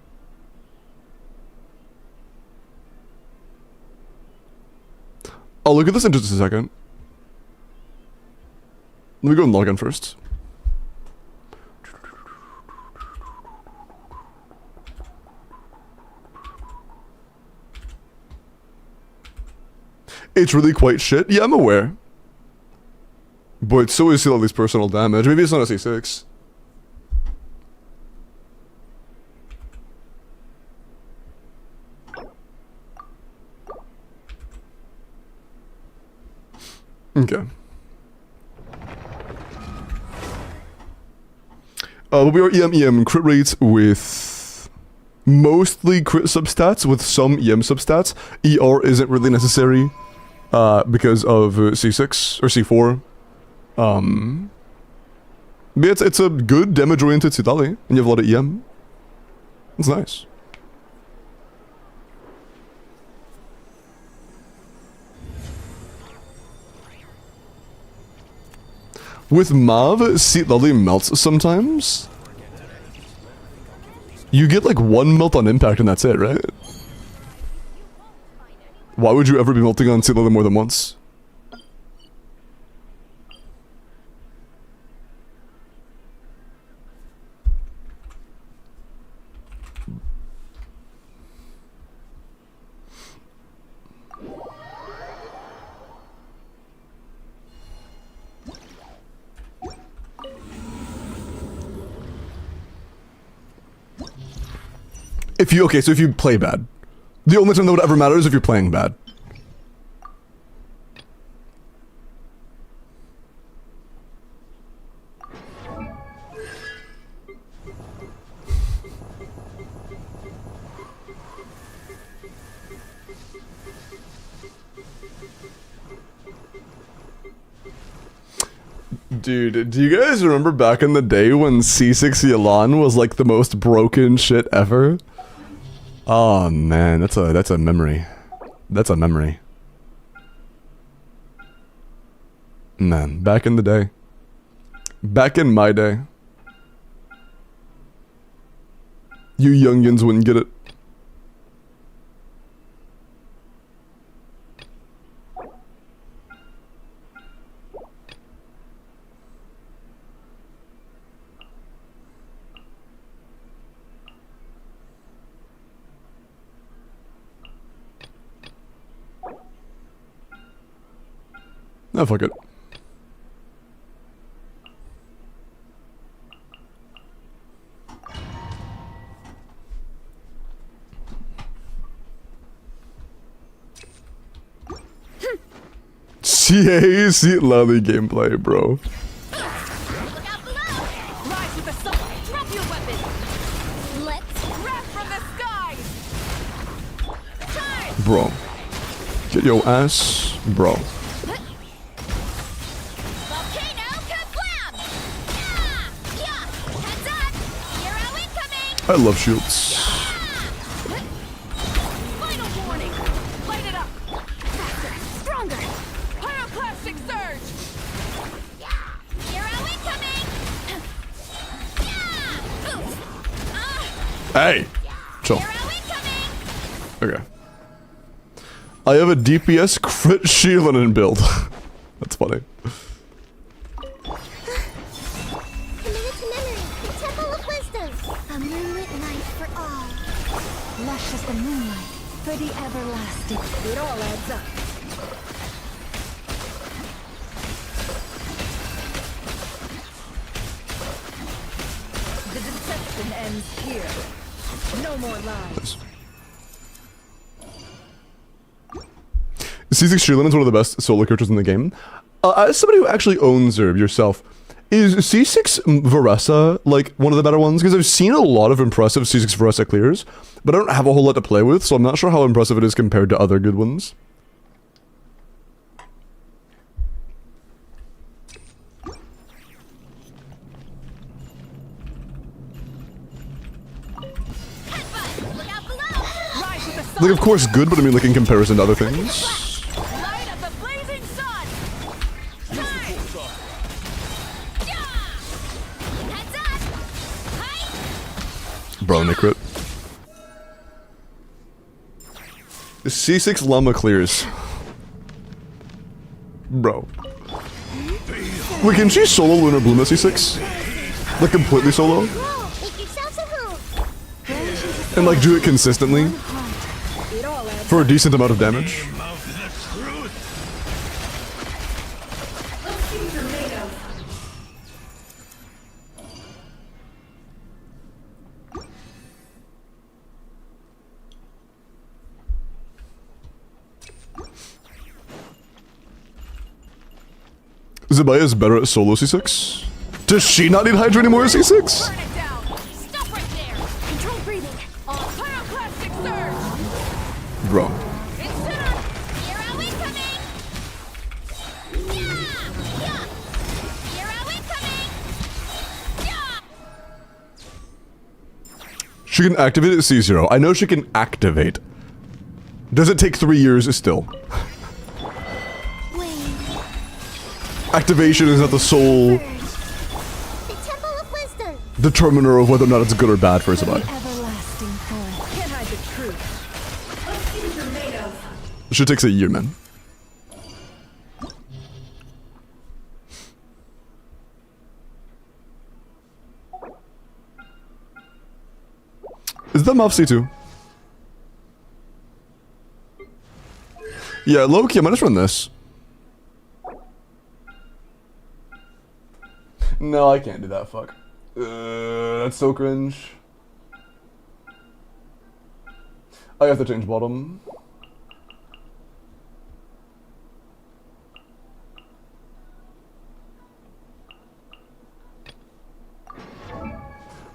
A: I'll look at this in just a second. Let me go and log in first. It's really quite shit. Yeah, I'm aware. But so is Seedlally's personal damage. Maybe it's not a C6. Okay. But we are EM crit rates with mostly crit substats with some EM substats. ER isn't really necessary because of C6 or C4. But it's a good damage oriented Seedlally and you have a lot of EM. It's nice. With Mav, Seedlally melts sometimes. You get like 1 melt on impact and that's it, right? Why would you ever be melting on Seedlally more than once? So if you play bad. The only time that would ever matter is if you're playing bad. Dude, do you guys remember back in the day when C6 Yelan was like the most broken shit ever? Oh man, that's a memory. That's a memory. Man, back in the day. Back in my day. You youngins wouldn't get it. No, fuck it. CAC Lally gameplay, bro.
C: Look out below!
B: Rise with the sun. Drop your weapon.
C: Let's
B: Wrap from the sky. Charge.
A: Bro. Get your ass, bro.
C: volcano kablam! Yeah! Yeah! Heads up! Hero incoming!
A: I love shields.
B: Final warning. Light it up.
C: Faster! Stronger!
B: Pyroclastic surge.
C: Yeah! Hero incoming! Yeah! Oof!
A: Hey! Chill.
C: Hero incoming!
A: Okay. I have a DPS crit Sheelan build. That's funny.
C: Committed to memory, the Temple of Wisdom. A moonlit night for all.
B: Lush as the moonlight for the everlasting. It all adds up. The deception ends here. No more lies.
A: C6 Sheelan is one of the best solo characters in the game. As somebody who actually owns Zerb yourself, is C6 Varessa like one of the better ones? Because I've seen a lot of impressive C6 Varessa clears, but I don't have a whole lot to play with, so I'm not sure how impressive it is compared to other good ones.
C: Look out below!
B: Rise with the sun.
A: Like, of course, good, but I mean, like, in comparison to other things.
B: Light of the blazing sun. Time.
C: Yeah! Heads up! Height!
A: Bro, Nicrit. C6 Llama clears. Bro. Wait, can she solo Lunar Bloom at C6? Like, completely solo?
C: Whoa! Make yourselves a home!
A: And, like, do it consistently?
B: It all adds
A: For a decent amount of damage? Zabaya is better at solo C6? Does she not need Hydra anymore at C6?
B: burn it down.
C: Stop right there! Control breathing!
B: Pyroclastic surge.
A: Bro.
C: Incentive! Hero incoming! Yeah! Yeah! Hero incoming! Yeah!
A: She can activate at C0. I know she can activate. Does it take 3 years still?
C: Wait.
A: Activation is not the sole
C: The Temple of Wisdom!
A: determiner of whether or not it's good or bad for Zabaya.
B: Everlasting thorn. Can't hide the truth.
A: She takes a year, man. Is that Mouth C2? Yeah, low-key, I might just run this. No, I can't do that, fuck. That's so cringe. I have to change bottom.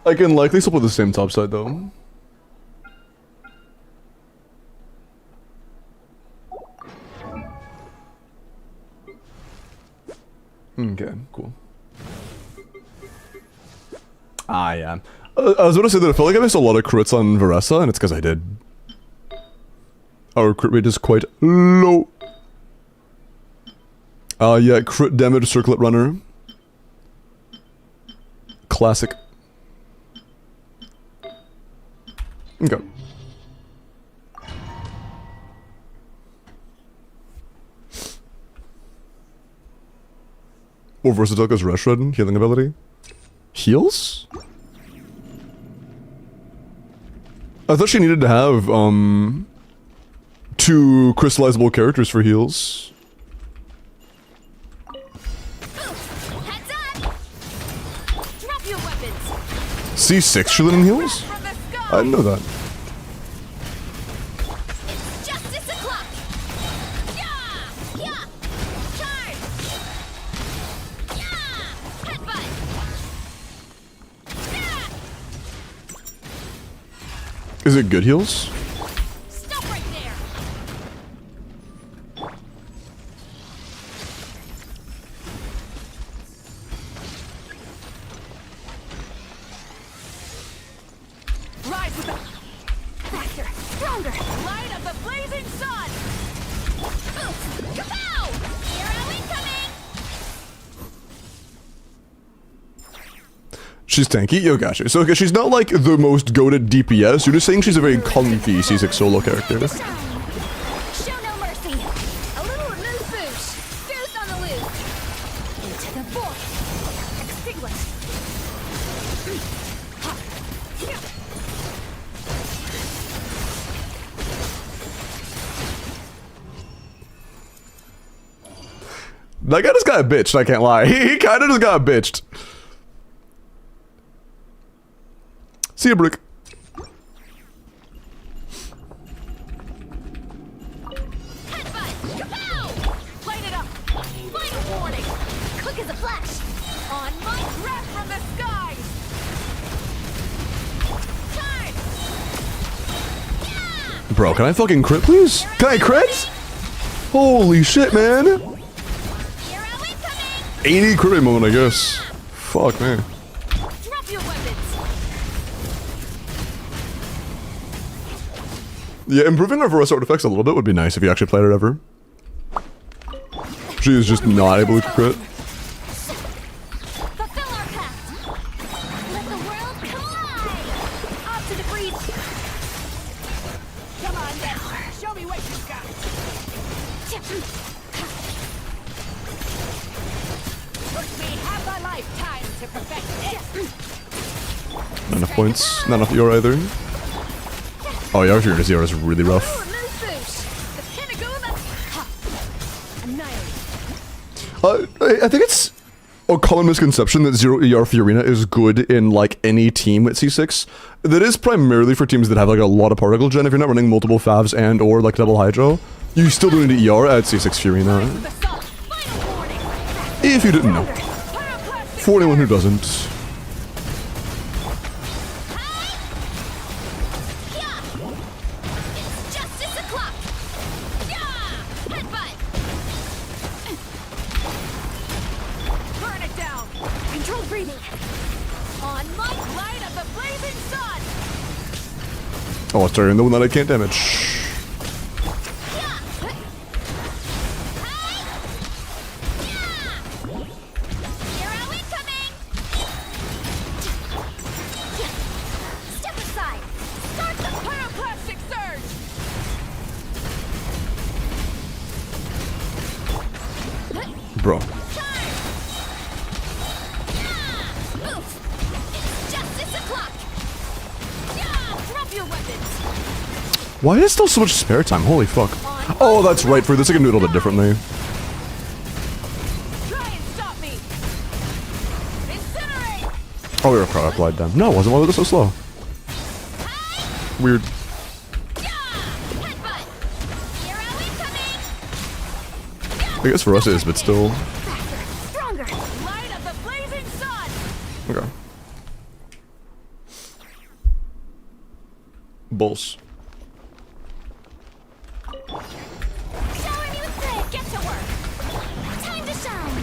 A: I can likely still put the same top side though. Okay, cool. Ah, yeah. I was about to say that I felt like I missed a lot of crits on Varessa, and it's because I did. Our crit rate is quite low. Yeah, crit damage circlet runner. Classic. Okay. More versatile because Rush Red, healing ability. Heals? I thought she needed to have, 2 crystallizable characters for heals.
C: Heads up! Drop your weapons!
A: C6 shielding heals?
C: From the sky!
A: I didn't know that.
C: It's justice o'clock! Yeah! Yeah! Charge! Yeah! Headbutt! Yeah!
A: Is it good heals?
C: Stop right there!
B: Rise with the
C: Faster! Stronger!
B: light of the blazing sun!
C: Oof! Kapow! Hero incoming!
A: She's tanky? Yo, gotcha. So, okay, she's not like the most goated DPS, you're just saying she's a very comfy C6 solo character.
C: Time to shine! Show no mercy! A little loose boosh! Goose on the loose! Into the void! Extinguish!
A: That guy just got bitched, I can't lie. He kinda just got bitched. See ya, Brick.
C: Headbutt! Kapow!
B: Light it up!
C: Final warning! Quick as a flash!
B: On my breath from the sky!
C: Charge! Yeah!
A: Bro, can I fucking crit, please? Can I crit? Holy shit, man.
C: Hero incoming!
A: 80 crit rate moment, I guess. Fuck, man.
C: Drop your weapons!
A: Yeah, improving her voice effects a little bit would be nice if you actually played it ever. She is just not able to crit.
C: Fulfill our pact! Let the world come alive! Off to the breach!
B: Come on, then! Show me what you got! Took me half a lifetime to perfect this!
A: Not enough points. Not enough ER either. Oh, yeah, your ER is really rough.
C: Ooh, loose boosh! The pinnacle of
B: Annihilate!
A: I think it's a common misconception that 0 ER Fiorina is good in, like, any team at C6. That is primarily for teams that have, like, a lot of particle gen. If you're not running multiple favs and or, like, double hydro, you still do need ER at C6 Fiorina.
B: The sun!
C: Final warning!
A: If you didn't know.
B: Pyroclastic
A: For anyone who doesn't.
C: Yeah! It's justice o'clock! Yeah! Headbutt!
B: Burn it down!
C: Controlled breathing!
B: On my light of the blazing sun!
A: Oh, sorry, the one that I can't damage.
C: Yeah! Hero incoming! Step aside!
B: Start the pyroclastic surge!
A: Bro.
C: Charge! Yeah! Oof! It's justice o'clock! Yeah! Drop your weapons!
A: Why is still so much spare time? Holy fuck. Oh, that's right. For this, I can do it a little bit differently.
B: Try and stop me! Incinerate!
A: Oh, we were crowd applied then. No, it wasn't. Why was it so slow? Weird.
C: Yeah! Headbutt! Hero incoming!
A: I guess for us it is, but still.
C: Faster! Stronger!
B: Light of the blazing sun!
A: Okay. Bulls.
C: Showing you thing! Get to work! Time to shine!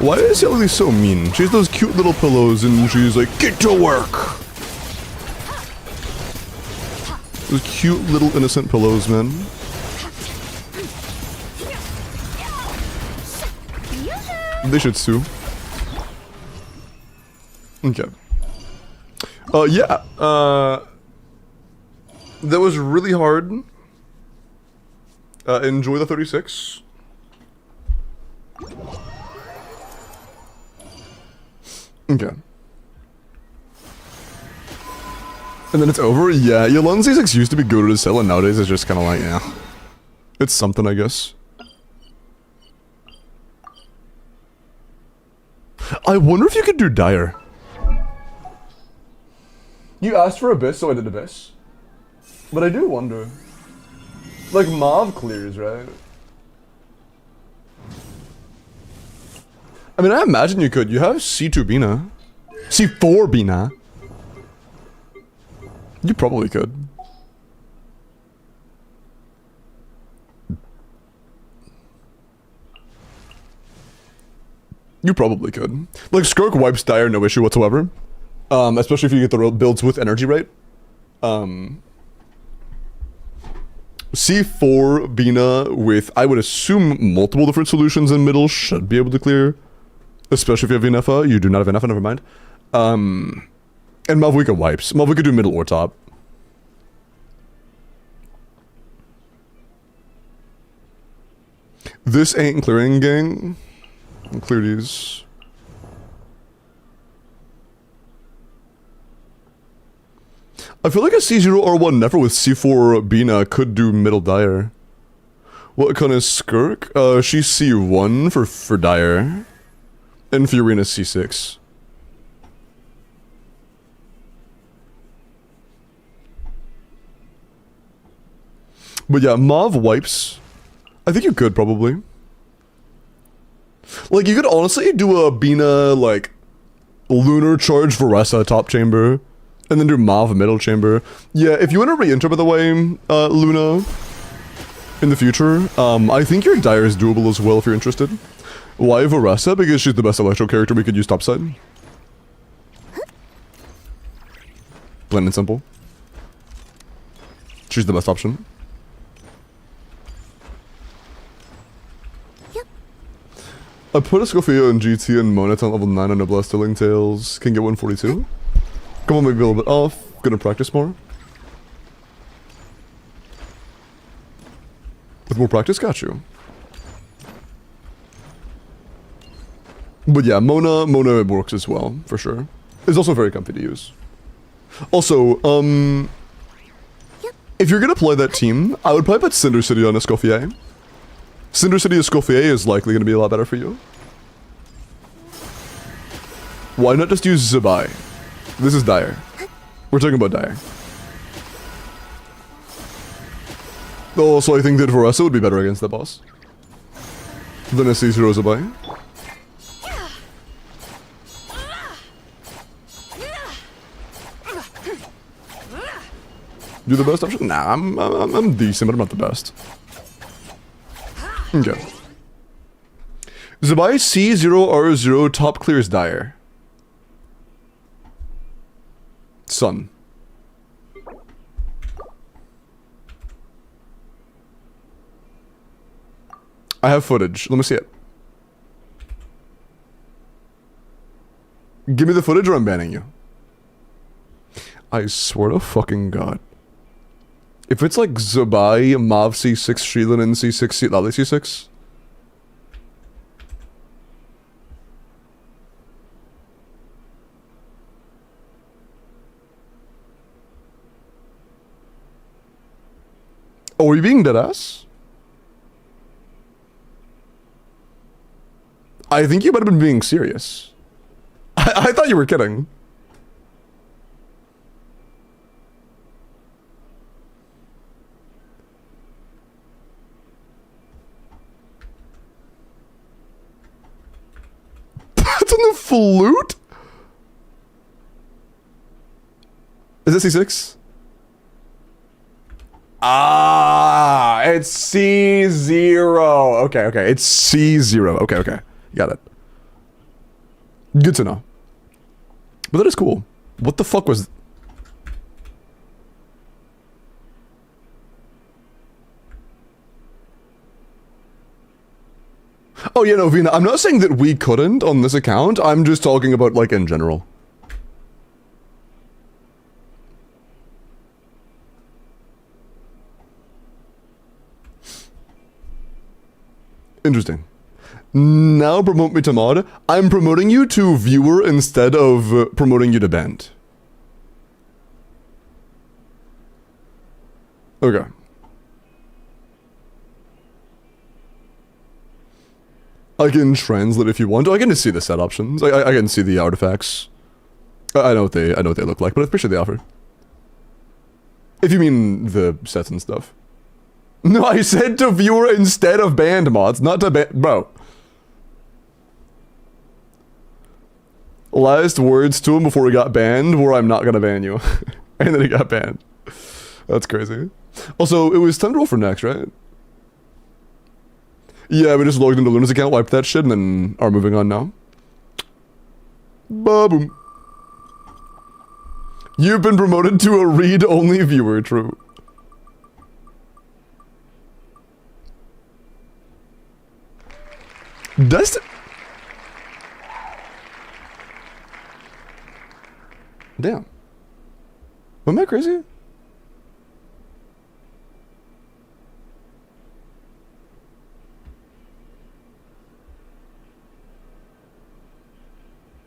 A: Why is Ellie so mean? She has those cute little pillows and she's like, get to work! Those cute little innocent pillows, man. They should sue. Okay. Yeah. That was really hard. Enjoy the 36. Okay. And then it's over? Yeah, Yolanda C6 used to be good as hell, and nowadays it's just kind of like, yeah. It's something, I guess. I wonder if you could do Dire. You asked for Abyss, so I did Abyss. But I do wonder. Like, Mauve clears, right? I mean, I imagine you could. You have C2 Bina. C4 Bina. You probably could. You probably could. Like, Skirk wipes Dire, no issue whatsoever. Especially if you get the builds with energy rate. C4 Bina with, I would assume, multiple different solutions in middle should be able to clear. Especially if you have Inefa. You do not have Inefa, never mind. And Malvika wipes. Malvika do middle or top. This ain't clearing, gang. I'll clear these. I feel like a C0R1 never with C4 Bina could do middle Dire. What kind of Skirk? She's C1 for Dire. And Fiorina's C6. But yeah, Mauve wipes. I think you could probably. Like, you could honestly do a Bina, like, Lunar Charge Varessa top chamber. And then do Mauve middle chamber. Yeah, if you want to re-enter, by the way, Luna, in the future, I think your Dire is doable as well if you're interested. Why Varessa? Because she's the best electro character we could use topside. Plain and simple. She's the best option.
C: Yep.
A: I put a Scophia in GT and Monet on level 9 on Noblesse Stilling Tales. Can get 142. Come on, maybe a little bit off. Gonna practice more. With more practice, got you. But yeah, Mona works as well, for sure. It's also very comfy to use. Also, if you're gonna play that team, I would probably put Cinder City on Escoffier. Cinder City Escoffier is likely gonna be a lot better for you. Why not just use Zabai? This is Dire. We're talking about Dire. Also, I think that Varessa would be better against that boss than a C0 Zabai. You the best option? Nah, I'm decent, but I'm not the best. Okay. Zabai C0R0 top clears Dire. Sun. I have footage. Let me see it. Give me the footage or I'm banning you. I swear to fucking God. If it's like Zabai, Mav C6, Shrilan and C6, Lali C6. Oh, are you being deadass? I think you might have been being serious. I thought you were kidding. That's on the flute? Is it C6? Ah, it's C0. Okay, okay. It's C0. Okay, okay. Got it. Good to know. But that is cool. What the fuck was... Oh yeah, no, Vina, I'm not saying that we couldn't on this account. I'm just talking about like in general. Interesting. Now promote me to mod. I'm promoting you to viewer instead of promoting you to band. Okay. I can translate if you want. I can see the set options. I can see the artifacts. I know what they look like, but I appreciate the offer. If you mean the sets and stuff. No, I said to viewer instead of band mods, not to band, bro. Last words to him before he got banned were, I'm not gonna ban you. And then he got banned. That's crazy. Also, it was time to roll for next, right? Yeah, we just logged into Luna's account, wiped that shit, and then are moving on now. Ba-boom. You've been promoted to a read-only viewer, true. Dustin... Damn. Am I crazy?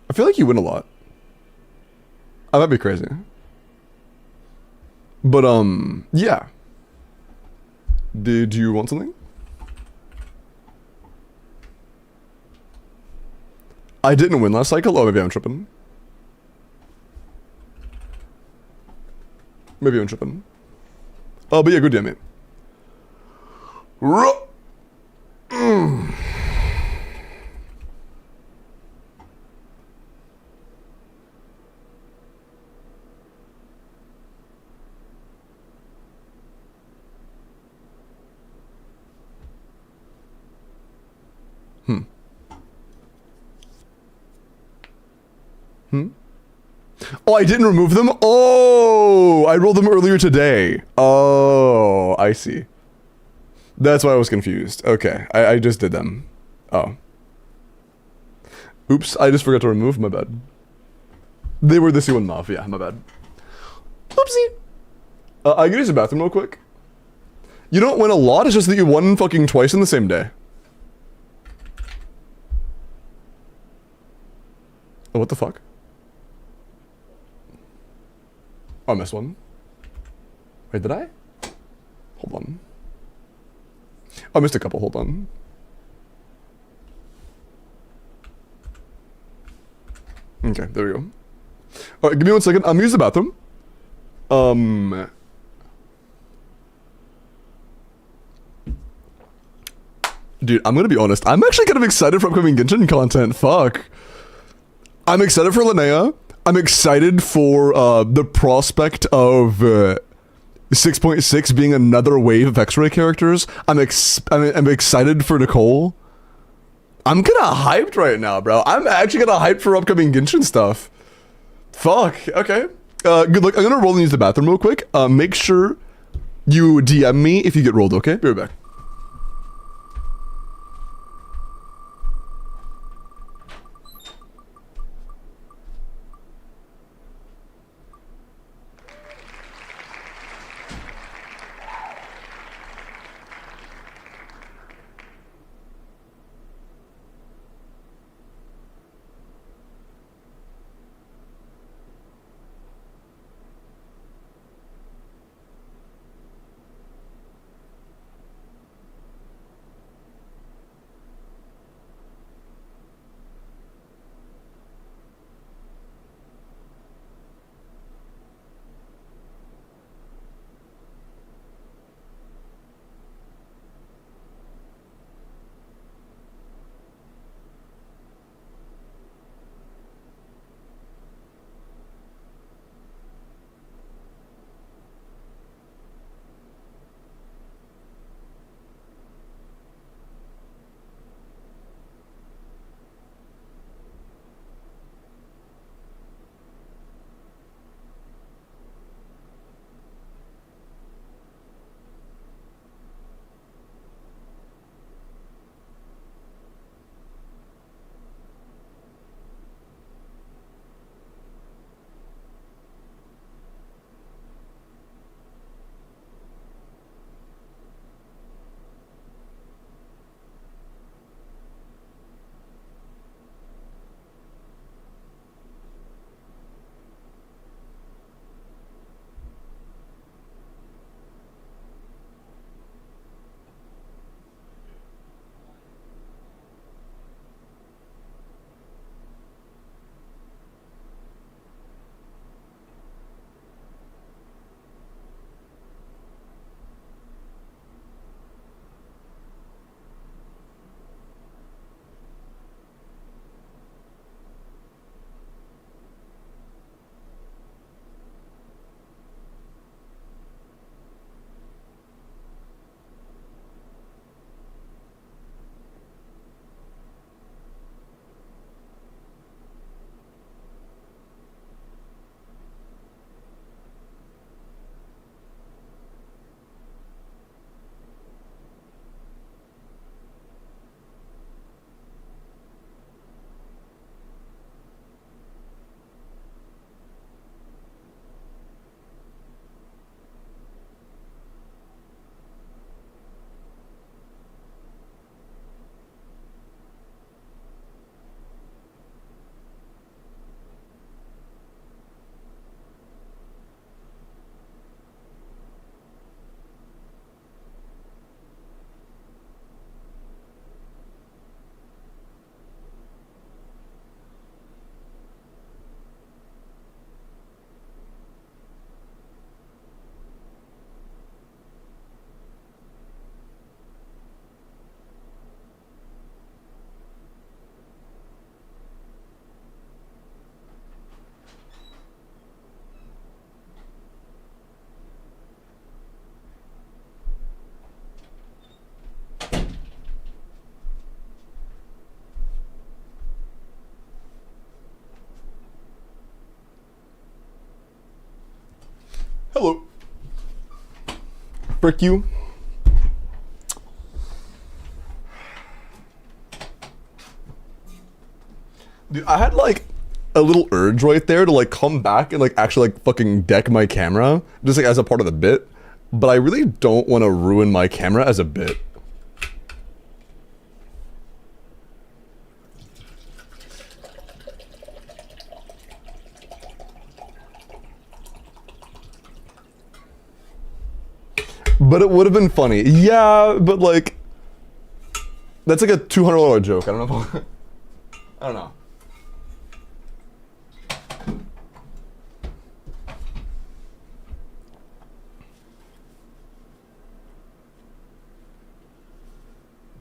A: I feel like you win a lot. I might be crazy. But, yeah. Did you want something? I didn't win last cycle? Oh, maybe I'm tripping. Maybe I'm tripping. Oh, but yeah, good damn it. Oh, I didn't remove them? Oh, I rolled them earlier today. Oh, I see. That's why I was confused. Okay, I just did them. Oh. Oops, I just forgot to remove, my bad. They were the C1 off, yeah, my bad. Oopsie. I can use the bathroom real quick. You don't win a lot, it's just that you won fucking twice in the same day. Oh, what the fuck? Oh, I missed one. Wait, did I? Hold on. I missed a couple, hold on. Okay, there we go. Alright, give me 1 second. I'm gonna use the bathroom. Dude, I'm gonna be honest. I'm actually kind of excited for upcoming Genshin content. Fuck. I'm excited for Linnea. I'm excited for the prospect of 6.6 being another wave of X-ray characters. I'm excited for Nicole. I'm kinda hyped right now, bro. I'm actually kinda hyped for upcoming Genshin stuff. Fuck, okay. Good luck. I'm gonna roll and use the bathroom real quick. Make sure you DM me if you get rolled, okay? Be right back. Hello. Frick you. Dude, I had like a little urge right there to like come back and like actually like fucking deck my camera just like as a part of the bit, but I really don't want to ruin my camera as a bit. But it would have been funny. Yeah, but like that's like a $200 joke. I don't know if I don't know.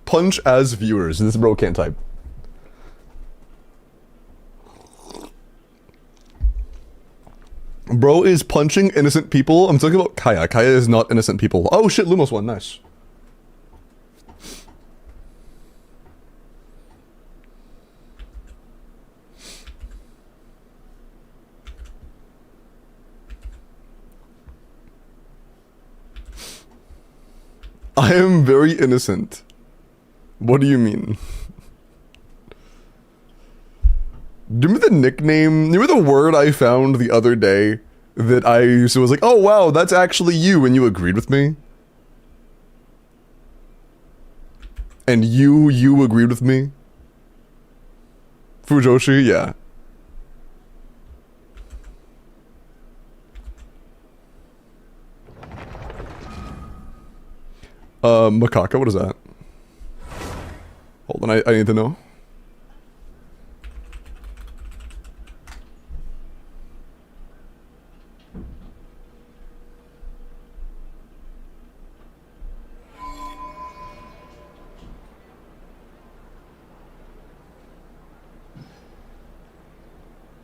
A: Punch as viewers. This bro can't type. Bro is punching innocent people. I'm talking about Kaya. Kaya is not innocent people. Oh shit, Lumos won. Nice. I am very innocent. What do you mean? Do you remember the nickname? You remember the word I found the other day that I used to was like, oh wow, that's actually you, and you agreed with me? And you agreed with me? Fujoshi, yeah. Macaca, what is that? Hold on, I need to know.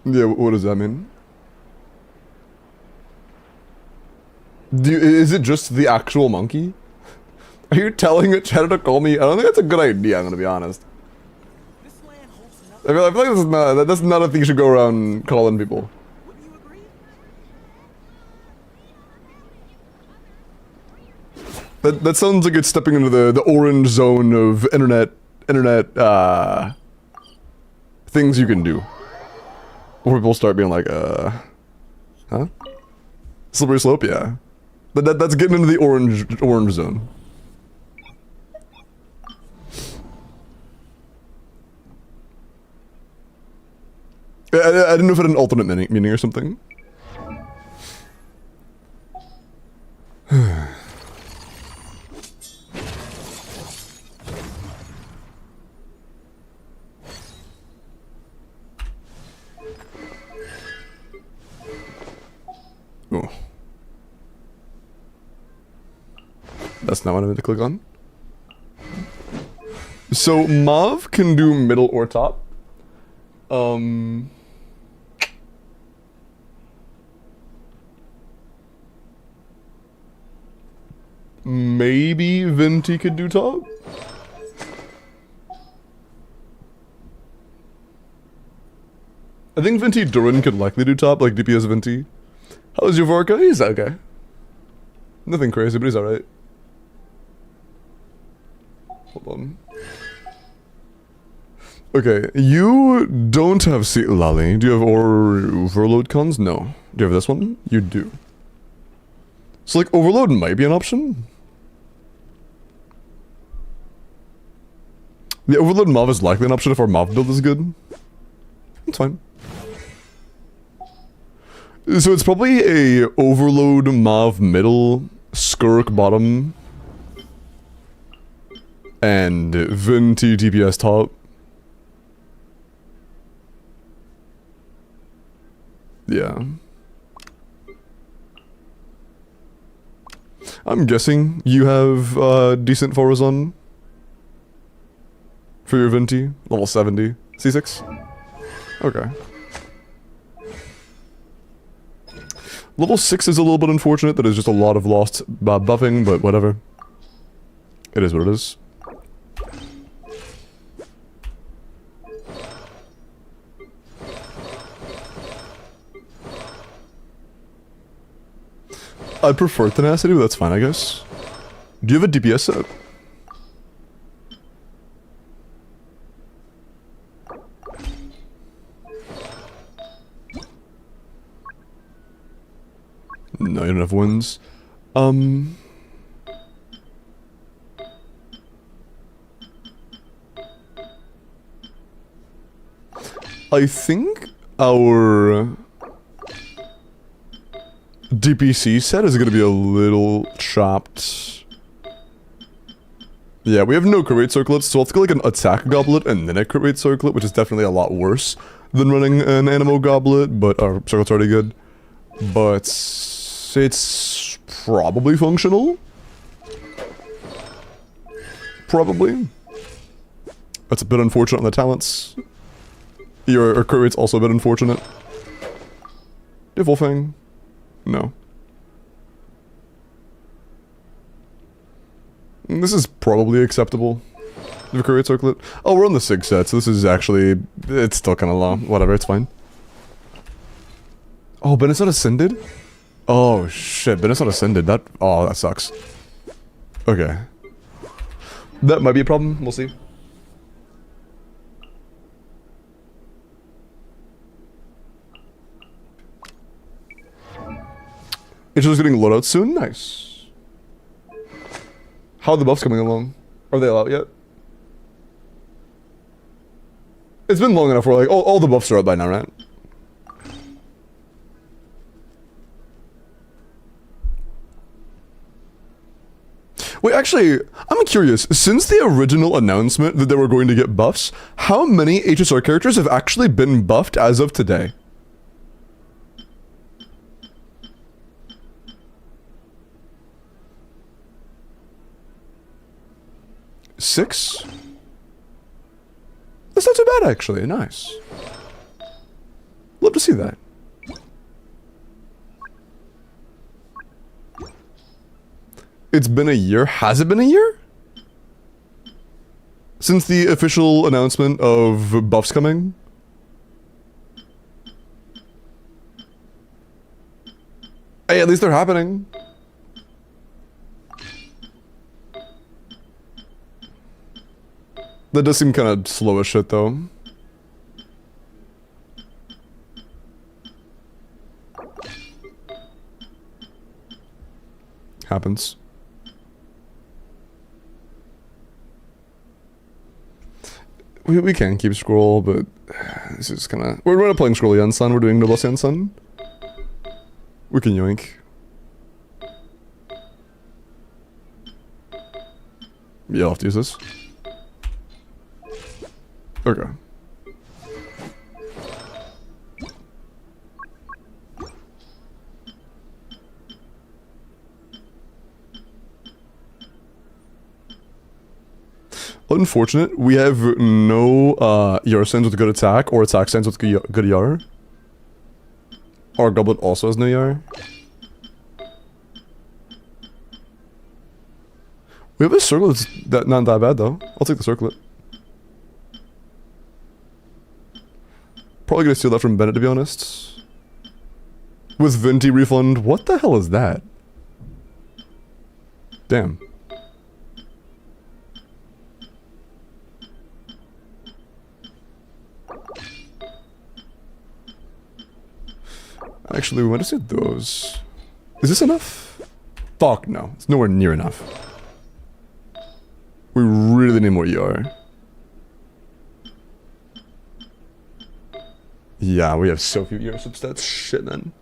A: Yeah, what does that mean? Is it just the actual monkey? Are you telling it Cheddar to call me? I don't think that's a good idea, I'm gonna be honest. I feel like that's not a thing you should go around calling people. That sounds like it's stepping into the orange zone of internet things you can do. Where people start being like, huh? Slippery slope, yeah. That's getting into the orange zone. I didn't know if it had an alternate meaning or something. Oh. That's not what I meant to click on. So Mav can do middle or top. Maybe Venti could do top? I think Venti Durin could likely do top, like DPS Venti. How's your Vorka? He's okay. Nothing crazy, but he's alright. Hold on. Okay, you don't have Lali. Do you have Overload cons? No. Do you have this one? You do. So like Overload might be an option. The Overload Mav is likely an option if our Mav build is good. It's fine. So it's probably a Overload Mav middle, Skirk bottom, and Venti DPS top. Yeah. I'm guessing you have decent Forazon for your Venti, level 70, C6. Okay. Level 6 is a little bit unfortunate, that is just a lot of lost buffing, but whatever. It is what it is. I prefer tenacity, but that's fine, I guess. Do you have a DPS set? No, you don't have wins. I think our DPC set is gonna be a little chopped. Yeah, we have no crit rate circlets, so I'll have to go like an attack goblet and then a crit rate circlet, which is definitely a lot worse than running an animo goblet, but our circlet's already good. But it's probably functional. Probably. That's a bit unfortunate on the talents. Your crit rate's also a bit unfortunate. Do you have Wolfang? No. This is probably acceptable. The crit rate circlet. Oh, we're on the SIG set, so this is actually... It's still kind of low. Whatever, it's fine. Oh, but it's not ascended? Oh, shit, but it's not ascended. That... Oh, that sucks. Okay. That might be a problem. We'll see. It's just getting loadouts soon? Nice. How are the buffs coming along? Are they all out yet? It's been long enough where like, all the buffs are out by now, right? Wait, actually, I'm curious. Since the original announcement that they were going to get buffs, how many HSR characters have actually been buffed as of today? Six? That's not too bad, actually. Nice. Love to see that. It's been a year? Has it been a year? Since the official announcement of buffs coming? Hey, at least they're happening. That does seem kind of slow as shit, though. Happens. We can keep scroll, but this is kind of... We're not playing scroll Yansan, we're doing Nobles Yansan. We can yoink. Yeah, I'll have to use this. Okay. Unfortunate, we have no ER stands with good attack or attack stands with good ER. Our goblet also has no ER. We have a circlet that's not that bad though. I'll take the circlet. Probably gonna steal that from Bennett, to be honest. With Venti refund, what the hell is that? Damn. Actually, we might have said those. Is this enough? Fuck no, it's nowhere near enough. We really need more ER. Yeah, we have so few ER substats. Shit, man.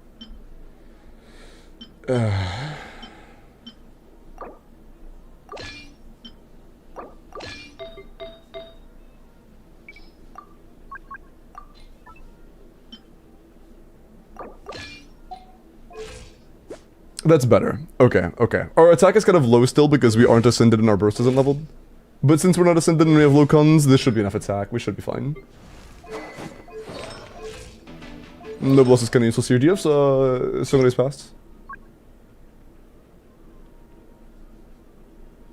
A: That's better. Okay, okay. Our attack is kind of low still because we aren't ascended and our burst isn't leveled. But since we're not ascended and we have low cons, this should be enough attack. We should be fine. Noblesse is kind of useless here. Do you have Songres Past?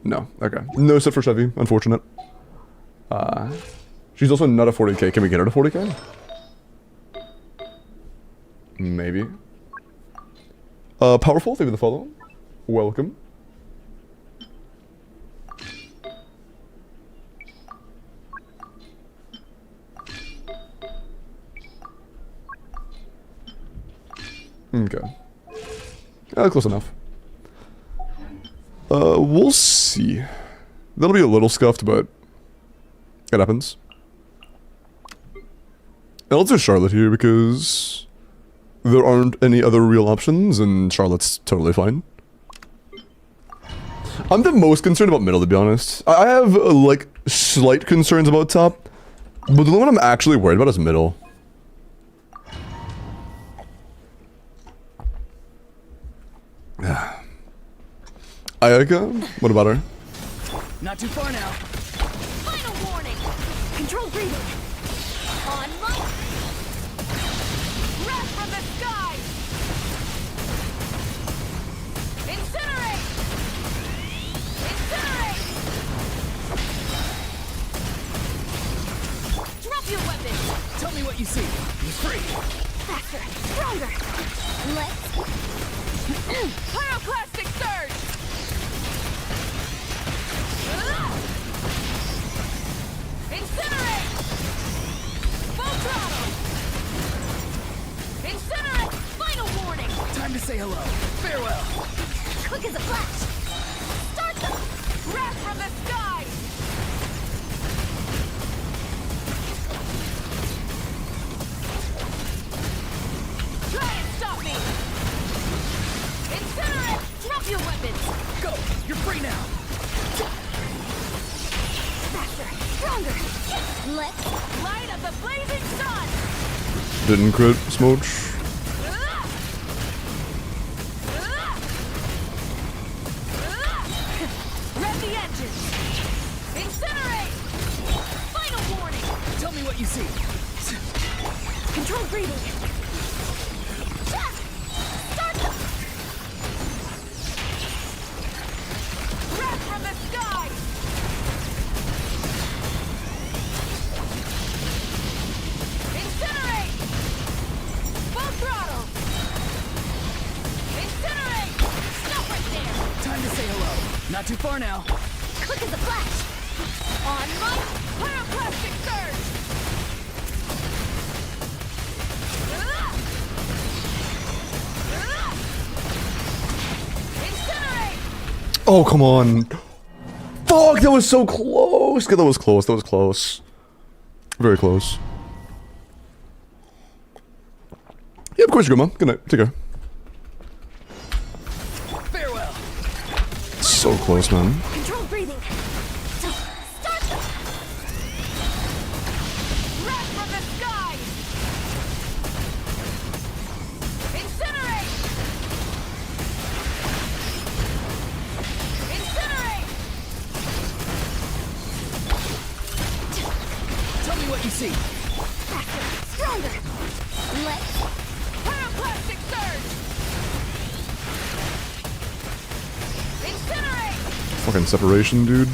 A: No. Okay. No set for Chevy. Unfortunate. She's also not a 40k. Can we get her to 40k? Maybe. Powerful, thank you for the follow. Welcome. Okay. Close enough. We'll see. That'll be a little scuffed, but it happens. And let's do Charlotte here because there aren't any other real options, and Charlotte's totally fine. I'm the most concerned about middle, to be honest. I have, like, slight concerns about top, but the one I'm actually worried about is middle. Ayaka, what about her?
B: Not too far now.
C: Final warning! Control breathing! On light! Wrath from the sky! Incinerate! Incinerate! Drop your weapon!
B: Tell me what you see. Be free.
C: Faster! Stronger! Let's...
B: Pyroclastic surge!
C: Incinerate! Full throttle! Incinerate! Final warning!
B: Time to say hello. Farewell.
C: Quick as a flash! Start the...
B: Wrath from the sky!
C: Try and stop me! Incinerate! Drop your weapons!
B: Go! You're free now!
C: Faster! Stronger! Let's...
B: Light of the blazing sun!
A: Didn't crit Smooch.
B: Rev the engines!
C: Incinerate! Final warning!
B: Tell me what you see.
C: Control breathing! Start the...
B: Wrath from the sky!
C: Incinerate! Full throttle! Incinerate! Stop right there!
B: Time to say hello. Not too far now.
C: Quick as a flash! On light!
B: Pyroclastic surge!
C: Incinerate!
A: Oh, come on. Fuck, that was so close. That was close, that was close. Very close. Yeah, of course you go, Mom. Good night. Take care.
B: Farewell.
A: So close, man.
C: Control breathing! So, start the...
B: Wrath from the sky!
C: Incinerate! Incinerate!
B: Tell me what you see.
C: Faster! Stronger! Let's...
B: Pyroclastic surge!
C: Incinerate!
A: Fucking separation, dude.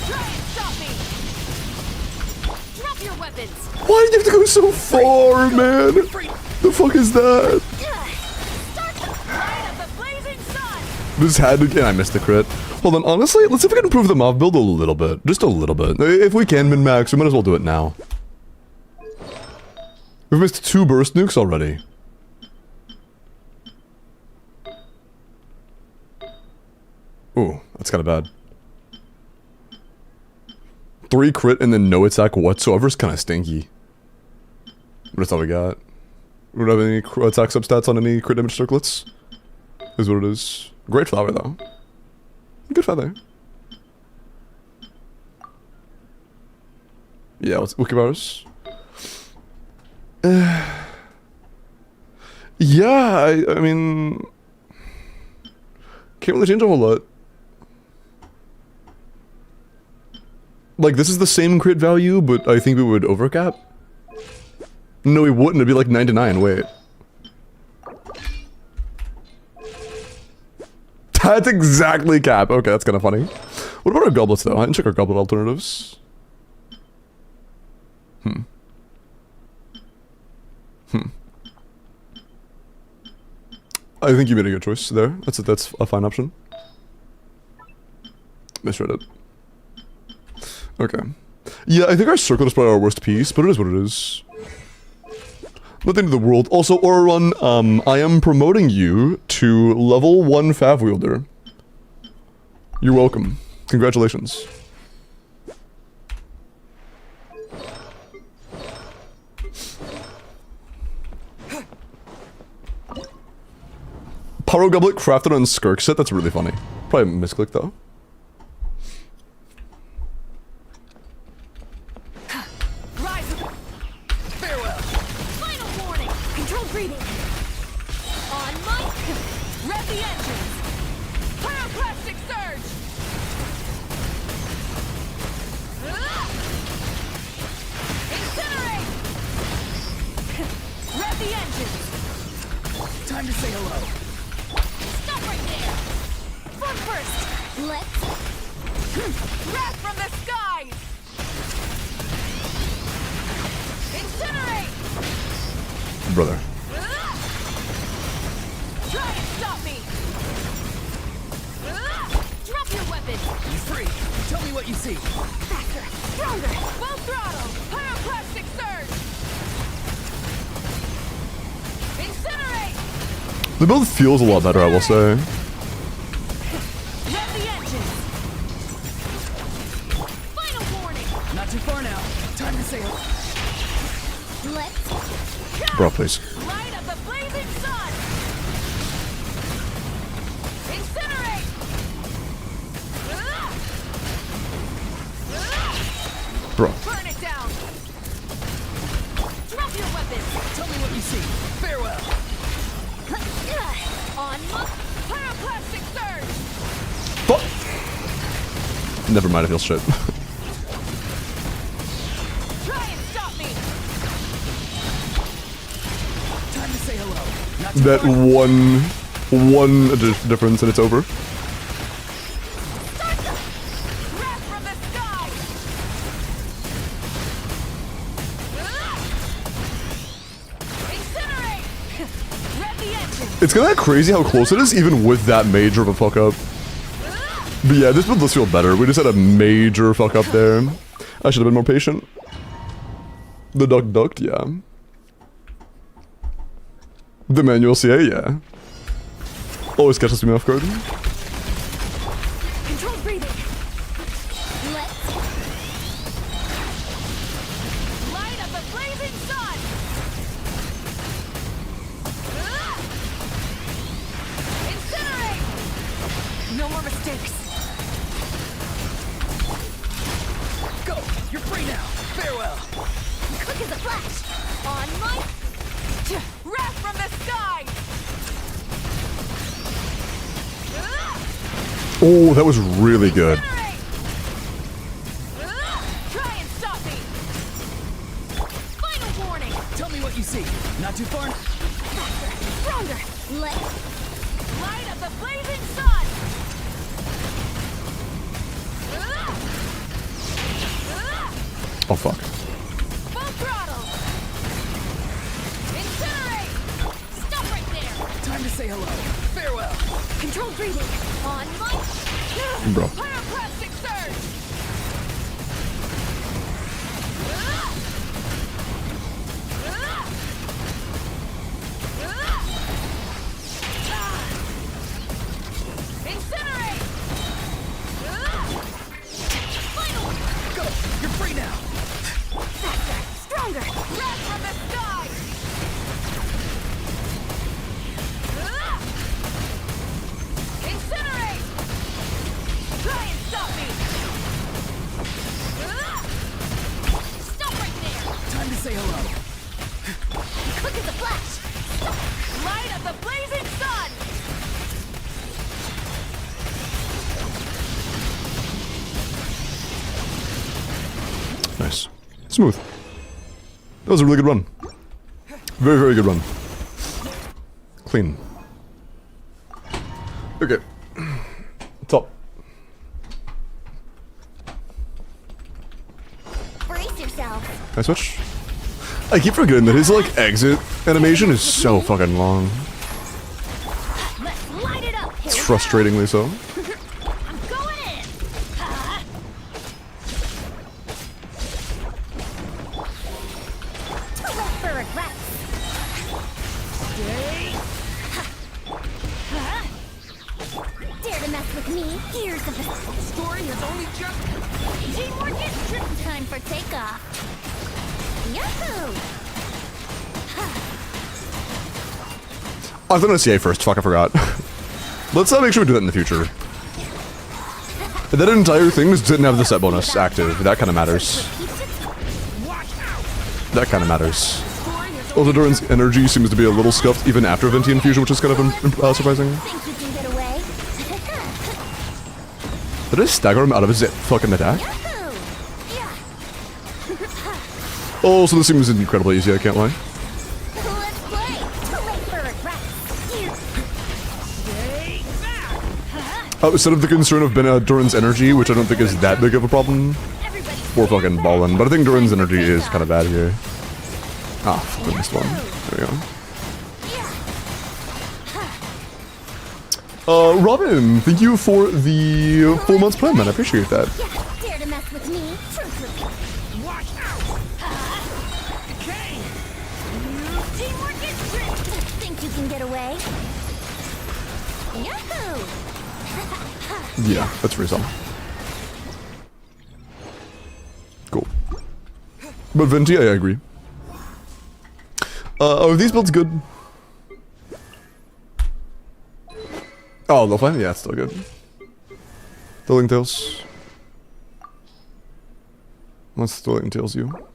C: Try and stop me! Drop your weapons!
A: Why do you have to go so far, man?
B: Free.
A: The fuck is that?
C: Start the...
B: Light of the blazing sun!
A: This had to get... I missed the crit. Hold on, honestly, let's see if we can improve the mob build a little bit. Just a little bit. If we can min-max, we might as well do it now. We've missed 2 burst nukes already. Ooh, that's kind of bad. 3 crit and then no attack whatsoever is kind of stinky. But that's all we got. We don't have any attack substats on any crit damage circlets. Is what it is. Great flower though. Good feather. Yeah, what's Wikibars? Yeah, I mean... Can't really change a whole lot. Like, this is the same crit value, but I think we would overcap. No, we wouldn't. It'd be like 99. Wait. That's exactly cap. Okay, that's kind of funny. What about our goblets, though? I didn't check our goblet alternatives. I think you made a good choice there. That's a fine option. Misread it. Okay. Yeah, I think our circle is probably our worst piece, but it is what it is. Not the end of the world. Also, Aurorun, I am promoting you to level 1 Fav Wielder. You're welcome. Congratulations. Pyro Goblet crafted on Skirk set? That's really funny. Probably a misclick though.
B: Rise. Farewell.
C: Final warning. Control breathing. On my...
B: Rev the engines. Pyroclastic surge. Incinerate. Rev the engines. Time to say hello.
C: Stop right there. Fun first. Let's...
B: Wrath from the skies. Incinerate.
A: Brother.
B: Try and stop me.
C: drop your weapon.
B: You free. Tell me what you see.
C: Faster. Stronger.
B: Full throttle. Pyroclastic surge. Incinerate.
A: The build feels a lot better, I will say.
B: Rev the engine.
C: Final warning.
B: Not too far now. Time to say hello.
C: Let's...
A: Bro, please.
B: Light of the blazing sun. Incinerate.
A: Bro.
B: Burn it down.
C: Drop your weapon.
B: Tell me what you see. Farewell.
C: On my...
B: Pyroclastic surge.
A: Fuck. Never mind, it feels shit.
B: Try and stop me. Time to say hello. Not too
A: That
B: far.
A: one difference and it's over.
B: Wrath from the sky. Incinerate. Rev the engine.
A: It's kind of crazy how close it is, even with that major of a fuck up. But yeah, this build does feel better. We just had a major fuck up there. I should have been more patient. The duck ducked, yeah. The manual CA, yeah. Always catches me off guard.
C: Control breathing. Let's...
B: Light of the blazing sun. Incinerate. No more mistakes. Go. You're free now. Farewell.
C: Quick as a flash. On my...
B: Wrath from the sky.
A: Oh, that was really good.
B: Incinerate. Try and stop me.
C: Final warning.
B: Tell me what you see. Not too far.
C: Faster. Stronger. Let's...
B: Light of the blazing sun.
A: Oh, fuck.
B: Full throttle. Incinerate.
C: Stop right there.
B: Time to say hello. Farewell.
C: Control breathing. On my...
A: Bro.
B: Pyroclastic surge. Incinerate.
C: Final...
B: Go. You're free now.
C: Faster. Stronger.
B: Wrath from the sky. Incinerate. Try and stop me.
C: Stop right there.
B: Time to say hello.
C: Quick as a flash.
B: Light of the blazing sun.
A: Nice. Smooth. That was a really good run. Very, very good run. Clean. Okay. Top.
C: Brace yourself.
A: Can I switch? I keep forgetting that his, like, exit animation is so fucking long. Frustratingly so.
C: I'm going in. Too late for regrets. Dare to mess with me? Here's the
B: Story has only just...
C: teamwork is true. Time for takeoff. Yahoo!
A: I was gonna CA first. Fuck, I forgot. Let's make sure we do that in the future. That entire thing just didn't have the set bonus active. That kind of matters. That kind of matters. Also, Duran's energy seems to be a little scuffed even after Venti infusion, which is kind of surprising.
C: Think you can get away?
A: Did I stagger him out of his fucking attack?
C: Yahoo! Yeah.
A: Oh, so this seems incredibly easy, I can't lie.
C: Let's play. Too late for regrets. Here.
A: Instead of the concern of Duran's energy, which I don't think is that big of a problem, we're fucking balling. But I think Duran's energy is kind of bad here. Ah, fucking missed one. There we go. Robin, thank you for the 4 months plan, man. I appreciate that.
C: Yeah. Dare to mess with me? Truth.
B: Watch out! Okay!
C: Teamwork is true. Think you can get away? Yahoo!
A: Yeah, that's reasonable. Cool. But Venti, I agree. Are these builds good? Oh, low flame? Yeah, it's still good. Thrilling Tales. What's Thrilling Tales you?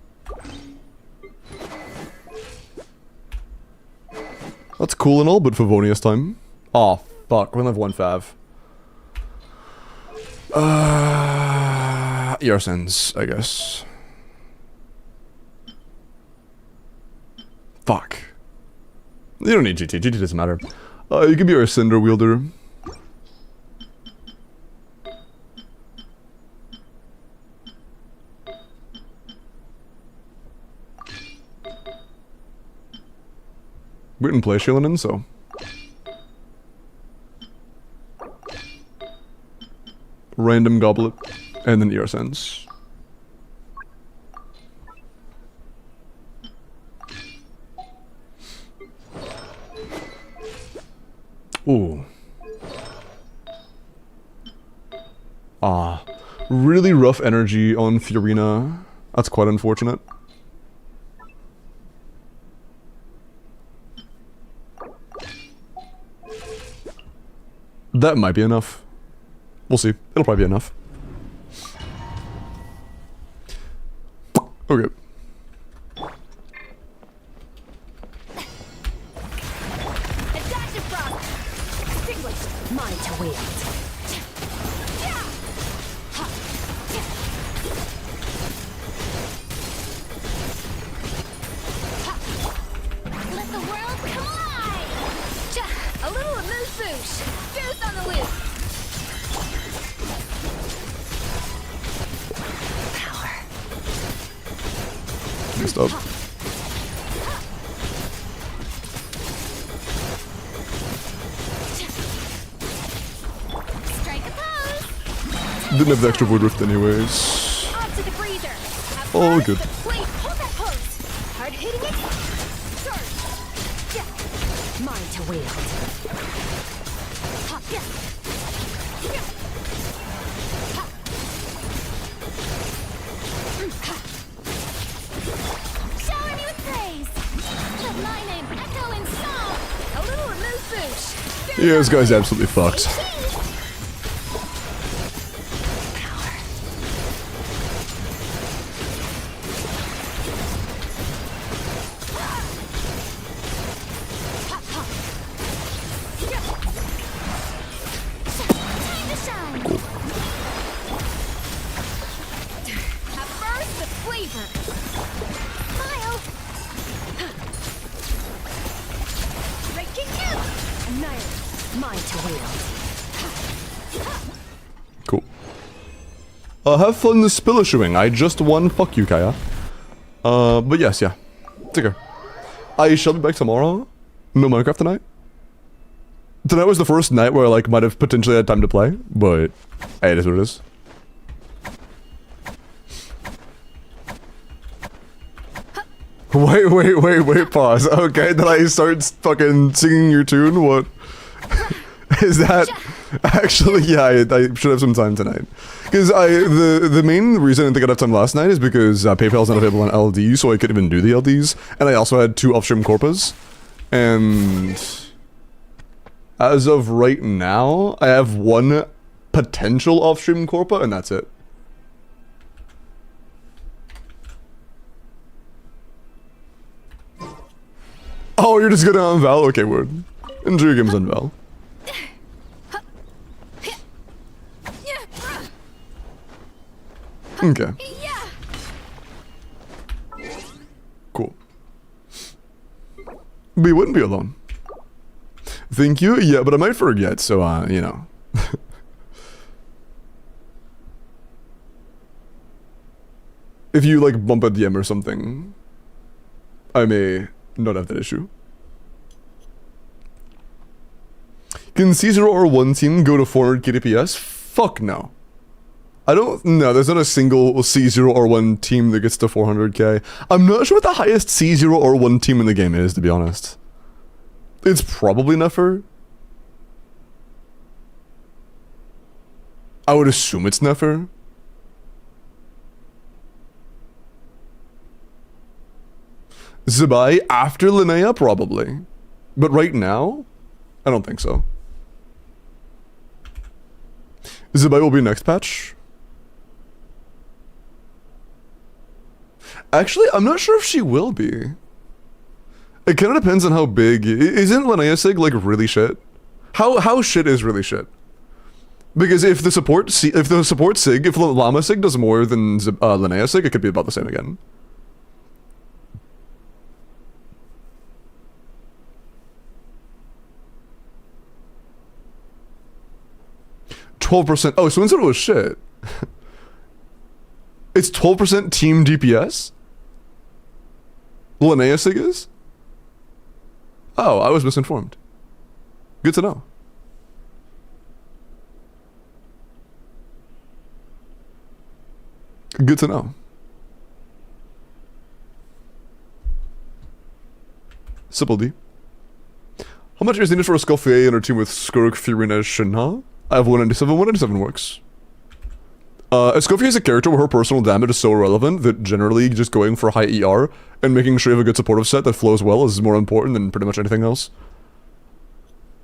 A: That's cool and all, but Favonius time. Oh, fuck. We only have one fav. Earsens, I guess. Fuck. You don't need GT. GT doesn't matter. You can be our Cinder Wielder. We didn't play Shilinen, so... Random Goblet, and then Earsens. Ooh. Ah. Really rough energy on Fiorina. That's quite unfortunate. That might be enough. We'll see. It'll probably be enough. Okay.
C: Adaptive frost. Extinguished. Mine to wield. Let the world come alive. A little amuse-bouche. Goose on the loose.
A: Messed up.
C: Strike a pose.
A: Didn't have the extra Void Rift anyways.
C: Off to the freezer. Have
A: Oh,
C: fun.
A: good.
C: Wait, hold that pose. Hard hitting it. Charge. Yeah. Mine to wield. Hop, yeah. Yeah. Hop. Shower me with praise. Let my name echo in song. A little amuse-bouche.
A: Yeah, this guy's absolutely fucked.
C: Time to shine. Have first the flavor. Smile. Breaking you. Annihilate. Mine to wield.
A: Cool. Have fun spillishuing. I just won. Fuck you, Kaya. But yes, yeah. Take care. I shall be back tomorrow. No Minecraft tonight. Tonight was the first night where I like might have potentially had time to play, but hey, it is what it is. Wait, pause. Okay, did I start fucking singing your tune? What? Is that... Actually, yeah, I should have some time tonight. Because the main reason I didn't think I'd have time last night is because PayPal's not available on LD, so I couldn't even do the LDs. And I also had 2 off-stream corpas. And... as of right now, I have 1 potential off-stream corpa, and that's it. Oh, you're just gonna on Val? Okay, word. Enjoy your games on Val. Okay. Cool. We wouldn't be alone. Thank you? Yeah, but I might forget, so, you know. If you, like, bump a DM or something, I may not have that issue. Can C0 or 1 team go to 400 KDPS? Fuck no. I don't... No, there's not a single C0 or 1 team that gets to 400k. I'm not sure what the highest C0 or 1 team in the game is, to be honest. It's probably Nefer. I would assume it's Nefer. Zabai after Linnea, probably. But right now, I don't think so. Zabai will be next patch. Actually, I'm not sure if she will be. It kind of depends on how big. Isn't Linnea Sig like really shit? How shit is really shit? Because if the support Sig, if Llama Sig does more than Linnea Sig, it could be about the same again. 12%. Oh, so instead it was shit. It's 12% team DPS? Linnea Sig is? Oh, I was misinformed. Good to know. Good to know. Simple D. How much is needed for a Sculphier in our team with Skurk, Theorycrafting, Shinha? I have 197. 197 works. Escoffier is a character where her personal damage is so irrelevant that generally just going for high ER and making sure you have a good supportive set that flows well is more important than pretty much anything else.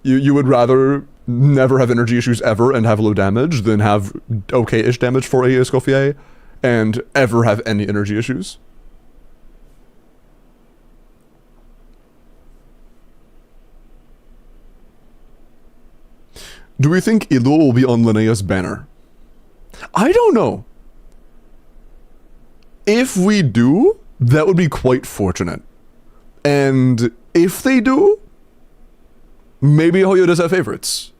A: You would rather never have energy issues ever and have low damage than have okay-ish damage for a Escoffier and ever have any energy issues. Do we think Ilo will be on Linnea's banner? I don't know. If we do, that would be quite fortunate. And if they do, maybe Hoyo does have favorites.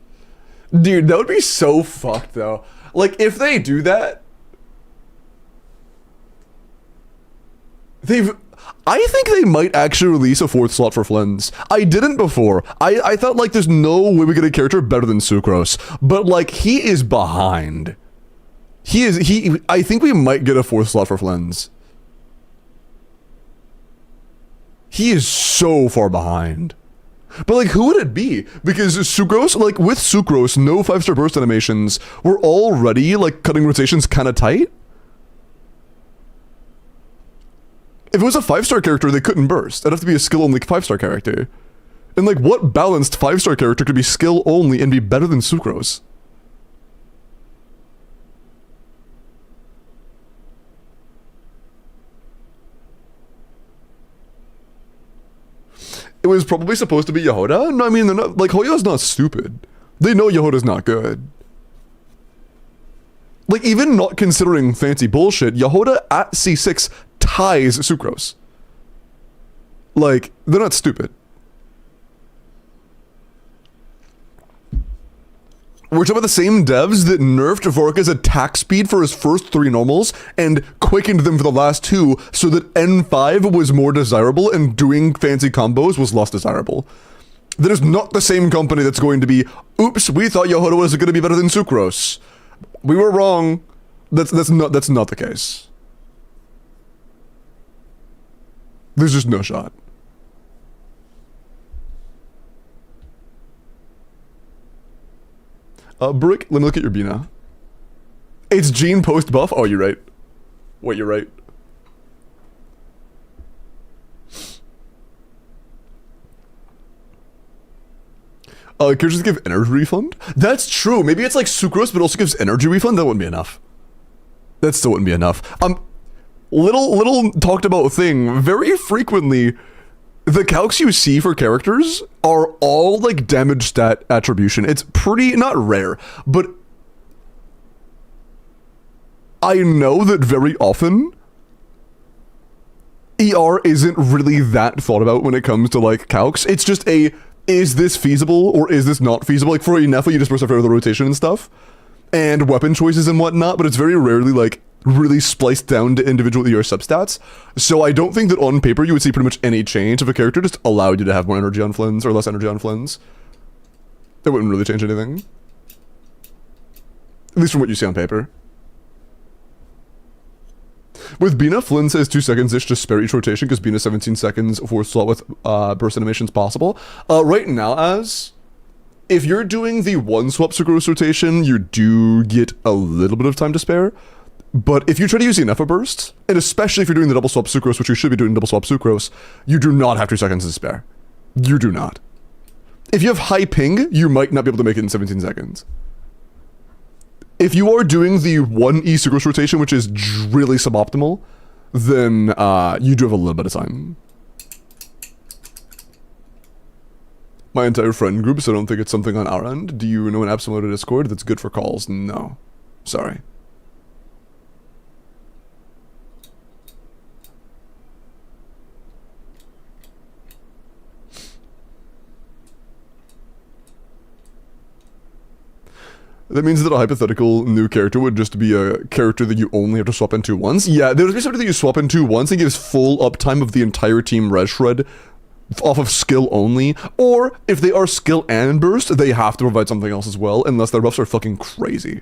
A: Dude, that would be so fucked though. Like, if they do that, I think they might actually release a 4th slot for Flens. I didn't before. I thought like there's no way we get a character better than Sucrose. But like, he is behind. I think we might get a 4th slot for Flens. He is so far behind. But like, who would it be? Because Sucrose, like with Sucrose, no 5-star burst animations were already like cutting rotations kind of tight. If it was a 5-star character, they couldn't burst. It'd have to be a skill-only 5-star character. And like, what balanced 5-star character could be skill-only and be better than Sucrose? It was probably supposed to be Yehoda? No, I mean, they're not, like, Hoyo's not stupid. They know Yehoda's not good. Like, even not considering fancy bullshit, Yehoda at C6 ties Sucrose. Like, they're not stupid. We're talking about the same devs that nerfed Vorka's attack speed for his first 3 normals and quickened them for the last 2 so that N5 was more desirable and doing fancy combos was less desirable. That is not the same company that's going to be, oops, we thought Yohodo was going to be better than Sucrose. We were wrong. That's not the case. There's just no shot. Brick, let me look at your Bina. It's Gene post buff. Oh, you're right. Wait, you're right. Characters give energy refund? That's true. Maybe it's like Sucrose, but also gives energy refund. That wouldn't be enough. That still wouldn't be enough. Little talked about thing. Very frequently, the calcs you see for characters are all like damage stat attribution. It's pretty, not rare, but I know that very often ER isn't really that thought about when it comes to like calcs. It's just a, is this feasible or is this not feasible? Like for Inefa, you just press after the rotation and stuff and weapon choices and whatnot, but it's very rarely like really spliced down to individual ER substats. So I don't think that on paper you would see pretty much any change if a character just allowed you to have more energy on Flynn's or less energy on Flynn's. That wouldn't really change anything. At least from what you see on paper. With Bina, Flynn says 2 seconds-ish to spare each rotation because Bina's 17 seconds for slot with burst animations possible. Right now, as if you're doing the one swap Sucrose rotation, you do get a little bit of time to spare. But if you try to use the Inefa burst, and especially if you're doing the double swap Sucrose, which you should be doing double swap Sucrose, you do not have 2 seconds to spare. You do not. If you have high ping, you might not be able to make it in 17 seconds. If you are doing the 1E Sucrose rotation, which is really suboptimal, then you do have a little bit of time. My entire friend group, so I don't think it's something on our end. Do you know an app similar to Discord that's good for calls? No. Sorry. That means that a hypothetical new character would just be a character that you only have to swap into once? Yeah, there would be something that you swap into once and gives full uptime of the entire team res shred off of skill only. Or, if they are skill and burst, they have to provide something else as well, unless their buffs are fucking crazy.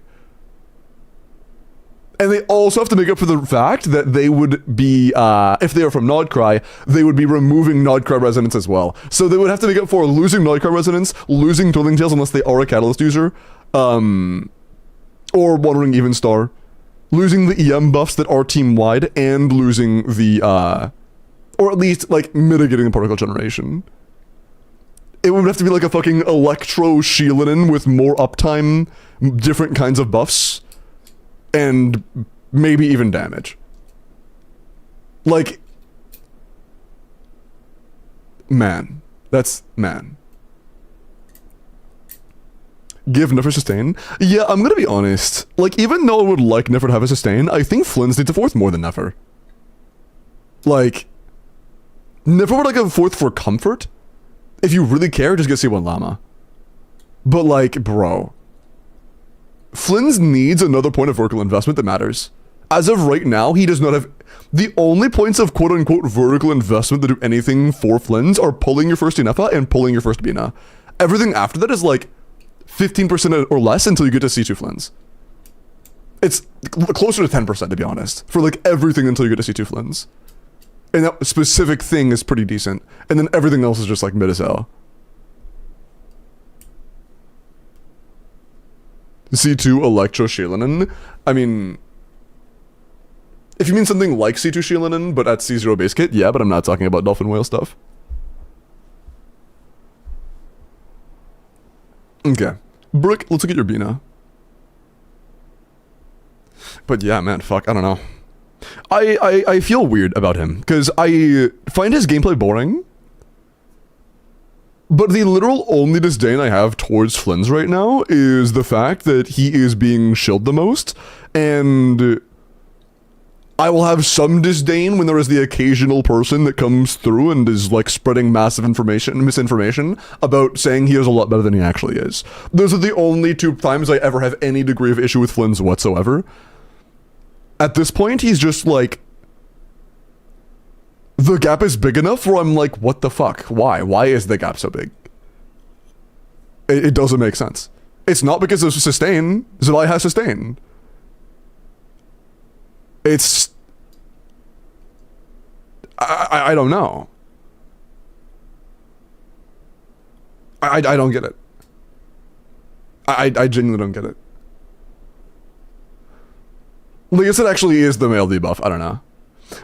A: And they also have to make up for the fact that they would be, if they are from Nodcry, they would be removing Nodcry resonance as well. So they would have to make up for losing Nodcry resonance, losing Twirling Tails unless they are a Catalyst user, or Wandering Even Star, losing the EM buffs that are team-wide, and losing the, or at least, like, mitigating the particle generation. It would have to be like a fucking Electro Shieldin with more uptime, different kinds of buffs, and maybe even damage. Like, man. That's, man. Give Nefer sustain? Yeah, I'm gonna be honest. Like, even though I would like Nefer to have a sustain, I think Flynn's needs a fourth more than Nefer. Like, Nefer would like a fourth for comfort. If you really care, just get C1 Llama. But like, bro. Flynn's needs another point of vertical investment that matters. As of right now, he does not have... The only points of quote-unquote vertical investment that do anything for Flynn's are pulling your first Inefa and pulling your first Bina. Everything after that is like 15% or less until you get to C2 Flynn's. It's closer to 10% to be honest. For like everything until you get to C2 Flynn's. And that specific thing is pretty decent. And then everything else is just like mid as hell. C2 Electro Shieldin. I mean... If you mean something like C2 Shieldin, but at C0 base kit, yeah, but I'm not talking about Dolphin Whale stuff. Okay. Brick, let's look at your Bina. But yeah, man, fuck, I don't know. I feel weird about him, because I find his gameplay boring. But the literal only disdain I have towards Flynn's right now is the fact that he is being shilled the most, and I will have some disdain when there is the occasional person that comes through and is like spreading massive misinformation about saying he is a lot better than he actually is. Those are the only two times I ever have any degree of issue with Flynn's whatsoever. At this point, he's just like, the gap is big enough where I'm like, what the fuck? Why? Why is the gap so big? It doesn't make sense. It's not because of sustain. Zulai has sustain. It's... I don't know. I don't get it. I genuinely don't get it. Like, I guess it actually is the male debuff. I don't know.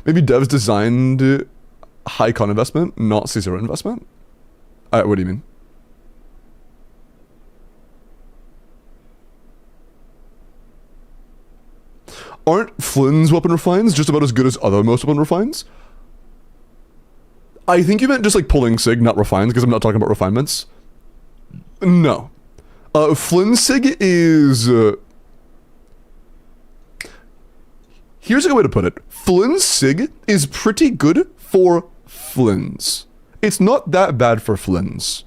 A: Maybe devs designed high con investment, not C0 investment? What do you mean? Aren't Flynn's weapon refines just about as good as other most weapon refines? I think you meant just like pulling sig, not refines, because I'm not talking about refinements. No. Flynn's sig is... Here's a good way to put it. Flynn's sig is pretty good for Flynn's. It's not that bad for Flynn's.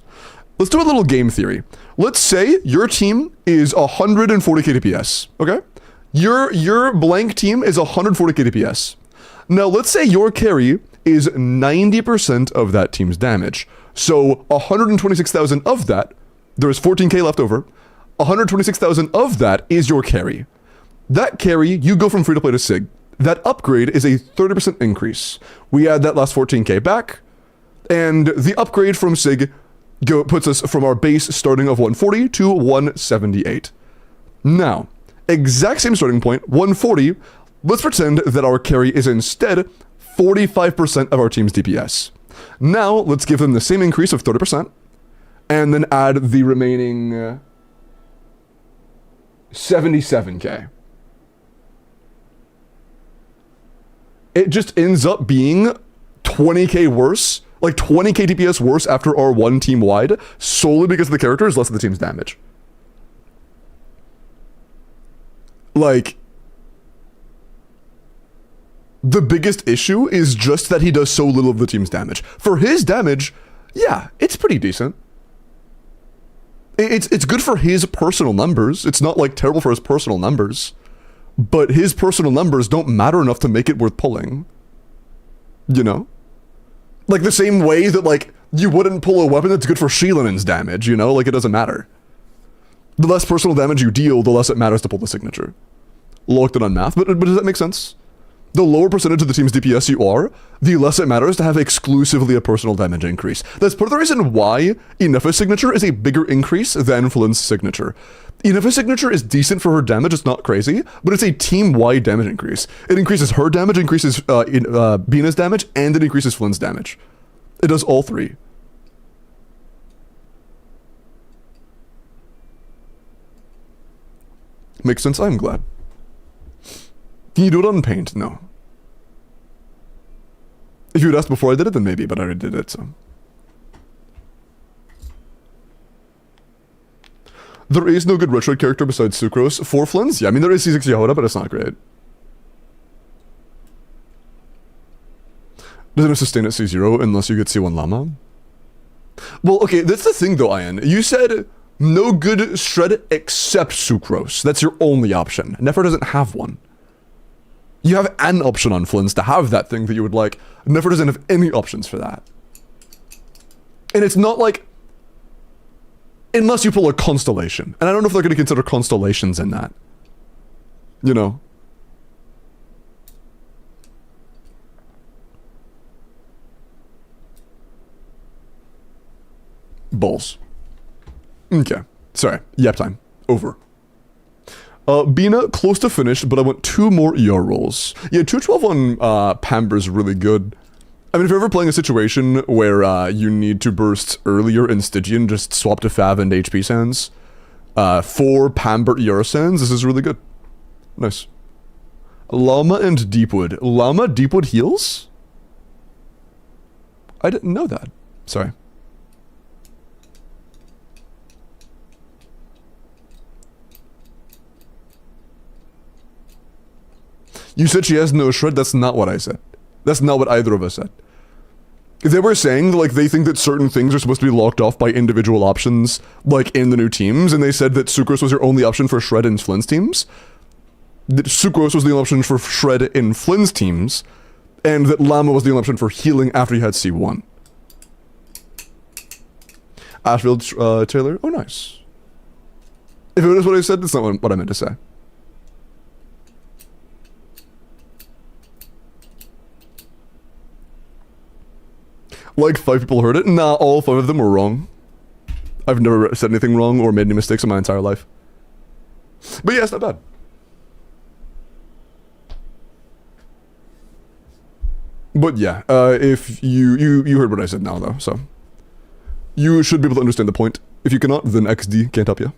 A: Let's do a little game theory. Let's say your team is 140 KDPS, okay? Your blank team is 140 KDPS. Now, let's say your carry is 90% of that team's damage. So 126,000 of that, there is 14k left over. 126,000 of that is your carry. That carry, you go from free to play to sig. That upgrade is a 30% increase. We add that last 14k back, and the upgrade from sig puts us from our base starting of 140 to 178. Now, exact same starting point, 140, let's pretend that our carry is instead 45% of our team's DPS. Now, let's give them the same increase of 30%, and then add the remaining 77k. It just ends up being 20k worse, like 20k DPS worse after our one team wide, solely because the character is less than the team's damage. Like, the biggest issue is just that he does so little of the team's damage. For his damage, yeah, it's pretty decent. It's good for his personal numbers. It's not like terrible for his personal numbers. But his personal numbers don't matter enough to make it worth pulling. You know? Like the same way that, like, you wouldn't pull a weapon that's good for Shielinen's damage, you know? Like, it doesn't matter. The less personal damage you deal, the less it matters to pull the signature. Locked in on math, but does that make sense? The lower percentage of the team's DPS you are, the less it matters to have exclusively a personal damage increase. That's part of the reason why Ineffa's signature is a bigger increase than Flynn's signature. Ineffa's signature is decent for her damage, it's not crazy, but it's a team-wide damage increase. It increases her damage, increases Bina's damage, and it increases Flynn's damage. It does all three. Makes sense? I'm glad. Can you do it on paint? No. If you had asked before I did it, then maybe, but I already did it, so. There is no good retro character besides Sucrose for Flynn's? Yeah, I mean, there is C6 Yehoda, but it's not great. Doesn't it sustain at C0 unless you get C1 Llama? Well, okay, that's the thing though, Ian. You said no good shred except Sucrose. That's your only option. Nefer doesn't have one. You have an option on Flynn's to have that thing that you would like. Nefer doesn't have any options for that. And it's not like... Unless you pull a Constellation. And I don't know if they're going to consider Constellations in that. You know? Balls. Okay. Sorry. Yap time. Over. Bina, close to finished, but I want 2 more ER rolls. Yeah, 212 on Pamber's really good. I mean, if you're ever playing a situation where you need to burst earlier in Stygian, just swap to Fav and HP sands. For Pamber ER sands, this is really good. Nice. Llama and Deepwood. Llama, Deepwood heals? I didn't know that. Sorry. You said she has no shred? That's not what I said. That's not what either of us said. They were saying, like, they think that certain things are supposed to be locked off by individual options, like, in the new teams, and they said that Sucrose was your only option for shred in Flynn's teams. That Sucrose was the only option for shred in Flynn's teams, and that Llama was the only option for healing after you had C1. Asheville Taylor. Oh, nice. If it was what I said, it's not what I meant to say. Like 5 people heard it. Nah, all 5 of them were wrong. I've never said anything wrong or made any mistakes in my entire life. But yeah, it's not bad. But yeah, if you heard what I said now though, so you should be able to understand the point. If you cannot, then XD can't help you.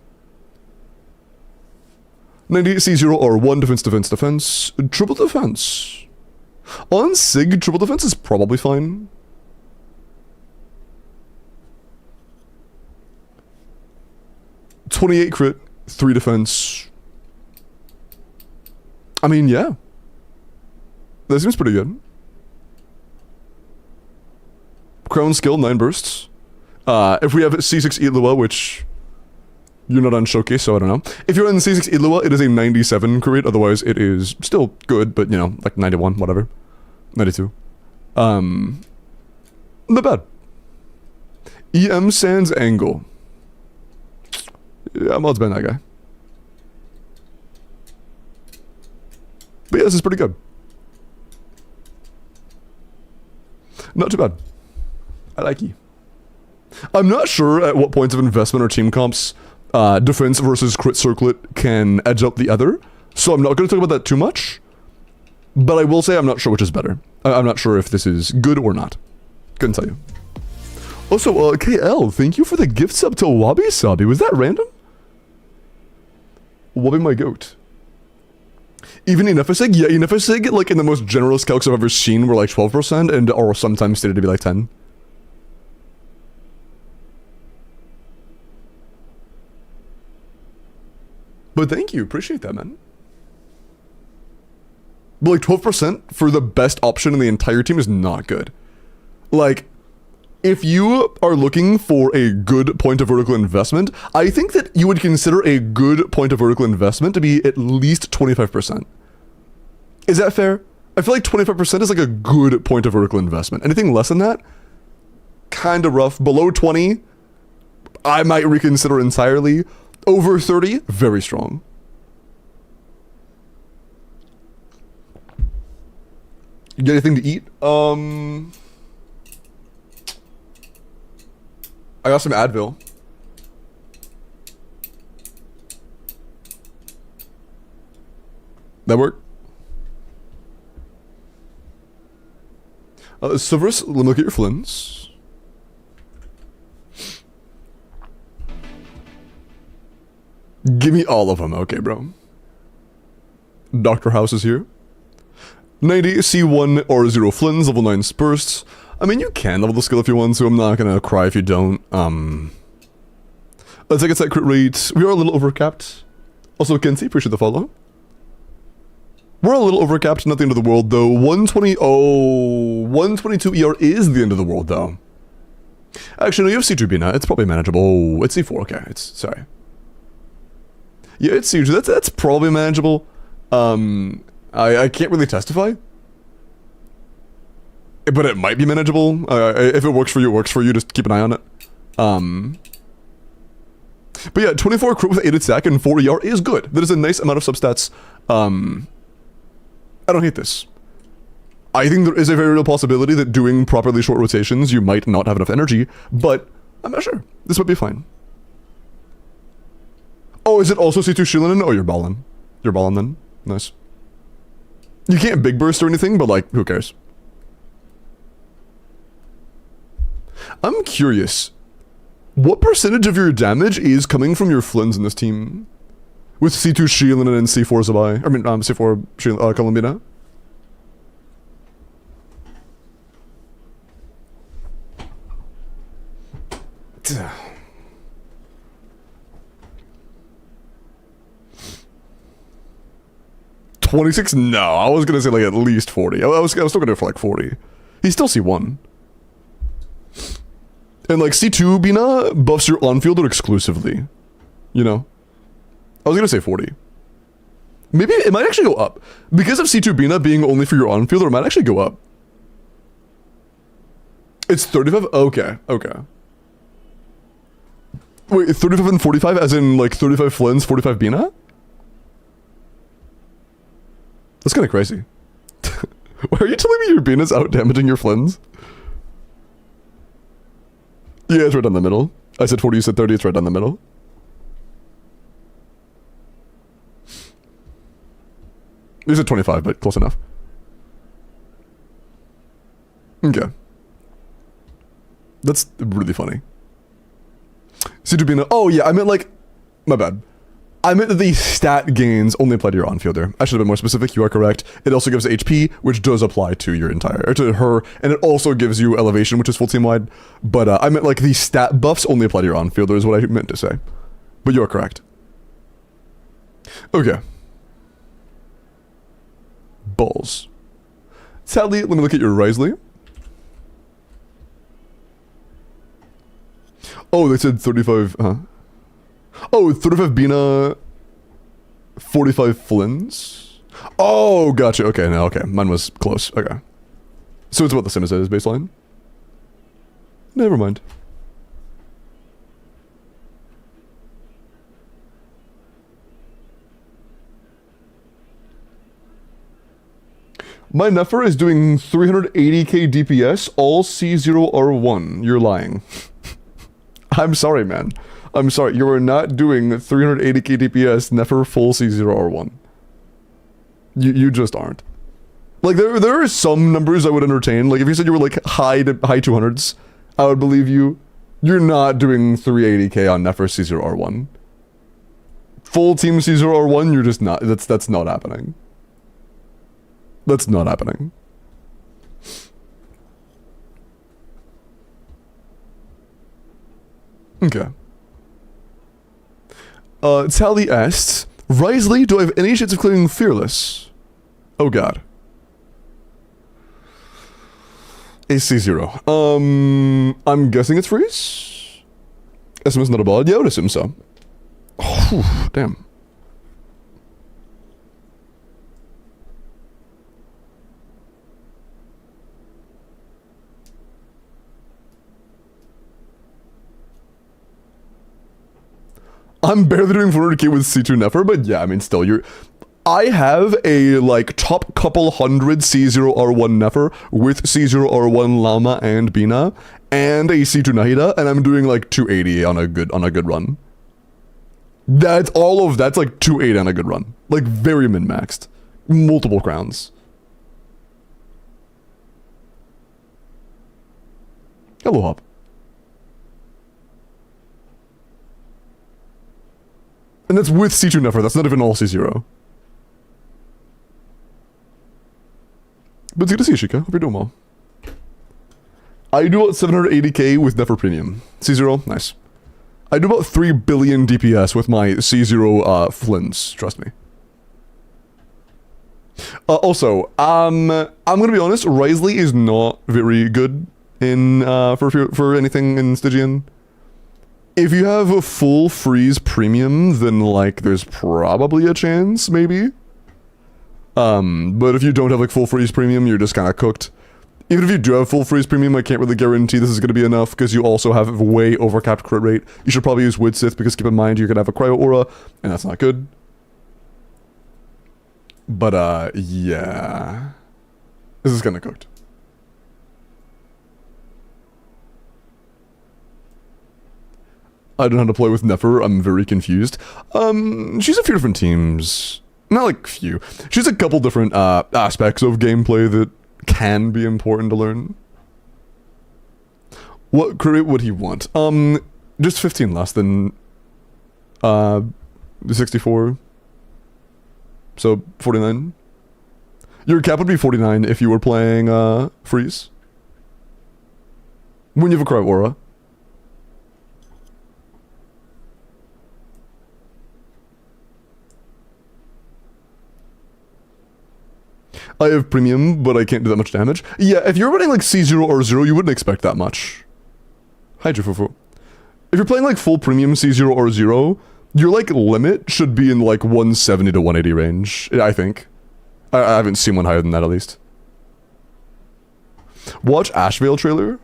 A: 90 C0 or 1 defense, defense, defense. Triple defense. On Sig, triple defense is probably fine. .28 crit, 3 defense. I mean, yeah. That seems pretty good. Crown skill, 9 bursts. If we have C6 Ilua, which you're not on Showcase, so I don't know. If you're in C6 Ilua, it is a 97 crit, otherwise it is still good, but you know, like 91, whatever. 92. Not bad. EM Sans Angle. Yeah, mod's been that guy. But yeah, this is pretty good. Not too bad. I like you. I'm not sure at what points of investment or team comps defense versus crit circlet can edge out the other, so I'm not going to talk about that too much, but I will say I'm not sure which is better. I'm not sure if this is good or not. Couldn't tell you. Also, KL, thank you for the gift sub to Wabi Sabi. Was that random? Wabi my goat. Even Inefisig? Yeah, Inefisig, like in the most generous calcs I've ever seen, were like 12% and or sometimes stated to be like 10. But thank you, appreciate that, man. But like 12% for the best option in the entire team is not good. Like, if you are looking for a good point of vertical investment, I think that you would consider a good point of vertical investment to be at least 25%. Is that fair? I feel like 25% is like a good point of vertical investment. Anything less than that, kind of rough. Below 20, I might reconsider entirely. Over 30, very strong. You get anything to eat? I got some Advil. That work? Silverus, let me look at your Flins. Give me all of them. Okay, bro. Dr. House is here. 90 C1 or 0 Flins, level 9 Spursts. I mean, you can level the skill if you want to. I'm not gonna cry if you don't. Let's take a set crit rate. We are a little overcapped. Also, Kenzie, appreciate the follow. We're a little overcapped, not the end of the world though. 120, oh, 122 ER is the end of the world though. Actually, no, you have C2 Bina. It's probably manageable. Oh, it's C4, okay. It's, sorry. Yeah, it's C2. That's probably manageable. I can't really testify. But it might be manageable. If it works for you, it works for you. Just keep an eye on it. But yeah, 24 crit with 8 attack and 4 ER is good. That is a nice amount of substats. I don't hate this. I think there is a very real possibility that doing properly short rotations, you might not have enough energy, but I'm not sure. This might be fine. Oh, is it also C2 Shilinen? Oh, you're ballin'. You're ballin' then. Nice. You can't big burst or anything, but like, who cares? I'm curious. What percentage of your damage is coming from your Flins in this team? With C2 Shilinen and C4 Zabai. I mean, C4 Columbina. $26? No, I was gonna say like at least 40. I was still gonna go for like 40. He's still C1. And like C2 Bina buffs your on-fielder exclusively. You know? I was gonna say 40. Maybe it might actually go up. Because of C2 Bina being only for your on-fielder, it might actually go up. It's 35? Okay, okay. Wait, 35 and 45 as in like 35 Flins, 45 Bina? That's kind of crazy. Why are you telling me your Bina's out damaging your Flins? Yeah, it's right down the middle. I said 40, you said 30, it's right down the middle. You said 25, but close enough. Okay. That's really funny. C2Bina. Oh, yeah, I meant like... My bad. I meant that the stat gains only apply to your on-fielder. I should have been more specific. You are correct. It also gives HP, which does apply to your entire... Or to her, and it also gives you elevation, which is full team-wide. But I meant like the stat buffs only apply to your on-fielder is what I meant to say. But you are correct. Okay. Balls. Sadly, let me look at your Risley. Oh, they said 35, huh? Oh, 35 Bina, 45 Flins? Oh, gotcha. Okay, no, okay. Mine was close. Okay. So it's about the same as it is baseline? Never mind. My Nefer is doing 380k DPS, all C0R1. You're lying. I'm sorry, man. I'm sorry. You are not doing 380k DPS Nefer full C0R1. You just aren't. Like, there are some numbers I would entertain. Like, if you said you were, like, high 200s, I would believe you. You're not doing 380k on Nefer C0R1. Full team C0R1, you're just not. That's not happening. That's not happening. Okay. Tally asks, Risley, do I have any chance of clearing Fearless? Oh god. AC0. I'm guessing it's freeze? SMS not a bod? Yeah, I would assume so. Whew, damn. I'm barely doing 400k with C2 Nefer, but yeah, I mean, still, I have a, like, top couple hundred C0R1 Nefer with C0R1 Llama and Bina, and a C2 Nahida, and I'm doing, like, 280 on a good run. That's like 280 on a good run. Like, very min-maxed. Multiple crowns. Hello, Hop. And that's with C2 Nefer, that's not even all C0. But it's good to see you, Shika. Hope you're doing well. I do about 780k with Nefer Premium. C0, nice. I do about 3 billion DPS with my C0 Flins, trust me. Also, I'm gonna be honest, Risley is not very good in, for anything in Stygian. If you have a full freeze premium, then, like, there's probably a chance, maybe. But if you don't have, like, full freeze premium, you're just kind of cooked. Even if you do have full freeze premium, I can't really guarantee this is going to be enough, because you also have a way overcapped crit rate. You should probably use Widsith, because keep in mind, you're going to have a cryo aura, and that's not good. But, yeah. This is kind of cooked. I don't know how to play with Nefer. I'm very confused. She's a few different teams. Not like few. She's a couple different aspects of gameplay that can be important to learn. What crit would he want? Just 15 less than 64. So 49. Your cap would be 49 if you were playing freeze. When you have a cryo aura. I have premium, but I can't do that much damage. Yeah, if you're running like C0 or 0, you wouldn't expect that much. Hi, Jufufu. If you're playing like full premium C0 or 0, your like limit should be in like 170 to 180 range, I think. I haven't seen one higher than that at least. Watch Ashvale trailer.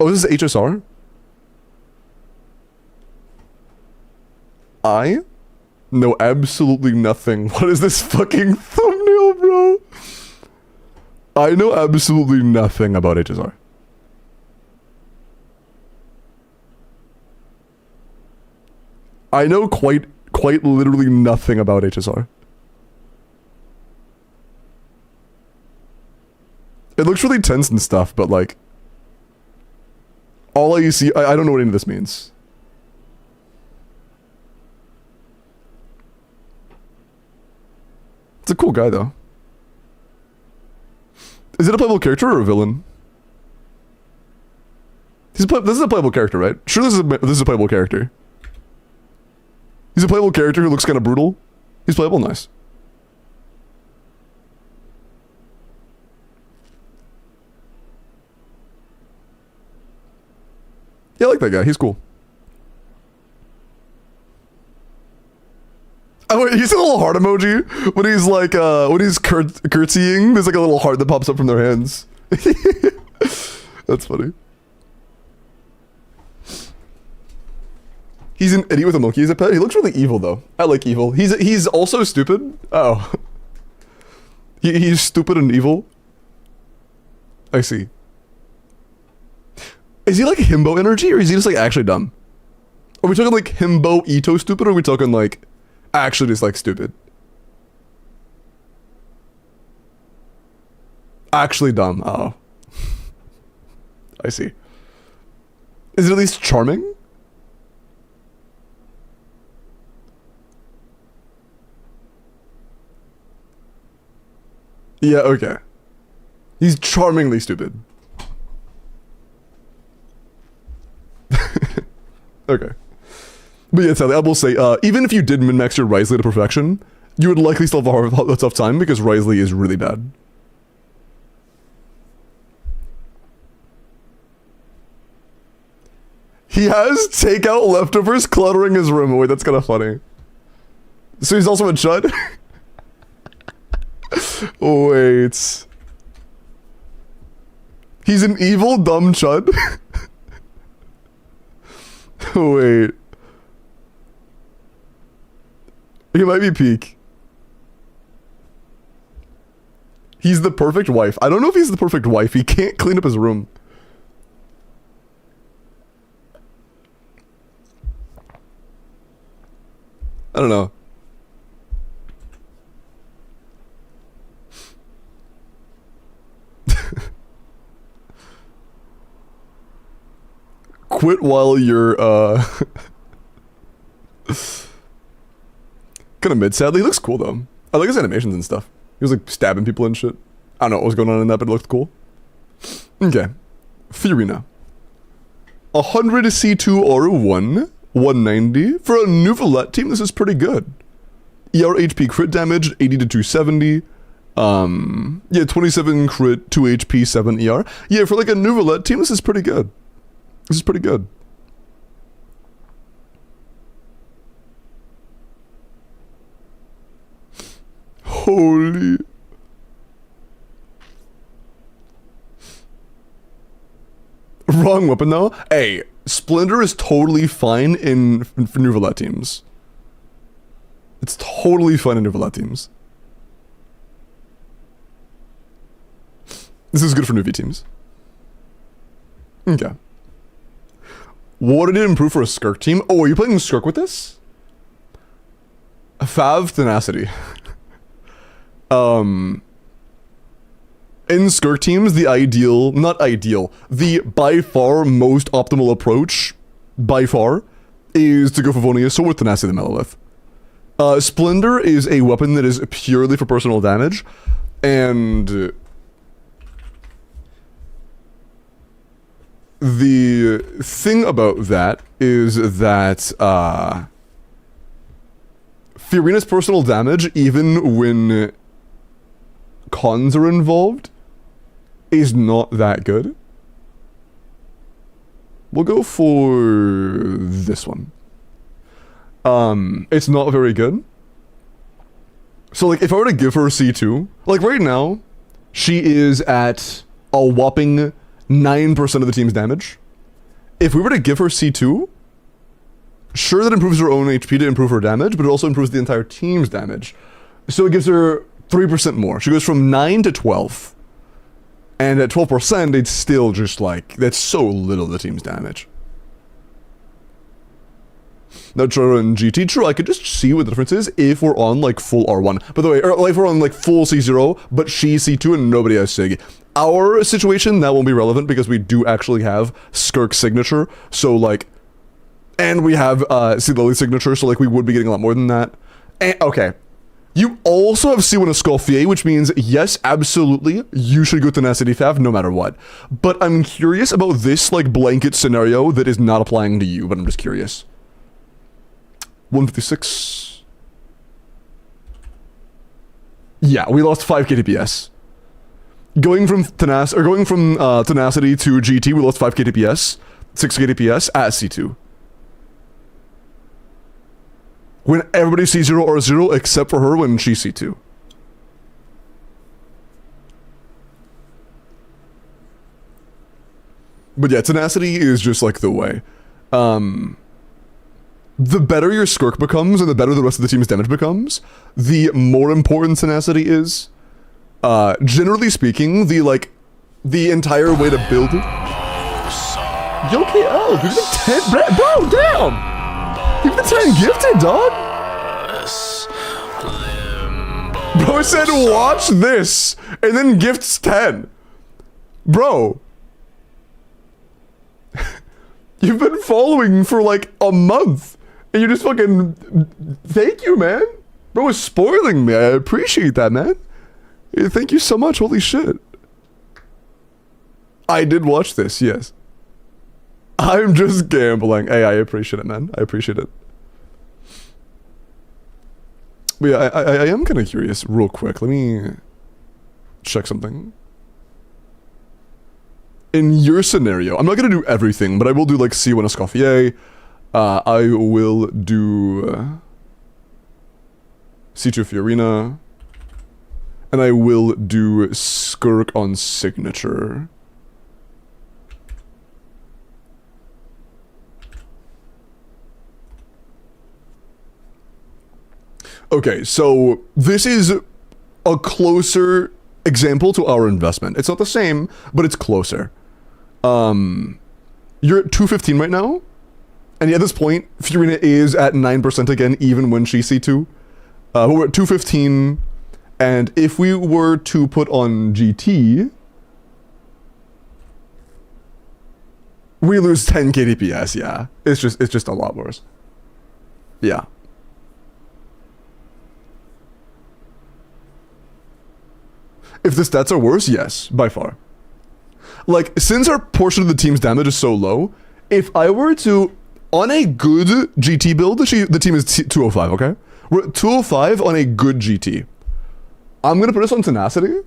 A: Oh, this is HSR? I know absolutely nothing. What is this fucking thumbnail, bro? I know absolutely nothing about HSR. I know quite literally nothing about HSR. It looks really tense and stuff, but like, all I see, I don't know what any of this means. It's a cool guy though. Is it a playable character or a villain? This is a playable character, right? Sure, this is a playable character. He's a playable character who looks kind of brutal. He's playable, nice. Yeah, I like that guy. He's cool. Oh, wait, you see the little heart emoji when he's like, when he's curtsying. There's like a little heart that pops up from their hands. That's funny. He's an idiot with a monkey as a pet. He looks really evil though. I like evil. He's also stupid. Oh, he's stupid and evil. I see. Is he like himbo energy, or is he just like actually dumb? Are we talking like himbo Ito stupid, or are we talking like actually just like stupid? Actually dumb. Oh. I see. Is it at least charming? Yeah, okay. He's charmingly stupid. Okay. But yeah, Sally, I will say, even if you did min-max your Wriothesley to perfection, you would likely still have a tough time because Wriothesley is really bad. He has takeout leftovers cluttering his room. Wait, that's kind of funny. So he's also a chud? Wait. He's an evil, dumb chud? Wait. He might be peak. He's the perfect wife. I don't know if he's the perfect wife. He can't clean up his room. I don't know. Quit while you're kind of mid. Sadly, he looks cool though. I like his animations and stuff. He was like stabbing people and shit. I don't know what was going on in that, but it looked cool. Okay, Fiorina. 100 C2 or 1, 190 for a Nouvelette team. This is pretty good. ER HP crit damage 80 to 270. Yeah, 27 crit, 2 HP, 7 ER. Yeah, for like a Nouvelette team, this is pretty good. This is pretty good. Holy. Wrong weapon though. Hey, Splinter is totally fine for Nouvelette teams. It's totally fine in Nouvelette teams. This is good for Nuvi teams. Okay. What did it improve for a Skirk team? Oh, are you playing Skirk with this? Fav Tenacity. In Skirk teams, the the by far most optimal approach, by far, is to go for Favonius or with Tenacity the Melolith. Splendor is a weapon that is purely for personal damage, and the thing about that is that Fiorina's personal damage, even when cons are involved, is not that good. We'll go for this one. It's not very good. So like if I were to give her a C2, like right now, she is at a whopping 9% of the team's damage. if we were to give her C2, sure, that improves her own HP to improve her damage, but it also improves the entire team's damage. So it gives her 3% more. She goes from 9 to 12. And at 12%, it's still just like, that's so little the team's damage. Now, Chara and GT, true, I could just see what the difference is if we're on like full R1. By the way, or like if we're on like full C0, but she's C2 and nobody has Sig. Our situation, that won't be relevant because we do actually have Skirk's signature. So like, and we have C. Lily's signature, so like we would be getting a lot more than that. And, okay. You also have C1 Escoffier, which means, yes, absolutely, you should go Tenacity Fav no matter what. But I'm curious about this, like, blanket scenario that is not applying to you, but I'm just curious. 156. Yeah, we lost 5 KDPS. Going from Tenacity to GT, we lost 5 KDPS, 6 KDPS at C2. When everybody C0 or 0 except for her when she's C2. But yeah, Tenacity is just like the way. The better your Skirk becomes and the better the rest of the team's damage becomes, the more important Tenacity is. Generally speaking, the entire way to build it. Yo, KL, give me 10, bro, damn! Give the 10 gifted, dog! Bro said, watch this, and then gifts 10. Bro. You've been following for like a month, and you just fucking... Thank you, man. Bro is spoiling me. I appreciate that, man. Thank you so much, holy shit. I did watch this, yes. I'm just gambling. Hey, I appreciate it, man. I appreciate it. But yeah, I am kind of curious, real quick. Let me check something. In your scenario, I'm not going to do everything, but I will do like C1 Escoffier. I will do C2 Fiorina. And I will do Skirk on signature. Okay, so this is a closer example to our investment. It's not the same, but it's closer. You're at 215 right now, and at this point, Fiorina is at 9% again, even when she's C2. But we're at 215, and if we were to put on GT, we lose 10 KDPS, yeah. It's just a lot worse. Yeah. If the stats are worse, yes, by far. Like, since our portion of the team's damage is so low, if I were to, on a good GT build, the team is 205, okay? We're at 205 on a good GT. I'm gonna put us on Tenacity.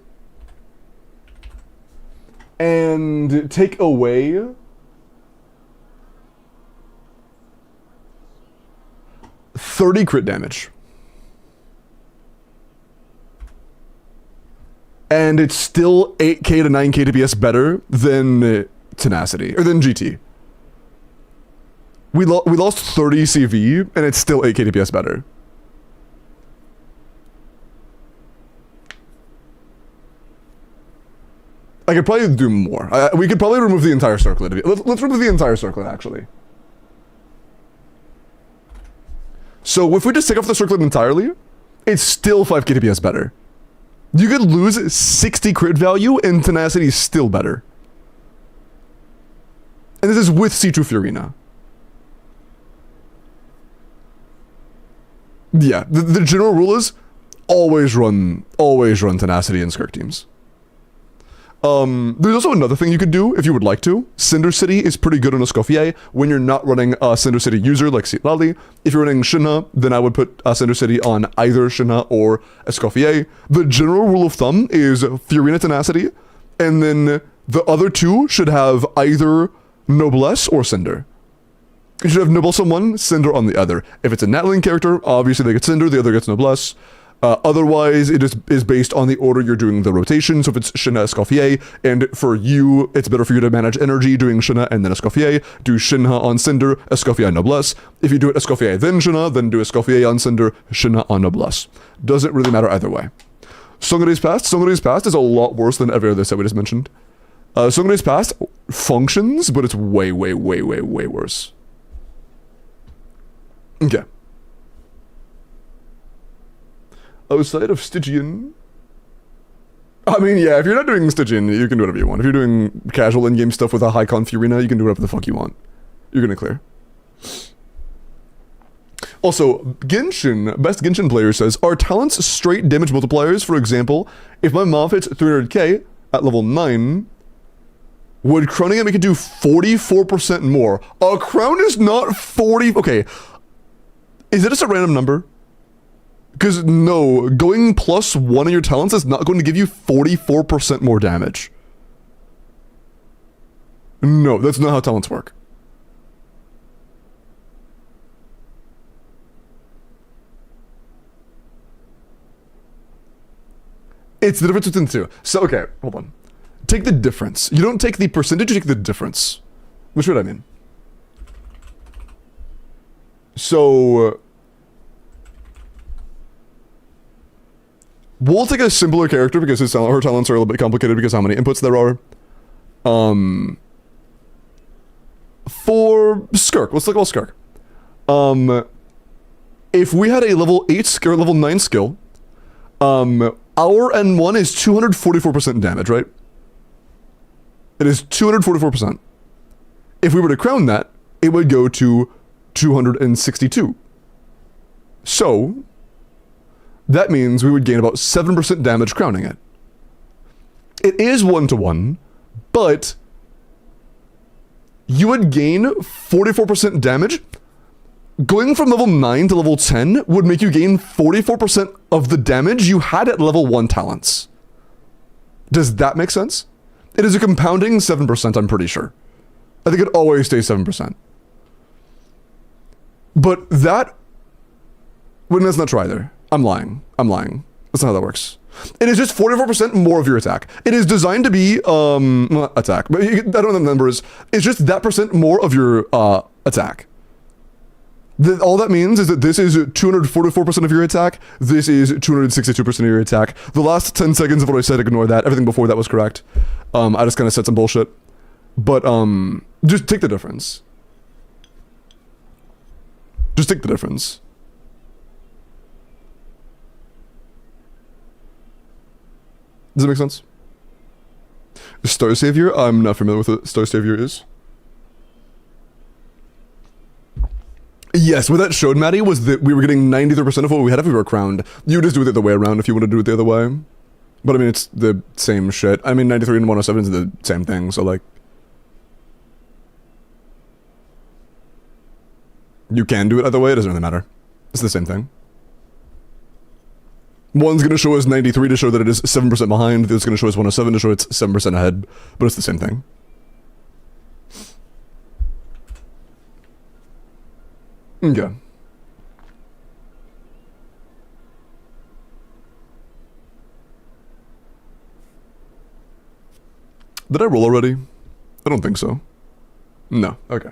A: And take away... $30 crit damage. And it's still 8k to 9k DPS better than Tenacity, or than GT. We lost 30 CV, and it's still 8k DPS better. I could probably do more. We could probably remove the entire circlet. Let's remove the entire circlet, actually. So if we just take off the circlet entirely, it's still 5k DPS better. You could lose 60 crit value and Tenacity is still better. And this is with C2 Fiorina. Yeah, the general rule is always run Tenacity and Skirk teams. There's also another thing you could do if you would like to. Cinder City is pretty good on Escoffier when you're not running a Cinder City user like Lali. If you're running Shinha, then I would put Cinder City on either Shinha or Escoffier. The general rule of thumb is Fiorina Tenacity, and then the other two should have either Noblesse or Cinder. You should have Noblesse on one, Cinder on the other. If it's a Natling character, obviously they get Cinder, the other gets Noblesse. Otherwise, it is based on the order you're doing the rotation. So if it's Shinna Escoffier, and for you, it's better for you to manage energy doing Shinna and then Escoffier. Do Shinna on Cinder, Escoffier Noblesse. If you do it Escoffier then Shinna, then do Escoffier on Cinder, Shinna on Noblesse. Doesn't really matter either way. Songre's Past is a lot worse than every other set we just mentioned. Songre's Past functions, but it's way, way, way, way, way worse. Okay. Outside of Stygian, I mean, yeah, if you're not doing Stygian, you can do whatever you want. If you're doing casual in-game stuff with a high con Fiorina, you can do whatever the fuck you want. You're gonna clear. Also, Genshin, best Genshin player says, are talents straight damage multipliers? For example, if my mob hits 300k at level 9, would crowning it make it do 44% more? A crown is not 40, okay. Is it just a random number? Because no, going +1 on your talents is not going to give you 44% more damage. No, that's not how talents work. It's the difference between the two. So, okay, hold on. Take the difference. You don't take the percentage, you take the difference. Which what I mean. So... we'll take a simpler character because her talents are a little bit complicated because how many inputs there are. For Skirk, let's look at Skirk. If we had a level 8 skill or level 9 skill, our N1 is 244% damage, right? It is 244%. If we were to crown that, it would go to 262. So, that means we would gain about 7% damage crowning it. It is 1-to-1, but you would gain 44% damage. Going from level 9 to level 10 would make you gain 44% of the damage you had at level 1 talents. Does that make sense? It is a compounding 7%, I'm pretty sure. I think it always stays 7%. But that... well, that's not true either. I'm lying. That's not how that works. It is just 44% more of your attack. It is designed to be, not attack, but I don't know the numbers. It's just that percent more of your attack. All that means is that this is 244% of your attack. This is 262% of your attack. The last 10 seconds of what I said, ignore that. Everything before that was correct. I just kind of said some bullshit. But just take the difference. Just take the difference. Does that make sense? Star Savior? I'm not familiar with what Star Savior is. Yes, what that showed, Maddie, was that we were getting 93% of what we had if we were crowned. You would just do it the other way around if you want to do it the other way. But I mean, it's the same shit. I mean, 93 and 107 is the same thing, so like... you can do it either way, it doesn't really matter. It's the same thing. One's going to show us 93 to show that it is 7% behind, the other's going to show us 107 to show it's 7% ahead, but it's the same thing. Okay. Did I roll already? I don't think so. No, okay.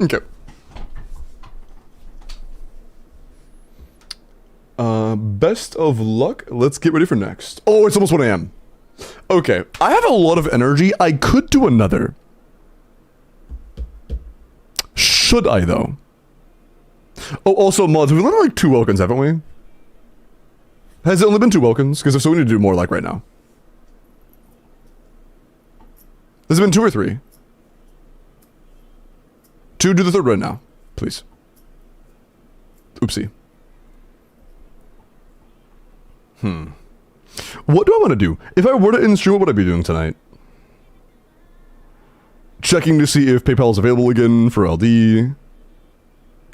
A: Okay. Best of luck. Let's get ready for next. Oh, it's almost 1 a.m. Okay. I have a lot of energy. I could do another. Should I, though? Oh, also, mods, we've learned like 2 Welkins, haven't we? Has it only been 2 Welkins? Because if so, we need to do more like right now. Has it been 2 or 3? 2, do the 3rd right now, please. Oopsie. What do I want to do? If I were to end stream, what would I be doing tonight? Checking to see if PayPal is available again for LD.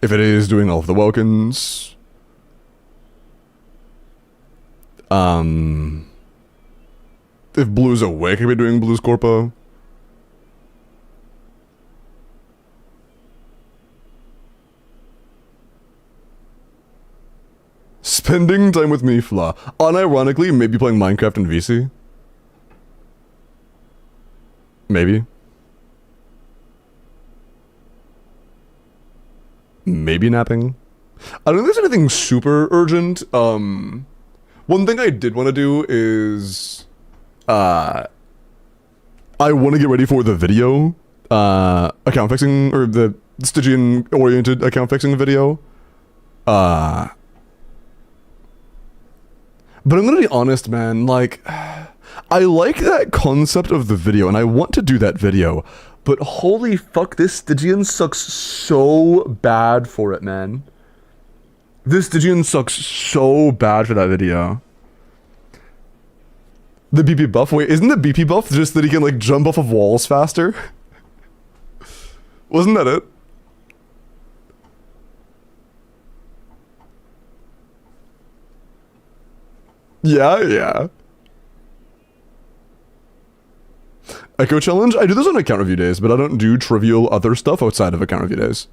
A: If it is, doing all of the Welkins. If Blue's awake, I could be doing Blue's Corpo. Spending time with me, Fla. Unironically, maybe playing Minecraft and VC. Maybe. Maybe napping. I don't think there's anything super urgent. One thing I did want to do is... I want to get ready for the video. Account fixing, or the Stygian-oriented account fixing video. But I'm gonna be honest, man, like, I like that concept of the video, and I want to do that video, but holy fuck, this Stygian sucks so bad for it, man. This Stygian sucks so bad for that video. The BP buff? Wait, isn't the BP buff just that he can, like, jump off of walls faster? Wasn't that it? Yeah. Echo challenge? I do this on account review days, but I don't do trivial other stuff outside of account review days.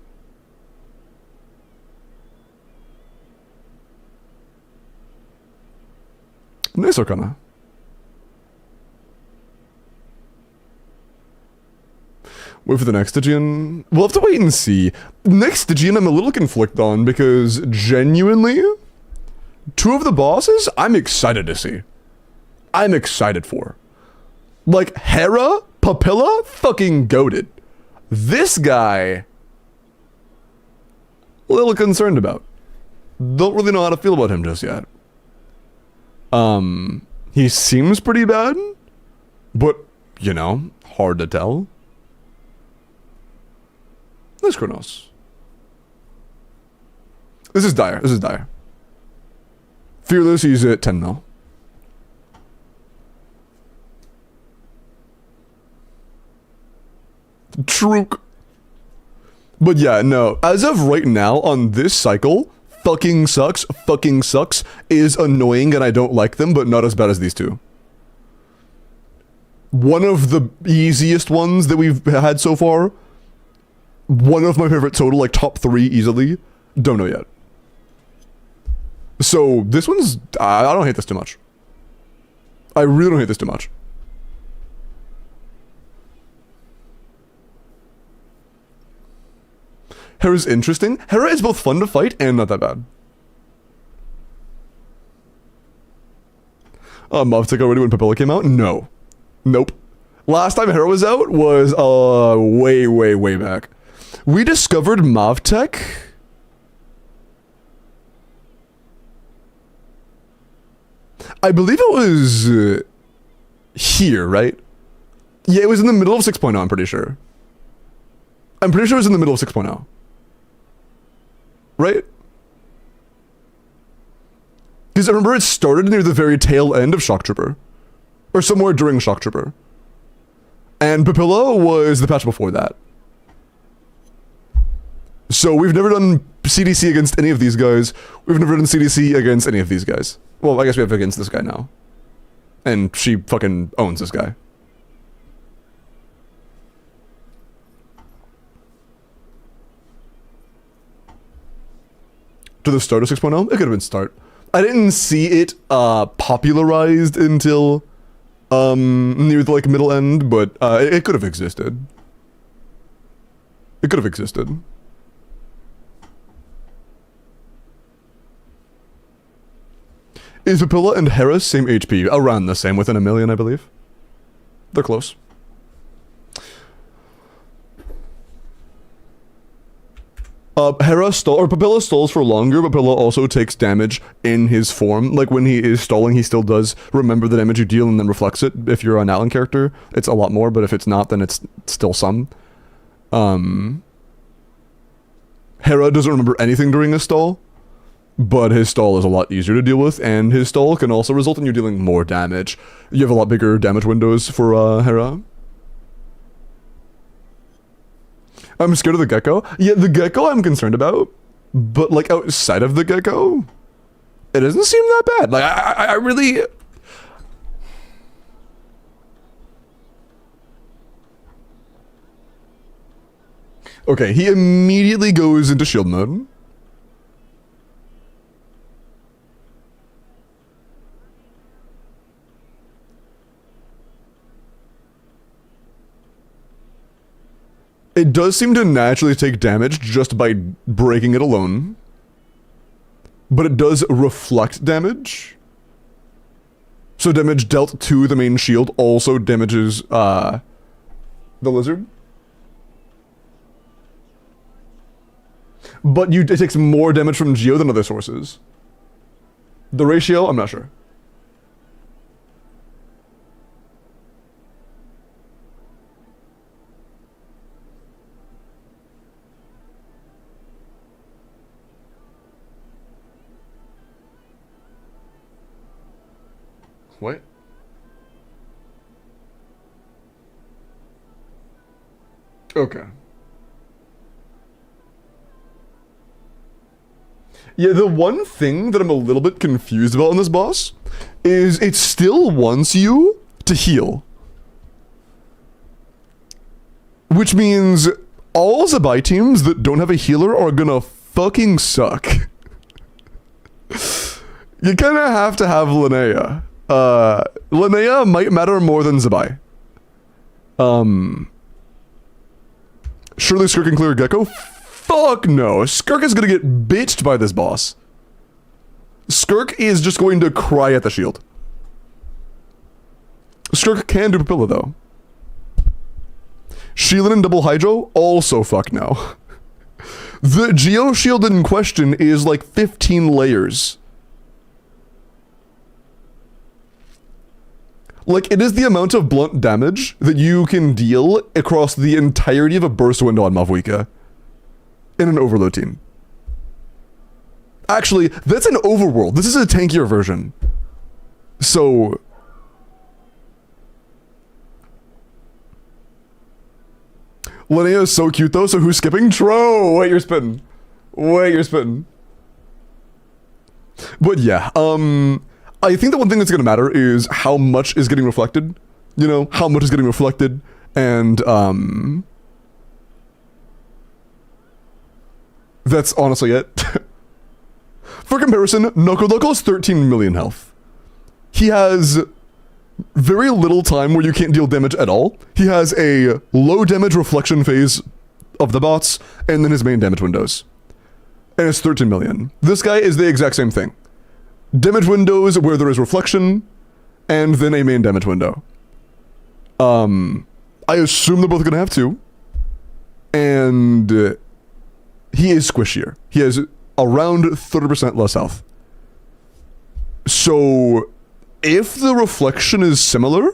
A: Nice, Arcana. Wait for the next Stygian. We'll have to wait and see. Next Stygian I'm a little conflicted on because genuinely, two of the bosses I'm excited to see. I'm excited for. Like, Hera, Papilla, fucking goated. This guy, a little concerned about. Don't really know how to feel about him just yet. He seems pretty bad, but, you know, hard to tell. Nice Kronos. This is dire. This is dire. Fearless, he's at 10 mil. Truk. But yeah, no. As of right now, on this cycle, fucking sucks, is annoying and I don't like them, but not as bad as these two. One of the easiest ones that we've had so far. One of my favorite total, like top 3 easily. Don't know yet. So this one's, I don't hate this too much. I really don't hate this too much. Hera's interesting. Hera is both fun to fight and not that bad. Mavtech already when Papilla came out? No. Nope. Last time Hera was out was way back. We discovered Mavtech. I believe it was here, right? Yeah, it was in the middle of 6.0, I'm pretty sure. I'm pretty sure it was in the middle of 6.0. Right? Because I remember it started near the very tail end of Shock Trooper. Or somewhere during Shock Trooper. And Papilla was the patch before that. So we've never done CDC against any of these guys. We've never done CDC against any of these guys. Well, I guess we have against this guy now. And she fucking owns this guy. To the start of 6.0? It could have been start. I didn't see it popularized until near the like middle end, but it could have existed. It could have existed. Is Papilla and Hera same HP? Around the same, within 1 million, I believe. They're close. Hera Papilla stalls for longer, but Papilla also takes damage in his form. Like when he is stalling, he still does remember the damage you deal and then reflects it. If you're an Alan character, it's a lot more, but if it's not, then it's still some. Hera doesn't remember anything during a stall. but his stall is a lot easier to deal with, and his stall can also result in you dealing more damage. You have a lot bigger damage windows for Hera. I'm scared of the gecko. Yeah, the gecko I'm concerned about, but like outside of the gecko, it doesn't seem that bad. Like I really. Okay, he immediately goes into shield mode. It does seem to naturally take damage just by breaking it alone. But it does reflect damage. So damage dealt to the main shield also damages the lizard. But it takes more damage from Geo than other sources. The ratio, I'm not sure. What? Okay. Yeah, the one thing that I'm a little bit confused about on this boss is it still wants you to heal. Which means all Zabai teams that don't have a healer are gonna fucking suck. You kinda have to have Linnea. Linnea might matter more than Zabai. Surely Skirk can clear Gecko? Fuck no. Skirk is gonna get bitched by this boss. Skirk is just going to cry at the shield. Skirk can do Papilla though. Sheelan and Double Hydro? Also fuck no. The Geo shield in question is like 15 layers. Like, it is the amount of blunt damage that you can deal across the entirety of a burst window on Mavwika in an overload team. Actually, that's an overworld. This is a tankier version. So... Linnea is so cute though, so who's skipping? Tro! Wait, you're spitting. Wait, you're spitting. But yeah, I think the one thing that's gonna matter is how much is getting reflected. You know, how much is getting reflected, and that's honestly it. For comparison, Noko Loco has 13 million health. He has very little time where you can't deal damage at all. He has a low damage reflection phase of the bots, and then his main damage windows. And it's 13 million. This guy is the exact same thing. Damage windows where there is reflection, and then a main damage window. I assume they're both gonna have two. And he is squishier. He has around 30% less health. So if the reflection is similar,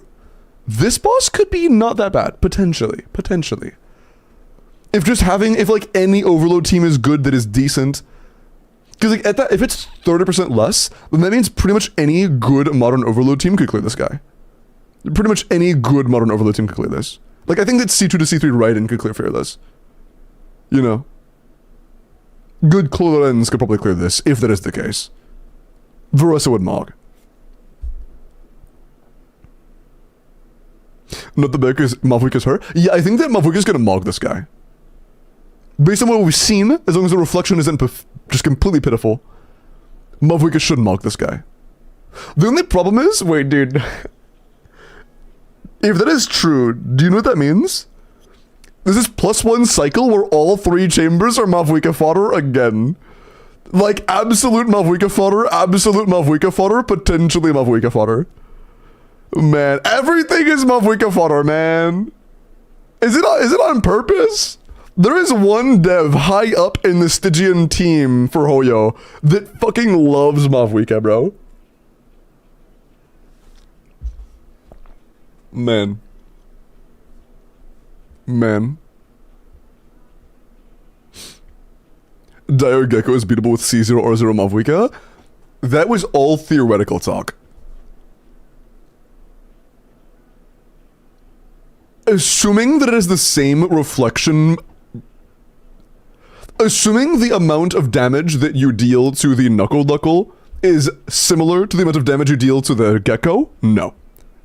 A: this boss could be not that bad. Potentially. If like any overload team is good that is decent. Because like if it's 30% less, then that means pretty much any good modern overload team could clear this guy. Pretty much any good modern overload team could clear this. Like I think that C2 to C3 Raiden could clear Fearless. You know. Good Clorens could probably clear this, if that is the case. Verosa would Mog. Not the back is Mavwika's her. Yeah, I think that Mavwika's gonna Mog this guy. Based on what we've seen, as long as the reflection isn't just completely pitiful, Mavwika should Mog this guy. The only problem is, wait dude, if that is true, do you know what that means? This is +1 cycle where all 3 chambers are Mavwika fodder again. Like absolute Mavwika fodder, potentially Mavwika fodder. Man, everything is Mavwika fodder, man. Is it on purpose? There is one dev high up in the Stygian team for Hoyo that fucking loves Mavwika, bro. Man. Dire Gecko is beatable with C0 or 0 Mavwika. That was all theoretical talk. Assuming that it is the same reflection... Assuming the amount of damage that you deal to the Knuckle is similar to the amount of damage you deal to the Gecko, no.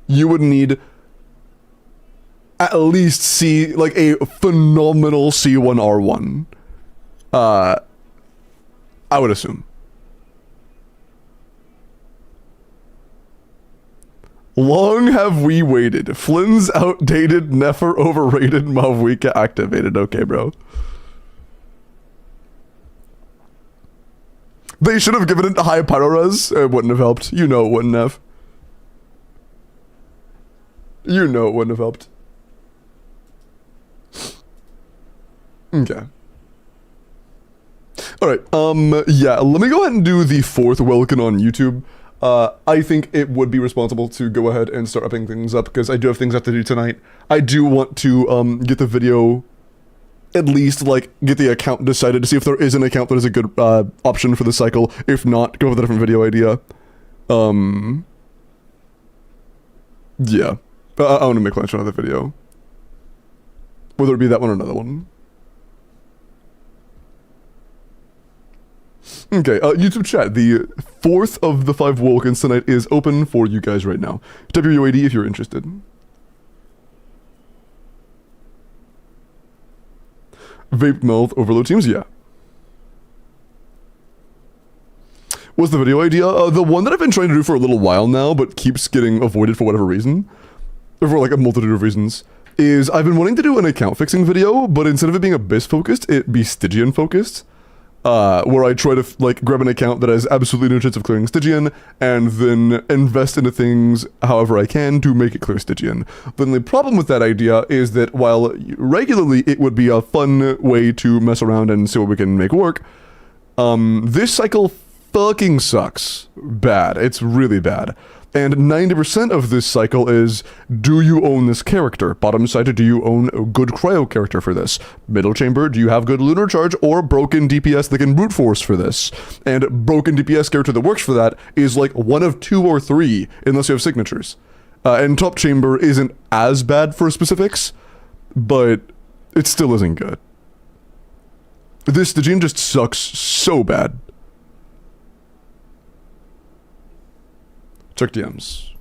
A: You would need at least like a phenomenal C1R1. I would assume. Long have we waited. Flynn's outdated, Nefer overrated, Mavwika activated. Okay, bro. They should have given it high pyro-res. It wouldn't have helped. You know it wouldn't have. You know it wouldn't have helped. Okay. Alright, yeah, let me go ahead and do the 4th Welkin on YouTube. I think it would be responsible to go ahead and start upping things up, because I do have things I have to do tonight. I do want to, get the video, at least, like, get the account decided to see if there is an account that is a good, option for the cycle. If not, go with a different video idea. Yeah. I want to make lunch another video. Whether it be that one or another one. Okay, YouTube chat, the 4th of the 5 Welkins tonight is open for you guys right now. WUAD if you're interested. Vape mouth overload teams, yeah. What's the video idea? The one that I've been trying to do for a little while now, but keeps getting avoided for whatever reason, for like a multitude of reasons, is I've been wanting to do an account fixing video, but instead of it being Abyss focused, it be Stygian focused. Where I try to like grab an account that has absolutely no chance of clearing Stygian, and then invest into things however I can to make it clear Stygian. The only problem with that idea is that while regularly it would be a fun way to mess around and see what we can make work, this cycle fucking sucks bad. It's really bad. And 90% of this cycle is, do you own this character? Bottom side, do you own a good cryo character for this? Middle chamber, do you have good lunar charge or broken DPS that can brute force for this? And broken DPS character that works for that is like 1 of 2 or 3, unless you have signatures. And top chamber isn't as bad for specifics, but it still isn't good. This Stygian just sucks so bad. Check DMs.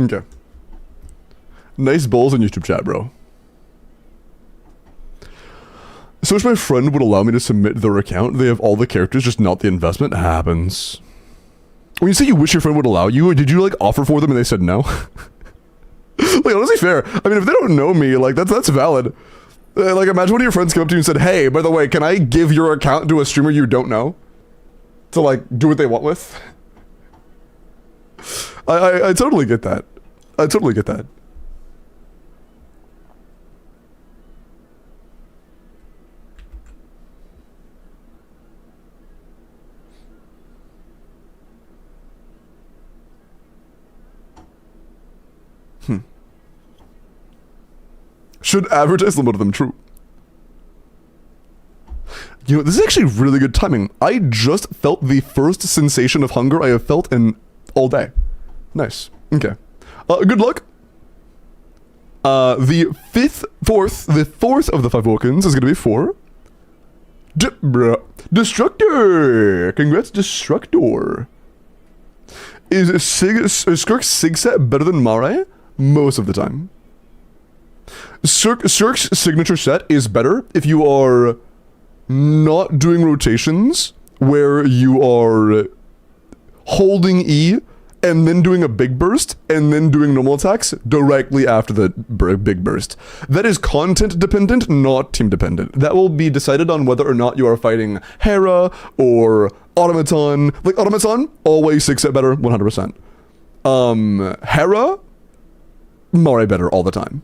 A: Okay. Nice balls in YouTube chat, bro. So wish my friend would allow me to submit their account. They have all the characters, just not the investment. Happens. When you say you wish your friend would allow you, did you like offer for them and they said no? Like, honestly fair. I mean, if they don't know me, like that's valid. Like, imagine one of your friends came up to you and said, hey, by the way, can I give your account to a streamer you don't know? To like, do what they want with? I totally get that. I totally get that. Should advertise them, one of them true. You know, this is actually really good timing. I just felt the first sensation of hunger I have felt in all day. Nice. Okay. Good luck. The fourth of the 5 Welkins is going to be for Destructor. Congrats, Destructor. Is Skirk's Sig set better than Mare? Most of the time. Skirk's signature set is better if you are not doing rotations where you are holding E and then doing a big burst, and then doing normal attacks directly after the big burst. That is content dependent, not team dependent. That will be decided on whether or not you are fighting Hera or Automaton. Like, Automaton, always 6-set better, 100%. Hera, Mare better all the time.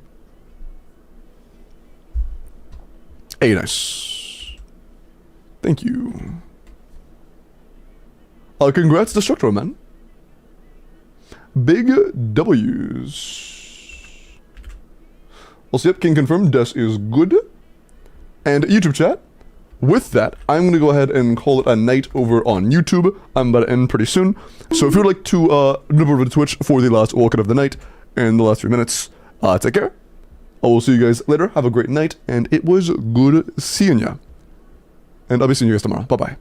A: Hey, nice. Thank you. Congrats, Destructor, man. Big W's. Also, yep, can confirm Des is good. And YouTube chat, with that, I'm going to go ahead and call it a night over on YouTube. I'm about to end pretty soon. So if you'd like to nip over to Twitch for the last Welkin of the night and the last 3 minutes, take care. I will see you guys later. Have a great night, and it was good seeing ya. And I'll be seeing you guys tomorrow. Bye-bye.